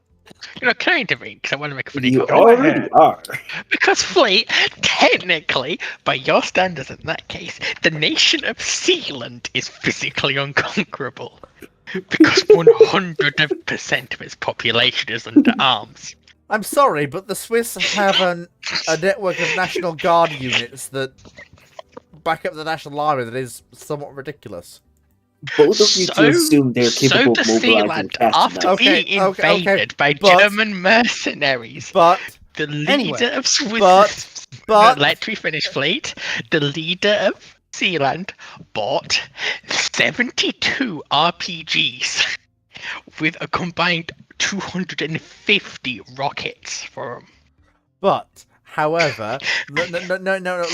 Can I intervene? Because I want to make a funny You comment. already ahead. are. Because Fleet, technically, by your standards in that case, the nation of Sealand is physically unconquerable. Because 100% of its population is under arms. I'm sorry, but the Swiss have a network of National Guard units that back up the National Army that is somewhat ridiculous. Both of you to assume they're So capable does of mobilizing Sealand, fast after enough. Okay, being okay, invaded by but- German mercenaries, But, the leader Anyway, of Swiss... but- let me finish, Fleet. The leader of Sealand bought 72 RPGs with a combined 250 rockets for them. but, however, no,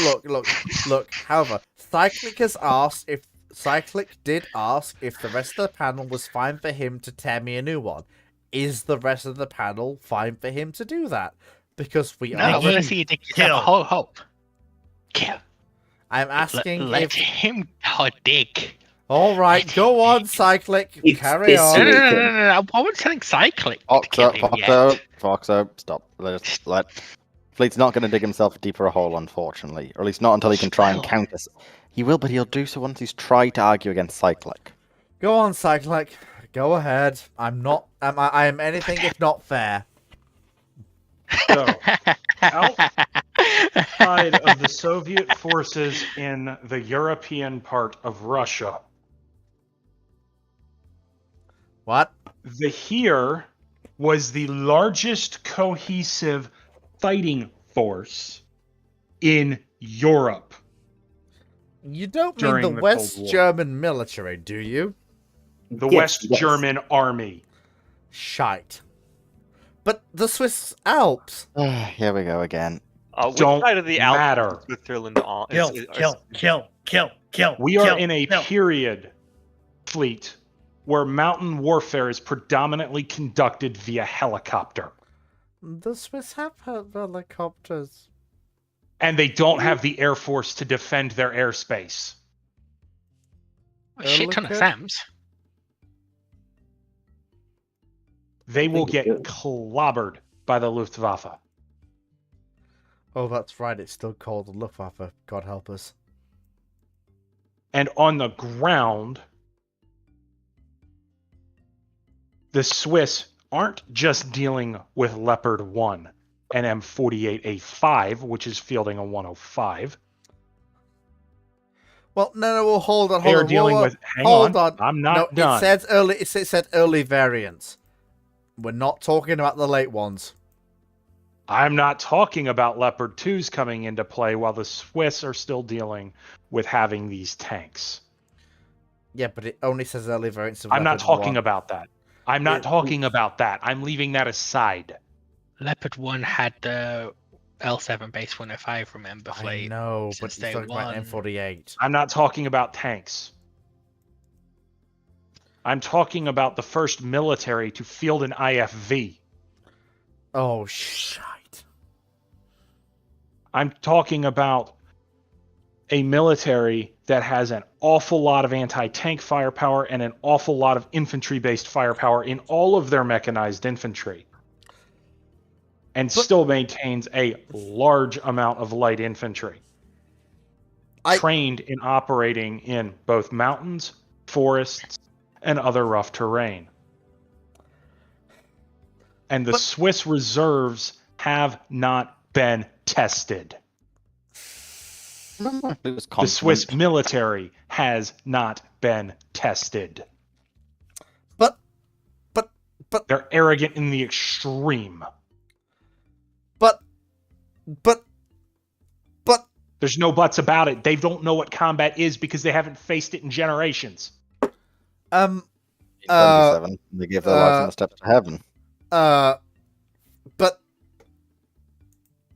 look, however, Cyclic did ask if the rest of the panel was fine for him to tear me a new one. Is the rest of the panel fine for him to do that? Because we No, are... I want to see you dig yourself a whole hole. Kill. I'm asking Let if... him dig. Alright, go on, Cyclic, It's carry this on. No. I wasn't telling Cyclic to kill him yet. Foxo, stop. Let Fleet's not going to dig himself deeper a hole, unfortunately, or at least not until he can try and Well. counter. He will, but he'll do so once he's tried to argue against Cyclic. Go on, Cyclic. Go ahead. I am anything if not fair. So, outside of the Soviet forces in the European part of Russia, What? the Here was the largest cohesive fighting force in Europe. You don't mean During the the Cold West War. German military, do you? The Yes, West yes. German army. Shite. But the Swiss Alps. Here we go again. Which Don't side of the Alps matter. is Switzerland on? Kill. We are in a period, Fleet, where mountain warfare is predominantly conducted via helicopter. The Swiss have helicopters. And they don't have the Air Force to defend their airspace. A shit ton of Look at- Sams. They will think get it- clobbered by the Luftwaffe. Oh, that's right. It's still called the Luftwaffe. God help us. And on the ground, the Swiss aren't just dealing with Leopard 1 and M48A5, which is fielding a 105. Well, no, well, hold on. They are Whoa, dealing whoa. with. Hang Hold on. on. I'm not No, done. it said early variants. We're not talking about the late ones. I'm not talking about Leopard 2s coming into play while the Swiss are still dealing with having these tanks. Yeah, but it only says early variants of I'm not Leopard talking 1. about that. I'm not talking about that. I'm leaving that aside. Leopard 1 had the L7 base 105, remember, I Fleet? know, but since you're day talking about one. M48. I'm not talking about tanks. I'm talking about the first military to field an IFV. Oh, shite. I'm talking about a military that has an awful lot of anti-tank firepower and an awful lot of infantry-based firepower in all of their mechanized infantry. And still maintains a large amount of light infantry. Trained in operating in both mountains, forests, and other rough terrain. And the Swiss reserves have not been tested. The Swiss military has not been tested. But they're arrogant in the extreme. But there's no buts about it. They don't know what combat is because they haven't faced it in generations. 27, they gave their lives on the steps to heaven. But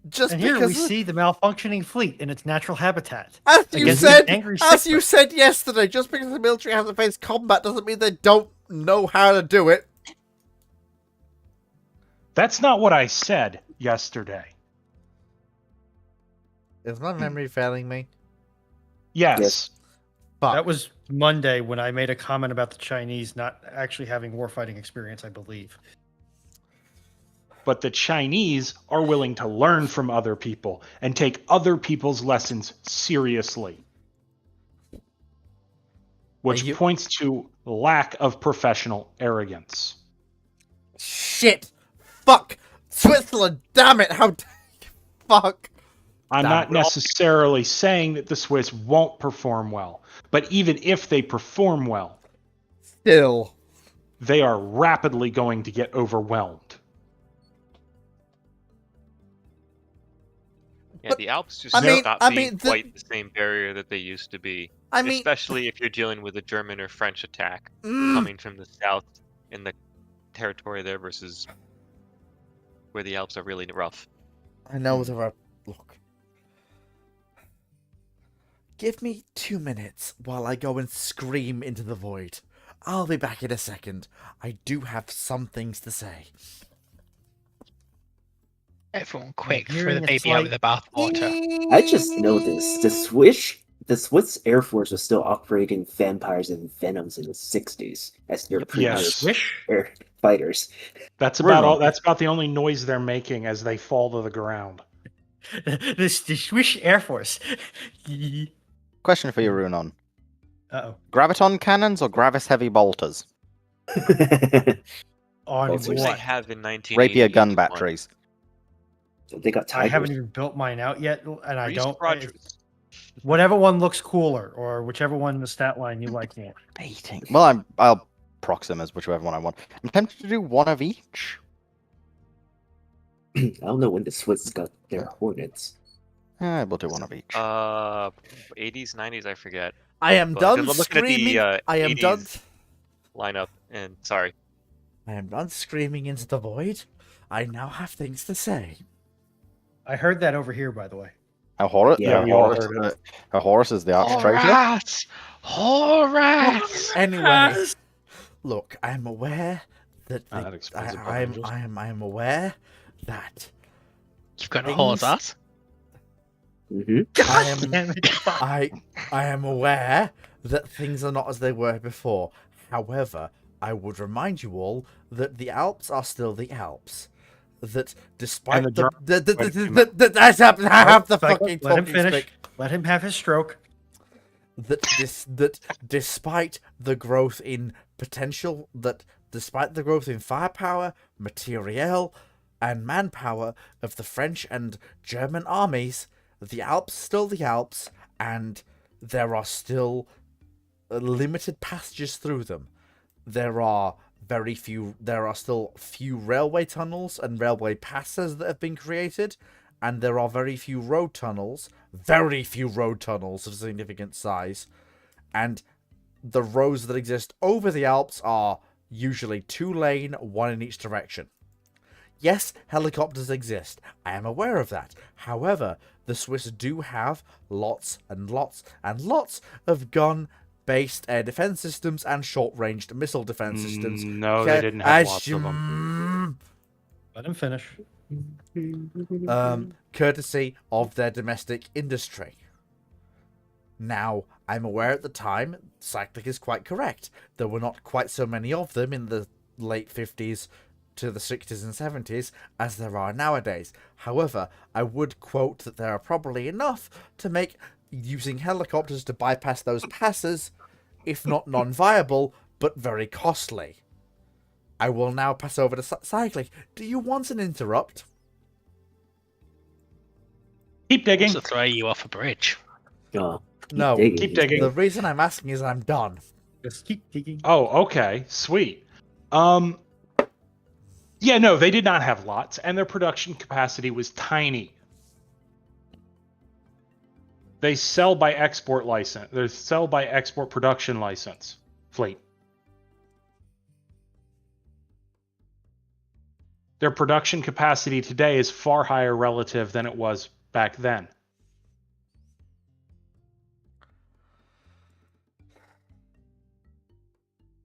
just and because here we see the malfunctioning fleet in its natural habitat. As you against said, an angry as you Sigmar. said yesterday, just because the military hasn't faced combat doesn't mean they don't know how to do it. That's not what I said yesterday. Is my memory failing me? Yes. Fuck. That was Monday when I made a comment about the Chinese not actually having warfighting experience, I believe. But the Chinese are willing to learn from other people and take other people's lessons seriously. Which points to lack of professional arrogance. Shit. Fuck. Switzerland. Damn it. How. Fuck. I'm not necessarily saying that the Swiss won't perform well, but even if they perform well, still, they are rapidly going to get overwhelmed. Yeah, the Alps just stop being quite the same barrier that they used to be. Especially if you're dealing with a German or French attack coming from the south in the territory there versus where the Alps are really rough. I know there are. Look. Give me 2 minutes while I go and scream into the void. I'll be back in a second. I do have some things to say. Everyone quick, throw the baby out with the bathwater. I just noticed the Swiss Air Force was still operating Vampires and Venoms in the 60s as their previous air fighters. That's about all. That's about the only noise they're making as they fall to the ground. The Swiss Air Force. Question for you, Runon. Uh-oh. Graviton cannons or Gravis heavy bolters? On Which they what? have in 1980. Rapier gun batteries. They got I Tigers. haven't even built mine out yet, and I Reese don't. Rogers. Whatever one looks cooler, or whichever one in the stat line you like more. Well, I'll Proximus, whichever one I want. I'm tempted to do one of each. I don't know when the Swiss got their Hornets. We'll do one of each. 80s, 90s, I forget. I am But done I'm looking screaming. at the, I am 80s done. lineup, and sorry. I am done screaming into the void. I now have things to say. I heard that over here, by the way. Horus is the arch traitor. Horace! Anyway, look, I am aware that I am aware that you've got a horse ass. I am aware that things are not as they were before. However, I would remind you all that the Alps are still the Alps. That despite I have the fucking Let him talking finish. stick. Let him have his stroke. that despite the growth in potential, that despite the growth in firepower, materiel, and manpower of the French and German armies, the Alps still the Alps, and there are still limited passages through them. There are still few railway tunnels and railway passes that have been created, and there are very few road tunnels of significant size, and the roads that exist over the Alps are usually 2-lane, one in each direction. Yes, helicopters exist. I am aware of that. However, the Swiss do have lots and lots and lots of gun-based air defense systems and short-ranged missile defense systems. No, they didn't have lots of them. Let him finish. Courtesy of their domestic industry. Now, I'm aware at the time, Cyclic is quite correct. There were not quite so many of them in the late 50s to the 60s and 70s as there are nowadays. However, I would quote that there are probably enough to make using helicopters to bypass those passes, if not non-viable, but very costly. I will now pass over to Cyclic. Do you want an interrupt? Keep digging. To throw you off a bridge. Oh, No, Keep digging. the reason I'm asking is I'm done. Just keep digging. Oh, okay. Sweet. Yeah, no, they did not have lots, and their production capacity was tiny. They sell by export license. They sell by export production license fleet. Their production capacity today is far higher relative than it was back then.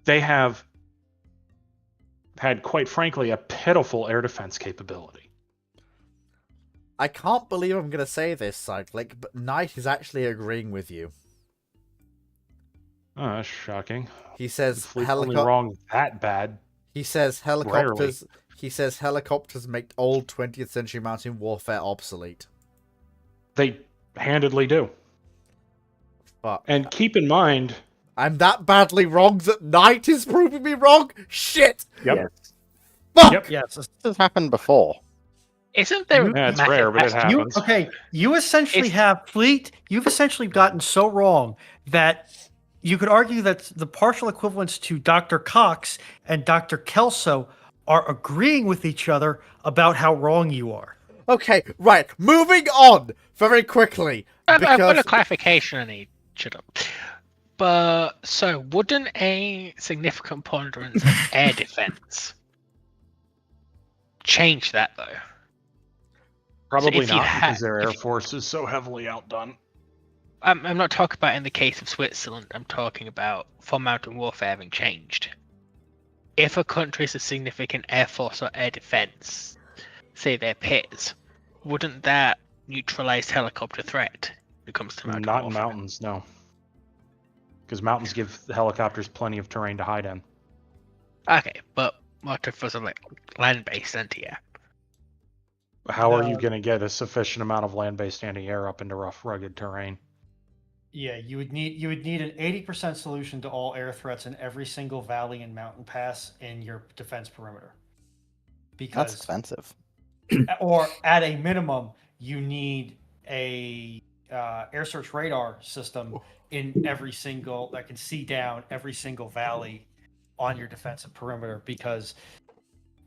They have had, quite frankly, a pitiful air defense capability. I can't believe I'm going to say this, Cyclic, but Knight is actually agreeing with you. Oh, that's shocking. He says Fleet's only wrong that bad. He says helicopters. Rarely. He says helicopters make old 20th century mountain warfare obsolete. They handedly do. Fuck. And keep in mind, I'm that badly wrong that Knight is proving me wrong? Shit! Yep. Yes. Fuck! Yep. Yes. This has happened before. Isn't there? Yeah, it's rare, but it happens. You essentially have fleet. You've essentially gotten so wrong that you could argue that the partial equivalents to Dr. Cox and Dr. Kelso are agreeing with each other about how wrong you are. Okay, right. Moving on very quickly. I've got a Because clarification I need. Shut up. But so, wouldn't a significant ponderance of air defense change that though? Probably if you not, had- because their air if- force is so heavily outdone. I'm not talking about in the case of Switzerland. I'm talking about for mountain warfare having changed. If a country has a significant air force or air defense, say their peers, wouldn't that neutralize helicopter threat when it comes to mountain Not in warfare? mountains, no. Because mountains give the helicopters plenty of terrain to hide in. Okay, but what if it was like land-based anti-air? How are you going to get a sufficient amount of land-based anti-air up into rough, rugged terrain? Yeah, you would need an 80% solution to all air threats in every single valley and mountain pass in your defense perimeter. That's Because expensive. or at a minimum, you need a air search radar system in every single that can see down every single valley on your defensive perimeter, because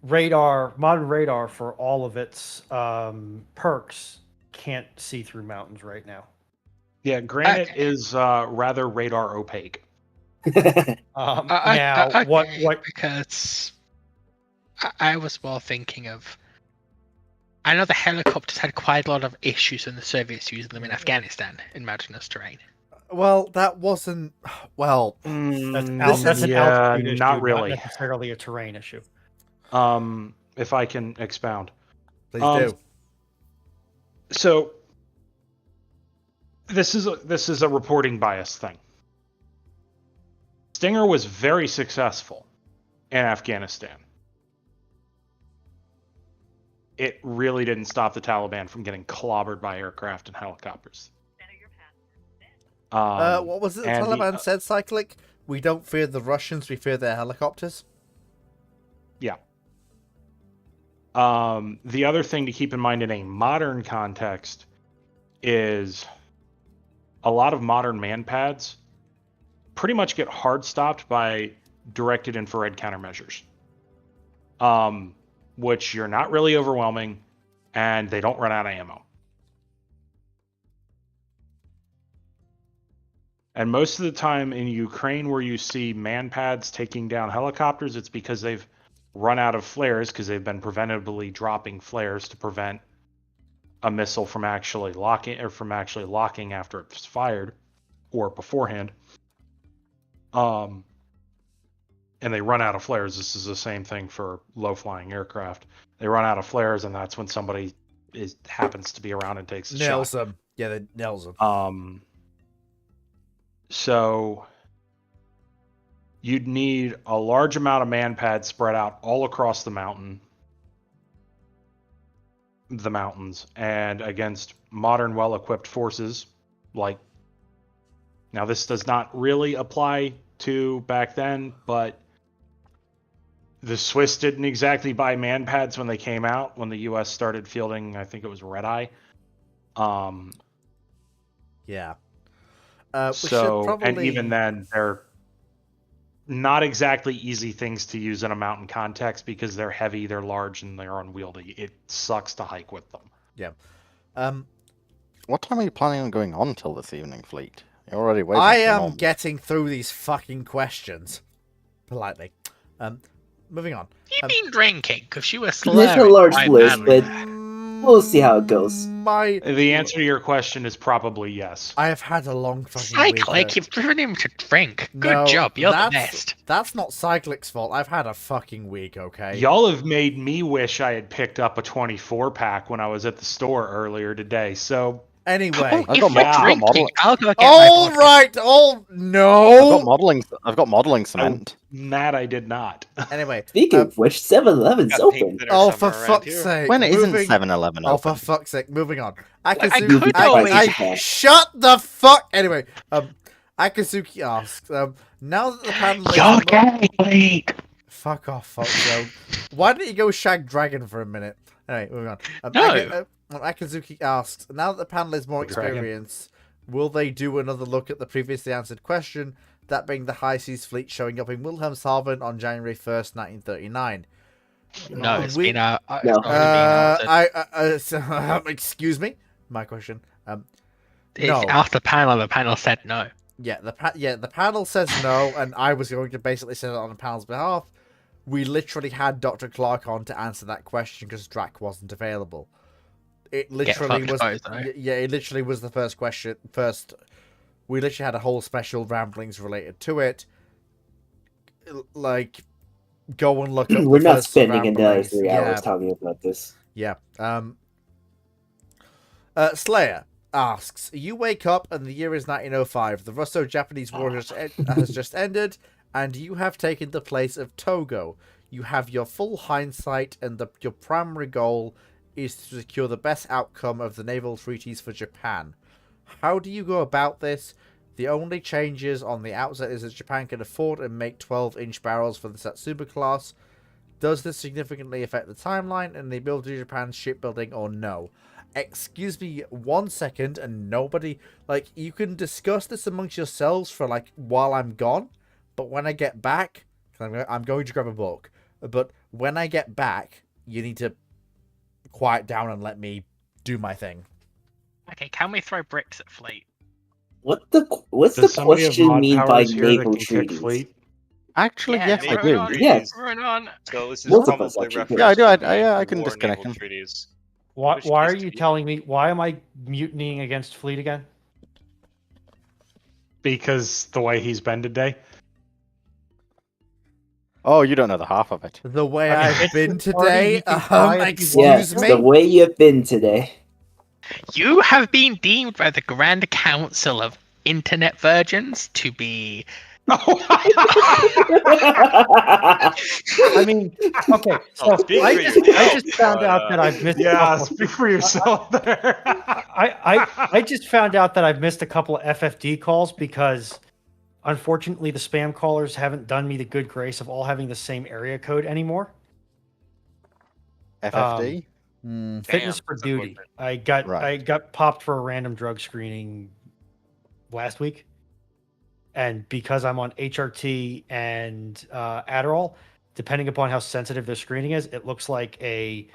modern radar for all of its perks can't see through mountains right now. Yeah, granite is rather radar opaque. Now, what Because I was more thinking of. I know the helicopters had quite a lot of issues when the Soviets used them in Afghanistan in mountainous terrain. well, that wasn't well. that's This an yeah, altitude issue, not really. necessarily a terrain issue. If I can expound. Please Um, do. So this is a reporting bias thing. Stinger was very successful in Afghanistan. It really didn't stop the Taliban from getting clobbered by aircraft and helicopters. What was it the and the- Taliban said, Cyclic? We don't fear the Russians, we fear their helicopters. Yeah. The other thing to keep in mind in a modern context is a lot of modern manpads pretty much get hard stopped by directed infrared countermeasures, which you're not really overwhelming, and they don't run out of ammo. And most of the time in Ukraine where you see manpads taking down helicopters, it's because they've run out of flares because they've been preventively dropping flares to prevent a missile from actually locking after it's fired or beforehand. And they run out of flares. This is the same thing for low-flying aircraft. They run out of flares, and that's when somebody happens to be around and takes a Nails shot. them. Yeah, they nails them. So you'd need a large amount of manpads spread out all across the mountains, and against modern, well-equipped forces. Like, now this does not really apply to back then, but the Swiss didn't exactly buy manpads when they came out, when the U.S. started fielding, I think it was Red Eye. Yeah. And even then, they're not exactly easy things to use in a mountain context because they're heavy, they're large, and they're unwieldy. It sucks to hike with them. Yeah. What time are you planning on going on till this evening, Fleet? You're already way I past the am moment. getting through these fucking questions. Politely. Moving on. You been drinking? Because you were There's slurring. a large quite list, badly. but we'll see how it goes. The answer to your question is probably yes. I have had a long fucking week. Cyclic, you've driven him to drink. Good No, job, you're the that's- best. That's not Cyclic's fault. I've had a fucking week, okay? Y'all have made me wish I had picked up a 24 pack when I was at the store earlier today. So Anyway. I've If got we're I've got drinking, model- I'll go get All my right. Oh, I've no. got modeling cement. that I did not. Anyway. Speaking of which, 7-Eleven's Got open. paint thinner Oh, for somewhere around fuck's here. sake. When it isn't moving- 7-Eleven Oh, for open. fuck's sake. Moving on. I Akazuki, could I- always I- shut the fuck. Anyway, Akazuki asks, now that the panel is You're gay, Blake. fuck off, Foxo. Why don't you go shag dragon for a minute? Anyway, moving on. No. Akazuki asks, now that the panel is more The dragon. experienced, will they do another look at the previously answered question, that being the High Seas Fleet showing up in Wilhelmshaven on January 1st, 1939? No, it's We- been No. Excuse me? My question. it's no. after the panel said no. Yeah, the panel says no, and I was going to basically say that on the panel's behalf. We literally had Dr. Clark on to answer that question because Drac wasn't available. It literally fucked was. both, though. Yeah, it literally was the first question. We literally had a whole special ramblings related to it. Like, go and look up. We're the not first spending another ramblings. 3 hours talking about this. Yeah. Slayer asks, you wake up and the year is 1905. The Russo-Japanese War has just ended, and you have taken the place of Togo. You have your full hindsight, and your primary goal is to secure the best outcome of the naval treaties for Japan. How do you go about this? The only changes on the outset is that Japan can afford and make 12-inch barrels for the Satsuma class. Does this significantly affect the timeline and the ability of Japan's shipbuilding, or no? Excuse me 1 second, and nobody... Like, you can discuss this amongst yourselves for, like, while I'm gone, but when I get back... I'm going to grab a book. But when I get back, you need to quiet down and let me do my thing. Okay, can we throw bricks at Fleet? What's the Does somebody have question mod mean by powers here that naval can kick treaties? Fleet? Actually, Yeah, yes, I run do. on, Yes. Run on. So this is Both of us, probably actually. reference Yeah, I do. to the I can war disconnect naval him. treaties. Why, Which why are needs to you be- telling me? Why am I mutinying against Fleet again? Because the way he's been today. Oh, you don't know the half of it. The way I mean, I've it's been the party, today, you can cry if you excuse want. Yes, me? the way you've been today. You have been deemed by the Grand Council of Internet Virgins to be I mean, okay, so speak I for just yourself, found but, out that I've missed. Yeah, speak for yourself there. I just found out that I've missed a couple of FFD calls because, unfortunately, the spam callers haven't done me the good grace of all having the same area code anymore. FFD. Fitness Damn, for that's duty. unfortunate. I Right. got popped for a random drug screening last week, and because I'm on HRT and Adderall, depending upon how sensitive their screening is, it looks like a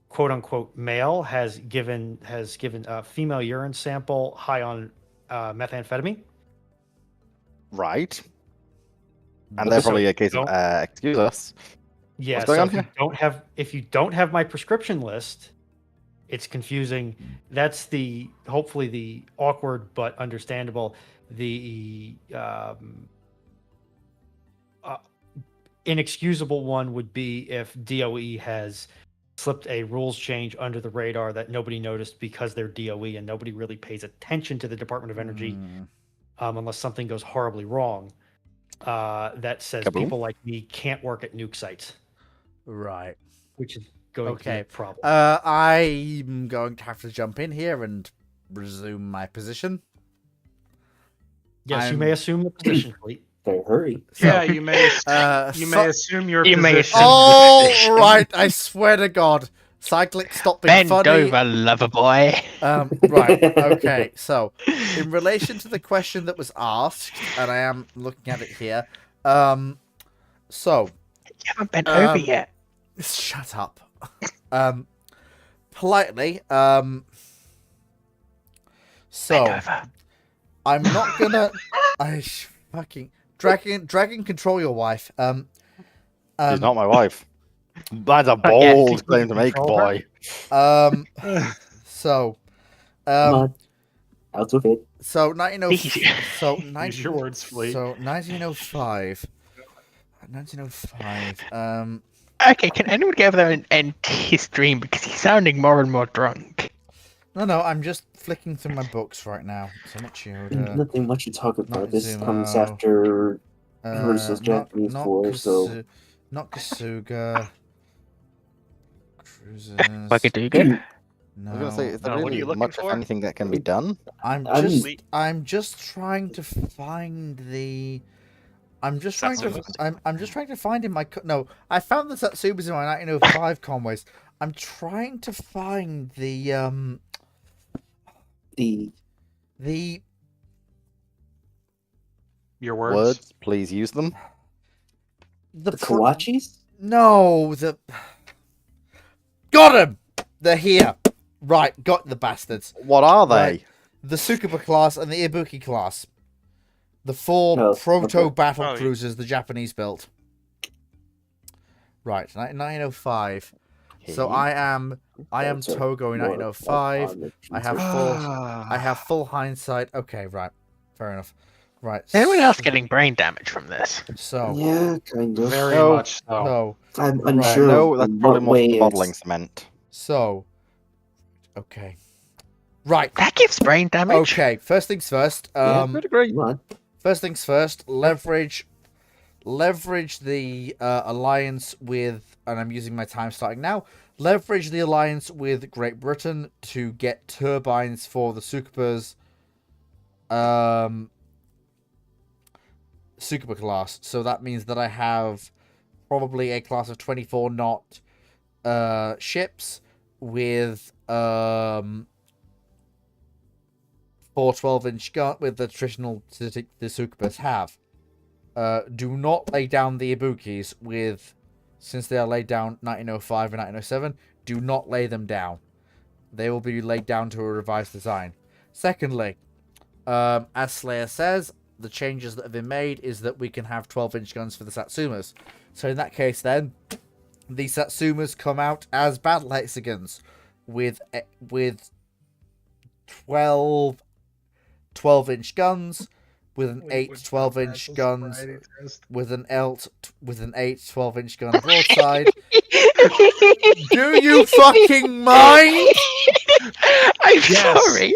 quote unquote male has given a female urine sample high on methamphetamine. Right. And So they're probably a case don't- of excuse us. Yeah, What's going so on if you don't have my prescription list, it's confusing. That's hopefully the awkward but understandable. The inexcusable one would be if DOE has slipped a rules change under the radar that nobody noticed because they're DOE and nobody really pays attention to the Department of Energy unless something goes horribly wrong. That says Kaboom. people like me can't work at nuke sites, Right. which is going to be Okay. a problem. I'm going to have to jump in here and resume my position. Yes, you I'm- may assume the position, Fleet. Better hurry. Yeah, you may So- assume your You may position. assume- All position. right, I swear to God. Cyclic, stop being Bend funny. over, lover boy. Right, okay. So, in relation to the question that was asked, and I am looking at it here, so, You haven't bent over Um, yet. shut up. Politely, so, Bend over. I'm not gonna, fucking, dragon, control your wife. She's not my wife. That's a yeah, bold claim to make, control her. boy. So, Come on. Out with it. so 1905. Easy. So Use your words, Fleet. So 1905. 1905. Okay, can anyone get over there and end his stream because he's sounding more and more drunk? No, I'm just flicking through my books right now. So not Chiyoda. Nothing much to talk about. This Zumo. comes after versus Japanese war, so- Not Kasuga. Cruises. Buggadooga? No. I was gonna say, is there what are really you looking much for? of anything that can be done? I'm just trying to find the. I'm just trying to. Satsumas? I'm just trying to find in my. No, I found the Satsumas in my 1905 convoys. I'm trying to find the The Your words. Words, please use them. the Kawachis? No, the. Got him. They're here. Right, got the bastards. What are they? Right. The Tsukuba class and the Ibuki class. The four Oh, proto okay. battle Oh, yeah. cruisers the Japanese built. Right, 1905. So Okay. I am Sorry, Togo in more 1905. on I have the- full I have full hindsight. Okay, right. Fair enough. Right. Anyone else getting brain damage from this? So Yeah, kind of. Very No. much so. no. I'm Right. unsure. No, that's in probably what more way bottling it's- cement. So okay. Right. That gives brain damage. Okay, first things first. Yeah, I'd agree. Come on. First things first, leverage the alliance with, and I'm using my time starting now, leverage the alliance with Great Britain to get turbines for the Tsukuba's Tsukuba class. So that means that I have probably a class of 24 knot ships with 4 12-inch gun with the traditional the Tsukubas have. Do not lay down the Ibukis with, since they are laid down 1905 and 1907, do not lay them down. They will be laid down to a revised design. Secondly, as Slayer says, the changes that have been made is that we can have 12-inch guns for the Satsumas. So in that case then, the Satsumas come out as battle hexagons with 12-inch guns, with an 8 12-inch guns, with an 8 12-inch gun broadside. Do you fucking mind? I'm Yes. sorry.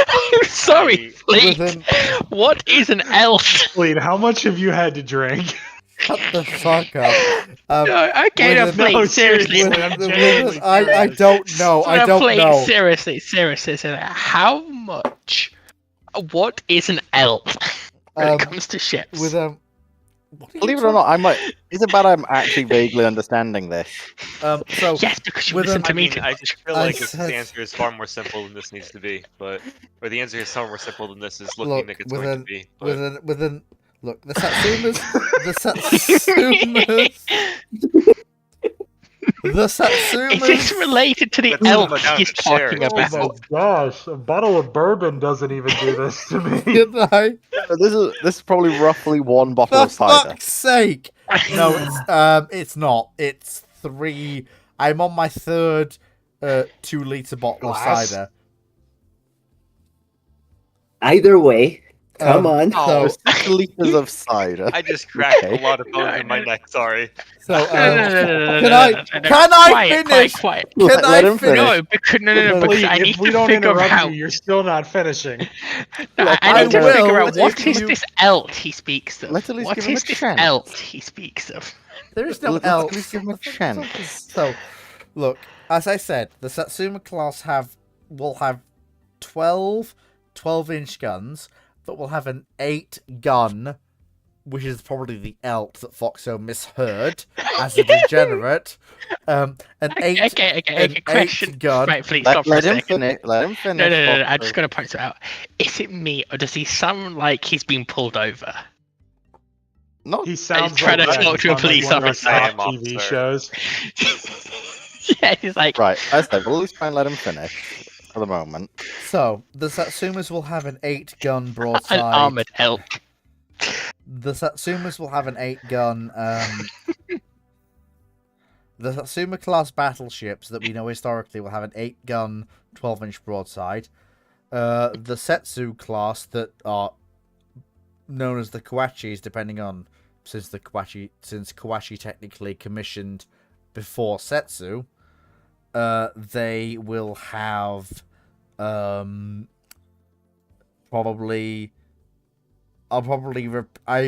I'm sorry, Fleet. Within- What is an elf? Fleet, how much have you had to drink? Shut the fuck up. No, okay, no, within- Fleet, No, seriously. seriously, I'm genuinely I curious. don't know. I No, don't Fleet, know. seriously. How much? What is an elf when Um, it comes to ships? With what are you Believe it or not, I might. Is it bad I'm actually vaguely understanding this? So Yes, because you with listen an- to I me mean, too I much. just feel I like said- the answer is far more simple than this needs to be, or the answer is far more simple than this is looking Look, like it's with going an- to be. But look, the Satsumas, the Satsumas, the Is this Satsumas. related to the Let's elf go down he's to shares. talking Oh about? my gosh, a bottle of bourbon doesn't even do this to me. Good night. This is probably roughly one bottle For of cider. fuck's sake! No, it's not. It's 3. I'm on my 3rd 2-liter bottle of Glass? cider. Either way, come on. Oh, 6 liters of cider. I just cracked Okay. a lot of bones in my neck. Sorry. So, No, can I finish? Quiet. Can Let I him finish? No, because no, because Fleet, I need if we to don't figure interrupt out. you, you're still not finishing. I I need to will figure out what if is you- this elt he speaks of. Let's at least What give him a is this chance. elt he speaks of? There is no Let's else. at least give him a chance. So, look, as I said, the Satsuma class will have 12-inch guns, but will have an 8-gun, which is probably the elt that Foxo misheard as a degenerate. An 8 Okay. Question. gun. Right, please stop for a Let him second. finish. Let him finish. No. I'm Foxo. just gonna point it out. Is it me, or does he sound like he's been pulled over? Not He sounds trying like to that talk to a on, like, police one of officer. those I am top TV officer. shows. Yeah, he's like, right. I said, we'll at least try and let him finish for the moment. So, the Satsumas will have an 8-gun an broadside. armored elk. The Satsumas will have an 8-gun. The Satsuma class battleships that we know historically will have an 8-gun, 12-inch broadside. The Setsu class that are known as the Kawachis, depending on since Kawachi technically commissioned before Setsu, they will have probably. I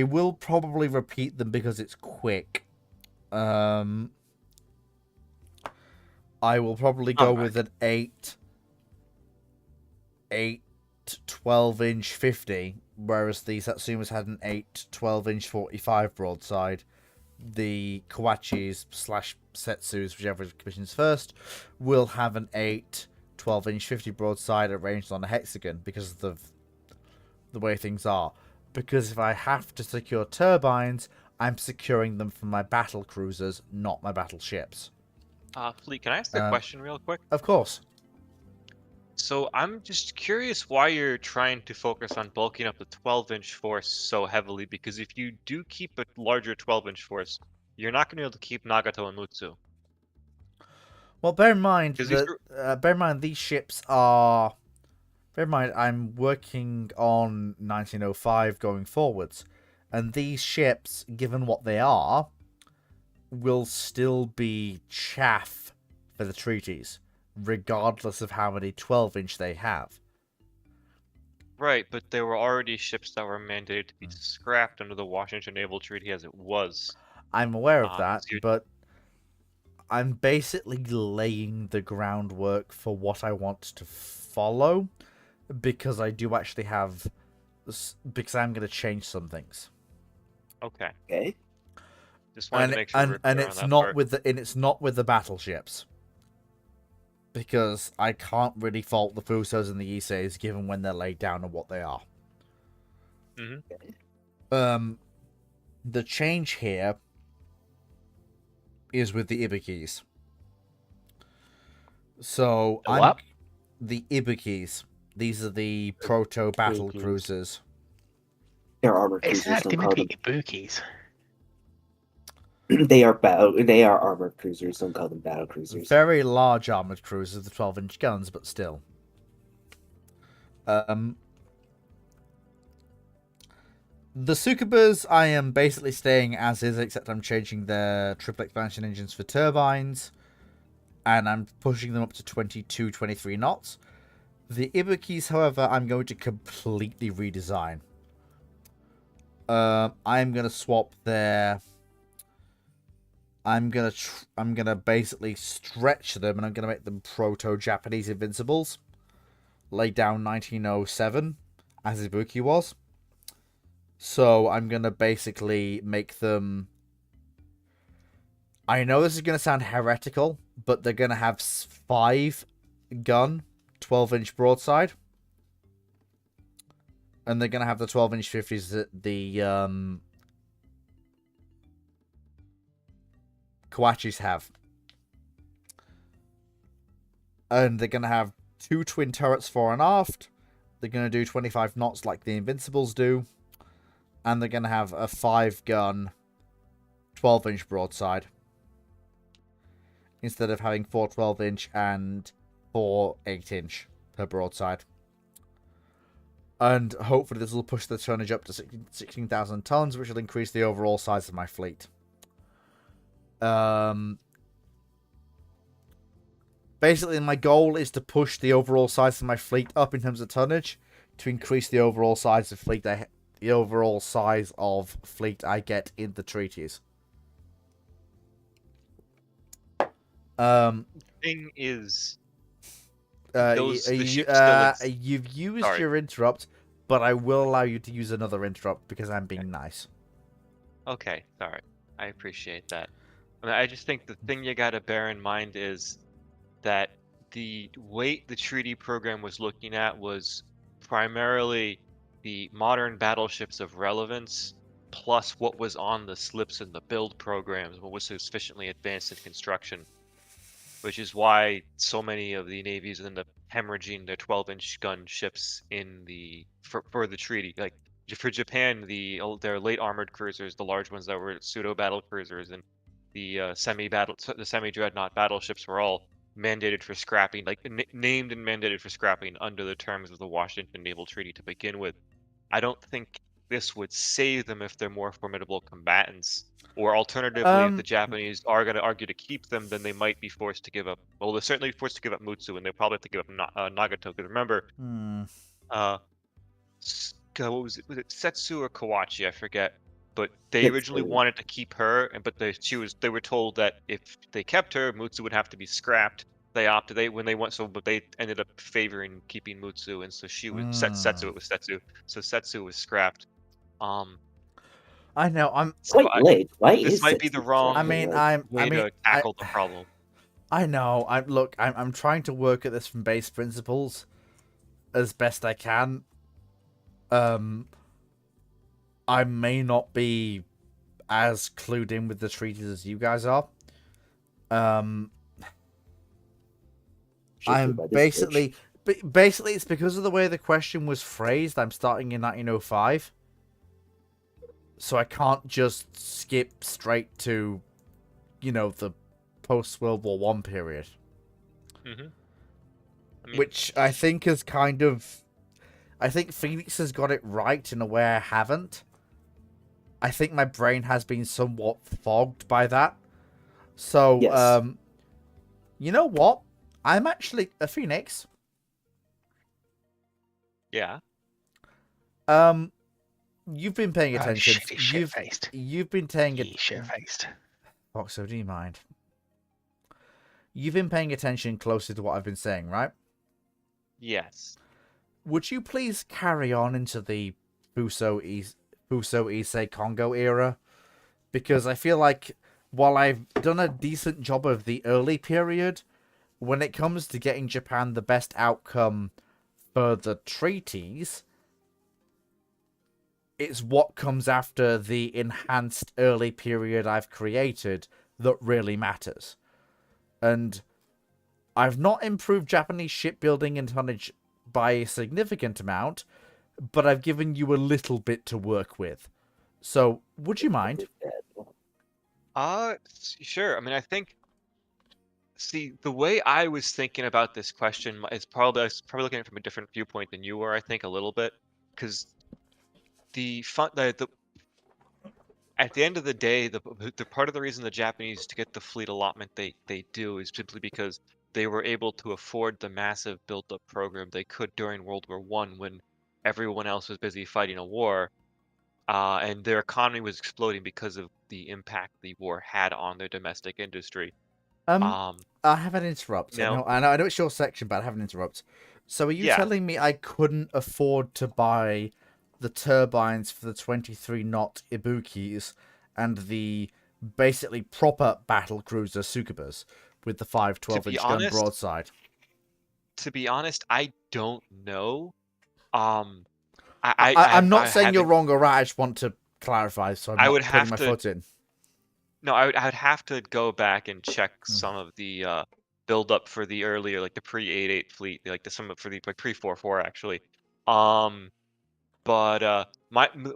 will probably repeat them because it's quick. I will probably go with an 12-inch 50, whereas the Satsumas had an 12-inch 45 broadside. The Kawachis / Setsus, whichever commissions first, will have an 12-inch 50 broadside arranged on a hexagon because of the way things are. Because if I have to secure turbines, I'm securing them from my battle cruisers, not my battleships. Fleet, can I ask a question real quick? Of course. So I'm just curious why you're trying to focus on bulking up the 12-inch force so heavily, because if you do keep a larger 12-inch force, you're not going to be able to keep Nagato and Mutsu. Well, bear in mind 'Cause these that these ships are. Bear in mind, I'm working on 1905 going forwards, and these ships, given what they are, will still be chaff for the treaties, regardless of how many 12-inch they have. Right, but there were already ships that were mandated to be scrapped under the Washington Naval Treaty as it was. I'm aware of that, so you're- but I'm basically laying the groundwork for what I want to follow, because I do actually have, because I'm going to change some things. Okay. Okay. Just wanted to make sure we're And clear on it's that not part. it's not with the battleships, because I can't really fault the Fusos and the Iseis given when they're laid down and what they are. The change here is with the Ibukis. So The what? The Ibukis. These are the proto battle Ibukis. cruisers. They're armored It's cruisers. not Don't call them. Ibukis. They are armored cruisers. Don't call them battle cruisers. Very large armored cruisers with 12-inch guns, but still. The Sukubas, I am basically staying as is, except I'm changing their triple expansion engines for turbines, and I'm pushing them up to 22, 23 knots. The Ibukis, however, I'm going to completely redesign. I'm gonna swap their. I'm gonna basically stretch them, and I'm gonna make them proto-Japanese Invincibles. Lay down 1907, as Ibuki was. So I'm gonna basically make them. I know this is gonna sound heretical, but they're gonna have 5-gun, 12-inch broadside. And they're going to have the 12-inch 50s that the Kawachis have. And they're going to have 2 twin turrets fore and aft. They're going to do 25 knots like the Invincibles do. And they're going to have a 5-gun, 12-inch broadside. Instead of having 4 12-inch and 4 8-inch per broadside. And hopefully this will push the tonnage up to 16,000 tons, which will increase the overall size of my fleet. Basically, my goal is to push the overall size of my fleet up in terms of tonnage to increase the overall size of fleet. I get in the treaties. Thing is, you've used Sorry. your interrupt, but I will allow you to use another interrupt because I'm being nice. okay, sorry. I appreciate that. I mean, I just think the thing you gotta bear in mind is that the weight the treaty program was looking at was primarily the modern battleships of relevance, plus what was on the slips in the build programs, what was sufficiently advanced in construction. Which is why so many of the navies end up hemorrhaging their 12-inch gun ships in for the treaty. Like for Japan, their late armored cruisers, the large ones that were pseudo battle cruisers, and the semi dreadnought battleships were all mandated for scrapping, like named and mandated for scrapping under the terms of the Washington Naval Treaty to begin with. I don't think this would save them if they're more formidable combatants. Or alternatively, if the Japanese are going to argue to keep them, then they might be forced to give up. Well, they're certainly forced to give up Mutsu, and they'll probably have to give up Nagato. Because remember, what was it? Was it Setsu or Kawachi? I forget. But they originally wanted to keep her, they were told that if they kept her, Mutsu would have to be scrapped. They but they ended up favoring keeping Mutsu, and so she was Setsu. It was Setsu. So Setsu was scrapped. I know. I'm Quite late. Why This is might it be the wrong. way to tackle the problem. I know. I'm trying to work at this from base principles as best I can. I may not be as clued in with the treaties as you guys are. I'm basically it's because of the way the question was phrased. I'm starting in 1905. So I can't just skip straight to, the post-World War I period. Mm-hmm. Which I think is I think Phoenix has got it right in a way I haven't. I think my brain has been somewhat fogged by that. So, Yes. You know what? I'm actually a Phoenix. Yeah. You've been paying attention. Shitty shit-faced. You've been paying Ye shit-faced. Foxo, do you mind? You've been paying attention closely to what I've been saying, right? Yes. Would you please carry on into the Fuso Issei Congo era? Because I feel like while I've done a decent job of the early period, when it comes to getting Japan the best outcome for the treaties, it's what comes after the enhanced early period I've created that really matters. And I've not improved Japanese shipbuilding and tonnage by a significant amount, but I've given you a little bit to work with. So, would you mind? Sure. I mean, I think. See, the way I was thinking about this question is I was probably looking at it from a different viewpoint than you were. I think a little bit, because at the end of the day, the part of the reason the Japanese to get the fleet allotment they do is simply because they were able to afford the massive built-up program they could during World War One when everyone else was busy fighting a war, and their economy was exploding because of the impact the war had on their domestic industry. I have an interrupt. No. I know it's your section, but I have an interrupt. So are you Yeah. telling me I couldn't afford to buy the turbines for the 23-knot Ibukis and the basically proper battle cruiser Tsukubas with the 512-inch gun honest- broadside? To be honest, I don't know. I'm not saying you're wrong or right. I just want to clarify, so I'm I not would putting have my to- foot in. No, I'd have to go back and check some of the build up for the earlier, like the pre-88 fleet, like for the like pre-44 actually. But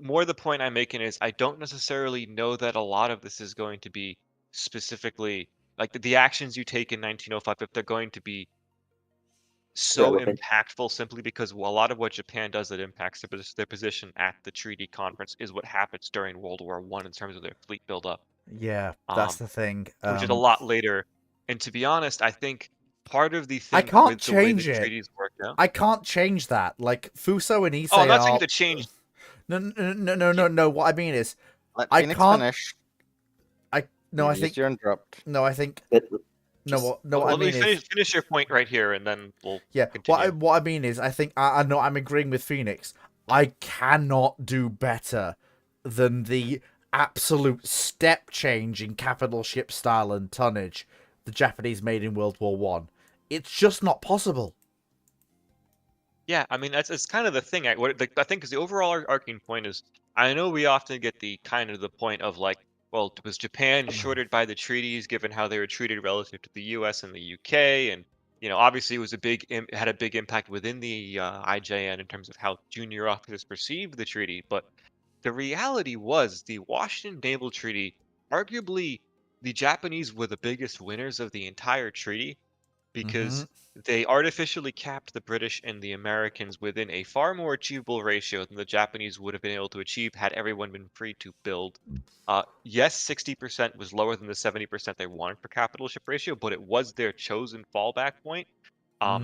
more the point I'm making is I don't necessarily know that a lot of this is going to be specifically like the actions you take in 1905 if they're going to be so Relevant. impactful simply because a lot of what Japan does that impacts their position at the treaty conference is what happens during World War One in terms of their fleet buildup. Yeah, that's the thing. Which is a lot later. And to be honest, I think part of the thing I can't with the way change the it. treaties work out. I can't change that. Like Fuso and Issei Oh, I'm not saying are... you to change. No. What I mean is, Let I Phoenix can't- finish. no, You I used think, your interrupt. no, I think, That- no, just- what, no. Well, What I let me mean is, finish your point right here, and then we'll yeah. continue. What I mean is, I think I know I'm agreeing with Phoenix. I cannot do better than the absolute step change in capital ship style and tonnage the Japanese made in World War One. It's just not possible. Yeah, I mean it's kind of the thing. I think is the overall arcing point is I know we often get the kind of the point of like, well, was Japan shorted by the treaties given how they were treated relative to the U.S. and the U.K. and obviously it was had a big impact within the IJN in terms of how junior officers perceived the treaty. But the reality was the Washington Naval Treaty, arguably the Japanese were the biggest winners of the entire treaty because they artificially capped the British and the Americans within a far more achievable ratio than the Japanese would have been able to achieve had everyone been free to build. Yes, 60% was lower than the 70% they wanted for capital ship ratio, but it was their chosen fallback point,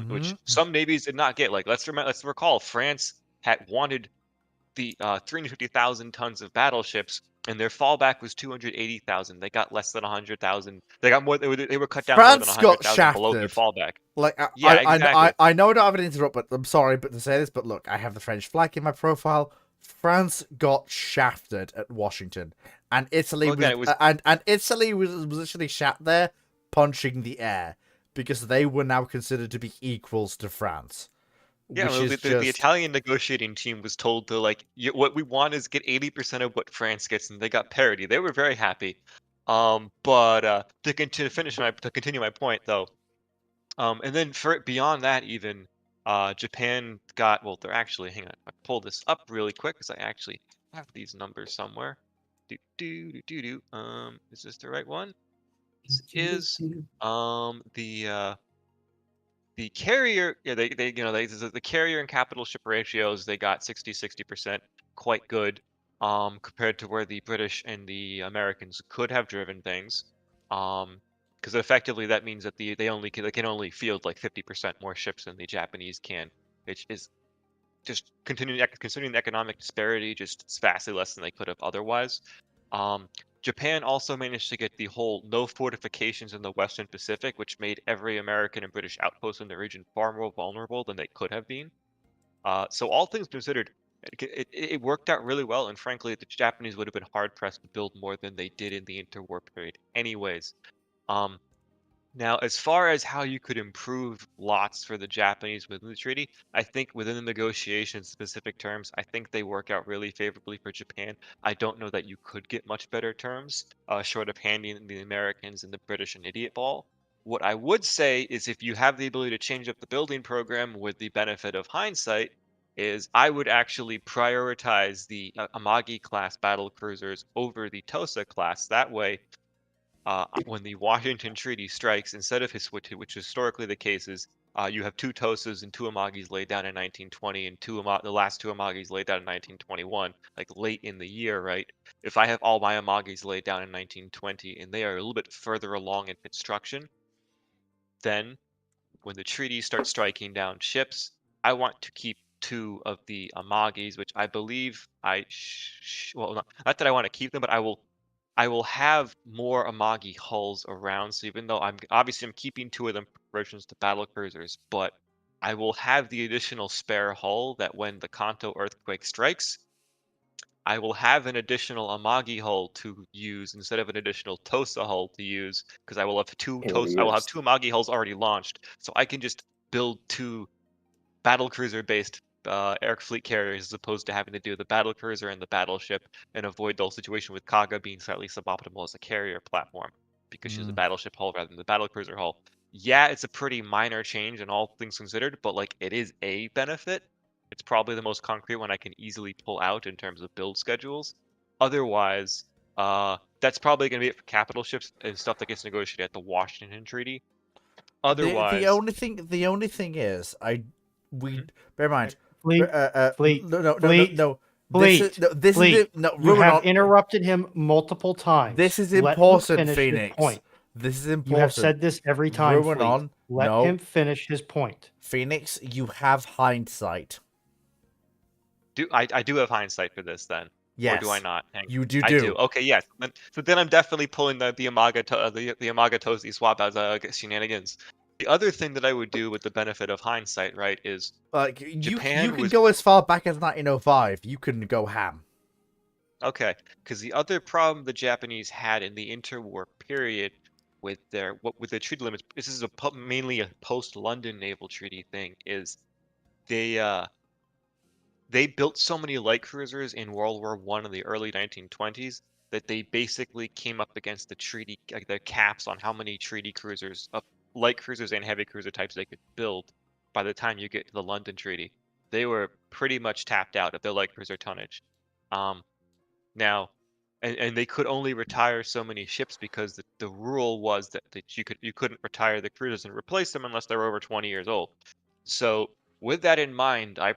which some navies did not get. Like let's recall, France had wanted the 350,000 tons of battleships, and their fallback was 280,000. They got less than 100,000. They got more. They were cut down more than France got 100,000 below their shafted. fallback. Like, Yeah, exactly. I know I don't have an interrupt, but I'm sorry, but to say this, but look, I have the French flag in my profile. France got shafted at Washington, and Italy Well, again, and Italy was literally sat there punching the air because they were now considered to be equals to France. Yeah, which well, is the Italian negotiating team was told to like, what we want is get 80% of what France gets, and they got parity. They were very happy. But to continue my point though, and then beyond that even, Japan got hang on, I pull this up really quick because I actually have these numbers somewhere. Is this the right one? This is the carrier, yeah, the carrier and capital ship ratios, they got 60%, quite good, compared to where the British and the Americans could have driven things, because effectively that means that they can only field like 50% more ships than the Japanese can, which is just considering the economic disparity, just vastly less than they could have otherwise. Japan also managed to get the whole no fortifications in the Western Pacific, which made every American and British outpost in the region far more vulnerable than they could have been. So all things considered, it worked out really well, and frankly, the Japanese would have been hard-pressed to build more than they did in the interwar period anyways. Now, as far as how you could improve lots for the Japanese within the treaty, I think within the negotiations, specific terms, I think they work out really favorably for Japan. I don't know that you could get much better terms, short of handing the Americans and the British an idiot ball. What I would say is if you have the ability to change up the building program with the benefit of hindsight, is I would actually prioritize the Amagi class battle cruisers over the Tosa class. That way, when the Washington Treaty strikes, instead of which historically the case is, you have 2 Tosas and 2 Amagis laid down in 1920 and the last 2 Amagis laid down in 1921, like late in the year, right? If I have all my Amagis laid down in 1920 and they are a little bit further along in construction, then when the treaties start striking down ships, I want to keep 2 of the Amagis, which I believe well, not that I want to keep them, but I will have more Amagi hulls around. So even though I'm keeping 2 of them versions to battle cruisers, but I will have the additional spare hull that when the Kanto earthquake strikes, I will have an additional Amagi hull to use instead of an additional Tosa hull to use, because I will have I will have 2 Amagi hulls already launched, so I can just build 2 battle cruiser based air fleet carriers as opposed to having to do the battle cruiser and the battleship and avoid the whole situation with Kaga being slightly suboptimal as a carrier platform because she's a battleship hull rather than the battle cruiser hull. Yeah, it's a pretty minor change in all things considered, but like it is a benefit. It's probably the most concrete one I can easily pull out in terms of build schedules. Otherwise, that's probably going to be it for capital ships and stuff that gets negotiated at the Washington Treaty. Otherwise, the only thing is, bear in mind, Fleet, fleet, no. fleet. This Fleet. is no. You have Ruin interrupted him multiple times. This is Let him important, finish his Phoenix. point. This is important. You have said this every time. Ruin Fleet. on. Let No. him finish his point. Phoenix, you have hindsight. I do have hindsight for this then. Yes. Or do I not? You do. I do. Okay, yes. So then I'm definitely pulling the Amaga Tosi swap as shenanigans. The other thing that I would do with the benefit of hindsight, right, is Like you Japan can was- go as far back as 1905. You can go ham. okay, because the other problem the Japanese had in the interwar period with their the treaty limits, this is mainly a post-London naval treaty thing, is they built so many light cruisers in World War I in the early 1920s that they basically came up against the treaty, like the caps on how many treaty cruisers, light cruisers and heavy cruiser types they could build by the time you get to the London Treaty. They were pretty much tapped out of their light cruiser tonnage. Now, and they could only retire so many ships because the rule was that you couldn't retire the cruisers and replace them unless they were over 20 years old. So with that in mind, I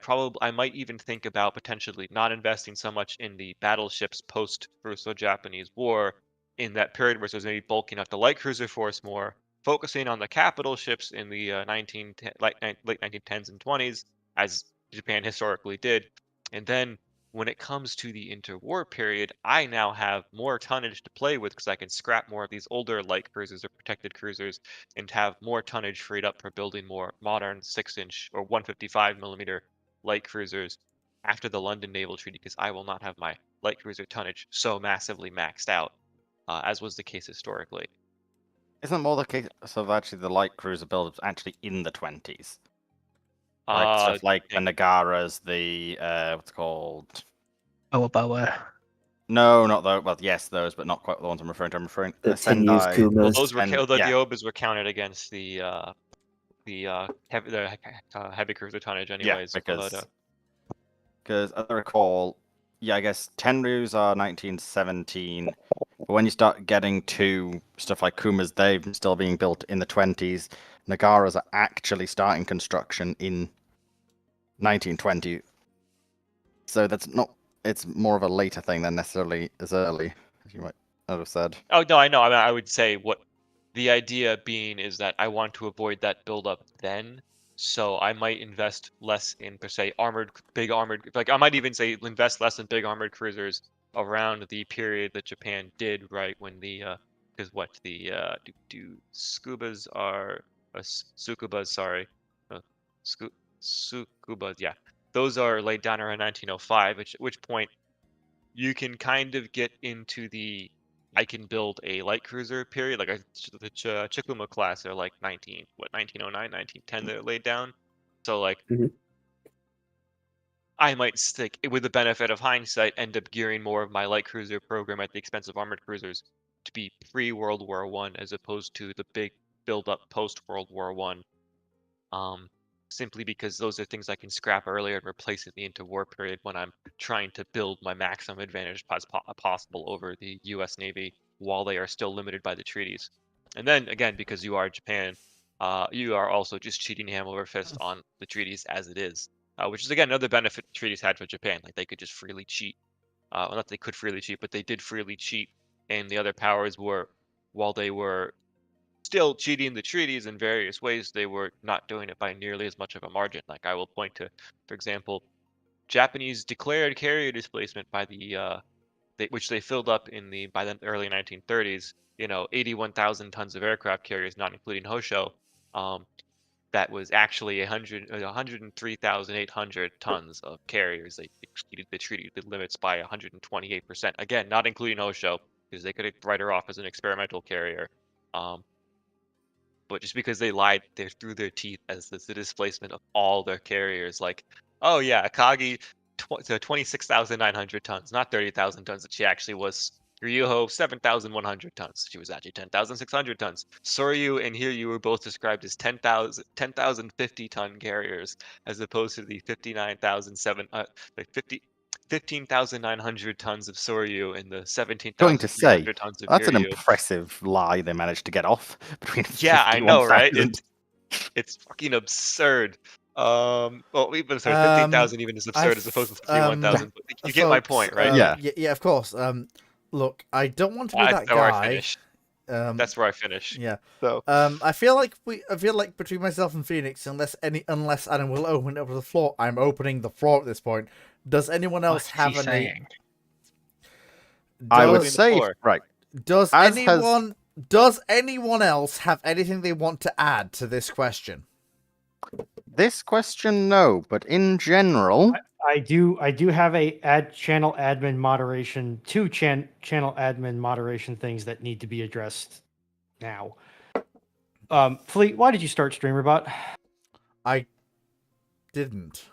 might even think about potentially not investing so much in the battleships post Russo-Japanese War in that period where there's maybe bulking up the light cruiser force more, focusing on the capital ships in the late 1910s and 20s, as Japan historically did, and then when it comes to the interwar period, I now have more tonnage to play with because I can scrap more of these older light cruisers or protected cruisers and have more tonnage freed up for building more modern 6-inch or 155 millimeter light cruisers after the London Naval Treaty, because I will not have my light cruiser tonnage so massively maxed out, as was the case historically. Isn't more the case of actually the light cruiser build was actually in the 20s? Like stuff like the Nagaras, the what's it called? Boa. No, not those. Well, yes, those, but not quite the ones I'm referring to. I'm referring to The 10 years Sendai. Kumas. Well, those were and- the yeah. Obas were counted against the heavy cruiser tonnage, anyways. Yeah, but, because as I recall, yeah, I guess Tenryus are 1917. But when you start getting to stuff like Kumas, they've still being built in the 20s. Nagaras are actually starting construction in 1920. So that's not. It's more of a later thing than necessarily as early as you might have said. oh no, I know. I mean, I would say what the idea being is that I want to avoid that buildup then. So I might invest less in per se big armored. Like I might even say invest less in big armored cruisers around the period that Japan did, right when because what the Tsukubas are Tsukubas, sorry, Tsukubas, yeah, those are laid down around 1905. At which point you can kind of get into the I can build a light cruiser period, like the Chikuma class are like 1909, 1910 they're laid down. So like, Mhm. I might stick with the benefit of hindsight, end up gearing more of my light cruiser program at the expense of armored cruisers to be pre-World War I, as opposed to the big build-up post-World War I. Simply because those are things I can scrap earlier and replace in the interwar period when I'm trying to build my maximum advantage possible over the U.S. Navy while they are still limited by the treaties. And then again, because you are Japan, you are also just cheating hand over fist on the treaties as it is, which is again another benefit treaties had for Japan. Like they could just freely cheat. Well, not they could freely cheat, but they did freely cheat, and the other powers were, while they were still cheating the treaties in various ways. They were not doing it by nearly as much of a margin. Like I will point to, for example, Japanese declared carrier displacement by which they filled up by the early 1930s. 81,000 tons of aircraft carriers, not including Hosho. That was actually 103,800 tons of carriers. They exceeded the treaty limits by 128%. Again, not including Hosho, because they could write her off as an experimental carrier. But just because they lied through their teeth as the displacement of all their carriers, like, oh yeah, Akagi, 26,900 tons, not 30,000 tons that she actually was. Ryuho, 7,100 tons. She was actually 10,600 tons. Soryu and Hiryu were both described as 10,050 ton carriers, as opposed to the 15,900 tons of Soryu and the Going to say 17,300 tons of that's an Hiryu. impressive lie they managed to get off between. Yeah, I know, right? 51,000. It's fucking absurd. Well, even sorry, 15,000 even is absurd as opposed to 51,000. But you get my point, right? Yeah. Yeah, of course. Look, I don't want to be that That's where I guy. finish. That's where I finish. Yeah. So I feel like between myself and Phoenix, unless Adam will open up the floor, I'm opening the floor at this point. Does anyone else What's he have any? saying? I would Does- say floor. right. Does As anyone else have anything they want to add to this question? This question, no, but in general, I do have a channel admin moderation, two channel admin moderation things that need to be addressed now. Fleet, why did you start StreamerBot? I didn't.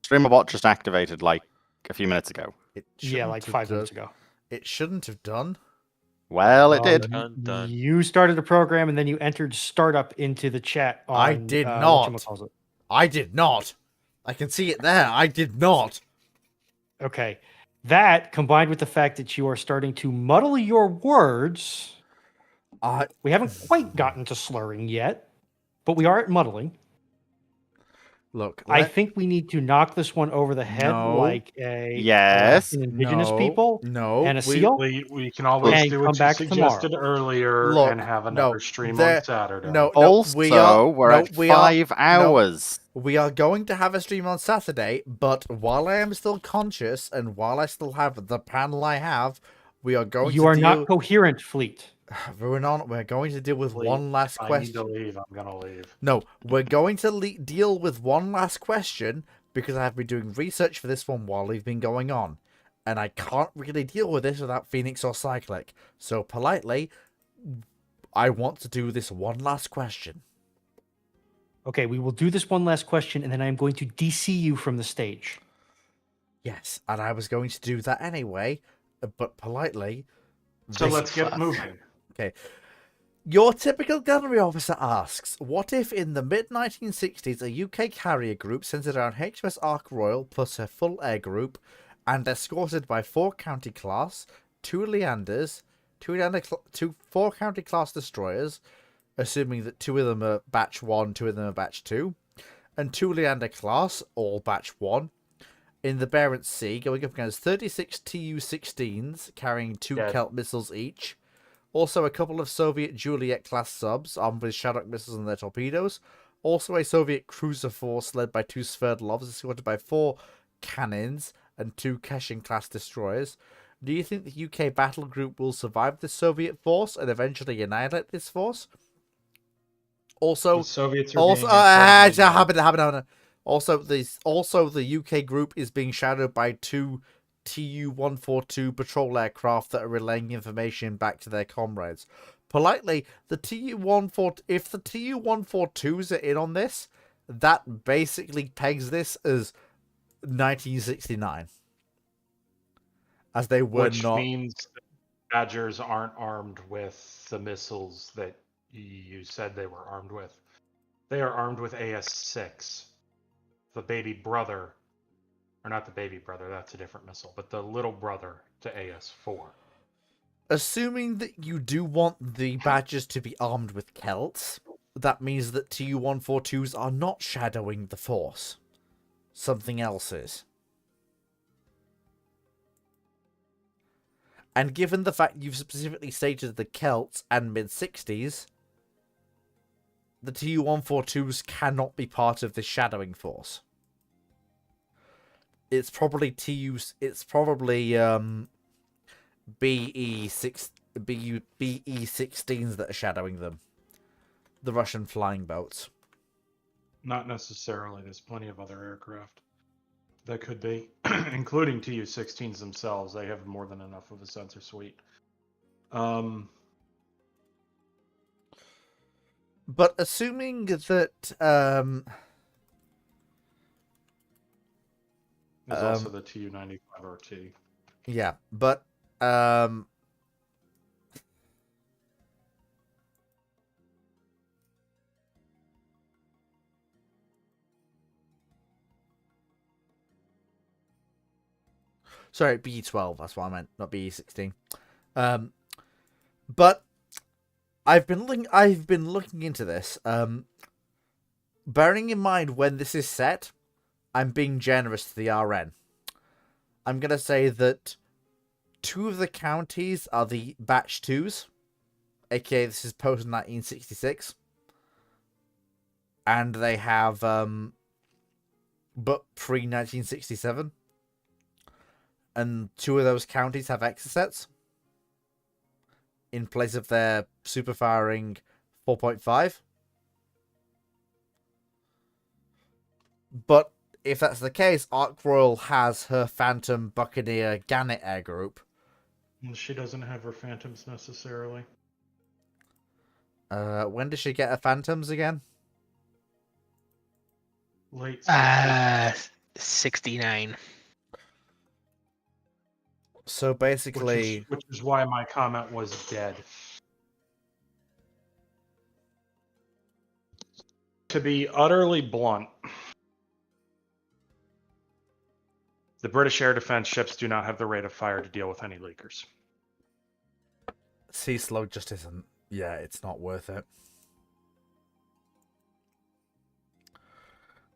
StreamerBot just activated like a few minutes ago. It Yeah, shouldn't like have 5 done- minutes ago. It shouldn't have done. Well, it did. Dun. You started a program and then you entered startup into the chat. On, I did not. whatchamacallit. I did not. I can see it there. I did not. Okay. That combined with the fact that you are starting to muddle your words. We haven't quite gotten to slurring yet, but we are at muddling. Look, I think we need to knock this one over the head No. like a Yes. an indigenous no, people No, and a we- seal. We can always And do come what you back suggested tomorrow. earlier Look, and have no, another stream there- on Saturday. No, Also, we are. we're no, at we are- 5 hours. We are going to have a stream on Saturday, but while I am still conscious and while I still have the panel I have, we are going You to are deal... not coherent, Fleet. We're going to deal with Please, one last if I need question. to leave, I'm gonna leave. No, we're going to deal with one last question because I have been doing research for this one while we've been going on. And I can't really deal with this without Phoenix or Cyclic. So politely, I want to do this one last question. Okay, we will do this one last question, and then I am going to DC you from the stage. Yes, and I was going to do that anyway, but politely. So this- let's get moving. Okay. Your typical gunnery officer asks, what if in the mid-1960s a UK carrier group centered around HMS Ark Royal plus her full air group and escorted by 4 County class, 2 Leanders, 2 4 County class destroyers, assuming that 2 of them are batch 1, 2 of them are batch 2, and 2 Leander class, all batch 1, in the Barents Sea, going up against 36 Tu-16s carrying 2 Dead. Kelt missiles each. Also, a couple of Soviet Juliet-class subs armed with Shadok missiles and their torpedoes. Also, a Soviet cruiser force led by 2 Sverdlovs, escorted by 4 cannons and 2 Keshin-class destroyers. Do you think the UK battle group will survive the Soviet force and eventually annihilate this force? Also, The Soviets are also, being also, the UK group is being shadowed by 2 Tu-142 patrol aircraft that are relaying information back to their comrades. Politely, if the Tu-142s are in on this, that basically pegs this as 1969, as they were which not. means that Badgers aren't armed with the missiles that you said they were armed with. They are armed with AS-6, the baby brother, or not the baby brother, that's a different missile, but the little brother to AS-4. Assuming that you do want the Badgers to be armed with Celts, that means that Tu-142s are not shadowing the Force. Something else is. And given the fact you've specifically stated the Celts and mid-60s, the Tu-142s cannot be part of this shadowing force. It's probably BE-16s that are shadowing them. The Russian flying boats. Not necessarily. There's plenty of other aircraft that could be, including Tu-16s themselves. They have more than enough of a sensor suite. But assuming that There's also the Tu-95RT. yeah, but sorry, BE-12, that's what I meant, not BE-16. But I've been looking into this. Bearing in mind when this is set, I'm being generous to the RN. I'm gonna say that 2 of the counties are the Batch 2s, aka this is post 1966, and they have but pre 1967, and 2 of those counties have Exocets in place of their super firing 4.5. But if that's the case, Ark Royal has her Phantom Buccaneer Gannet Air Group. She doesn't have her Phantoms necessarily. When does she get her Phantoms again? Late 69. So basically, which is why my comment was dead. To be utterly blunt, the British air defense ships do not have the rate of fire to deal with any leakers. Sea Slug just isn't. Yeah, it's not worth it.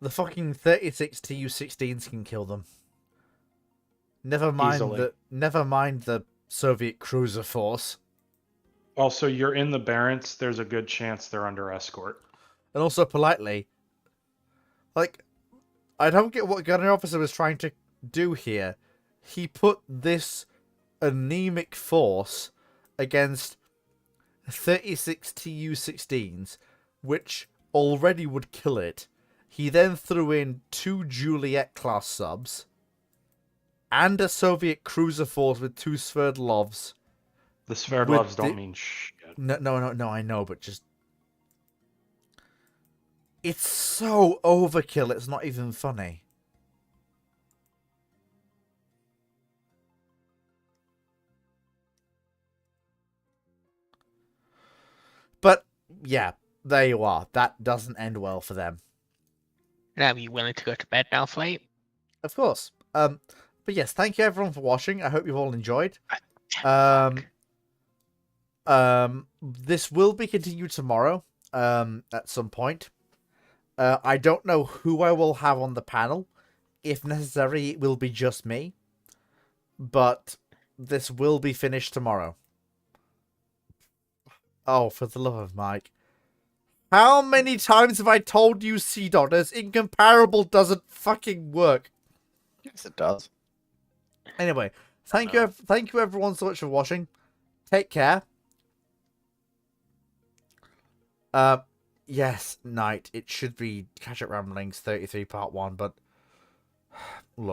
The fucking 36 Tu-16s can kill them. Never mind Easily. the Soviet cruiser force. Also, you're in the Barents. There's a good chance they're under escort. And also politely, like, I don't get what gunnery officer was trying to do here. He put this anemic force against 36 Tu-16s, which already would kill it. He then threw in 2 Juliet-class subs and a Soviet cruiser force with 2 Sverdlovs. The Sverdlovs don't mean shit. No, I know, but just... It's so overkill, it's not even funny. But, yeah, there you are. That doesn't end well for them. Now, are you willing to go to bed now, Fleet? Of course. But yes, thank you everyone for watching. I hope you've all enjoyed. This will be continued tomorrow, at some point. I don't know who I will have on the panel. If necessary, it will be just me. But this will be finished tomorrow. Oh, for the love of Mike. How many times have I told you, Sea Dotters, incomparable doesn't fucking work? Yes, it does. Anyway, thank you everyone so much for watching. Take care. Yes, night. It should be Catch Up Ramblings 33 Part 1, but look.